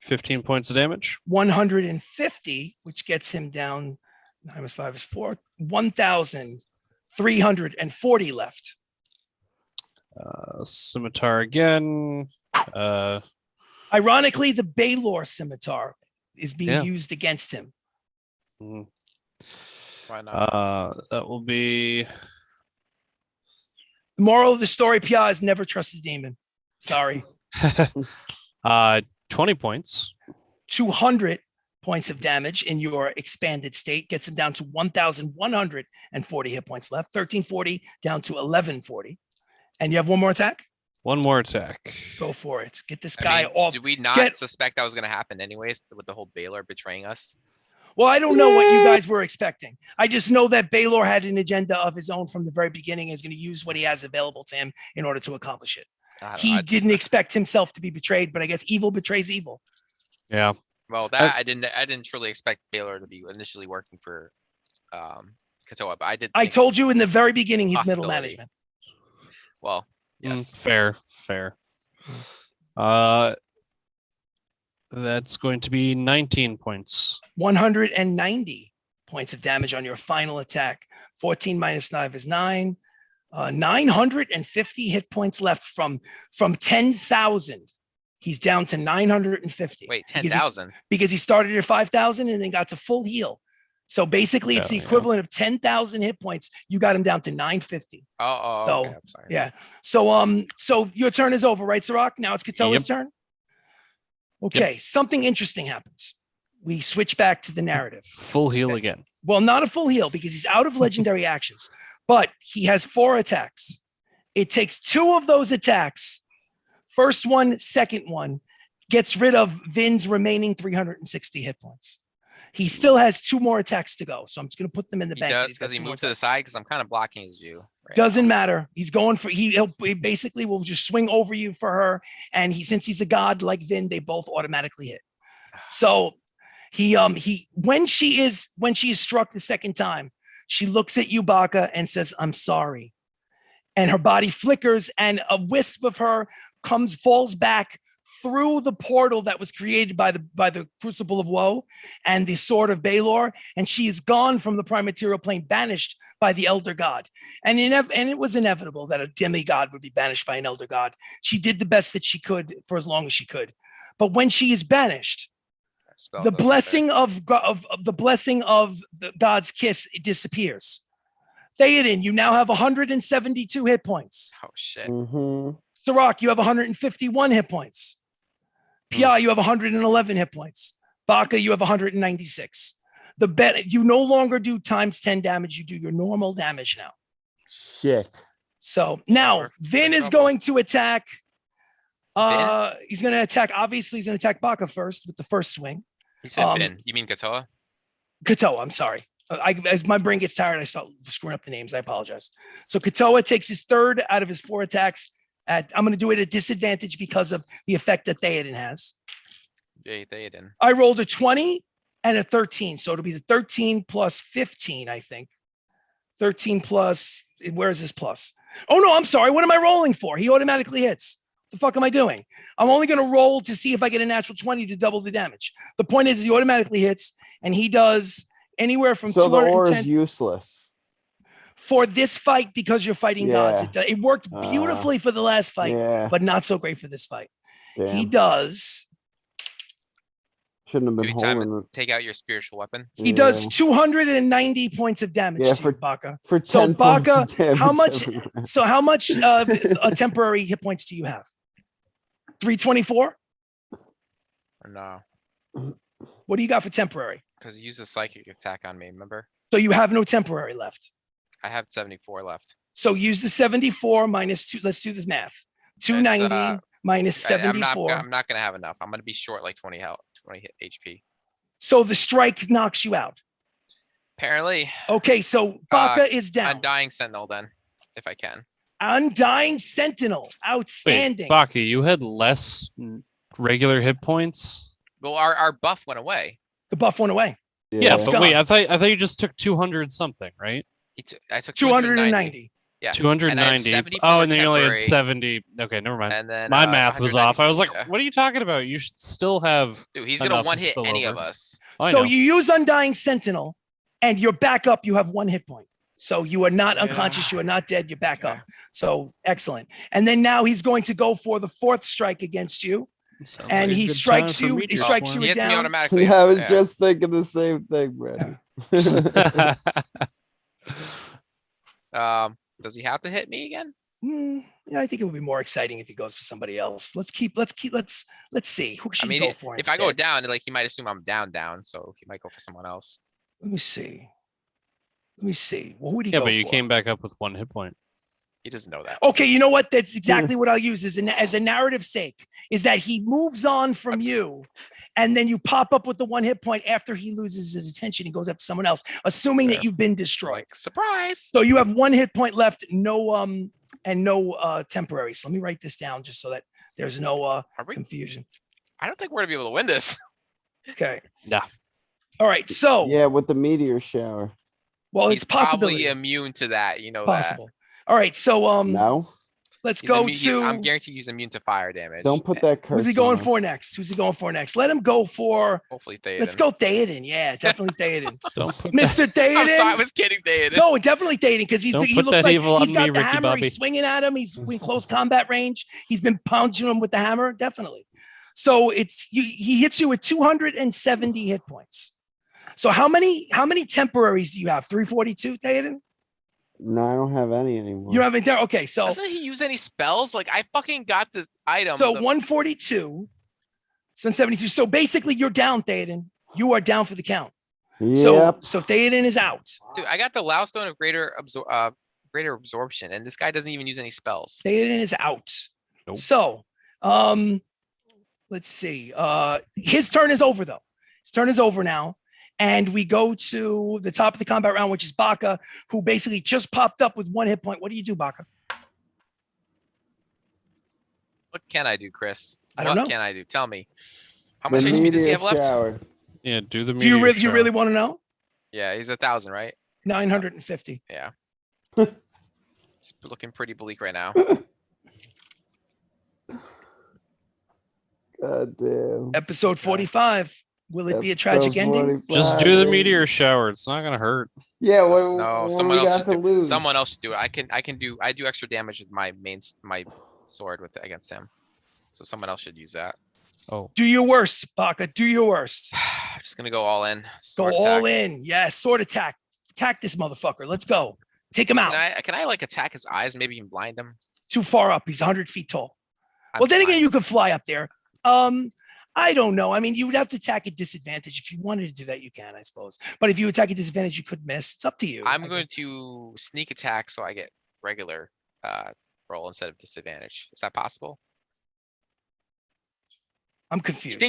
15 points of damage. 150, which gets him down. 9 minus 5 is 4. 1,340 left. Scimitar again. Ironically, the Baylor scimitar is being used against him. Mm. Why not? That will be. The moral of the story, Pia, is never trust a demon. Sorry. 20 points. 200 points of damage in your expanded state gets him down to 1,140 hit points left. 1,340 down to 1,140. And you have one more attack? One more attack. Go for it. Get this guy off. Did we not suspect that was going to happen anyways with the whole Baylor betraying us? Well, I don't know what you guys were expecting. I just know that Baylor had an agenda of his own from the very beginning and is going to use what he has available to him in order to accomplish it. He didn't expect himself to be betrayed, but I guess evil betrays evil. Yeah. Well, that I didn't truly expect Baylor to be initially working for Kotoa, but I did. I told you in the very beginning he's middle management. Well, yes. Fair. That's going to be 19 points. 190 points of damage on your final attack. 14 minus 9 is 9. 950 hit points left from 10,000. He's down to 950. Wait, because he- 10,000. Because he started at 5,000 and then got to full heal. So basically, it's the Yeah. equivalent of 10,000 hit points. You got him down to 950. Oh, So, okay. I'm sorry. Yeah. So your turn is over, right, Sirach? Now it's Kotoa's turn. Okay. Something interesting happens. We switch back to the narrative. Full heal again. Well, not a full heal because he's out of legendary actions, but he has 4 attacks. It takes 2 of those attacks. First one, second one, gets rid of Vin's remaining 360 hit points. He still has 2 more attacks to go, so I'm just going to put them in the bank. Does he move to the side? Because I'm kind of blocking his view. Right Doesn't now. matter. He's going for he basically will just swing over you for her, and since he's a god like Vin, they both automatically hit. So he when she is struck the second time, she looks at you, Baka, and says, "I'm sorry," and her body flickers, and a wisp of her falls back through the portal that was created by the Crucible of Woe and the Sword of Baylor, and she is gone from the prime material plane, banished by the Elder God. And it was inevitable that a demigod would be banished by an Elder God. She did the best that she could for as long as she could. But when she is banished, the blessing of the God's kiss, it disappears. Theoden, you now have 172 hit points. Oh shit. Sirach, you have 151 hit points. Pia, you have 111 hit points. Baka, you have 196. You no longer do times 10 damage. You do your normal damage now. Shit. So now We're Vin in is trouble. going to attack. Vin? He's going to attack. Obviously, he's going to attack Baka first with the first swing. You said Vin. You mean Kotoa? Kotoa, I'm sorry. As my brain gets tired, I start screwing up the names. I apologize. So Kotoa takes his 3rd out of his 4 attacks. I'm going to do it at disadvantage because of the effect that Theoden has. Yeah, Theoden. I rolled a 20 and a 13. So it'll be the 13 plus 15, I think. 13 plus, where is this plus? Oh, no, I'm sorry. What am I rolling for? He automatically hits. The fuck am I doing? I'm only going to roll to see if I get a natural 20 to double the damage. The point is he automatically hits, and he does anywhere from So the ore 210 is useless. for this fight because you're fighting gods. It worked beautifully for the last fight, Yeah. but not so great for this fight. Damn. He does. Shouldn't have been Every time holding it. Take out your spiritual weapon. He does 290 points of damage Yeah, to you, Baka. for 10 So, points Baka, of damage how much- every round. So how much temporary hit points do you have? 324? No, What do you got for temporary? because you used a psychic attack on me. Remember? So you have no temporary left. I have 74 left. So use the 74 minus 2. Let's do this math. 290 minus I'm 74. not gonna have enough. I'm gonna be short like 20 health, 20 HP. So the strike knocks you out. Apparently, Okay, so Baka is down. Undying Sentinel then, if I can. Undying Sentinel. Outstanding. Wait, Baki, you had less regular hit points? Well, our buff went away. The buff went away. Yeah, It's but wait, gone. I thought you just took 200 something, right? I took 290. Yeah. 290. 74 Oh, and then you only had temporary. 70. Okay, never mind. And then My math was off. I was like, 196, yeah. what are you talking about? You should still have. Dude, he's gonna enough to one hit spill any over. of us. I So know. you use Undying Sentinel, and you're back up. You have 1 hit point. So you are not Yeah. unconscious. You are not dead. You're back Okay. up. So excellent. And then now he's going to go for the 4th strike against you. Sounds and like a he good strikes time for you- me he to strikes swing. He hits me down. automatically. Yeah, I was Yeah. just thinking the same thing, Brandon. Does he have to hit me again? Yeah, I think it would be more exciting if he goes for somebody else. Let's see. Who should I mean, he go for if I go instead? down, like he might assume I'm down, so he might go for someone else. Let me see. Well, who would he Yeah, go but you for? came back up with 1 hit point. He doesn't know that. Okay, you know what? That's exactly what I'll use as a narrative sake, is that he moves on from I'm s- you, and then you pop up with the 1 hit point after he loses his attention. He goes up to someone else, assuming that Yeah. you've been destroyed. Like surprise. So you have 1 hit point left, no temporary. So let me write this down just so that there's no Are we? confusion. I don't think we're gonna be able to win this. Okay. Yeah. All right. So Yeah, with the meteor shower. well, He's it's possibility. probably immune to that. You know Possible. All right. So No, let's that. go He's to I'm guaranteed he's immune to fire damage. don't put that curse. who's he going on for us. next? Let him go for. Hopefully Theoden. Let's go Theoden. Yeah, definitely Theoden. Don't put Mr. I'm sorry, I Theoden. was kidding, Theoden. No, definitely Theoden because he Don't looks put that like evil he's on got me, the Ricky hammer. Bobby. He's swinging at him. He's in close combat range. He's been punching him with the hammer. Definitely. So he hits you with 270 hit points. So how many temporaries do you have? 342, Theoden? No, I don't have any anymore. You don't have any there? Okay, so Doesn't he use any spells? Like I fucking got this item. so 142, 172. So basically you're down, Theoden. You are down for the count. Yep. So Theoden is out. Dude, I got the Loudstone of greater absorption, and this guy doesn't even use any spells. Theoden is out. Nope. So let's see. His turn is over though. His turn is over now. And we go to the top of the combat round, which is Baka, who basically just popped up with 1 hit point. What do you do, Baka? What can I do, Chris? I don't know. What can I do? Tell me. How much HP does he have left? Shower. Yeah, do the Do you meteor really shower. want to know? Yeah, he's 1,000, right? 950. Yeah. It's looking pretty bleak right now. God damn. Episode 45. Will it be a tragic ending? Just do the meteor shower. It's not gonna hurt. Yeah, No, what someone we else got should to do. lose? Someone else should do it. I do extra damage with my sword against him. So someone else should use that. Oh, Do your worst, Baka. Do your worst. I'm just gonna go all in. Go Sword all attack. in. Yes, sword attack. Attack this motherfucker. Let's go. Take him out. Can I like attack his eyes? Maybe even blind him. Too far up. He's 100 feet tall. I'm Well, then again, fine. you could fly up there. I don't know. I mean, you would have to attack at disadvantage. If you wanted to do that, you can, I suppose. But if you attack at disadvantage, you could miss. It's up to you. I'm going to sneak attack so I get regular roll instead of disadvantage. Is that possible? I'm He confused.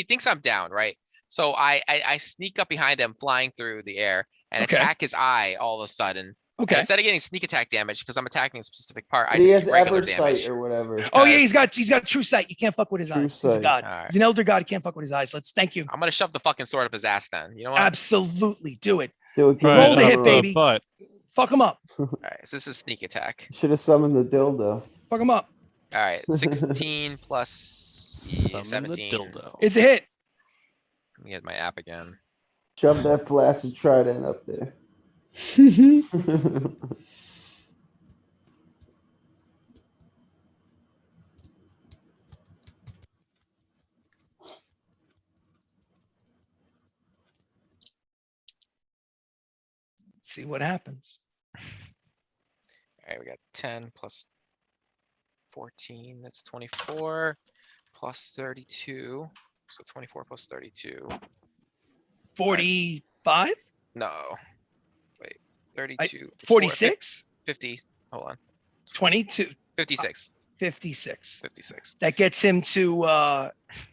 thinks I'm down, right? So I sneak up behind him, flying through the air, and Okay. attack his eye all of a sudden. And Okay. instead of getting sneak attack damage, because I'm attacking a specific part, I He just has get regular Eversight damage. or whatever. Oh yeah, Because- he's got true sight. You can't fuck with his True eyes. He's a sight. god. Alright. He's an elder god. You can't fuck with his eyes. Thank you. I'm gonna shove the fucking sword up his ass then. You know what? Absolutely do it. Do it. right Roll the up hit, baby. Butt. Fuck him up. All right, so this is sneak attack. Should have summoned the dildo. Fuck him up. All right, 16 plus Summon the 17. dildo. It's a hit. Let me get my app again. Shove that flaccid trident up there. Let's see what happens. All right, we got 10 plus 14. That's 24 plus 32. So 24 plus 32. 45? No. Wait. 32. 46? 50. Hold on. 22? 56. 56. 56. That gets him to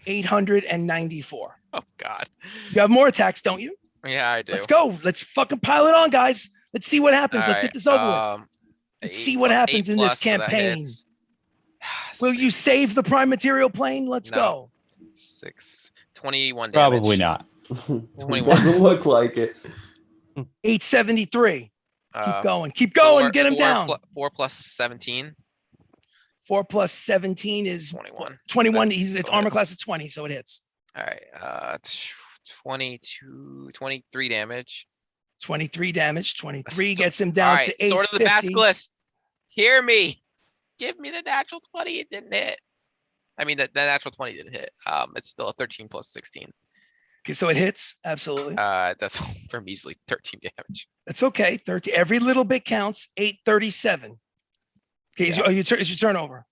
894. Oh God. You have more attacks, don't you? Yeah, I do. Let's go. Let's fucking pile it on, guys. Let's see what happens. Let's All get right, this over with. Let's see what happens in this campaign. Will you save the prime material plane? Let's No. go. 21 damage. Probably not. 21. Doesn't look like it. 873. Let's keep Uh, going. Keep going. Get him down. 4 plus 17. 4 plus 17 is 21. 21. That's- It's so armor hits. class of 20, so it hits. All right. 23 damage. 23 damage. 23 Sto- gets him All down right. to Sword of the 850. Basilisk. Hear me. Give me the natural 20. It didn't hit. I mean, the natural 20 didn't hit. It's still a 13 plus 16. Okay, so it hits. Absolutely. That's for measly 13 damage. That's okay. 13. Every little bit counts. 837. Okay, is your turnover.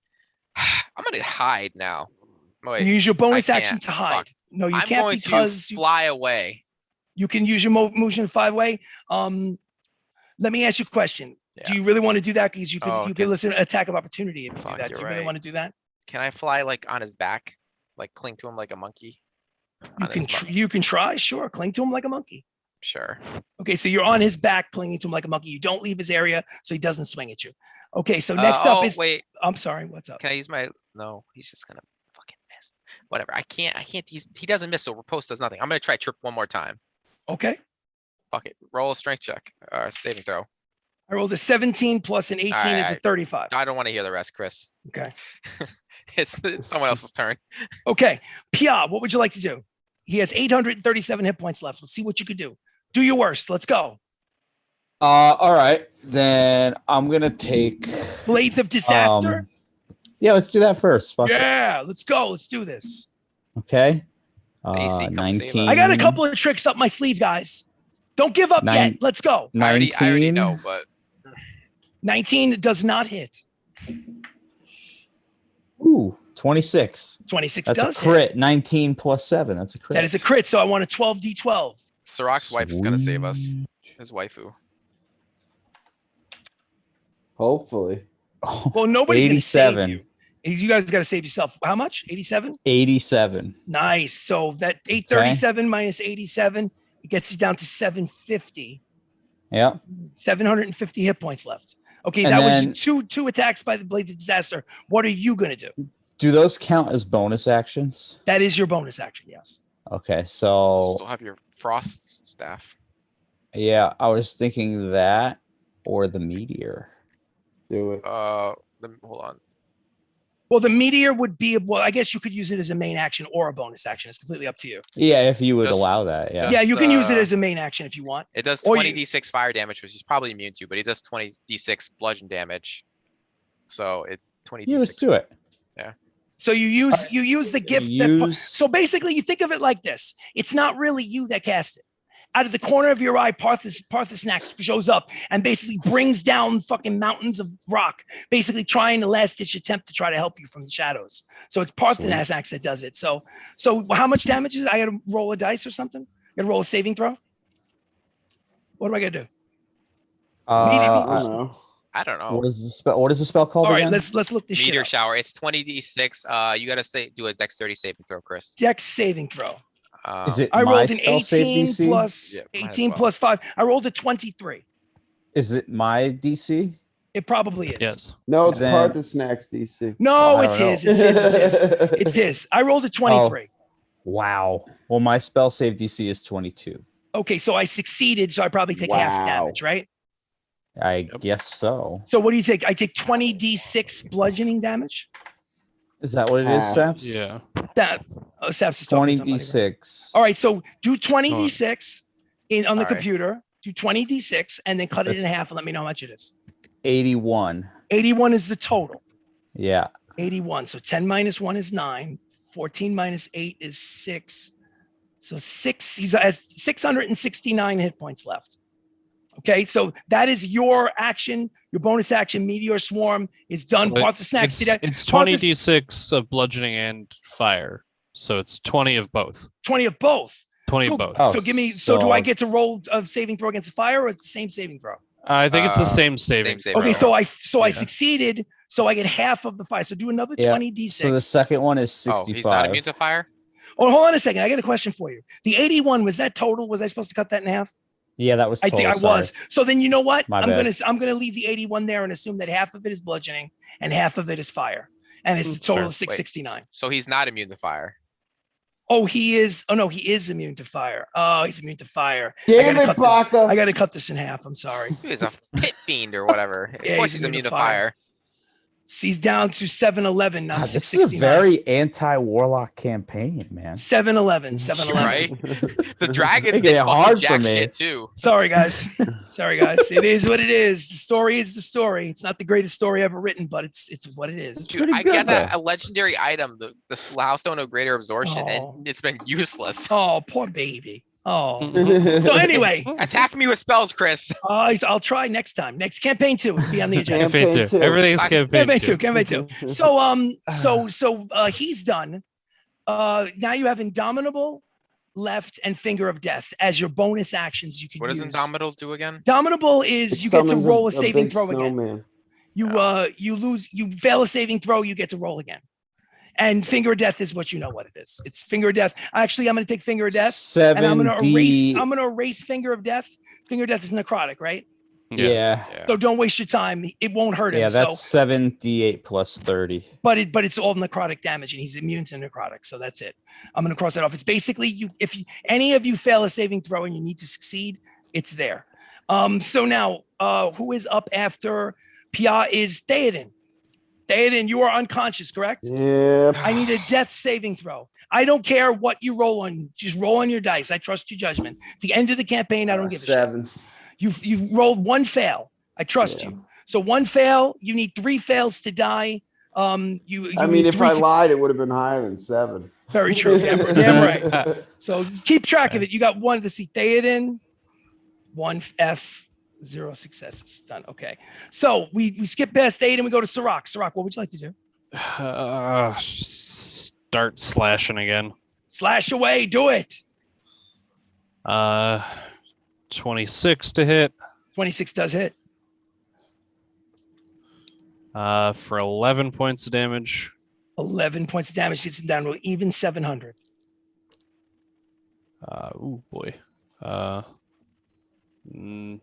I'm gonna hide now. Wait, You use your bonus I action can't. to hide. Fuck. No, you I'm can't going because to fly away. you can use your motion 5-way. Let me ask you a question. Do Yeah. you really want to do that? Because you could Oh, you could 'cause- listen to attack of opportunity if you do Fuck, that. Do you're you really right. want to do that? Can I fly like on his back? Like cling to him like a monkey? You On can his you can try. Sure, cling to him like a monkey. Sure. Okay, so you're on his back, clinging to him like a monkey. You don't leave his area, so he doesn't swing at you. Okay, so next up is. Wait. I'm sorry. What's up? Can I use my? No, he's just gonna fucking miss. Whatever. I can't. He doesn't miss. So riposte does nothing. I'm gonna try trip one more time. Okay, Fuck it. Roll a strength check or saving throw. I rolled a 17 plus an 18 is a Alright. 35. I don't want to hear the rest, Chris. Okay. It's someone else's turn. Okay, Pia, what would you like to do? He has 837 hit points left. Let's see what you could do. Do your worst. Let's go. All right, then I'm gonna take. Blades of disaster. Yeah, let's do that first. Fuck it. Yeah, let's go. Let's do this. Okay. Macy, come save us. 19. I got a couple of tricks up my sleeve, guys. Don't give up yet. Let's go. 19. I already know, but 19 does not hit. Ooh, 26. 26 That's does a crit. hit. 19 plus 7. That's a crit. That is a crit, so I want a 12d12. Sirach's wife is gonna save us. His waifu. Hopefully. Well, nobody's going to save 87. you. You guys got to save yourself. How much? 87? 87. Nice. So that 837 minus 87, it gets you down to 750. Yep. 750 hit points left. Okay, And that then- was two attacks by the Blades of Disaster. What are you going to do? Do those count as bonus actions? That is your bonus action, yes. Okay, so Still have your frost staff. yeah, I was thinking that or the meteor. Do it. Hold on. Well, the meteor would be, well, I guess you could use it as a main action or a bonus action. It's completely up to you. Yeah, if you would Just- allow that. Yeah. Yeah, you can use it uh, as a main action if you want. It does Or 20d6 fire damage, which he's probably immune to, but he does 20d6 bludgeon damage. So it 20d6. Yeah, let's do it. So you use the gift that Use- so basically you think of it like this. It's not really you that cast it. Out of the corner of your eye, Parthasnax shows up and basically brings down fucking mountains of rock, basically trying to last ditch attempt to try to help you from the shadows. So it's Parthasnax that does it. So how much damage is it? I gotta roll a dice or something? Gotta roll a saving throw? What do I gotta do? I don't know. I don't know. What is the spell? What is the spell called All right, again? let's look this shit Meteor up. shower. It's 20d6. You gotta do a dexterity saving throw, Chris. Dex saving throw. Is it I my rolled an spell save 18 DC? plus Yeah, might as 18 well. plus 5. I rolled a 23. Is it my DC? It probably is. Yes. No, it's Then- part of the snacks, DC. No, I it's don't his. It's his. It's his. It's his. I rolled a 23. Wow. Well, my spell save DC is 22. Okay, so I succeeded, so I probably take half Wow. damage, right? I guess so. So what do you take? I take 20d6 bludgeoning damage. Is that what it is, Half. Saps? Yeah. That Saps is talking to somebody. 20d6. All right, so do 20d6 on the All right. computer. Do 20d6 and then cut it in That's- half and let me know how much it is. 81. 81 is the total. Yeah. 81. So 10 minus 1 is 9. 14 minus 8 is 6. So 6, he has 669 hit points left. Okay, so that is your action. Your bonus action, Meteor Swarm, is done. Well, Parthasnax did that. It's Parthas- 20d6 of bludgeoning and fire. So it's 20 of both. 20 of both. 20 Cool. of both. Oh, So give me, so do I so- get to roll a saving throw against the fire or it's the same saving throw? I think it's the Uh, same saving. same saving Okay, throw. so I Yeah. succeeded, so I get half of the fire. So do another Yeah. 20d6. So the second one is Oh, 65. he's not immune to fire? Oh, hold on a second. I got a question for you. The 81, was that total? Was I supposed to cut that in half? Yeah, that was I total. think I was. So then you know what? My I'm bad. gonna leave the 81 there and assume that half of it is bludgeoning and half of it is fire. And it's the total of Fair. 669. So he's not immune to fire. Oh, he is. Oh no, he is immune to fire. Oh, he's immune to fire. Damn gotta it, cut this. Baka. I gotta cut this in half. I'm sorry. He's a pit fiend or whatever. Yeah, Of course he's immune to fire. He's down to 711, not God, this is a 669. very anti-warlock campaign, man. 711, 711. Right? The dragons Making did it fucking hard for jack me. shit too. Sorry, guys. Sorry, guys. It is what it is. The story is the story. It's not the greatest story ever written, but it's what it is. Dude, pretty I good, get that though. a legendary item, the Loudstone of Greater Absorption, Oh. and it's been useless. Oh, poor baby. Oh. Mhm. So anyway, Attack me with spells, Chris. I'll try next time. Next campaign 2 will be on the agenda. Campaign Campaign 2. two. Everything's I- campaign, Campaign 2. 2. So he's done. Now you have Indomitable left and Finger of Death as your bonus actions you can What does use. Indomitable do again? Indomitable is you get to roll a saving throw again. again. You fail a saving throw, you get to roll again. And Finger of Death is what you know what it is. It's Finger of Death. Actually, I'm going to take Finger of Death and I'm going to erase. I'm going to erase Finger of Death. Finger of Death is necrotic, right? Yeah. Yeah. So don't waste your time. It won't hurt him. Yeah, so, that's 7d8 plus 30. but it's all necrotic damage, and he's immune to necrotic. So that's it. I'm going to cross that off. It's basically if any of you fail a saving throw and you need to succeed, it's there. So now, who is up after Pia is Theoden. Theoden, you are unconscious, correct? Yep. I need a death saving throw. I don't care what you roll on. Just roll on your dice. I trust your judgment. It's the end of the campaign. I don't give a shit. 7. You rolled one fail. I trust Yeah. you. So one fail, you need 3 fails to die. I mean, if I lied, it would have been higher than 7. Very true. Damn right. So keep track of it. You got 1 to see Theoden, 1 F, 0 successes. Done. Okay. So we skip past Theoden. We go to Sirach. Sirach, what would you like to do? Start slashing again. Slash away. Do it. 26 to hit. 26 does hit. For 11 points of damage. 11 points of damage. Gets him down to even 700. Oh boy. 19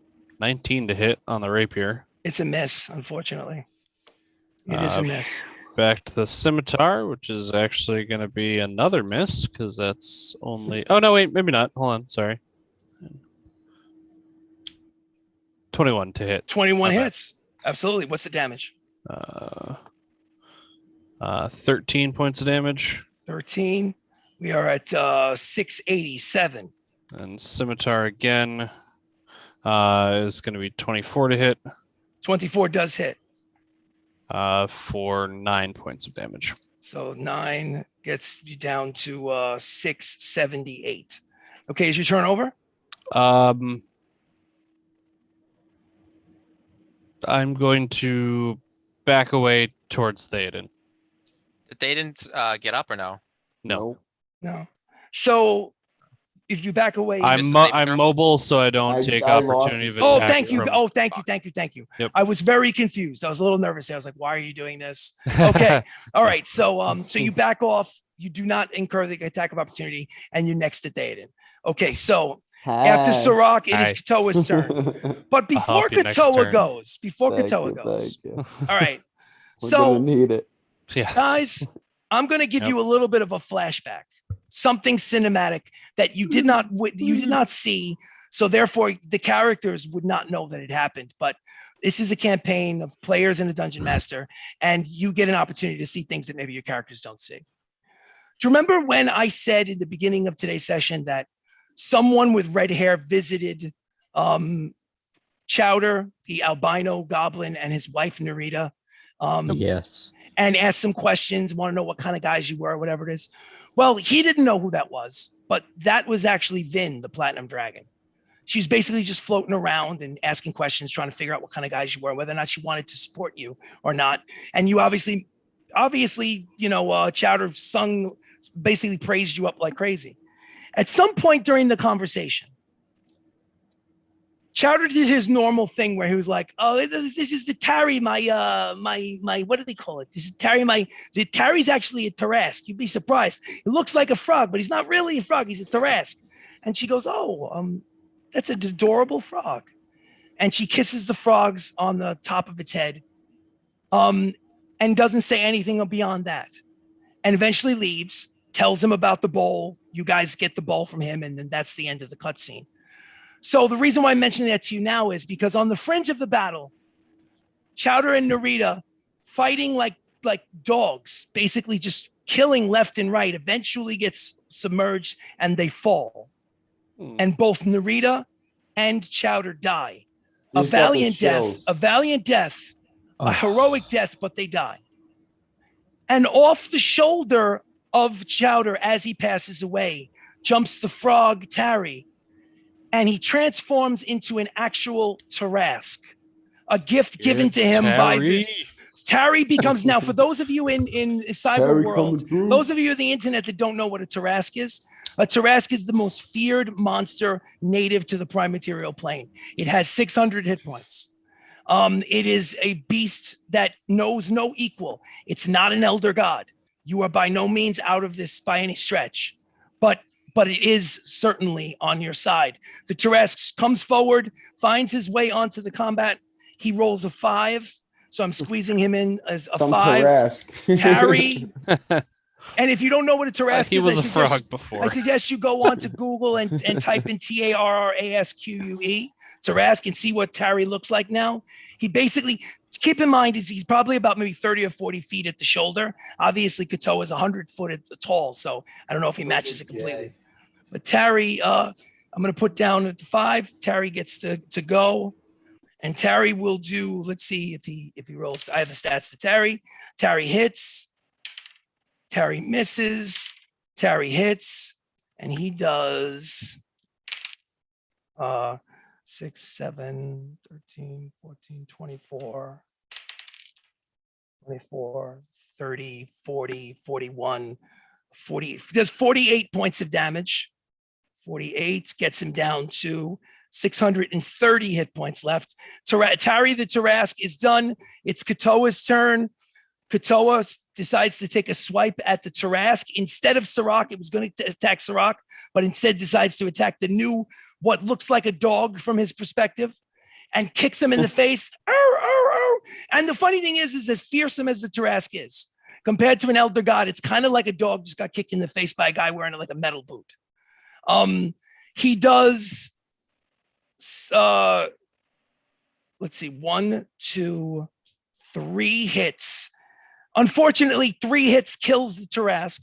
to hit on the rapier. It's a miss, unfortunately. It is a miss. Back to the scimitar, which is actually going to be another miss because that's only. Oh no, wait, maybe not. Hold on, sorry. 21 to hit. 21 hits. Absolutely. What's the damage? 13 points of damage. 13. We are at 687. And scimitar again is going to be 24 to hit. 24 does hit. For 9 points of damage. So 9 gets you down to 678. Okay, is your turn over? I'm going to back away towards Theoden. Did Theoden get up or no? No. No. So if you back away, I'm mobile, so I don't take opportunity of attack. oh, thank you. from- Oh, thank you. Yep. I was very confused. I was a little nervous. I was like, why are you doing this? Okay. All right. So so you back off. You do not incur the attack of opportunity, and you're next to Theoden. Okay. So after Sirach, it is Hi. Kotoa's turn. But before help you next Kotoa turn. goes, Thank you. all right. We're So gonna need it. Yeah. guys, I'm going to give you a little bit of a flashback, something cinematic that you did not see. So therefore the characters would not know that it happened, but this is a campaign of players and a dungeon master, and you get an opportunity to see things that maybe your characters don't see. Do you remember when I said in the beginning of today's session that someone with red hair visited Chowder, the albino goblin, and his wife Narita? Yes. And asked some questions, want to know what kind of guys you were, whatever it is. Well, he didn't know who that was, but that was actually Vin, the Platinum Dragon. She's basically just floating around and asking questions, trying to figure out what kind of guys you were, whether or not she wanted to support you or not. And you obviously, Chowder basically praised you up like crazy. At some point during the conversation, Chowder did his normal thing where he was like, "Oh, this is the Tarry, my what do they call it? This is Tarry, the Tarry's actually a Tarask. You'd be surprised. It looks like a frog, but he's not really a frog. He's a Tarask." And she goes, "Oh, that's an adorable frog." And she kisses the frogs on the top of its head, and doesn't say anything beyond that. And eventually leaves, tells him about the bowl. You guys get the bowl from him, and then that's the end of the cutscene. So the reason why I'm mentioning that to you now is because on the fringe of the battle, Chowder and Narita fighting like dogs, basically just killing left and right, eventually gets submerged and they fall. And both Narita and Chowder die. A valiant death, a heroic death, but they die. And off the shoulder of Chowder as he passes away, jumps the frog Tarry, and he transforms into an actual Tarask, a gift given to him by the Tarry becomes now, for those of you in cyber world, those of you on the internet that don't know what a Tarask is the most feared monster native to the prime material plane. It has 600 hit points. It is a beast that knows no equal. It's not an elder god. You are by no means out of this by any stretch, but it is certainly on your side. The Tarask comes forward, finds his way onto the combat. He rolls a 5. So I'm squeezing him in as a 5. Tarask. Tarry. And if you don't know what a Tarask he is, was a frog before. I suggest you go on to Google and type in Tarrasque, Tarask, and see what Tarry looks like now. He basically, keep in mind, he's probably about maybe 30 or 40 feet at the shoulder. Obviously, Kotoa is 100 foot tall, so I don't know if he matches it completely. But Tarry, I'm going to put down at the 5. Tarry gets to go. And Tarry will do, let's see if he rolls. I have the stats for Tarry. Tarry hits. Tarry misses. Tarry hits. And he does 6, 7, 13, 14, 24, 24, 30, 40, 41, 40. Does 48 points of damage. 48 gets him down to 630 hit points left. Tarry the Tarask is done. It's Kotoa's turn. Kotoa decides to take a swipe at the Tarask. Instead of Sirach, it was going to attack Sirach, but instead decides to attack the new, what looks like a dog from his perspective, and kicks him in the face. Arr, arr, arr. And the funny thing is as fearsome as the Tarask is, compared to an Elder God, it's kind of like a dog just got kicked in the face by a guy wearing like a metal boot. He does, let's see, 1, 2, 3 hits. Unfortunately, 3 hits kills the Tarask.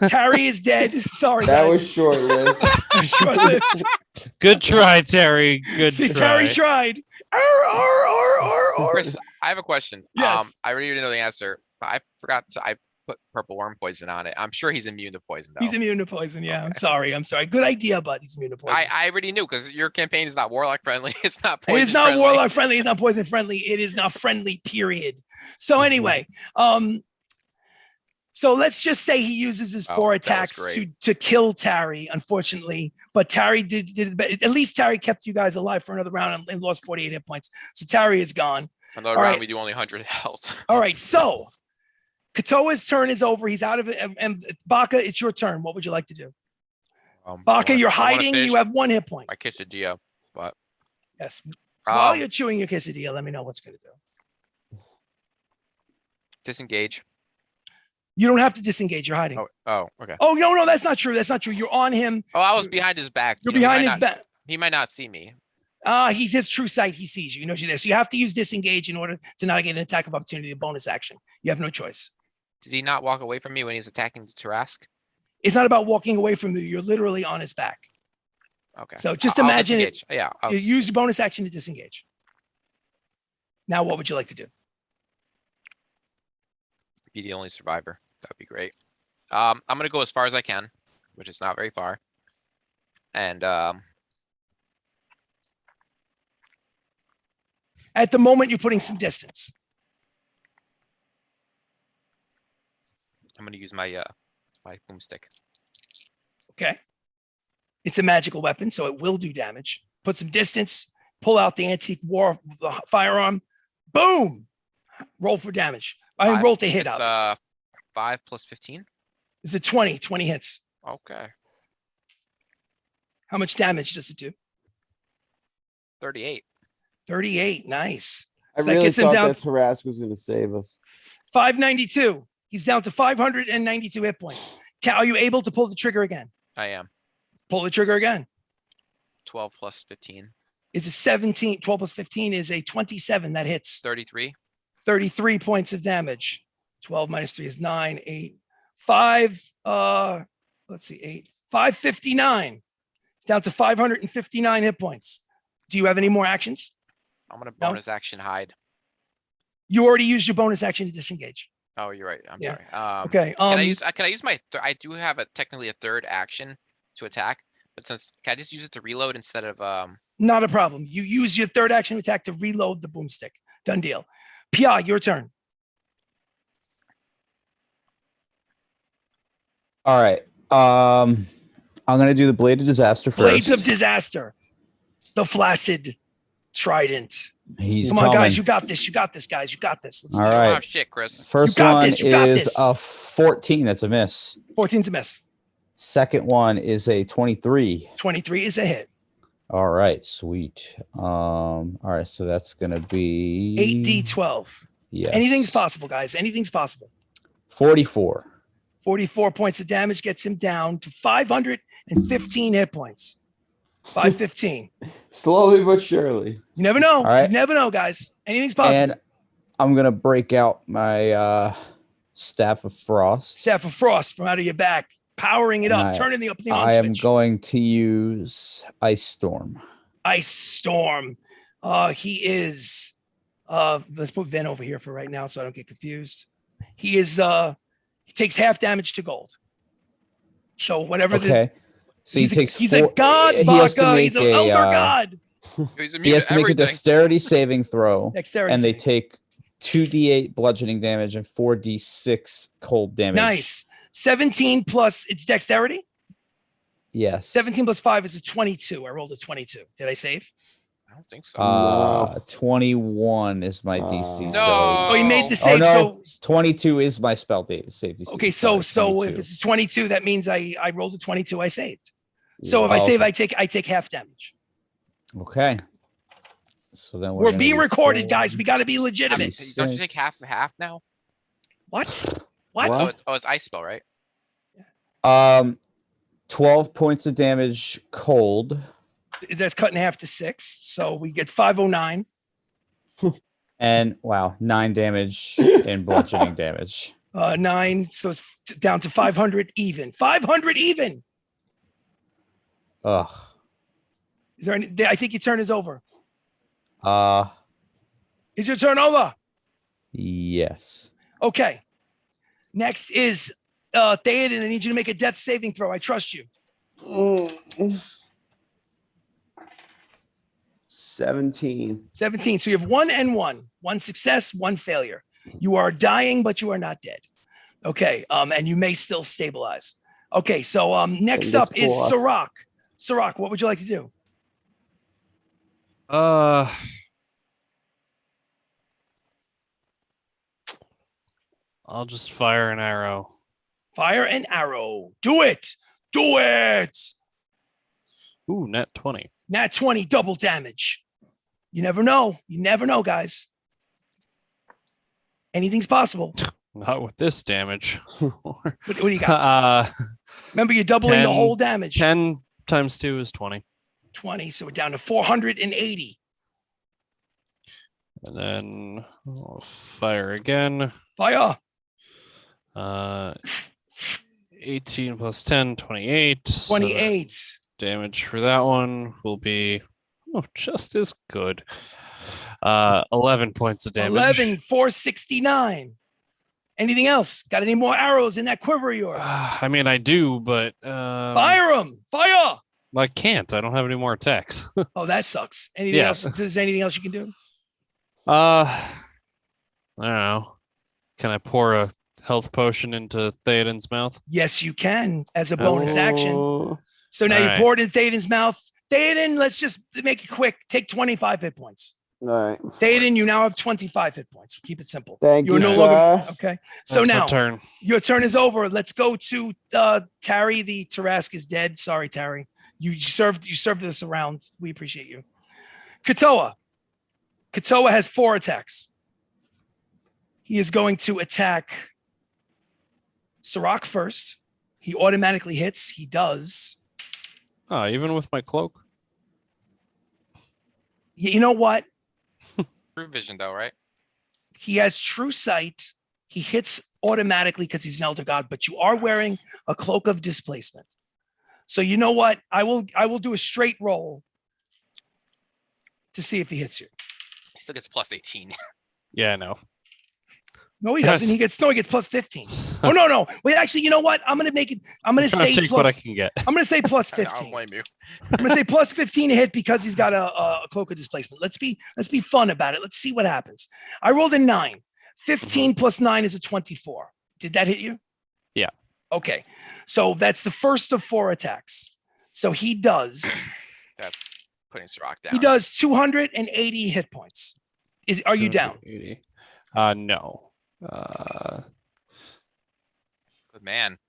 Tarry is dead. Sorry, That guys. was short-lived. Short-lived. Good try, Terry. Good See, try. Tarry tried. Arr, arr, arr, arr, arr. Chris, I have a question. Yes. I already know the answer, but I forgot to. I put purple worm poison on it. I'm sure he's immune to poison, though. He's immune to poison. Yeah, Okay. I'm sorry. Good idea, but he's immune to poison. I already knew because your campaign is not warlock friendly. It's not It poison is not friendly. warlock friendly. It's not poison friendly. It is not friendly, period. So anyway, so let's just say he uses his 4 that was attacks great. to kill Tarry, unfortunately. But Tarry did at least Tarry kept you guys alive for another round and lost 48 hit points. So Tarry is gone. Another All round, right. we do only 100 health. All right, so Kotoa's turn is over. He's out of it. And Baka, it's your turn. What would you like to do? Baka, you're hiding. You have 1 hit point. my quesadilla, but Yes. While um, you're chewing your quesadilla, let me know what's going to do. disengage. You don't have to disengage. You're hiding. Oh, okay. Oh, no, that's not true. That's not true. You're on him. Oh, I was behind his back. You're You know, behind his back. He might not see me. He's his true sight. He sees you. He knows you're there. So you have to use disengage in order to not get an attack of opportunity, a bonus action. You have no choice. Did he not walk away from me when he's attacking the Tarask? It's not about walking away from you. You're literally on his back. Okay. So just I'll imagine it. disengage. Yeah. You use your bonus action to disengage. Now, what would you like to do? Be the only survivor. That'd be great. I'm gonna go as far as I can, which is not very far. And At the moment, you're putting some distance. I'm gonna use my my boomstick. Okay. It's a magical weapon, so it will do damage. Put some distance, pull out the antique war firearm. Boom! Roll for damage. Roll to hit It's out. 5 plus 15. It's a 20. 20 hits. Okay. How much damage does it do? 38. 38. Nice. I So that really gets him thought down- that Tarask was going to save us. 592. He's down to 592 hit points. Are you able to pull the trigger again? I am. Pull the trigger again. 12 plus 15. Is a 17. 12 plus 15 is a 27. That hits. 33. 33 points of damage. 12 minus 3 is 9, 8, 5. Let's see, 8, 559. It's down to 559 hit points. Do you have any more actions? I'm gonna No. bonus action hide. You already used your bonus action to disengage. Oh, you're right. I'm Yeah. sorry. Okay. Can I use my I do have technically a third action to attack, but can I just use it to reload instead of Not a problem. You use your third action attack to reload the boomstick. Done deal. Pia, your turn. All right. I'm gonna do the Blade of Disaster first. Blades of Disaster. The Flaccid Trident. He's Come on, coming. guys. You got this. You got this, guys. You got this. Let's All do it. right. oh shit, Chris. First You got one this, you got is this. a 14. That's a miss. 14's a miss. Second one is a 23. 23 is a hit. All right, sweet. All right, so that's gonna be 8d12. Yes. Anything's possible, guys. Anything's possible. 44. 44 points of damage gets him down to 515 hit points. 515. Slowly but surely. You never know. All right. You never know, guys. Anything's possible. And I'm gonna break out my Staff of Frost. Staff of Frost from out of your back. powering it up, And turning up the on I am switch. going to use Ice Storm. Ice Storm. He is. Let's put Vin over here for right now, so I don't get confused. He is. He takes half damage to gold. So whatever. Okay. So he takes. He's a god, Baka. He's an elder god. He's He immune has to to make a everything. dexterity saving throw, Dexterity. and they saving. take 2d8 bludgeoning damage and 4d6 cold damage. Nice. 17 plus it's dexterity. Yes. 17 plus 5 is a 22. I rolled a 22. Did I save? I don't think so. 21 is my DC. No. So Oh, you made the Oh save. no, 22 is my spell save DC. Okay, Sorry, so if 22. it's a 22, that means I rolled a 22. I saved. So if Yeah. I save, Okay. I take half damage. Okay. So then We're gonna being do recorded, 4. guys. We got to be I mean, legitimate. don't you take half now? What? What? Oh, it's ice spell, right? 12 points of damage cold. That's cut in half to 6. So we get 509. And wow, 9 damage in bludgeoning damage. 9. So it's down to 500 even. 500 even. Ugh. Is there any? I think your turn is over. Is your turn over? Yes. Okay. Next is Theoden. I need you to make a death saving throw. I trust you. 17. 17. So you have 1 and 1. 1 success, 1 failure. You are dying, but you are not dead. Okay. And you may still stabilize. Okay. So next Fingers up is crossed. Sirach. Sirach, what would you like to do? I'll just fire an arrow. Fire an arrow. Do it. Do it. Ooh, net 20. Nat 20, double damage. You never know. You never know, guys. Anything's possible. Not with this damage. What do you got? Remember, you're doubling the 10 whole damage. 10 times 2 is 20. 20. So we're down to 480. And then I'll fire again. Fire. 18 plus 10, 28. So 28. damage for that one will be just as good. 11 points of damage. 11, 469. Anything else? Got any more arrows in that quiver of yours? I mean, I do, but Fire them. Fire. I can't. I don't have any more attacks. Oh, that sucks. Anything Yeah. else? Is there anything else you can do? I don't know. Can I pour a health potion into Theoden's mouth? Yes, you can as a bonus action. Oh, So now All you right. pour it in Theoden's mouth. Theoden, let's just make it quick. Take 25 hit points. all right. Theoden, you now have 25 hit points. Keep it simple. Thank You're you, no sir. longer okay. So That's my now turn. your turn is over. Let's go to Tari. The Tarask is dead. Sorry, Tari. You served us around. We appreciate you. Kotoa. Kotoa has 4 attacks. He is going to attack Sirach first. He automatically hits. He does. Oh, even with my cloak? You know what? True vision, though, right? He has true sight. He hits automatically because he's an elder god, but you are wearing a cloak of displacement. So you know what? I will do a straight roll to see if he hits you. He still gets plus 18. Yeah, I know. No, he doesn't. He gets plus 15. Oh no. Wait, actually, you know what? I'm gonna say take what I plus, can get. I'm gonna say plus I don't 15. blame you. I'm gonna say plus 15 to hit because he's got a cloak of displacement. Let's be fun about it. Let's see what happens. I rolled a 9. 15 plus 9 is a 24. Did that hit you? Yeah. Okay. So that's the first of 4 attacks. So he does That's putting Sirach down. he does 280 hit points. Are you down? 80. No. Good man.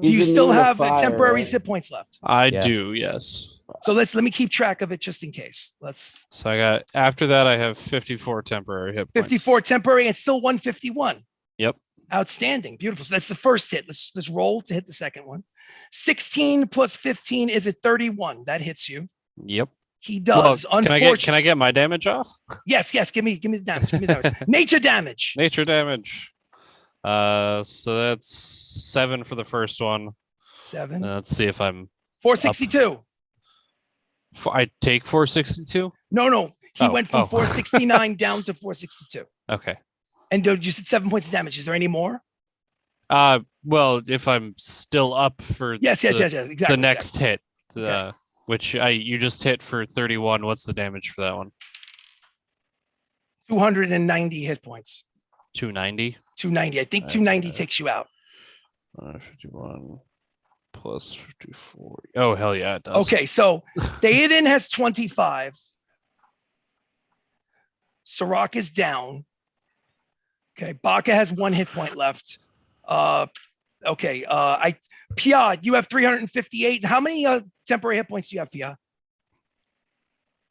Do you He's still immune to have fire, temporary right? hit points left? I Yes. do, yes. So let me keep track of it just in case. Let's So I got, after that, I have 54 temporary hit points. 54 temporary and still 151. Yep. Outstanding. Beautiful. So that's the first hit. Let's roll to hit the second one. 16 plus 15 is a 31. That hits you. Yep. He does. Well, can I get my damage off? Yes. Give me the damage. Give me the damage. Nature damage. Nature damage. So that's 7 for the first one. 7. Let's see if I'm. 462. I take 462. No. He Oh, went from oh. 469 down to 462. Okay. And you said 7 points of damage. Is there any more? Well, if I'm still up for Yes. Exactly. the next exactly. hit, Okay. which you just hit for 31. What's the damage for that one? 290 hit points. 290. 290. I think 290 takes you out. 51 plus 240. Oh, hell yeah, it does. Okay, so Theoden has 25. Sirach is down. Okay, Baka has 1 hit point left. Pia, you have 358. How many temporary hit points do you have, Pia?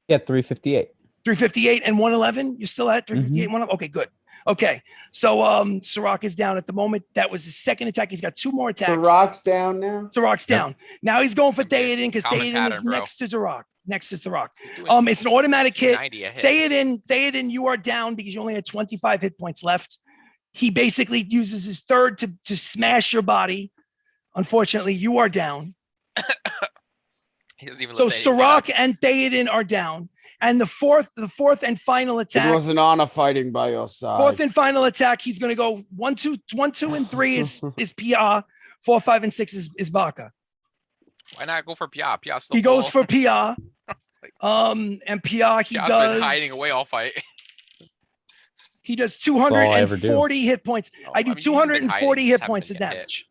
Yeah, 358. 358 and 111. You're still at 358 and 111? Okay, good. Okay, so Sirach is down at the moment. That was his second attack. He's got 2 more attacks. Sirach's down now. Sirach's down. Now he's going for Theoden because Common Theoden pattern, is bro. next to Sirach. Doing It's an automatic hit. 90 a hit. Theoden, you are down because you only had 25 hit points left. He basically uses his third to smash your body. Unfortunately, you are down. He doesn't even So let anything Sirach out. and Theoden are down. And the fourth and final It attack. was an honor fighting by your side. Fourth and final attack. He's going to go 1, 2, and 3 is PR. 4, 5, and 6 is Baka. Why not go for Pia? Pia's still He goes full. for PR. And PR he Pia's does. been hiding away all fight. He does all I ever do. 240 hit points. Oh, I do mean, you've been 240 hiding, hit just points of haven't been damage.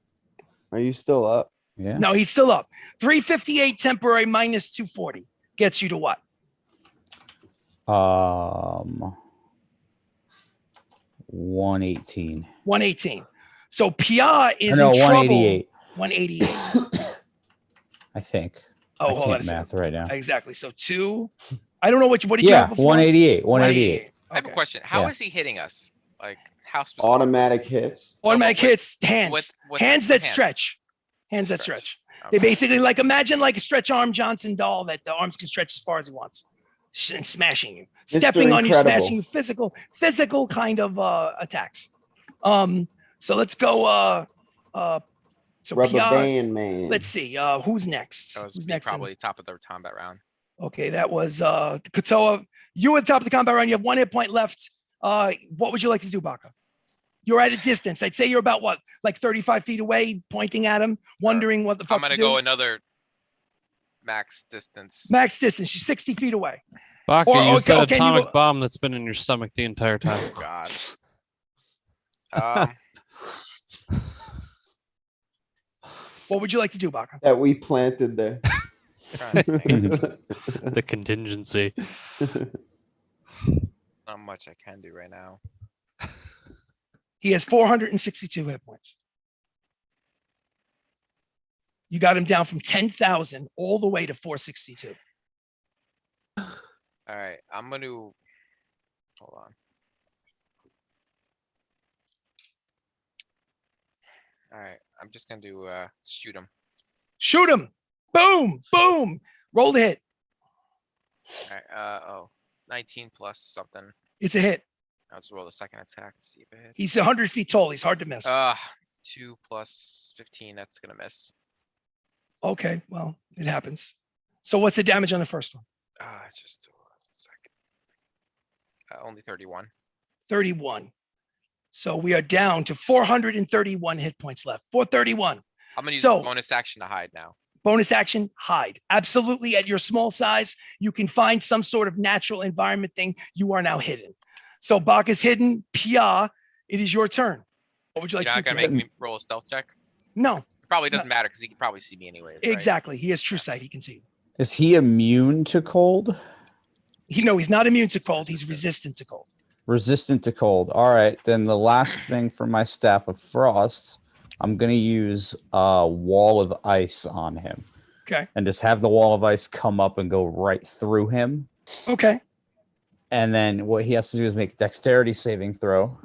Are you still up? Yeah. No, he's still up. 358 temporary minus 240 gets you to what? 118. 118. So Pia is No, in trouble. 188. 188. I think. Oh, I hold on a can't second. math right now. Exactly. So 2. I don't know what did you Yeah, have before? 188. 188. I have a Okay. question. How Yeah. is he hitting us? Like how specific? Automatic hits. Automatic No, but hits, hands. with Hands that hands. stretch. Hands that stretch. Okay. They basically imagine like a stretch arm Johnson doll that the arms can stretch as far as he wants. And smashing you, Mr. stepping on you, Incredible. smashing you, physical kind of attacks. So let's go. So Rubber PR, band man. let's see. Who's next? That was Who's me next? probably top of the combat round. Okay, that was Kotoa. You at the top of the combat round. You have 1 hit point left. What would you like to do, Baka? You're at a distance. I'd say you're about what, like 35 feet away, pointing at him, wondering what the fuck I'm gonna to do. go another max distance. Max distance. She's 60 feet away. Baka, Or- use okay, that okay, you atomic go- bomb that's been in your stomach the entire time. Oh, God. What would you like to do, Baka? That we planted there. Trying to think. The contingency. Not much I can do right now. He has 462 hit points. You got him down from 10,000 all the way to 462. All right, I'm gonna hold on. All right, I'm just gonna do shoot him. Shoot him. Boom, boom. Roll the hit. All right, 19 plus something. It's a hit. I'll just roll the second attack to see if it hits. He's 100 feet tall. He's hard to miss. 2 plus 15, that's gonna miss. Okay, well, it happens. So what's the damage on the first one? It's just a second. Only 31. 31. So we are down to 431 hit points left. 431. I'm gonna use So- a bonus action to hide now. Bonus action, hide. Absolutely, at your small size, you can find some sort of natural environment thing. You are now hidden. So Baka's hidden. Pia, it is your turn. What would you like You're to not do? gonna make me roll a stealth check? No, It probably doesn't matter because he can probably see me anyways. right? exactly. He has true sight. He can see. Is he immune to cold? He's not immune to cold. He's resistant to cold. Resistant to cold. All right. Then the last thing for my staff of frost, I'm going to use a wall of ice on him. Okay. And just have the wall of ice come up and go right through him. Okay. And then what he has to do is make a dexterity saving throw.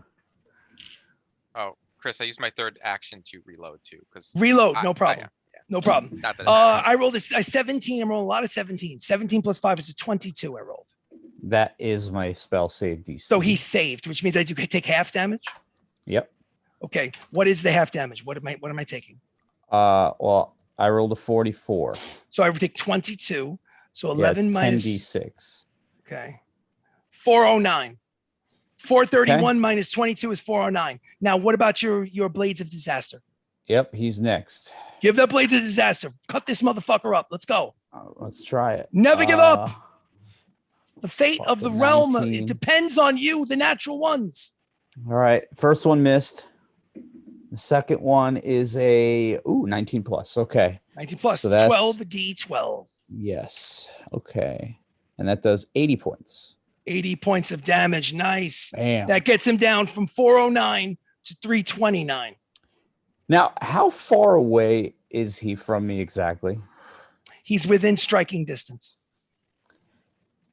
Oh, Chris, I used my third action to reload too. Because Reload. No problem. No problem. Not that it matters. I rolled a 17. I'm rolling a lot of 17. 17 plus 5 is a 22 I rolled. That is my spell save DC. So he's saved, which means I do take half damage. Yep. Okay. What is the half damage? What am I taking? Well, I rolled a 44. So I would take 22. So Yeah, it's 11 minus 10d6. Okay. 409. 431 Okay. minus 22 is 409. Now, what about your Blades of Disaster? Yep, he's next. Give that Blades of Disaster. Cut this motherfucker up. Let's go. Let's try it. Never give up. The fate fuck of the with realm, 19. it depends on you, the natural ones. All right. First one missed. The second one is a 19 plus. Okay. 19 plus, So that's- 12d12. Yes. Okay. And that does 80 points. 80 points of damage. Nice. Bam. That gets him down from 409 to 329. Now, how far away is he from me exactly? He's within striking distance.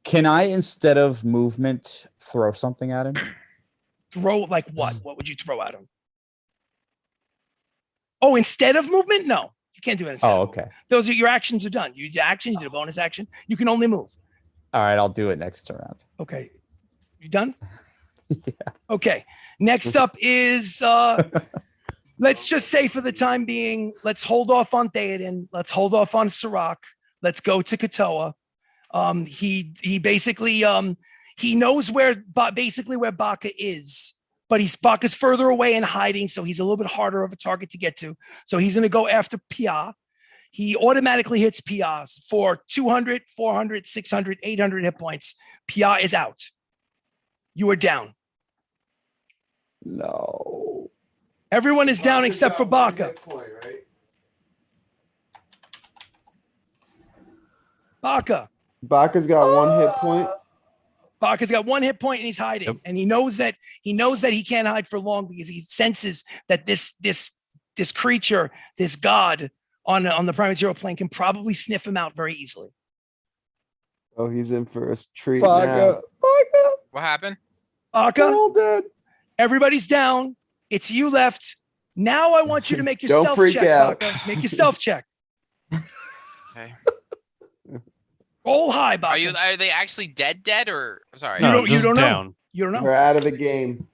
Can I, instead of movement, throw something at him? Throw like what? What would you throw at him? Oh, instead of movement? No, you can't do it. Instead Oh, of okay. movement. Those are your actions are done. You did action, you did a bonus action. You can only move. All right, I'll do it next round. Okay. You done? Yeah. Okay. Next up is let's just say for the time being, let's hold off on Theoden. Let's hold off on Sirach. Let's go to Kotoa. He basically he knows where Baka is, but Baka's further away and hiding, so he's a little bit harder of a target to get to. So he's going to go after Pia. He automatically hits Pia for 200, 400, 600, 800 hit points. Pia is out. You are down. No. Everyone is down except for Baka. Baka. Baka's got 1 hit point. Baka's got 1 hit point and he's hiding. Yep. And he knows that he can't hide for long because he senses that this creature, this god on the prime zero plane can probably sniff him out very easily. Oh, he's in for a treat Baka. now. Baka. What happened? They're Baka, all dead. everybody's down. It's you left. Now I want you to make your Don't stealth freak check, out. Baka. Make your stealth check. Okay. Roll high, Baka. Are they actually dead or sorry? You No, don't- you just don't know. down. You don't know. We're out of the game.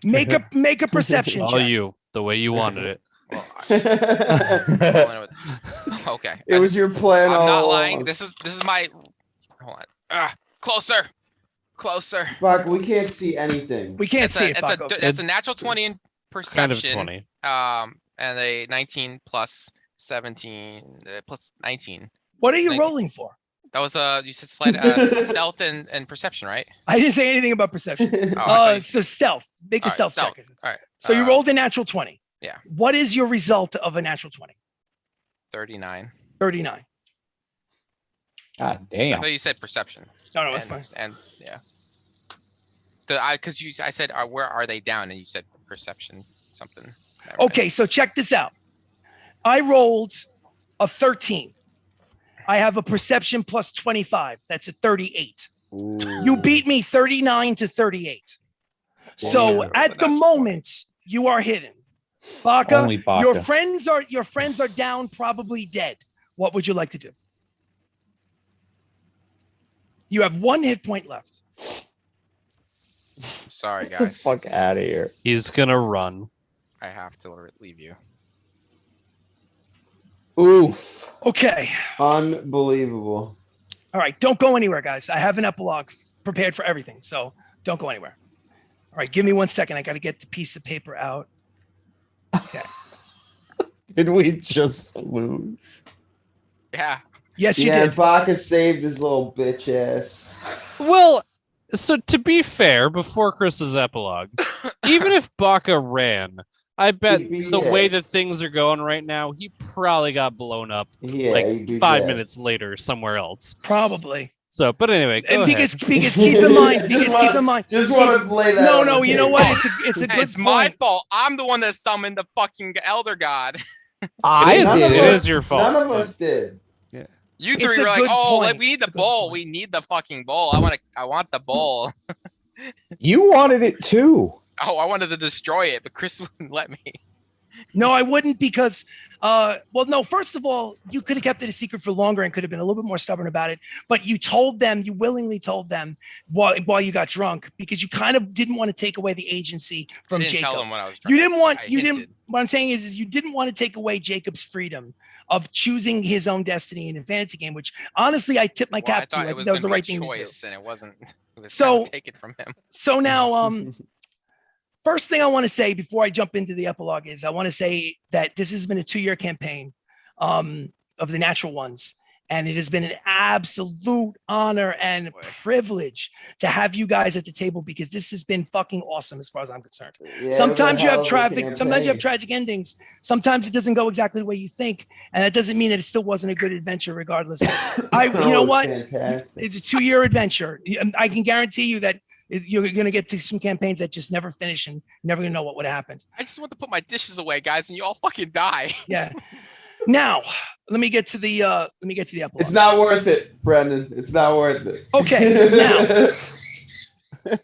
Make a perception All check. you, the way you wanted it. Well, It okay. was your plan I'm all not along. lying. This is my. Hold on. Closer. Baka, we can't see anything. We can't see it, It's Baka. a natural 20 in Kind perception. of 20. And a 19 plus 17 plus 19. What are you 19. rolling for? That was you said stealth and perception, right? I didn't say anything about perception. Oh, I thought you- So stealth. Make a All right, stealth stealth. check. All right. So you rolled a natural 20. Yeah. What is your result of a natural 20? 39. 39. God I damn. thought you said perception. No, that's and, fine. And yeah. I said where are they down and you said perception something. Never mind. Okay, so check this out. I rolled a 13. I have a perception plus 25. That's a 38. You beat me 39 to 38. So Damn. at the moment, you are hidden. Baka, Only Baka. your friends are down, probably dead. What would you like to do? You have 1 hit point left. Sorry, Get the guys. fuck out of here. He's gonna run. I have to leave you. Oof. Okay. Unbelievable. All right. Don't go anywhere, guys. I have an epilogue prepared for everything. So don't go anywhere. All right. Give me 1 second. I got to get the piece of paper out. Okay. Did we just lose? Yeah. Yes, you Yeah, did. Baka saved his little bitch ass. Well, so to be fair, before Chris's epilogue, even if Baka ran, I bet He'd be the dead. way that things are going right now, he probably got blown up Yeah, like he'd be 5 dead. minutes later somewhere else. Probably. So, but anyway, go ahead. Because keep in mind. Just want to play that. on No, the you know table. what? It's a Hey, good it's my point. fault. I'm the one that summoned the fucking Elder God. I It is, None did of it us- is your fault. None of us did. You It's three a were like, good "Oh, point. we need It's the a good bowl. point. We need the fucking bowl. I want the bowl." You wanted it too. Oh, I wanted to destroy it, but Chris wouldn't let me. No, I wouldn't because, well, no, first of all, you could have kept it a secret for longer and could have been a little bit more stubborn about it. But you told them, you willingly told them while you got drunk because you kind of didn't want to take away the agency from I didn't Jacob. tell them when I was drunk. You didn't want, I you didn't, hinted. what I'm saying is you didn't want to take away Jacob's freedom of choosing his own destiny in a fantasy game, which honestly, I tip my Well, I cap to. thought I it think was that was the gonna be right a thing to do. choice, and it wasn't. It was So- kind of taken from him. So now, first thing I want to say before I jump into the epilogue is I want to say that this has been a 2-year campaign of the natural ones. And it has been an absolute honor and Boy. privilege to have you guys at the table because this has been fucking awesome as far as I'm concerned. Yeah, it was a Sometimes you hell have of a traffic, sometimes you have campaign. tragic endings. Sometimes it doesn't go exactly the way you think. And that doesn't mean that it still wasn't a good adventure regardless. You know Oh, it was what? Fantastic. It's a 2-year adventure. I can guarantee you that you're going to get to some campaigns that just never finish and you're never going to know what would have happened. I just want to put my dishes away, guys, and you all fucking die. Yeah. Now, let me get to the epilogue. It's not worth it, Brendan. It's not worth it. Okay, now.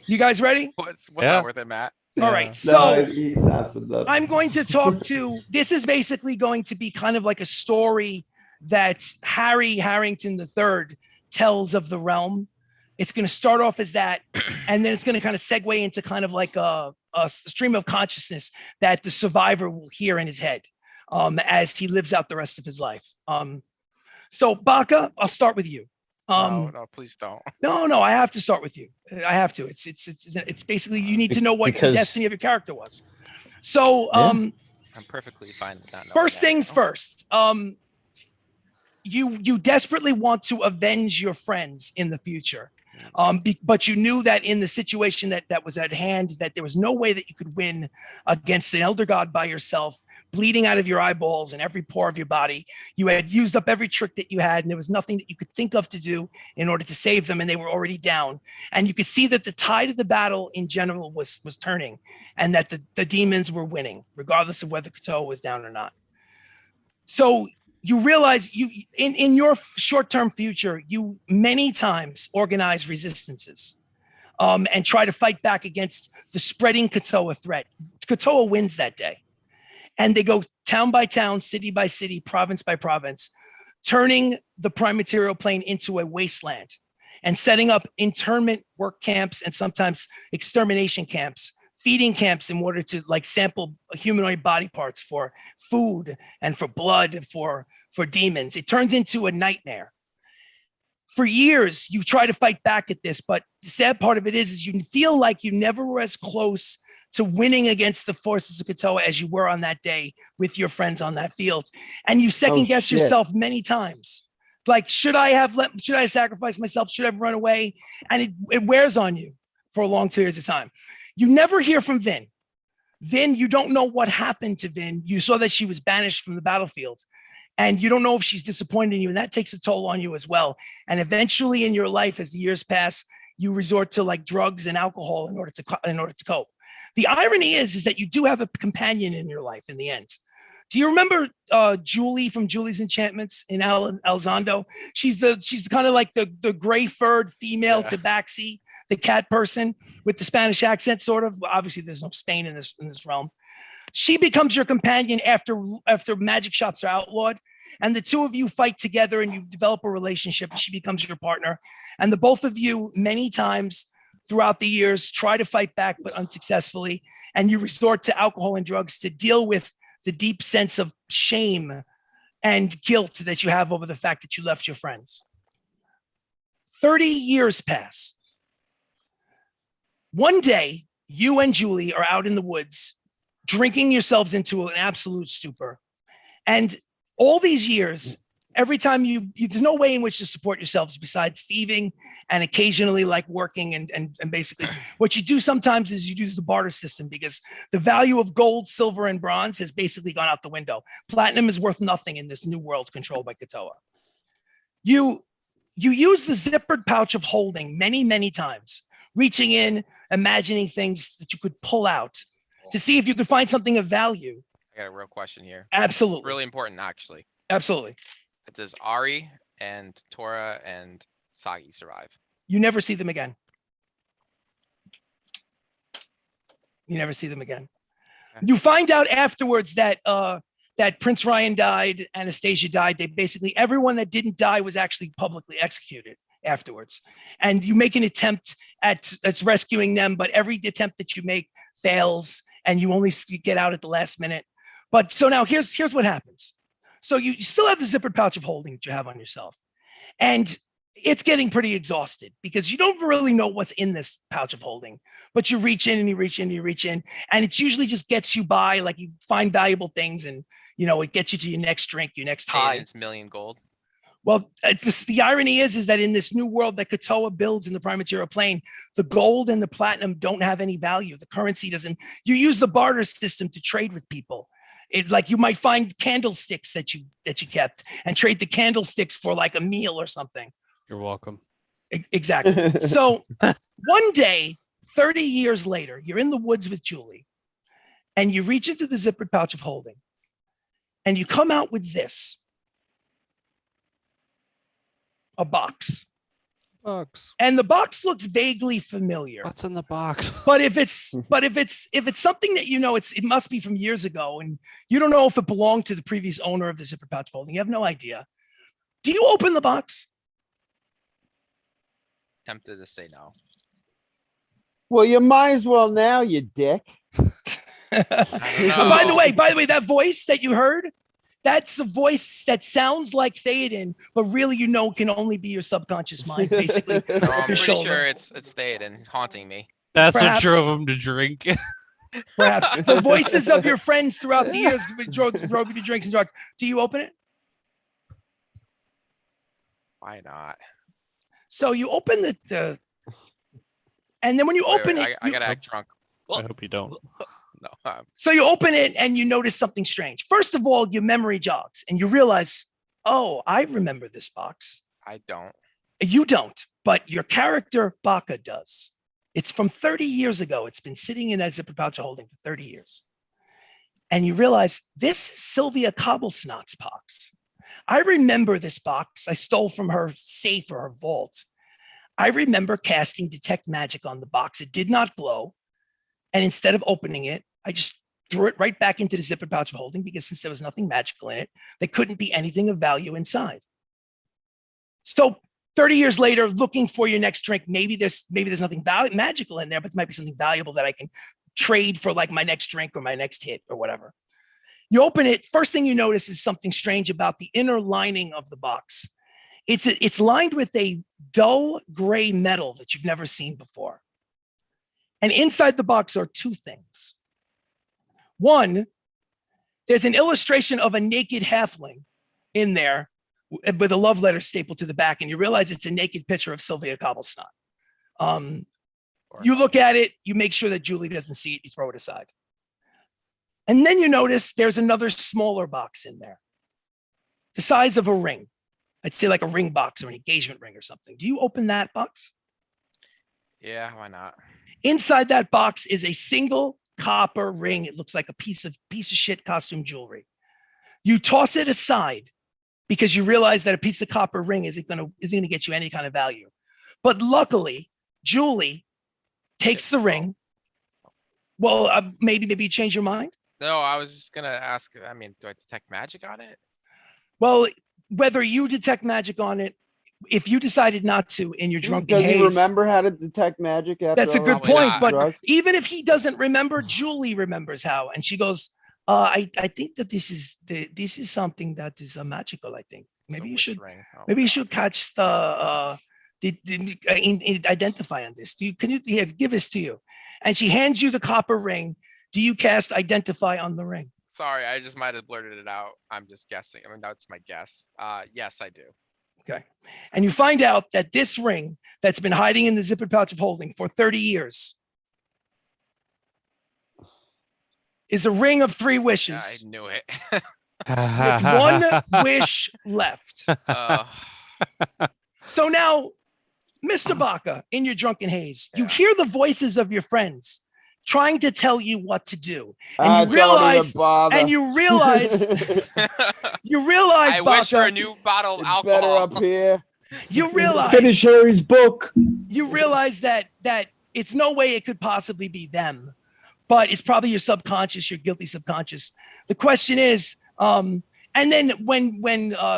You guys ready? What's Yeah. not worth it, Matt? All right. No, So nothing. I'm going to talk to, this is basically going to be kind of like a story that Harry Harrington III tells of the realm. It's going to start off as that, and then it's going to kind of segue into kind of like a stream of consciousness that the survivor will hear in his head as he lives out the rest of his life. So Baka, I'll start with you. No, please don't. No, I have to start with you. I have to. It's basically you need to know what the Because- destiny of your character was. So I'm perfectly fine with that. first things first. You desperately want to avenge your friends in the future. But you knew that in the situation that was at hand, that there was no way that you could win against an elder god by yourself, bleeding out of your eyeballs and every pore of your body. You had used up every trick that you had, and there was nothing that you could think of to do in order to save them, and they were already down. And you could see that the tide of the battle in general was turning, and that the demons were winning, regardless of whether Kotoa was down or not. So you realize in your short-term future, you many times organize resistances and try to fight back against the spreading Kotoa threat. Kotoa wins that day. And they go town by town, city by city, province by province, turning the prime material plane into a wasteland and setting up internment work camps and sometimes extermination camps, feeding camps in order to like sample humanoid body parts for food and for blood and for demons. It turns into a nightmare. For years, you try to fight back at this, but the sad part of it is you feel like you never were as close to winning against the forces of Kotoa as you were on that day with your friends on that field. And you second guess shit. yourself many times. Like, should I have sacrificed myself? Should I have run away? And it wears on you for long periods of time. You never hear from Vin. Vin, you don't know what happened to Vin. You saw that she was banished from the battlefield. And you don't know if she's disappointed in you, and that takes a toll on you as well. And eventually in your life, as the years pass, you resort to like drugs and alcohol in order to cope. The irony is that you do have a companion in your life in the end. Do you remember Julie from Julie's Enchantments in Alzando? She's kind of like the gray-furred female tabaxi, the cat person with the Spanish accent, sort of. Obviously, there's no Spain in this realm. She becomes your companion after magic shops are outlawed, and the two of you fight together and you develop a relationship, and she becomes your partner. And the both of you, many times throughout the years, try to fight back, but unsuccessfully. And you resort to alcohol and drugs to deal with the deep sense of shame and guilt that you have over the fact that you left your friends. 30 years pass. One day, you and Julie are out in the woods, drinking yourselves into an absolute stupor. And all these years, every time there's no way in which to support yourselves besides thieving and occasionally like working and basically what you do sometimes is you use the barter system because the value of gold, silver, and bronze has basically gone out the window. Platinum is worth nothing in this new world controlled by Kotoa. You use the zippered pouch of holding many, many times, reaching in, imagining things that you could pull out to see if you could find something of value. I got a real question here. Absolutely. It's really important, actually. Absolutely. Does Ari and Tora and Sagi survive? You never see them again. You never see them again. You find out afterwards that that Prince Ryan died, Anastasia died. They basically everyone that didn't die was actually publicly executed afterwards. And you make an attempt at rescuing them, but every attempt that you make fails, and you only get out at the last minute. But so now here's what happens. So you still have the zippered pouch of holding that you have on yourself, and it's getting pretty exhausted because you don't really know what's in this pouch of holding, but you reach in and you reach in and you reach in, and it usually just gets you by. Like you find valuable things, and it gets you to your next drink, your next high. It's million gold. Well, the irony is that in this new world that Kotoa builds in the prime material plane, the gold and the platinum don't have any value. The currency doesn't. You use the barter system to trade with people. It like you might find candlesticks that you kept and trade the candlesticks for like a meal or something. You're welcome. Exactly. So one day, 30 years later, you're in the woods with Julie, and you reach into the zippered pouch of holding, and you come out with this. A box. And the box looks vaguely familiar. What's in the box? But if it's something that it must be from years ago, and you don't know if it belonged to the previous owner of the zipper pouch folding. You have no idea. Do you open the box? Tempted to say no. Well, you might as well now, you dick. By the way, that voice that you heard, that's the voice that sounds like Theoden, but really, can only be your subconscious mind, basically. No, I'm pretty sure it's Theoden. He's haunting me. That's Perhaps. what drove him to drink. Perhaps the voices of your friends throughout the years drove you to drinks and drugs. Do you open it? Why not? So you open the and then when you open it, I gotta act drunk. I hope you don't. No. So you open it and you notice something strange. First of all, your memory jogs and you realize, oh, I remember this box. I don't. You don't, but your character Baka does. It's from 30 years ago. It's been sitting in that zipper pouch of holding for 30 years. And you realize this is Sylvia Cobblesnot's box. I remember this box. I stole from her safe or her vault. I remember casting Detect Magic on the box. It did not glow. And instead of opening it, I just threw it right back into the zipper pouch of holding because since there was nothing magical in it, there couldn't be anything of value inside. So 30 years later, looking for your next drink, maybe there's nothing magical in there, but there might be something valuable that I can trade for like my next drink or my next hit or whatever. You open it, first thing you notice is something strange about the inner lining of the box. It's lined with a dull gray metal that you've never seen before. And inside the box are two things. One, there's an illustration of a naked halfling in there with a love letter stapled to the back, and you realize it's a naked picture of Sylvia Cobblesnot. You look at it, you make sure that Julie doesn't see it, you throw it aside. And then you notice there's another smaller box in there, the size of a ring. I'd say like a ring box or an engagement ring or something. Do you open that box? Yeah, why not? Inside that box is a single copper ring. It looks like a piece of shit costume jewelry. You toss it aside because you realize that a piece of copper ring isn't gonna get you any kind of value. But luckily, Julie takes the ring. Well, maybe you change your mind. No, I was just gonna ask. I mean, do I detect magic on it? Well, whether you detect magic on it, if you decided not to in your drunken haze. Does he remember how to detect magic? That's a good point. But drugs? Even if he doesn't remember, Julie remembers how, and she goes, "I think that this is something that is magical. I think maybe you should you should catch the identify on this. Can you give this to you?" And she hands you the copper ring. Do you cast identify on the ring? Sorry, I just might have blurted it out. I'm just guessing. I mean, that's my guess. Yes, I do. Okay. And you find out that this ring that's been hiding in the zippered pouch of holding for 30 years is a ring of 3 wishes. I knew it. With 1 wish left. So now, Mr. Baka, in your drunken haze, you hear the voices of your friends trying to tell you what to do. And you realize, Baka, I wish for a new bottle of alcohol. Better up here. You realize finish Harry's book. You realize that it's no way it could possibly be them. but it's probably your subconscious, your guilty subconscious. The question is, and then when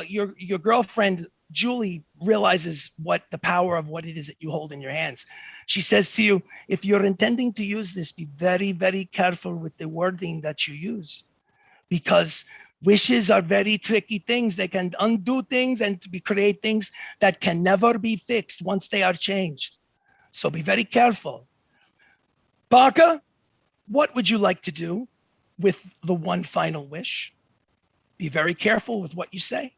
your girlfriend Julie realizes what the power of what it is that you hold in your hands, she says to you, if you're intending to use this, be very, very careful with the wording that you use, because wishes are very tricky things. They can undo things and create things that can never be fixed once they are changed. So be very careful. Baka, what would you like to do with the one final wish? Be very careful with what you say.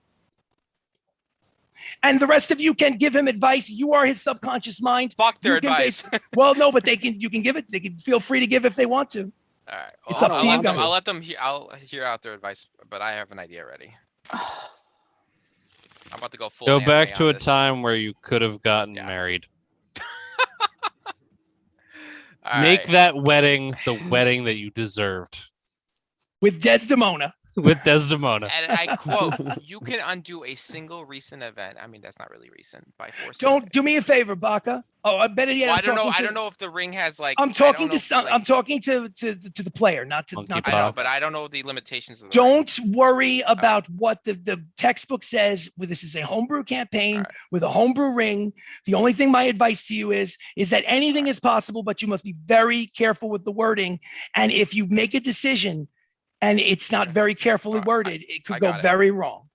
And the rest of you can give him advice. You are his subconscious mind. Fuck their You can advice. well, no, but you can give it. They can feel free to give if they want to. All right. It's up to you guys. I'll let them hear. I'll hear out their advice, but I have an idea ready. I'm about to go full. Go back anime to on a this. time where you could have gotten married. All Make right. that wedding the wedding that you deserved With Desdemona. with Desdemona. And I quote, "You can undo a single recent event." I mean, that's not really recent by force. Don't do me a favor, Baka. Oh, I better yet. Well, I'm I don't know. talking I to- don't know if the ring has like. I'm I talking don't know to if, some. like- I'm talking to the player, not to. Monkey Not to I know, Talk. but I don't know the limitations of the ring. Don't worry about what the textbook says. This is a homebrew campaign All right. with a homebrew ring. The only thing my advice to you is that anything is possible, but you must be very careful with the wording. And if you make a decision and it's not very carefully worded, it could I go got it. very wrong.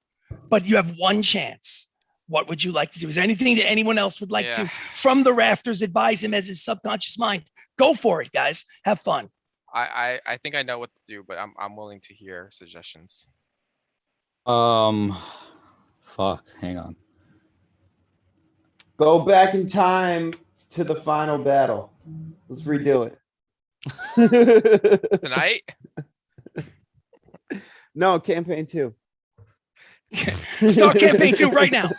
But you have one chance. What would you like to do? Is there anything that anyone else would like to, Yeah. from the rafters, advise him as his subconscious mind? Go for it, guys. Have fun. I think I know what to do, but I'm willing to hear suggestions. Fuck. Hang on. Go back in time to the final battle. Let's redo it. Tonight? No, campaign 2. Start campaign 2 right now.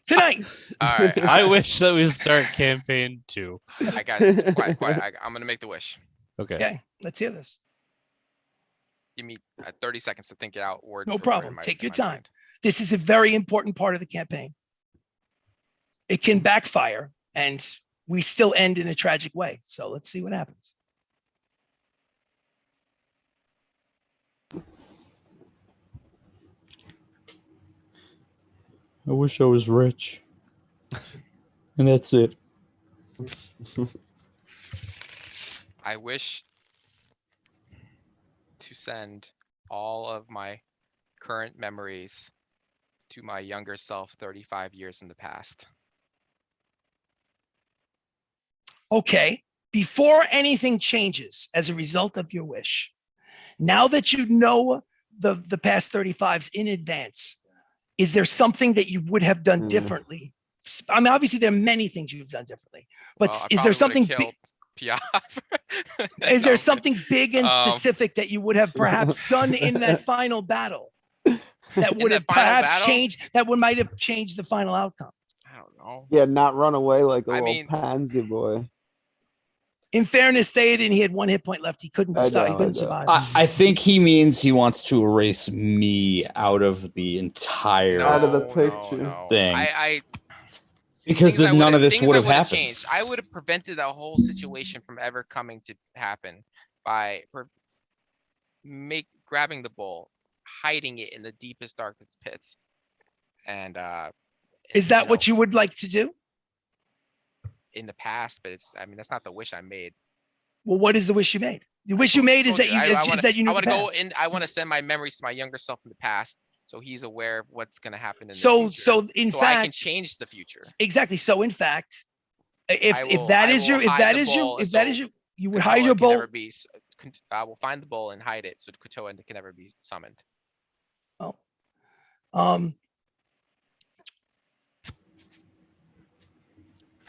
Tonight. All right. I wish that we start campaign 2. I got quiet. I'm gonna make the wish. Okay. Okay, let's hear this. Give me 30 seconds to think it out. Word No for word problem. in my- Take in your my time. mind. This is a very important part of the campaign. It can backfire, and we still end in a tragic way. So let's see what happens. I wish I was rich. And that's it. I wish to send all of my current memories to my younger self 35 years in the past. Okay, before anything changes as a result of your wish, now that you know the past 35s in advance, is there something that you would have done differently? I mean, obviously there are many things you've done differently, but Well, I is there probably something would've big, killed Piaf. is No, there something big and Um, specific that you would have perhaps done in that final battle that would the have final perhaps battle? changed, that might have changed the final outcome? I don't know. Yeah, not run away like a I little mean- pansy boy. In fairness, Theoden, he had 1 hit point left. He couldn't I stop. He know, couldn't I know. survive. I think he means he wants to erase me out of the entire Out of the No, picture. no. thing. I because things I then none would've- of this things would I have would've happened. changed. I would have prevented that whole situation from ever coming to happen by grabbing the bull, hiding it in the deepest, darkest pits, and Is that what you would like to do? in the past? But I mean, that's not the wish I made. Well, what is the wish you made? The wish you made is Told that you, I is wanna, that you knew I want the to go past. in. I want to send my memories to my younger self in the past, so he's aware of what's going to happen in the So, future. so in so I can fact, change the future. exactly. So in fact, I if will- that I is your, will if hide that the is your, bull if that so is your, you would Kotoa hide your can never bolt. be. I will find the bull and hide it so Kotoa can never be summoned. Oh, um.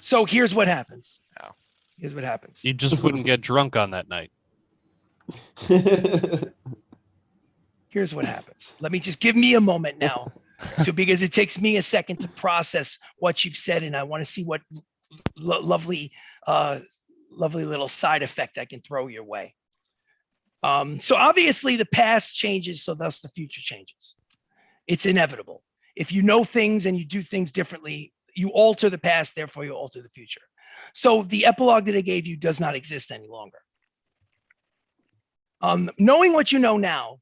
So here's what happens. Oh. Here's what happens. You just wouldn't get drunk on that night. Here's what happens. Let me just give me a moment now, because it takes me a second to process what you've said, and I want to see what lovely little side effect I can throw your way. So obviously the past changes, so thus the future changes. It's inevitable. If you know things and you do things differently, you alter the past, therefore you alter the future. So the epilogue that I gave you does not exist any longer. Knowing what you know now,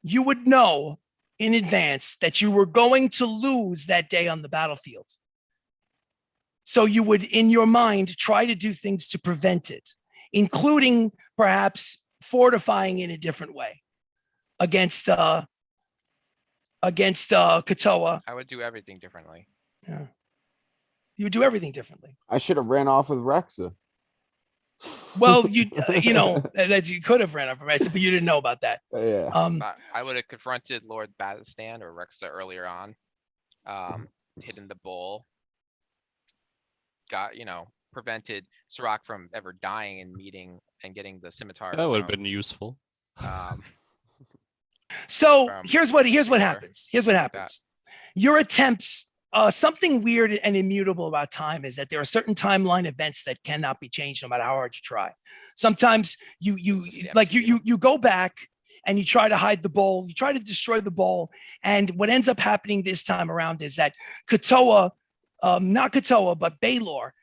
you would know in advance that you were going to lose that day on the battlefield. So you would, in your mind, try to do things to prevent it, including perhaps fortifying in a different way against Kotoa. I would do everything differently. Yeah. You would do everything differently. I should have ran off with Rexa. Well, you know that you could have ran off of Rexa, but you didn't know about that. Yeah. I would have confronted Lord Bazzozan or Rexa earlier on, hidden the bull, prevented Sirach from ever dying and meeting and getting the scimitar. That would have been useful. So from here's what Baylor. happens. Here's what happens. Your attempts, something weird and immutable about time is that there are certain timeline events that cannot be changed no matter how hard you try. Sometimes you go back and you try to hide the bowl, you try to destroy the bowl, and what ends up happening this time around is that Kotoa, not Kotoa, but Baylor,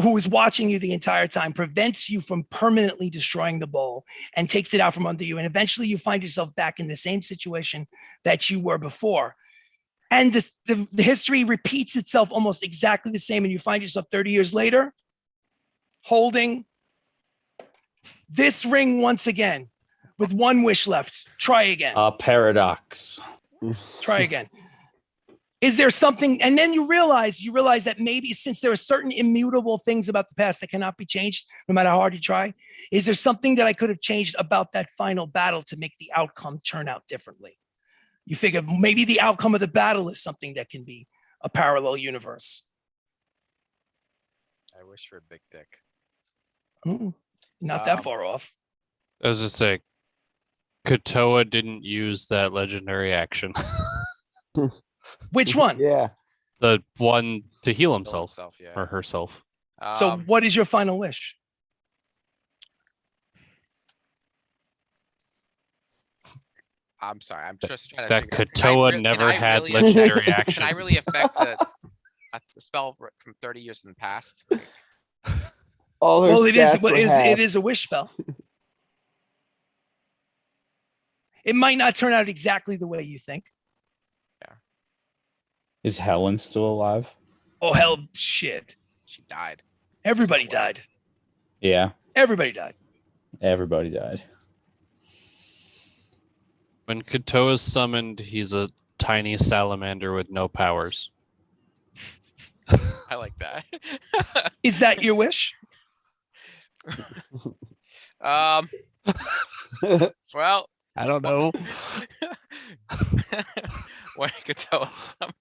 who is watching you the entire time, prevents you from permanently destroying the bowl and takes it out from under you. And eventually you find yourself back in the same situation that you were before. And the history repeats itself almost exactly the same. And you find yourself 30 years later holding this ring once again with one wish left. Try again. A paradox. Try again. Is there something, and then you realize that maybe since there are certain immutable things about the past that cannot be changed, no matter how hard you try, is there something that I could have changed about that final battle to make the outcome turn out differently? You figure maybe the outcome of the battle is something that can be a parallel universe. I wish for a big dick. Not that far off. I was just saying, Kotoa didn't use that legendary action. Which one? Yeah. The one to heal himself Yeah. or herself. So what is your final wish? I'm sorry. I'm just trying to. That figure out, Kotoa never had really legendary affect- actions. Can I really affect the spell from 30 years in the past? All her Well, stats were half. it is a wish spell. It might not turn out exactly the way you think. Is Helen still alive? Oh, hell, shit. She died. Everybody died. Yeah, Everybody died. everybody died. When Kotoa is summoned, he's a tiny salamander with no powers. I like that. Is that your wish? Well, I don't know. when Kotoa summoned.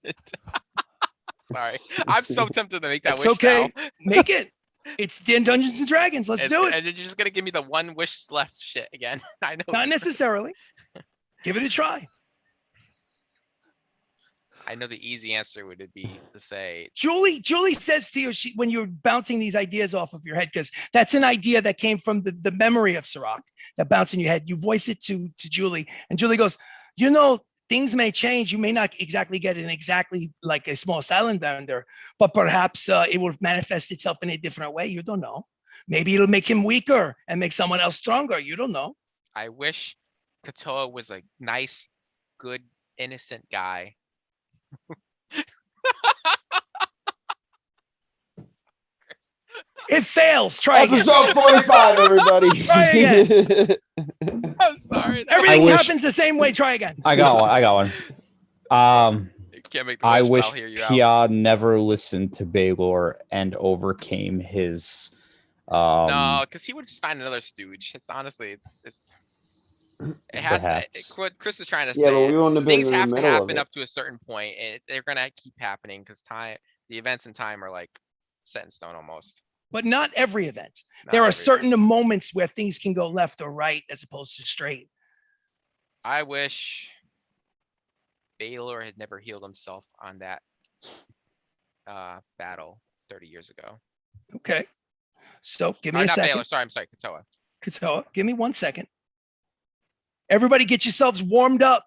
Sorry, I'm so tempted to make that It's wish. okay. Now. Make it. It's Dungeons and Dragons. Let's do it. And you're just gonna give me the one wish left shit again. I know. Not necessarily. Give it a try. I know the easy answer would be to say, Julie says to you, when you're bouncing these ideas off of your head, because that's an idea that came from the memory of Sirach that bounced in your head. You voice it to Julie, and Julie goes, things may change. You may not exactly get an exactly like a small salamander, but perhaps it will manifest itself in a different way. You don't know. Maybe it'll make him weaker and make someone else stronger. You don't know. I wish Kotoa was a nice, good, innocent guy. It fails. Try again. Episode 45, everybody. Try again. I'm sorry. Everything wish- happens the same way. Try again. I got one. You can't make the I wish, wish I'll hear you out. Pia never listened to Baylor and overcame his. No, because he would just find another stooge. It's honestly, it has to. Perhaps. What Chris is trying to Yeah, say. but we wouldn't have been Things in the have to middle of happen it. up to a certain point, and they're gonna keep happening because the events in time are like set in stone almost. But not every event. Not There are every certain event. moments where things can go left or right as opposed to straight. I wish Baylor had never healed himself on that battle 30 years ago. Okay. So give me Or a not second. Baylor. Sorry, I'm sorry, Kotoa. Kotoa, give me 1 second. Everybody get yourselves warmed up.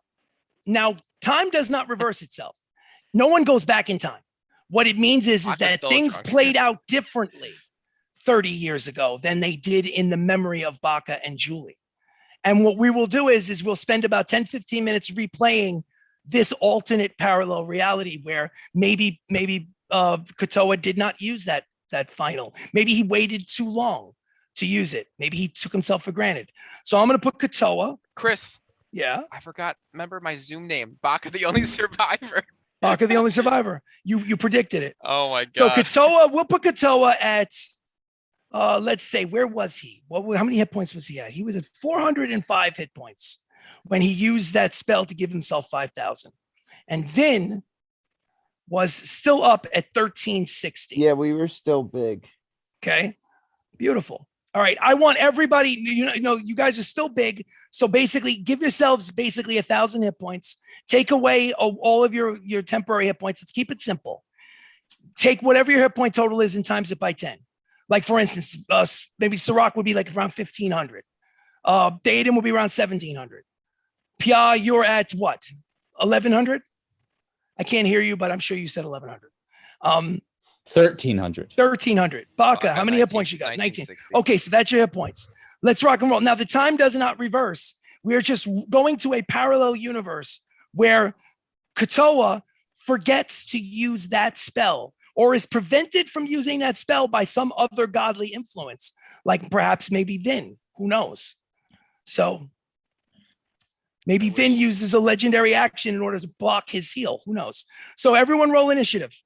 Now, time does not reverse itself. No one goes back in time. What it means is Maka's that still things drunk. played out differently 30 years ago than they did in the memory of Baka and Julie. And what we will do is we'll spend about 10, 15 minutes replaying this alternate parallel reality where maybe Kotoa did not use that final. Maybe he waited too long to use it. Maybe he took himself for granted. So I'm going to put Kotoa. Chris, Yeah. I forgot. Remember my Zoom name, Baka the Only Survivor. Baka the Only Survivor. You predicted it. Oh my So god. Kotoa, we'll put Kotoa at, let's say, where was he? How many hit points was he at? He was at 405 hit points when he used that spell to give himself 5,000. And Vin was still up at 1360. Yeah, we were still big. Okay. Beautiful. All right. I want everybody, you guys are still big. So basically give yourselves basically 1,000 hit points. Take away all of your temporary hit points. Let's keep it simple. Take whatever your hit point total is and times it by 10. Like for instance, maybe Sirach would be like around 1,500. Daden will be around 1,700. Pia, you're at what? 1,100? I can't hear you, but I'm sure you said 1,100. 1,300. 1,300. Baka, how many hit points you got? 19. Okay, so that's your hit points. Let's rock and roll. Now, the time does not reverse. We're just going to a parallel universe where Kotoa forgets to use that spell or is prevented from using that spell by some other godly influence, like perhaps maybe Vin. Who knows? So maybe Vin uses a legendary action in order to block his heal. Who knows? So everyone roll initiative.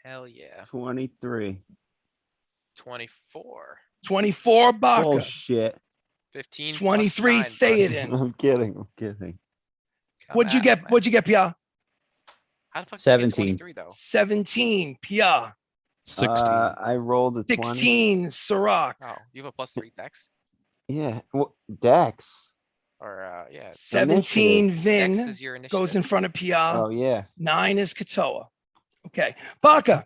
Hell yeah. 23. 24. 24 Baka. Bullshit. 15. 23 Theoden. I'm kidding. What'd you get, Pia? How the fuck 17. 23 though? 17 Pia. 16. I rolled a 20. 16 Sirach. Oh, you have a +3 dex? Yeah. Well, Dex. Or yeah. 17 Vin Dex is your initiative. goes in front of Pia. Oh yeah. 9 is Kotoa. Okay. Baka,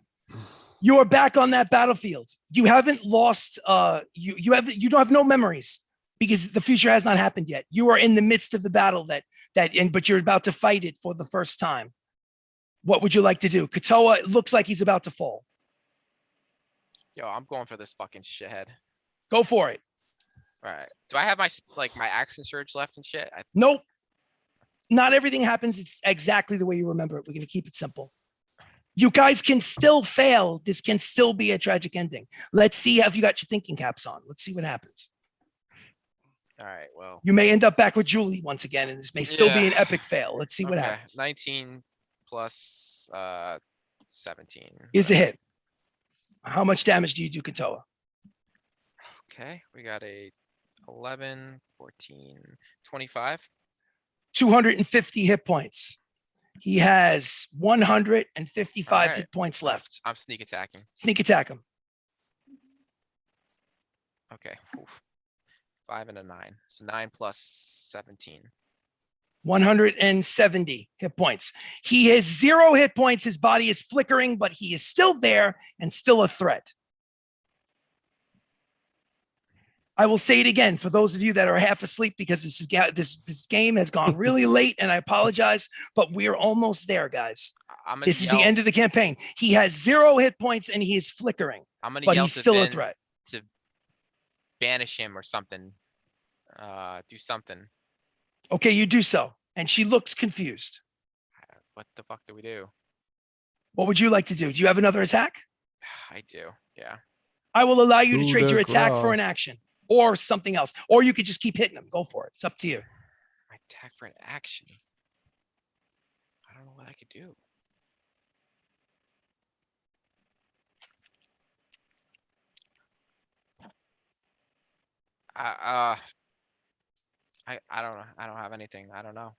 you are back on that battlefield. You haven't lost, you don't have no memories because the future has not happened yet. You are in the midst of the battle but you're about to fight it for the first time. What would you like to do? Kotoa looks like he's about to fall. Yo, I'm going for this fucking shithead. Go for it. All right. Do I have my action surge left and shit? Nope. Not everything happens. It's exactly the way you remember it. We're going to keep it simple. You guys can still fail. This can still be a tragic ending. Let's see if you got your thinking caps on. Let's see what happens. All right. Well, You may end up back with Julie once again, and this may still be an epic fail. Let's see what okay. happens. 19 plus 17. Is a hit. How much damage do you do, Kotoa? Okay. We got a 11, 14, 25. 250 hit points. He has 155 Alright. hit points left. I'm sneak attacking. Sneak attack him. Okay. Oof. 5 and a 9. So 9 plus 17. 170 hit points. He has 0 hit points. His body is flickering, but he is still there and still a threat. I will say it again for those of you that are half asleep because this game has gone really late, and I apologize, but we're almost there, guys. This is the end of the campaign. He has 0 hit points and he is flickering, but he's still a threat. To banish him or something. Do something. Okay, you do so. And she looks confused. What the fuck do we do? What would you like to do? Do you have another attack? I do. Yeah. I will allow you to Coup trade de your attack grace. for an action or something else. Or you could just keep hitting them. Go for it. It's up to you. My attack for an action. I don't know what I could do. I don't know. I don't have anything. I don't know.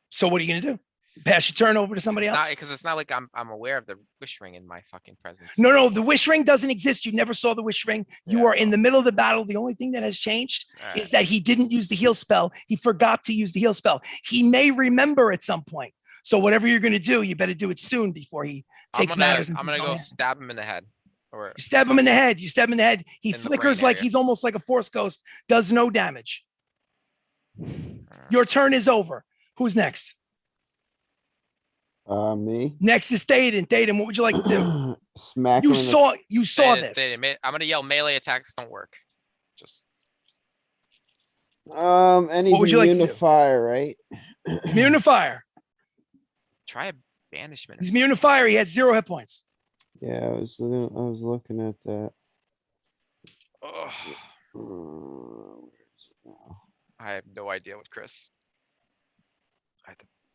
So what are you going to do? Pass your turn over to somebody else? Because it's not like I'm aware of the wish ring in my fucking presence. No, the wish ring doesn't exist. You never saw the wish ring. You Yeah, are in the middle of the battle. The only thing that has changed is that he didn't use the heal spell. He forgot to use the heal spell. He may remember at some point. So whatever you're going to do, you better do it soon before he takes matters into I'm his gonna own go hands. stab him in the head. Or You stab him in the head. You stab him in the head. He In the flickers brain like area. he's almost like a force ghost. Does no damage. Your turn is over. Who's next? Me. Next is Thaden. Thaden, what would you like to do? Smack You him in the saw They- this. I'm gonna yell melee attacks don't work. Just and he's What would you like to immune do? to fire, right? He's immune to fire. try a banishment. or He's immune to fire. He has 0 hit points. Yeah, I was looking at that. something. Ugh, Where is it now? I have no idea with Chris.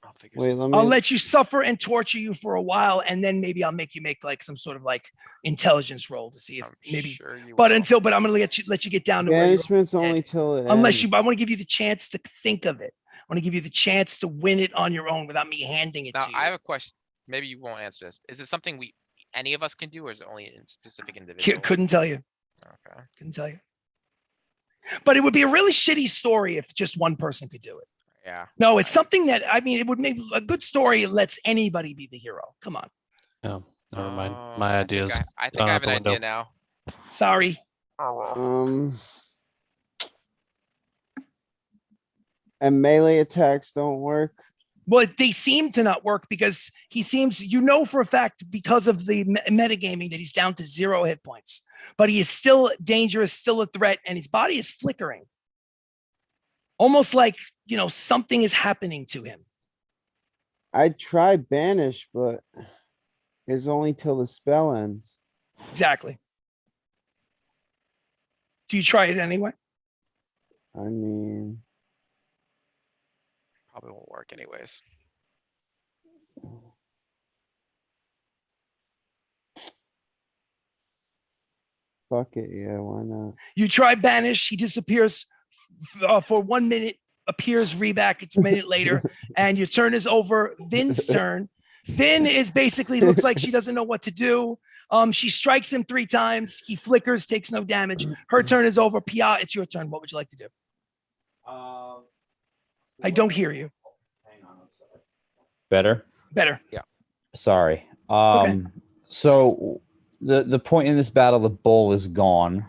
I'll figure Wait, something. let me. I'll let you suffer and torture you for a while, and then maybe I'll make you make like some sort of like intelligence roll to see if I'm maybe. sure you But will. I'm gonna let you get down to where you're Banishment's dead. only till it unless ends. you. I want to give you the chance to think of it. I want to give you the chance to win it on your own without me handing it Now to you. I have a question. Maybe you won't answer this. Is it something any of us can do, or is it only in specific individuals? Couldn't tell you. Okay. Couldn't tell you. But it would be a really shitty story if just one person could do it. Yeah. No, it's something that it would make a good story. It lets anybody be the hero. Come on. No, never mind. Oh, My ideas. I think gone I out have an the idea window. now. Sorry. Oh well. And melee attacks don't work. Well, they seem to not work because he seems, for a fact, because of the metagaming that he's down to 0 hit points. But he is still dangerous, still a threat, and his body is flickering. Almost like, something is happening to him. I'd try banish, but it's only till the spell ends. Exactly. Do you try it anyway? I mean, Probably won't work anyways. fuck it. Yeah, why not? You try banish, he disappears for 1 minute, appears reback a minute later, and your turn is over. Vin's turn. Vin is basically looks like she doesn't know what to do. She strikes him 3 times. He flickers, takes no damage. Her turn is over. Pia, it's your turn. What would you like to do? I don't hear you. Better. Better. Sorry. Okay. So the point in this battle, the bowl is gone.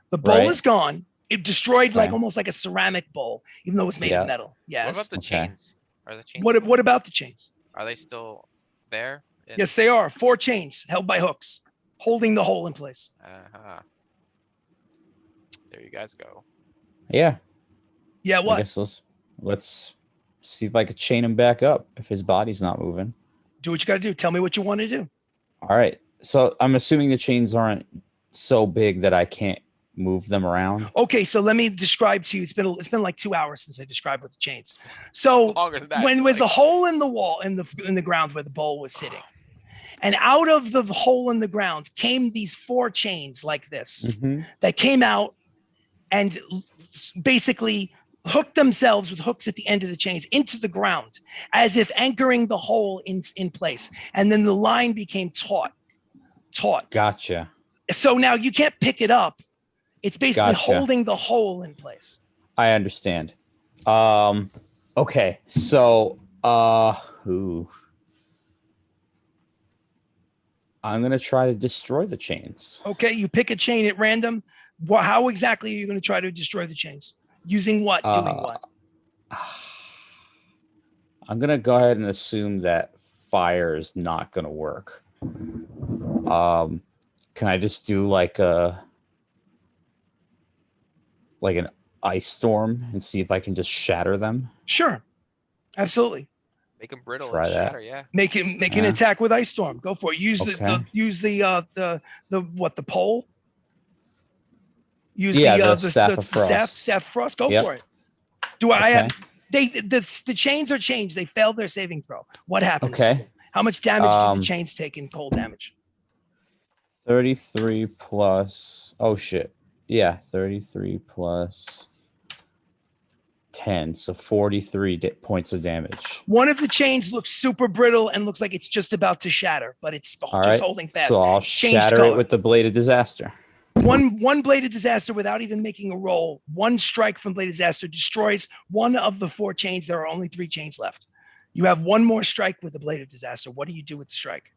The bowl Right. is gone. It destroyed Okay. almost like a ceramic bowl, even though it's made Yeah. of metal. Yes. What about the Okay. chains? Are the chains? What about the chains? Are they still there? Yes, they are 4 chains held by hooks, holding the hole in place. Uh-huh. There you guys go. Yeah. Yeah, I what? guess let's see if I could chain him back up if his body's not moving. Do what you got to do. Tell me what you want to do. All right. So I'm assuming the chains aren't so big that I can't move them around. Okay, so let me describe to you. It's been like 2 hours since I described with the chains. So Longer than that. when I feel was a like. hole in the wall in the ground where the bowl was sitting, and out of the hole in the ground came these 4 chains like this Mhm. that came out and basically hooked themselves with hooks at the end of the chains into the ground, as if anchoring the hole in place. And then the line became taut. Gotcha. So now you can't pick it up. It's basically Gotcha. holding the hole in place. I understand. Okay. So I'm gonna try to destroy the chains. Okay, you pick a chain at random. How exactly are you going to try to destroy the chains? Using what? Doing what? I'm gonna go ahead and assume that fire is not gonna work. Can I just do like an ice storm and see if I can just shatter them? Sure, absolutely. Make them brittle Try and that. shatter. Yeah. Make an Yeah. attack with ice storm. Go for it. Use Okay. the pole. Use Yeah, the the staff of frost. staff of frost. Go Yep. for it. Do I have Okay. the chains are changed. They failed their saving throw. What happens? Okay. How much damage do the Um, chains take in cold damage? 33 plus. Oh shit. Yeah, 33 plus 10, so 43 points of damage. One of the chains looks super brittle and looks like it's just about to shatter, but it's All just right. holding fast. So I'll Changed shatter color. it with the blade of disaster. One blade of disaster without even making a roll. One strike from blade of disaster destroys one of the 4 chains. There are only 3 chains left. You have one more strike with the blade of disaster. What do you do with the strike?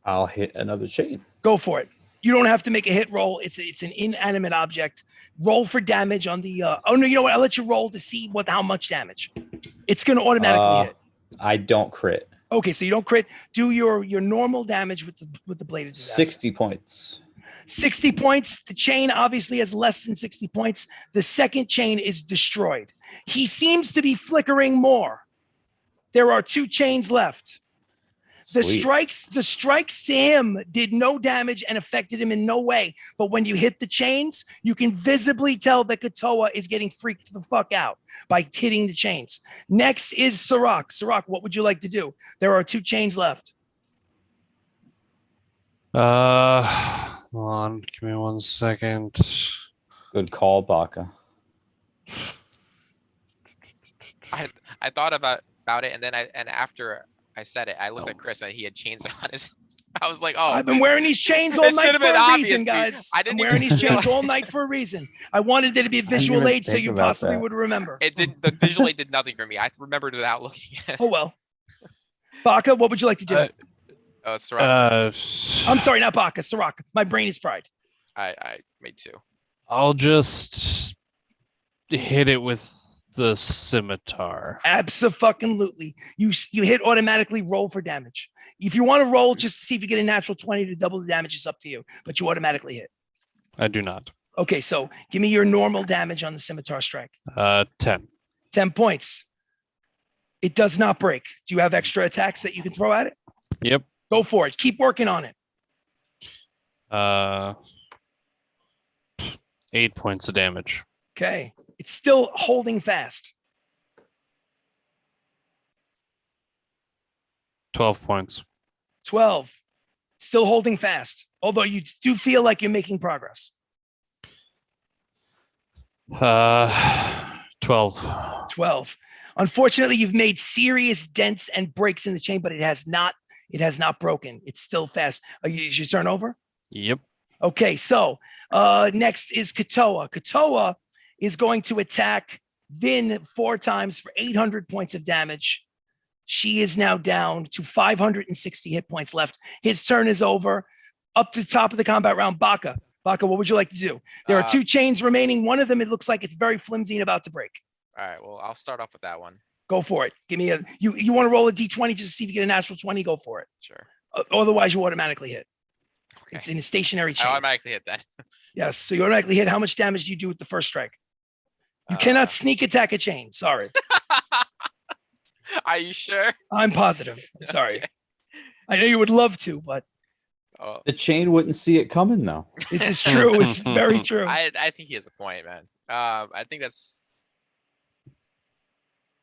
I'll hit another chain. Go for it. You don't have to make a hit roll. It's an inanimate object. Roll for damage on the. Oh no, you know what? I'll let you roll to see how much damage. It's going to automatically hit. I don't crit. Okay, so you don't crit. Do your normal damage with the blade of disaster. 60 points. 60 points. The chain obviously has less than 60 points. The second chain is destroyed. He seems to be flickering more. There are 2 chains left. The strikes to him did no damage and affected him in no way. But when you hit the chains, you can visibly tell that Kotoa is getting freaked the fuck out by hitting the chains. Next is Sirach. Sirach, what would you like to do? There are 2 chains left. Hold on, give me 1 second. Good call, Baka. I thought about it, and then after I said it, I looked at Chris and he had chains on his. I was like, oh. I've been wearing these chains all It night should've for been a obvious, reason, dude. guys. I didn't I'm wearing even these chains realize- all night for a reason. I wanted there to be a visual even aid so think you about possibly that. would remember. It didn't. The visual aid did nothing for me. I remembered without looking at it. Oh, well. Baka, what would you like to do? Oh, it's Sirach. I'm sorry, not Baka, Sirach. My brain is fried. I made 2. I'll just hit it with the scimitar. Absolutely. You hit automatically, roll for damage. If you want to roll just to see if you get a natural 20 to double the damage, it's up to you, but you automatically hit. I do not. Okay, so give me your normal damage on the scimitar strike. 10. 10 points. It does not break. Do you have extra attacks that you can throw at it? Yep. Go for it. Keep working on it. 8 points of damage. Okay. It's still holding fast. 12 points. 12. Still holding fast. Although you do feel like you're making progress. 12. 12. Unfortunately, you've made serious dents and breaks in the chain, but it has not broken. It's still fast. Is your turn over? Yep. Okay, so next is Kotoa. Kotoa is going to attack Vin 4 times for 800 points of damage. She is now down to 560 hit points left. His turn is over. Up to the top of the combat round, Baka. Baka, what would you like to do? There are 2 chains remaining. One of them, it looks like it's very flimsy and about to break. All right. Well, I'll start off with that one. Go for it. Give me you want to roll a D20 just to see if you get a natural 20, go for it. Sure. Otherwise, you automatically hit. Okay. It's in a stationary I chain. automatically hit that. Yes, so you automatically hit. How much damage do you do with the first strike? You cannot sneak attack a chain. Sorry. Are you sure? I'm positive. Sorry. Okay. I know you would love to, but Oh, The chain wouldn't see it coming, though. this is true. It's very true. I think he has a point, man. I think that's.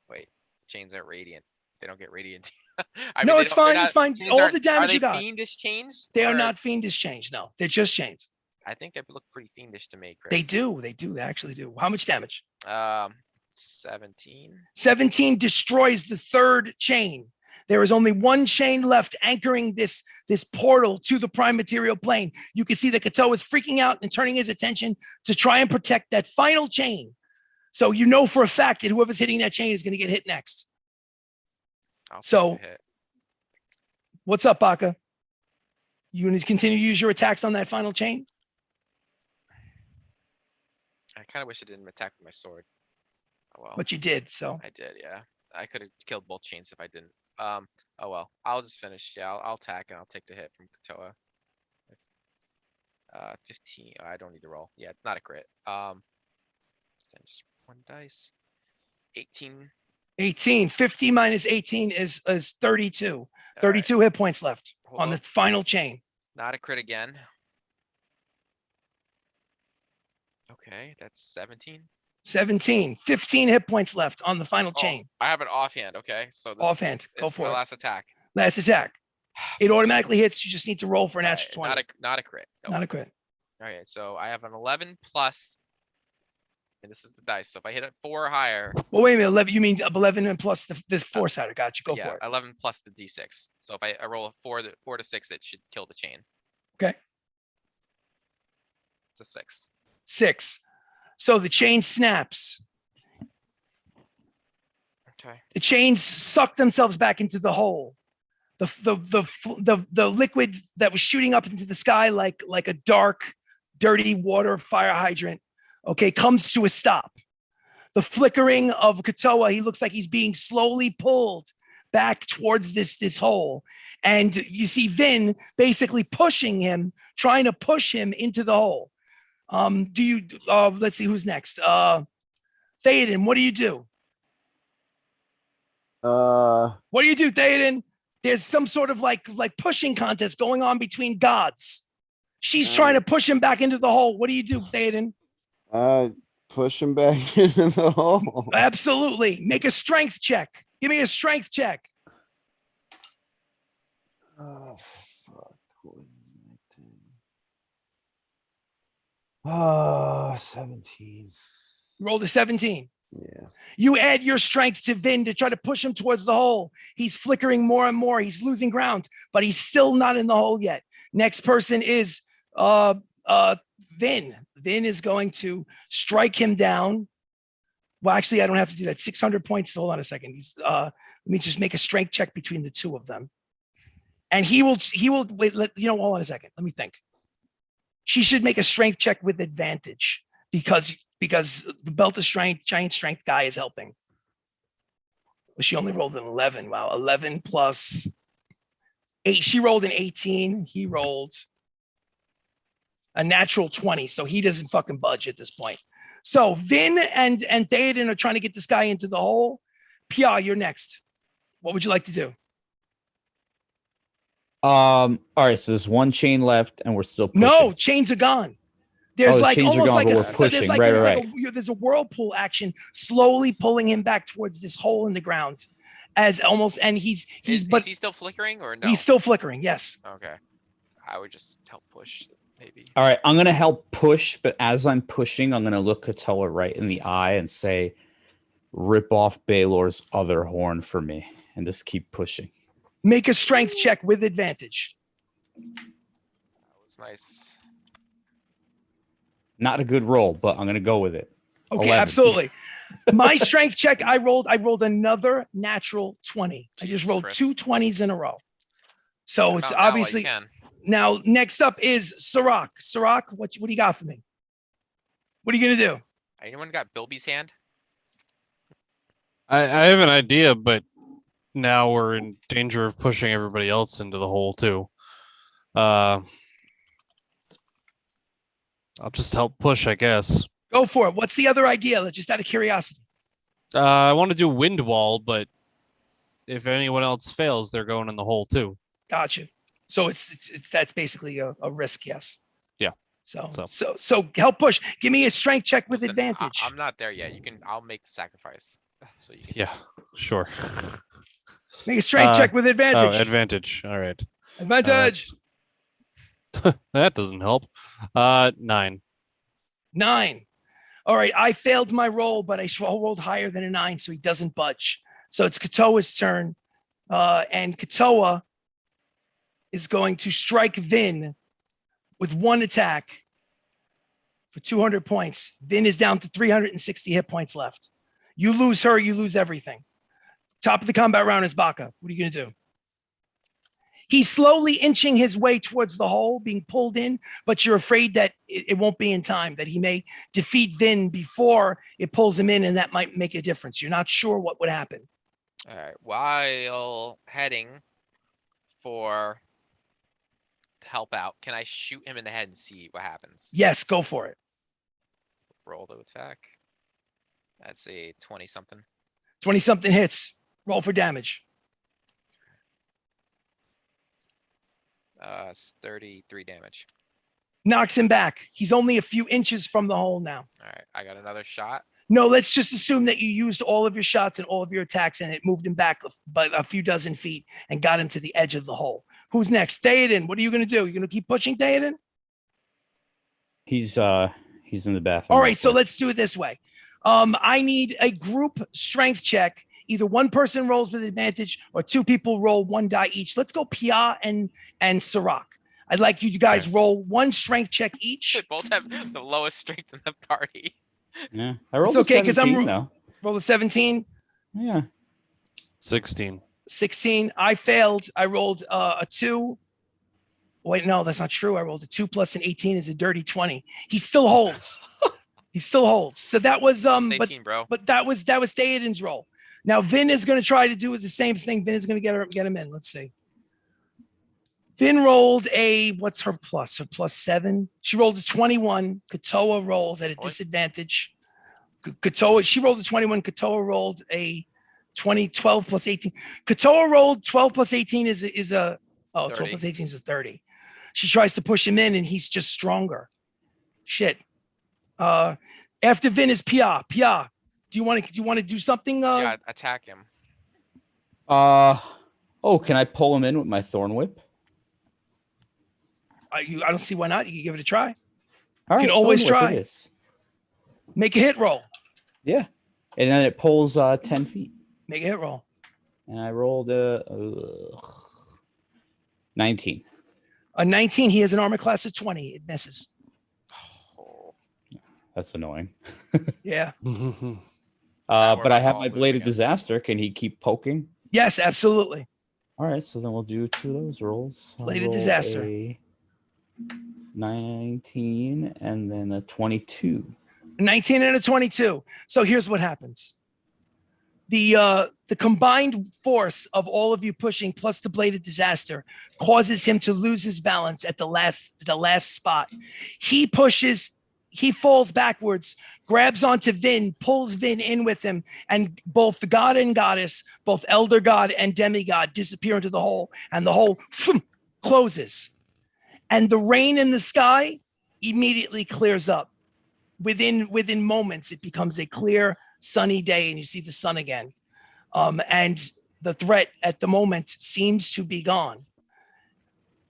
Wait, chains aren't radiant. They don't get radiant. No, they it's don't- they're fine. not- It's fine. chains All aren't- the damage you got. Are they fiendish chains? They are Or- not fiendish chains. No, they're just chains. I think they look pretty fiendish to me, Chris. They do. They do. They actually do. How much damage? 17. 17 destroys the third chain. There is only 1 chain left anchoring this portal to the prime material plane. You can see that Kotoa is freaking out and turning his attention to try and protect that final chain. So you know for a fact that whoever's hitting that chain is going to get hit next. I'll So- take the hit. What's up, Baka? You going to continue to use your attacks on that final chain? I kind of wish I didn't attack with my sword. Oh well. But you did. So I did, yeah. I could have killed both chains if I didn't. Oh well. I'll just finish. Yeah, I'll attack and I'll take the hit from Kotoa. 15. I don't need to roll. Yeah, it's not a crit. Then just 1 dice. 18. 18, 50 minus 18 is 32. All 32 hit points left Hold on the up. final chain. Not a crit again. Okay, that's 17. 17, 15 hit points left on the final chain. I have an offhand. Okay, so this Offhand. Go is for my it. last attack. Last attack. It automatically hits. You just need to roll for a All natural right, 20. Not a crit. Nope. Not a crit. Okay, so I have an 11 plus, and this is the dice. So if I hit it 4 or higher, Well, wait a minute. 11. You mean 11 and plus this 4-sider. Got you. Go yeah, for it. 11 plus the d6. So if I roll a 4 to 6, it should kill the chain. Okay. It's a 6. 6. So the chain snaps. Okay. The chains suck themselves back into the hole. The liquid that was shooting up into the sky like a dark, dirty water fire hydrant, okay, comes to a stop. The flickering of Kotoa, he looks like he's being slowly pulled back towards this hole. And you see Vin basically pushing him, trying to push him into the hole. Let's see who's next. Theoden, what do you do? What do you do, Theoden? There's some sort of like pushing contest going on between gods. She's trying to push him back into the hole. What do you do, Theoden? Push him back into the hole. Absolutely. Make a strength check. Give me a strength check. Oh, fuck. Oh, 17. Roll a 17. Yeah. You add your strength to Vin to try to push him towards the hole. He's flickering more and more. He's losing ground, but he's still not in the hole yet. Next person is Vin. Vin is going to strike him down. Well, actually, I don't have to do that. 600 points. Hold on a second. Let me just make a strength check between the two of them. And he will wait. Hold on a second. Let me think. She should make a strength check with advantage because the belt of strength, giant strength guy is helping. Well, she only rolled an 11. Wow. 11 plus 8. She rolled an 18. He rolled a natural 20. So he doesn't fucking budge at this point. So Vin and Theoden are trying to get this guy into the hole. Pia, you're next. What would you like to do? All right, so there's one chain left, and we're still pushing. No, chains are gone. There's the like chains are almost gone, like but a we're pushing. there's like, Right, there's, right. like there's a whirlpool action slowly pulling him back towards this hole in the ground, and he's Is he still flickering or no? He's still flickering. Yes. Okay. I would just help push, maybe. All right, I'm gonna help push, but as I'm pushing, I'm gonna look Kotoa right in the eye and say, "Rip off Baylor's other horn for me," and just keep pushing. Make a strength check with advantage. That was nice. Not a good roll, but I'm gonna go with it. Okay, 11. absolutely. My strength check, I rolled another natural 20. I just rolled Christ. 2 20s in a row. So it's About now, obviously I can. now next up is Sirach. Sirach, what do you got for me? What are you gonna do? Anyone got Bilby's hand? I have an idea, but now we're in danger of pushing everybody else into the hole too. I'll just help push, I guess. Go for it. What's the other idea? Just out of curiosity. I want to do wind wall, but if anyone else fails, they're going in the hole too. Gotcha. So it's that's basically a risk, yes. Yeah. So help push. Give me a strength check with Listen, advantage. I'm not there yet. I'll make the sacrifice. So you can. Yeah, sure. Make a strength check with advantage. Oh, advantage. All right. Advantage. That doesn't help. 9. 9. All right. I failed my roll, but I rolled higher than a 9, so he doesn't budge. So it's Kotoa's turn. And Kotoa is going to strike Vin with one attack for 200 points. Vin is down to 360 hit points left. You lose her, you lose everything. Top of the combat round is Baka. What are you going to do? He's slowly inching his way towards the hole, being pulled in, but you're afraid that it won't be in time, that he may defeat Vin before it pulls him in, and that might make a difference. You're not sure what would happen. All right. While heading to help out, can I shoot him in the head and see what happens? Yes, go for it. Roll to attack. That's a 20-something. 20-something hits. Roll for damage. It's 33 damage. Knocks him back. He's only a few inches from the hole now. All right. I got another shot. No, let's just assume that you used all of your shots and all of your attacks, and it moved him back but a few dozen feet and got him to the edge of the hole. Who's next? Theoden, what are you going to do? You're going to keep pushing Theoden? He's in the bathroom. All right, so let's do it this way. I need a group strength check. Either one person rolls with advantage or two people roll one die each. Let's go Pia and Sirach. I'd like you guys roll one strength check each. They both have the lowest strength in the party. Yeah, I rolled It's okay because I'm though. roll a 17. Yeah, 16. 16. I failed. I rolled a 2. Wait, no, that's not true. I rolled a 2 plus an 18 is a dirty 20. He still holds. He still holds. So that was It's 18, bro. but that was Theoden's roll. Now Vin is going to try to do the same thing. Vin is going to get him in. Let's see. Vin rolled what's her plus? Her plus 7. She rolled a 21. Kotoa rolled at a disadvantage. Kotoa, she rolled a 21. Kotoa rolled a 12 plus 18. Kotoa rolled 12 plus 18 is a 12 plus 18 is a 30. She tries to push him in and he's just stronger. Shit. After Vin is Pia. Pia, do you want to do something? Yeah, attack him. Can I pull him in with my thorn whip? I don't see why not. You can give it a try. All right, you can always thorn whip try. it is. Make a hit roll. Yeah, and then it pulls 10 feet. Make a hit roll. And I rolled a 19. A 19. He has an armor class of 20. It misses. That's annoying. Yeah. But I have my bladed disaster. Can he keep poking? Yes, absolutely. All right, so then we'll do 2 of those rolls. Bladed disaster. A 19 and then a 22. 19 and a 22. So here's what happens. The combined force of all of you pushing plus the bladed disaster causes him to lose his balance at the last spot. He pushes, he falls backwards, grabs onto Vin, pulls Vin in with him, and both the god and goddess, both elder god and demigod, disappear into the hole, and the hole closes. And the rain in the sky immediately clears up. Within moments, it becomes a clear, sunny day, and you see the sun again. And the threat at the moment seems to be gone.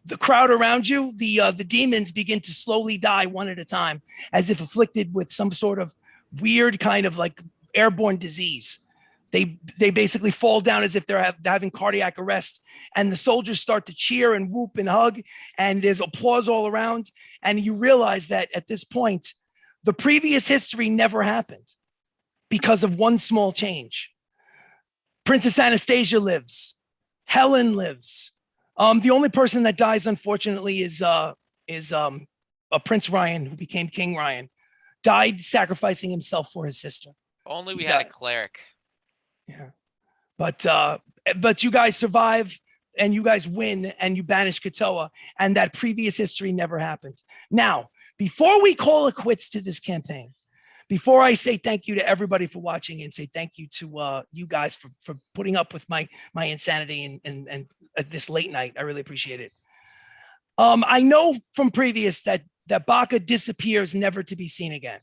The crowd around you, the demons begin to slowly die one at a time, as if afflicted with some sort of weird kind of like airborne disease. They basically fall down as if they're having cardiac arrest, and the soldiers start to cheer and whoop and hug, and there's applause all around. And you realize that at this point, the previous history never happened because of one small change. Princess Anastasia lives. Helen lives. The only person that dies, unfortunately, is Prince Ryan, who became King Ryan, died sacrificing himself for his sister. Only we had a cleric. Yeah, but you guys survive and you guys win and you banish Kotoa, and that previous history never happened. Now, before we call it quits to this campaign, before I say thank you to everybody for watching and say thank you to you guys for putting up with my insanity and at this late night, I really appreciate it. I know from previous that Baka disappears, never to be seen again.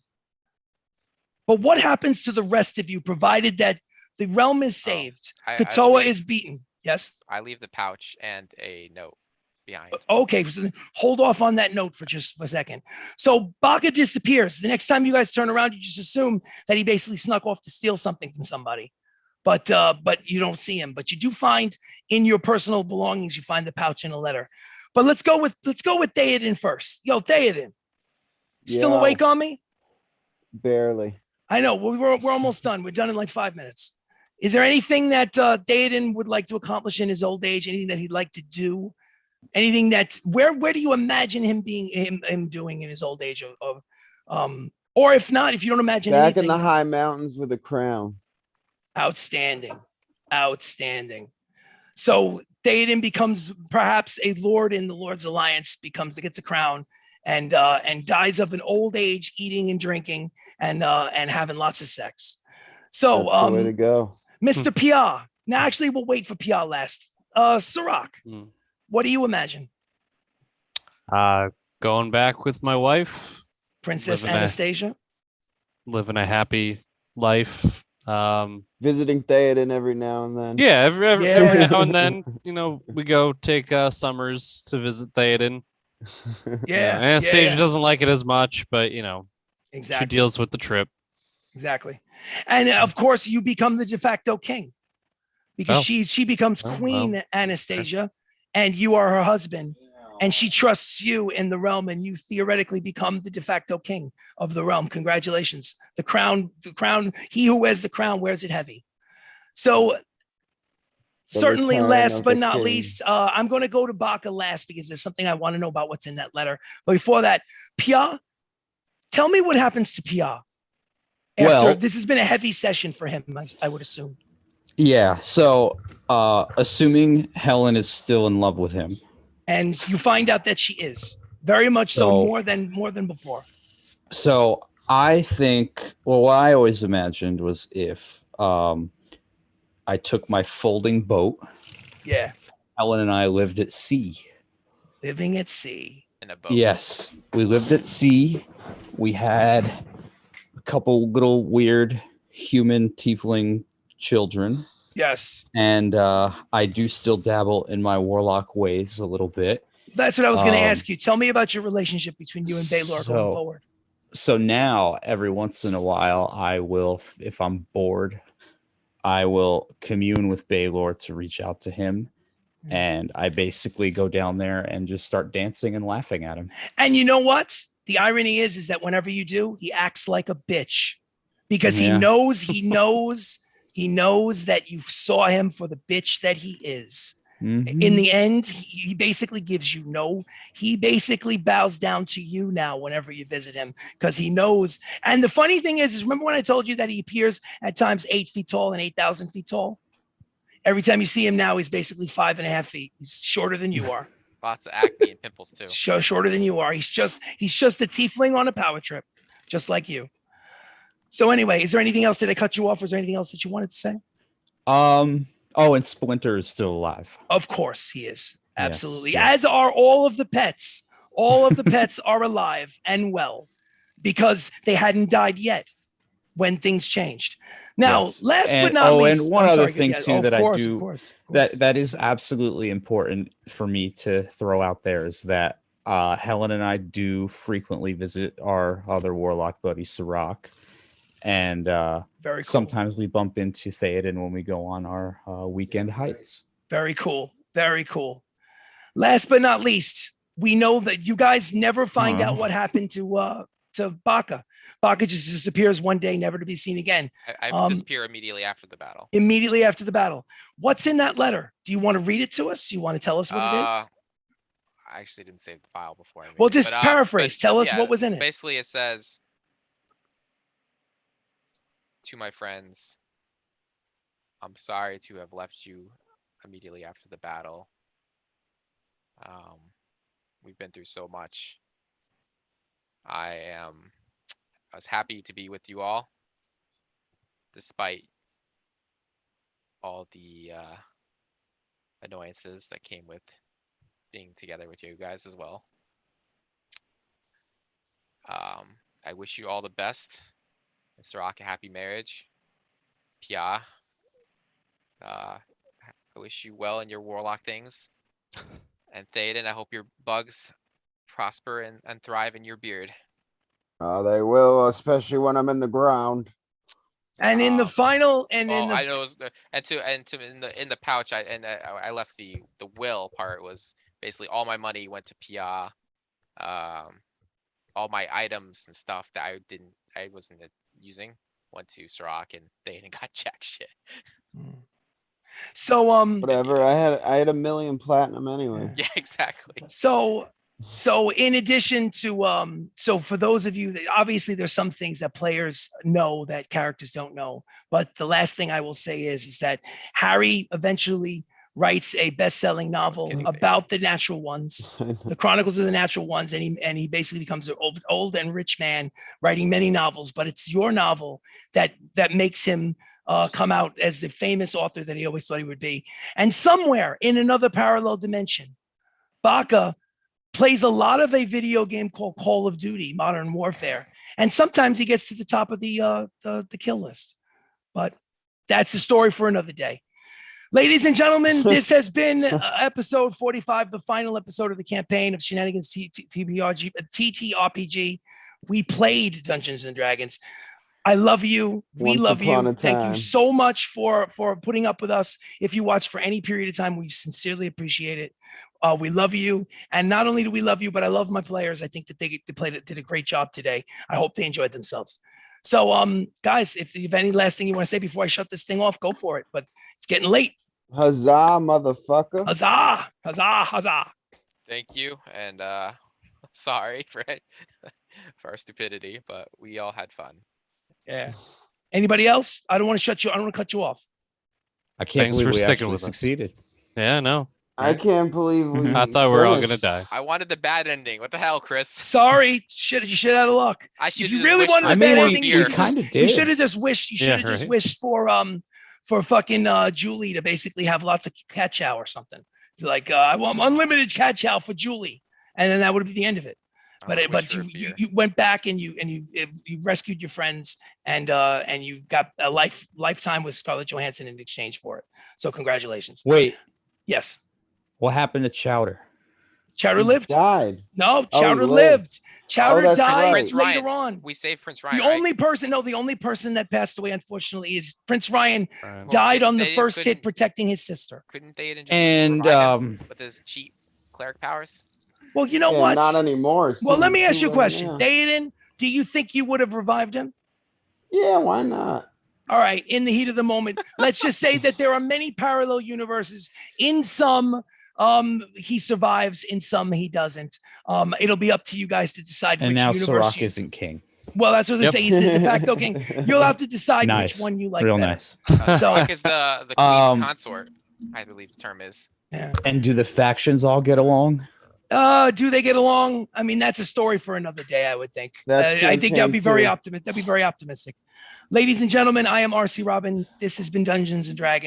But what happens to the rest of you, provided that the realm is saved? Kotoa is beaten. Yes? I leave the pouch and a note behind. Okay, so then hold off on that note for just a second. So Baka disappears. The next time you guys turn around, you just assume that he basically snuck off to steal something from somebody. But you don't see him. But you do find in your personal belongings, you find the pouch and a letter. But let's go with Theoden first. Yo, Theoden, still awake on me? Barely. I know. We're almost done. We're done in like 5 minutes. Is there anything that Theoden would like to accomplish in his old age? Anything that he'd like to do? Anything that where do you imagine him being him doing in his old age? Or if not, if you don't imagine back anything, in the high mountains with a crown. Outstanding. So Theoden becomes perhaps a lord in the Lord's Alliance, gets a crown, and dies of an old age, eating and drinking and having lots of sex. So that's the way to go. Mr. Pia. Now actually we'll wait for Pia last. Sirach, what do you imagine? Going back with my wife, Princess Anastasia, living a happy life. Visiting Theoden every now and then. Yeah, every now and then, we go take summers to visit Theoden. Anastasia doesn't like it as much, but exactly. She deals with the trip. Exactly. And of course you become the de facto king because she becomes Queen Anastasia, and you are her husband, and she trusts you in the realm, and you theoretically become the de facto king of the realm. Congratulations. The crown, he who wears the crown wears it heavy. So certainly last but not least, I'm going to go to Baka last because there's something I want to know about what's in that letter. But before that, Pia, tell me what happens to Pia. After Well- this has been a heavy session for him, I would assume. Yeah. So, assuming Helen is still in love with him. And you find out that she is very much so, So- more than before. So I think, well, what I always imagined was if I took my folding boat, Yeah. Helen and I lived at sea. Living at sea. In a boat. Yes, we lived at sea. We had a couple little weird human tiefling children. Yes. And I do still dabble in my warlock ways a little bit. That's what I was going to ask you. Tell me about your relationship between you and Baylor going forward. So now, every once in a while, I will, if I'm bored, I will commune with Baylor to reach out to him. And I basically go down there and just start dancing and laughing at him. And you know what? The irony is that whenever you do, he acts like a bitch because Yeah. he knows that you saw him for the bitch that he is. Mhm. In the end, he basically gives you he basically bows down to you now whenever you visit him because he knows. And the funny thing is remember when I told you that he appears at times 8 feet tall and 8,000 feet tall? Every time you see him now, he's basically 5.5 feet. He's shorter than you are. Lots of acne and pimples too. Shorter than you are. He's just a tiefling on a power trip, just like you. So anyway, is there anything else? Did I cut you off? Was there anything else that you wanted to say? Oh, and Splinter is still alive. Of course he is. Absolutely. Yes. As are all of the pets. All of the pets are alive and well because they hadn't died yet when things changed. Now, Yes. last And- but not least. and one I'm other sorry, thing yeah, too of that course, I do of course. that is absolutely important for me to throw out there is that Helen and I do frequently visit our other warlock buddy Sirach, and Very cool. sometimes we bump into Theoden when we go on our weekend hikes. Very cool. Very cool. Last but not least, we know that you guys never find out what happened to Baka. Baka just disappears one day, never to be seen again. I disappear immediately after the battle. Immediately after the battle. What's in that letter? Do you want to read it to us? Do you want to tell us what it is? I actually didn't save the file before. I made Well, it, just but, paraphrase. but Tell us yeah, what was in it. Basically, it says, "To my friends, I'm sorry to have left you immediately after the battle. We've been through so much. I was happy to be with you all, despite all the annoyances that came with being together with you guys as well. I wish you all the best. Mr. Rock, a happy marriage. Pia, I wish you well in your warlock things. And Theoden, I hope your bugs prosper and thrive in your beard." They will, especially when I'm in the ground. And in the final, and Oh, in the I know. In the pouch, I left the will part was basically all my money went to Pia. All my items and stuff that I wasn't using went to Sirach, and they didn't got jack shit. so Whatever. I had 1 million platinum anyway. Yeah, exactly. So in addition to so for those of you that obviously there's some things that players know that characters don't know, but the last thing I will say is that Harry eventually writes a best-selling novel kidding. about the natural ones, the Chronicles of the Natural Ones, and he basically becomes an old and rich man writing many novels, but it's your novel that makes him come out as the famous author that he always thought he would be. And somewhere in another parallel dimension, Baka plays a lot of a video game called Call of Duty: Modern Warfare, and sometimes he gets to the top of the kill list. But that's the story for another day. Ladies and gentlemen, this has been episode 45, the final episode of the campaign of Shenanigans ttRPG. We played Dungeons and Dragons. I love you. We Once love upon you. a Thank you time. so much for putting up with us. If you watch for any period of time, we sincerely appreciate it. We love you. And not only do we love you, but I love my players. I think that they did a great job today. I hope they enjoyed themselves. So, guys, if you have any last thing you want to say before I shut this thing off, go for it. But it's getting late. Huzzah, motherfucker. Huzzah! Huzzah! Huzzah! Thank you, and sorry for our stupidity, but we all had fun. Yeah. Anybody else? I don't want to shut you. I don't want to cut you off. I can't Thanks believe for we sticking actually with us. succeeded. Yeah, no. I can't believe we. I thought we were all gonna finished. die. I wanted the bad ending. What the hell, Chris? Sorry, shit, you shit out of luck. I should If you really wanted I a bad mean, ending, we you kind of You did. should have just wished. You should have Yeah, just right. wished for fucking Julie to basically have lots of cat chow or something. Like I want unlimited cat chow for Julie, and then that would be the end of it. But you went back and you rescued your friends and you got a lifetime with Scarlett Johannson in exchange for it. So congratulations. Wait, Yes, what happened to Chowder? Chowder He lived. died. No, Oh, he Chowder lived. lived. Chowder that's died right. later Ryan. on. We saved Prince Ryan. The only person that passed away, unfortunately, is Prince Ryan. Right. Died on the they first hit couldn't- protecting his sister. Couldn't they have just And revive him with his cheap cleric powers? Well, you know Yeah, what? Not anymore. Well, let Season me ask 2 you a right question. now. Daiden, do you think you would have revived him? Yeah, why not? All right, in the heat of the moment, let's just say that there are many parallel universes. In some, he survives. In some, he doesn't. It'll be up to you guys to decide and which now universe. Sirach isn't king. Well, that's what I Yep. say. He's the de facto king. You'll have to decide Nice. which one you like. Real better. nice. So- Spark is the queen's consort, I believe the term is. Yeah. And do the factions all get along? Do they get along? I mean, that's a story for another day, I would think. That's I think that would be very campaign optimistic. That'd be very optimistic. Ladies and gentlemen, I am RC Robbin. This has been Dungeons and Dragons.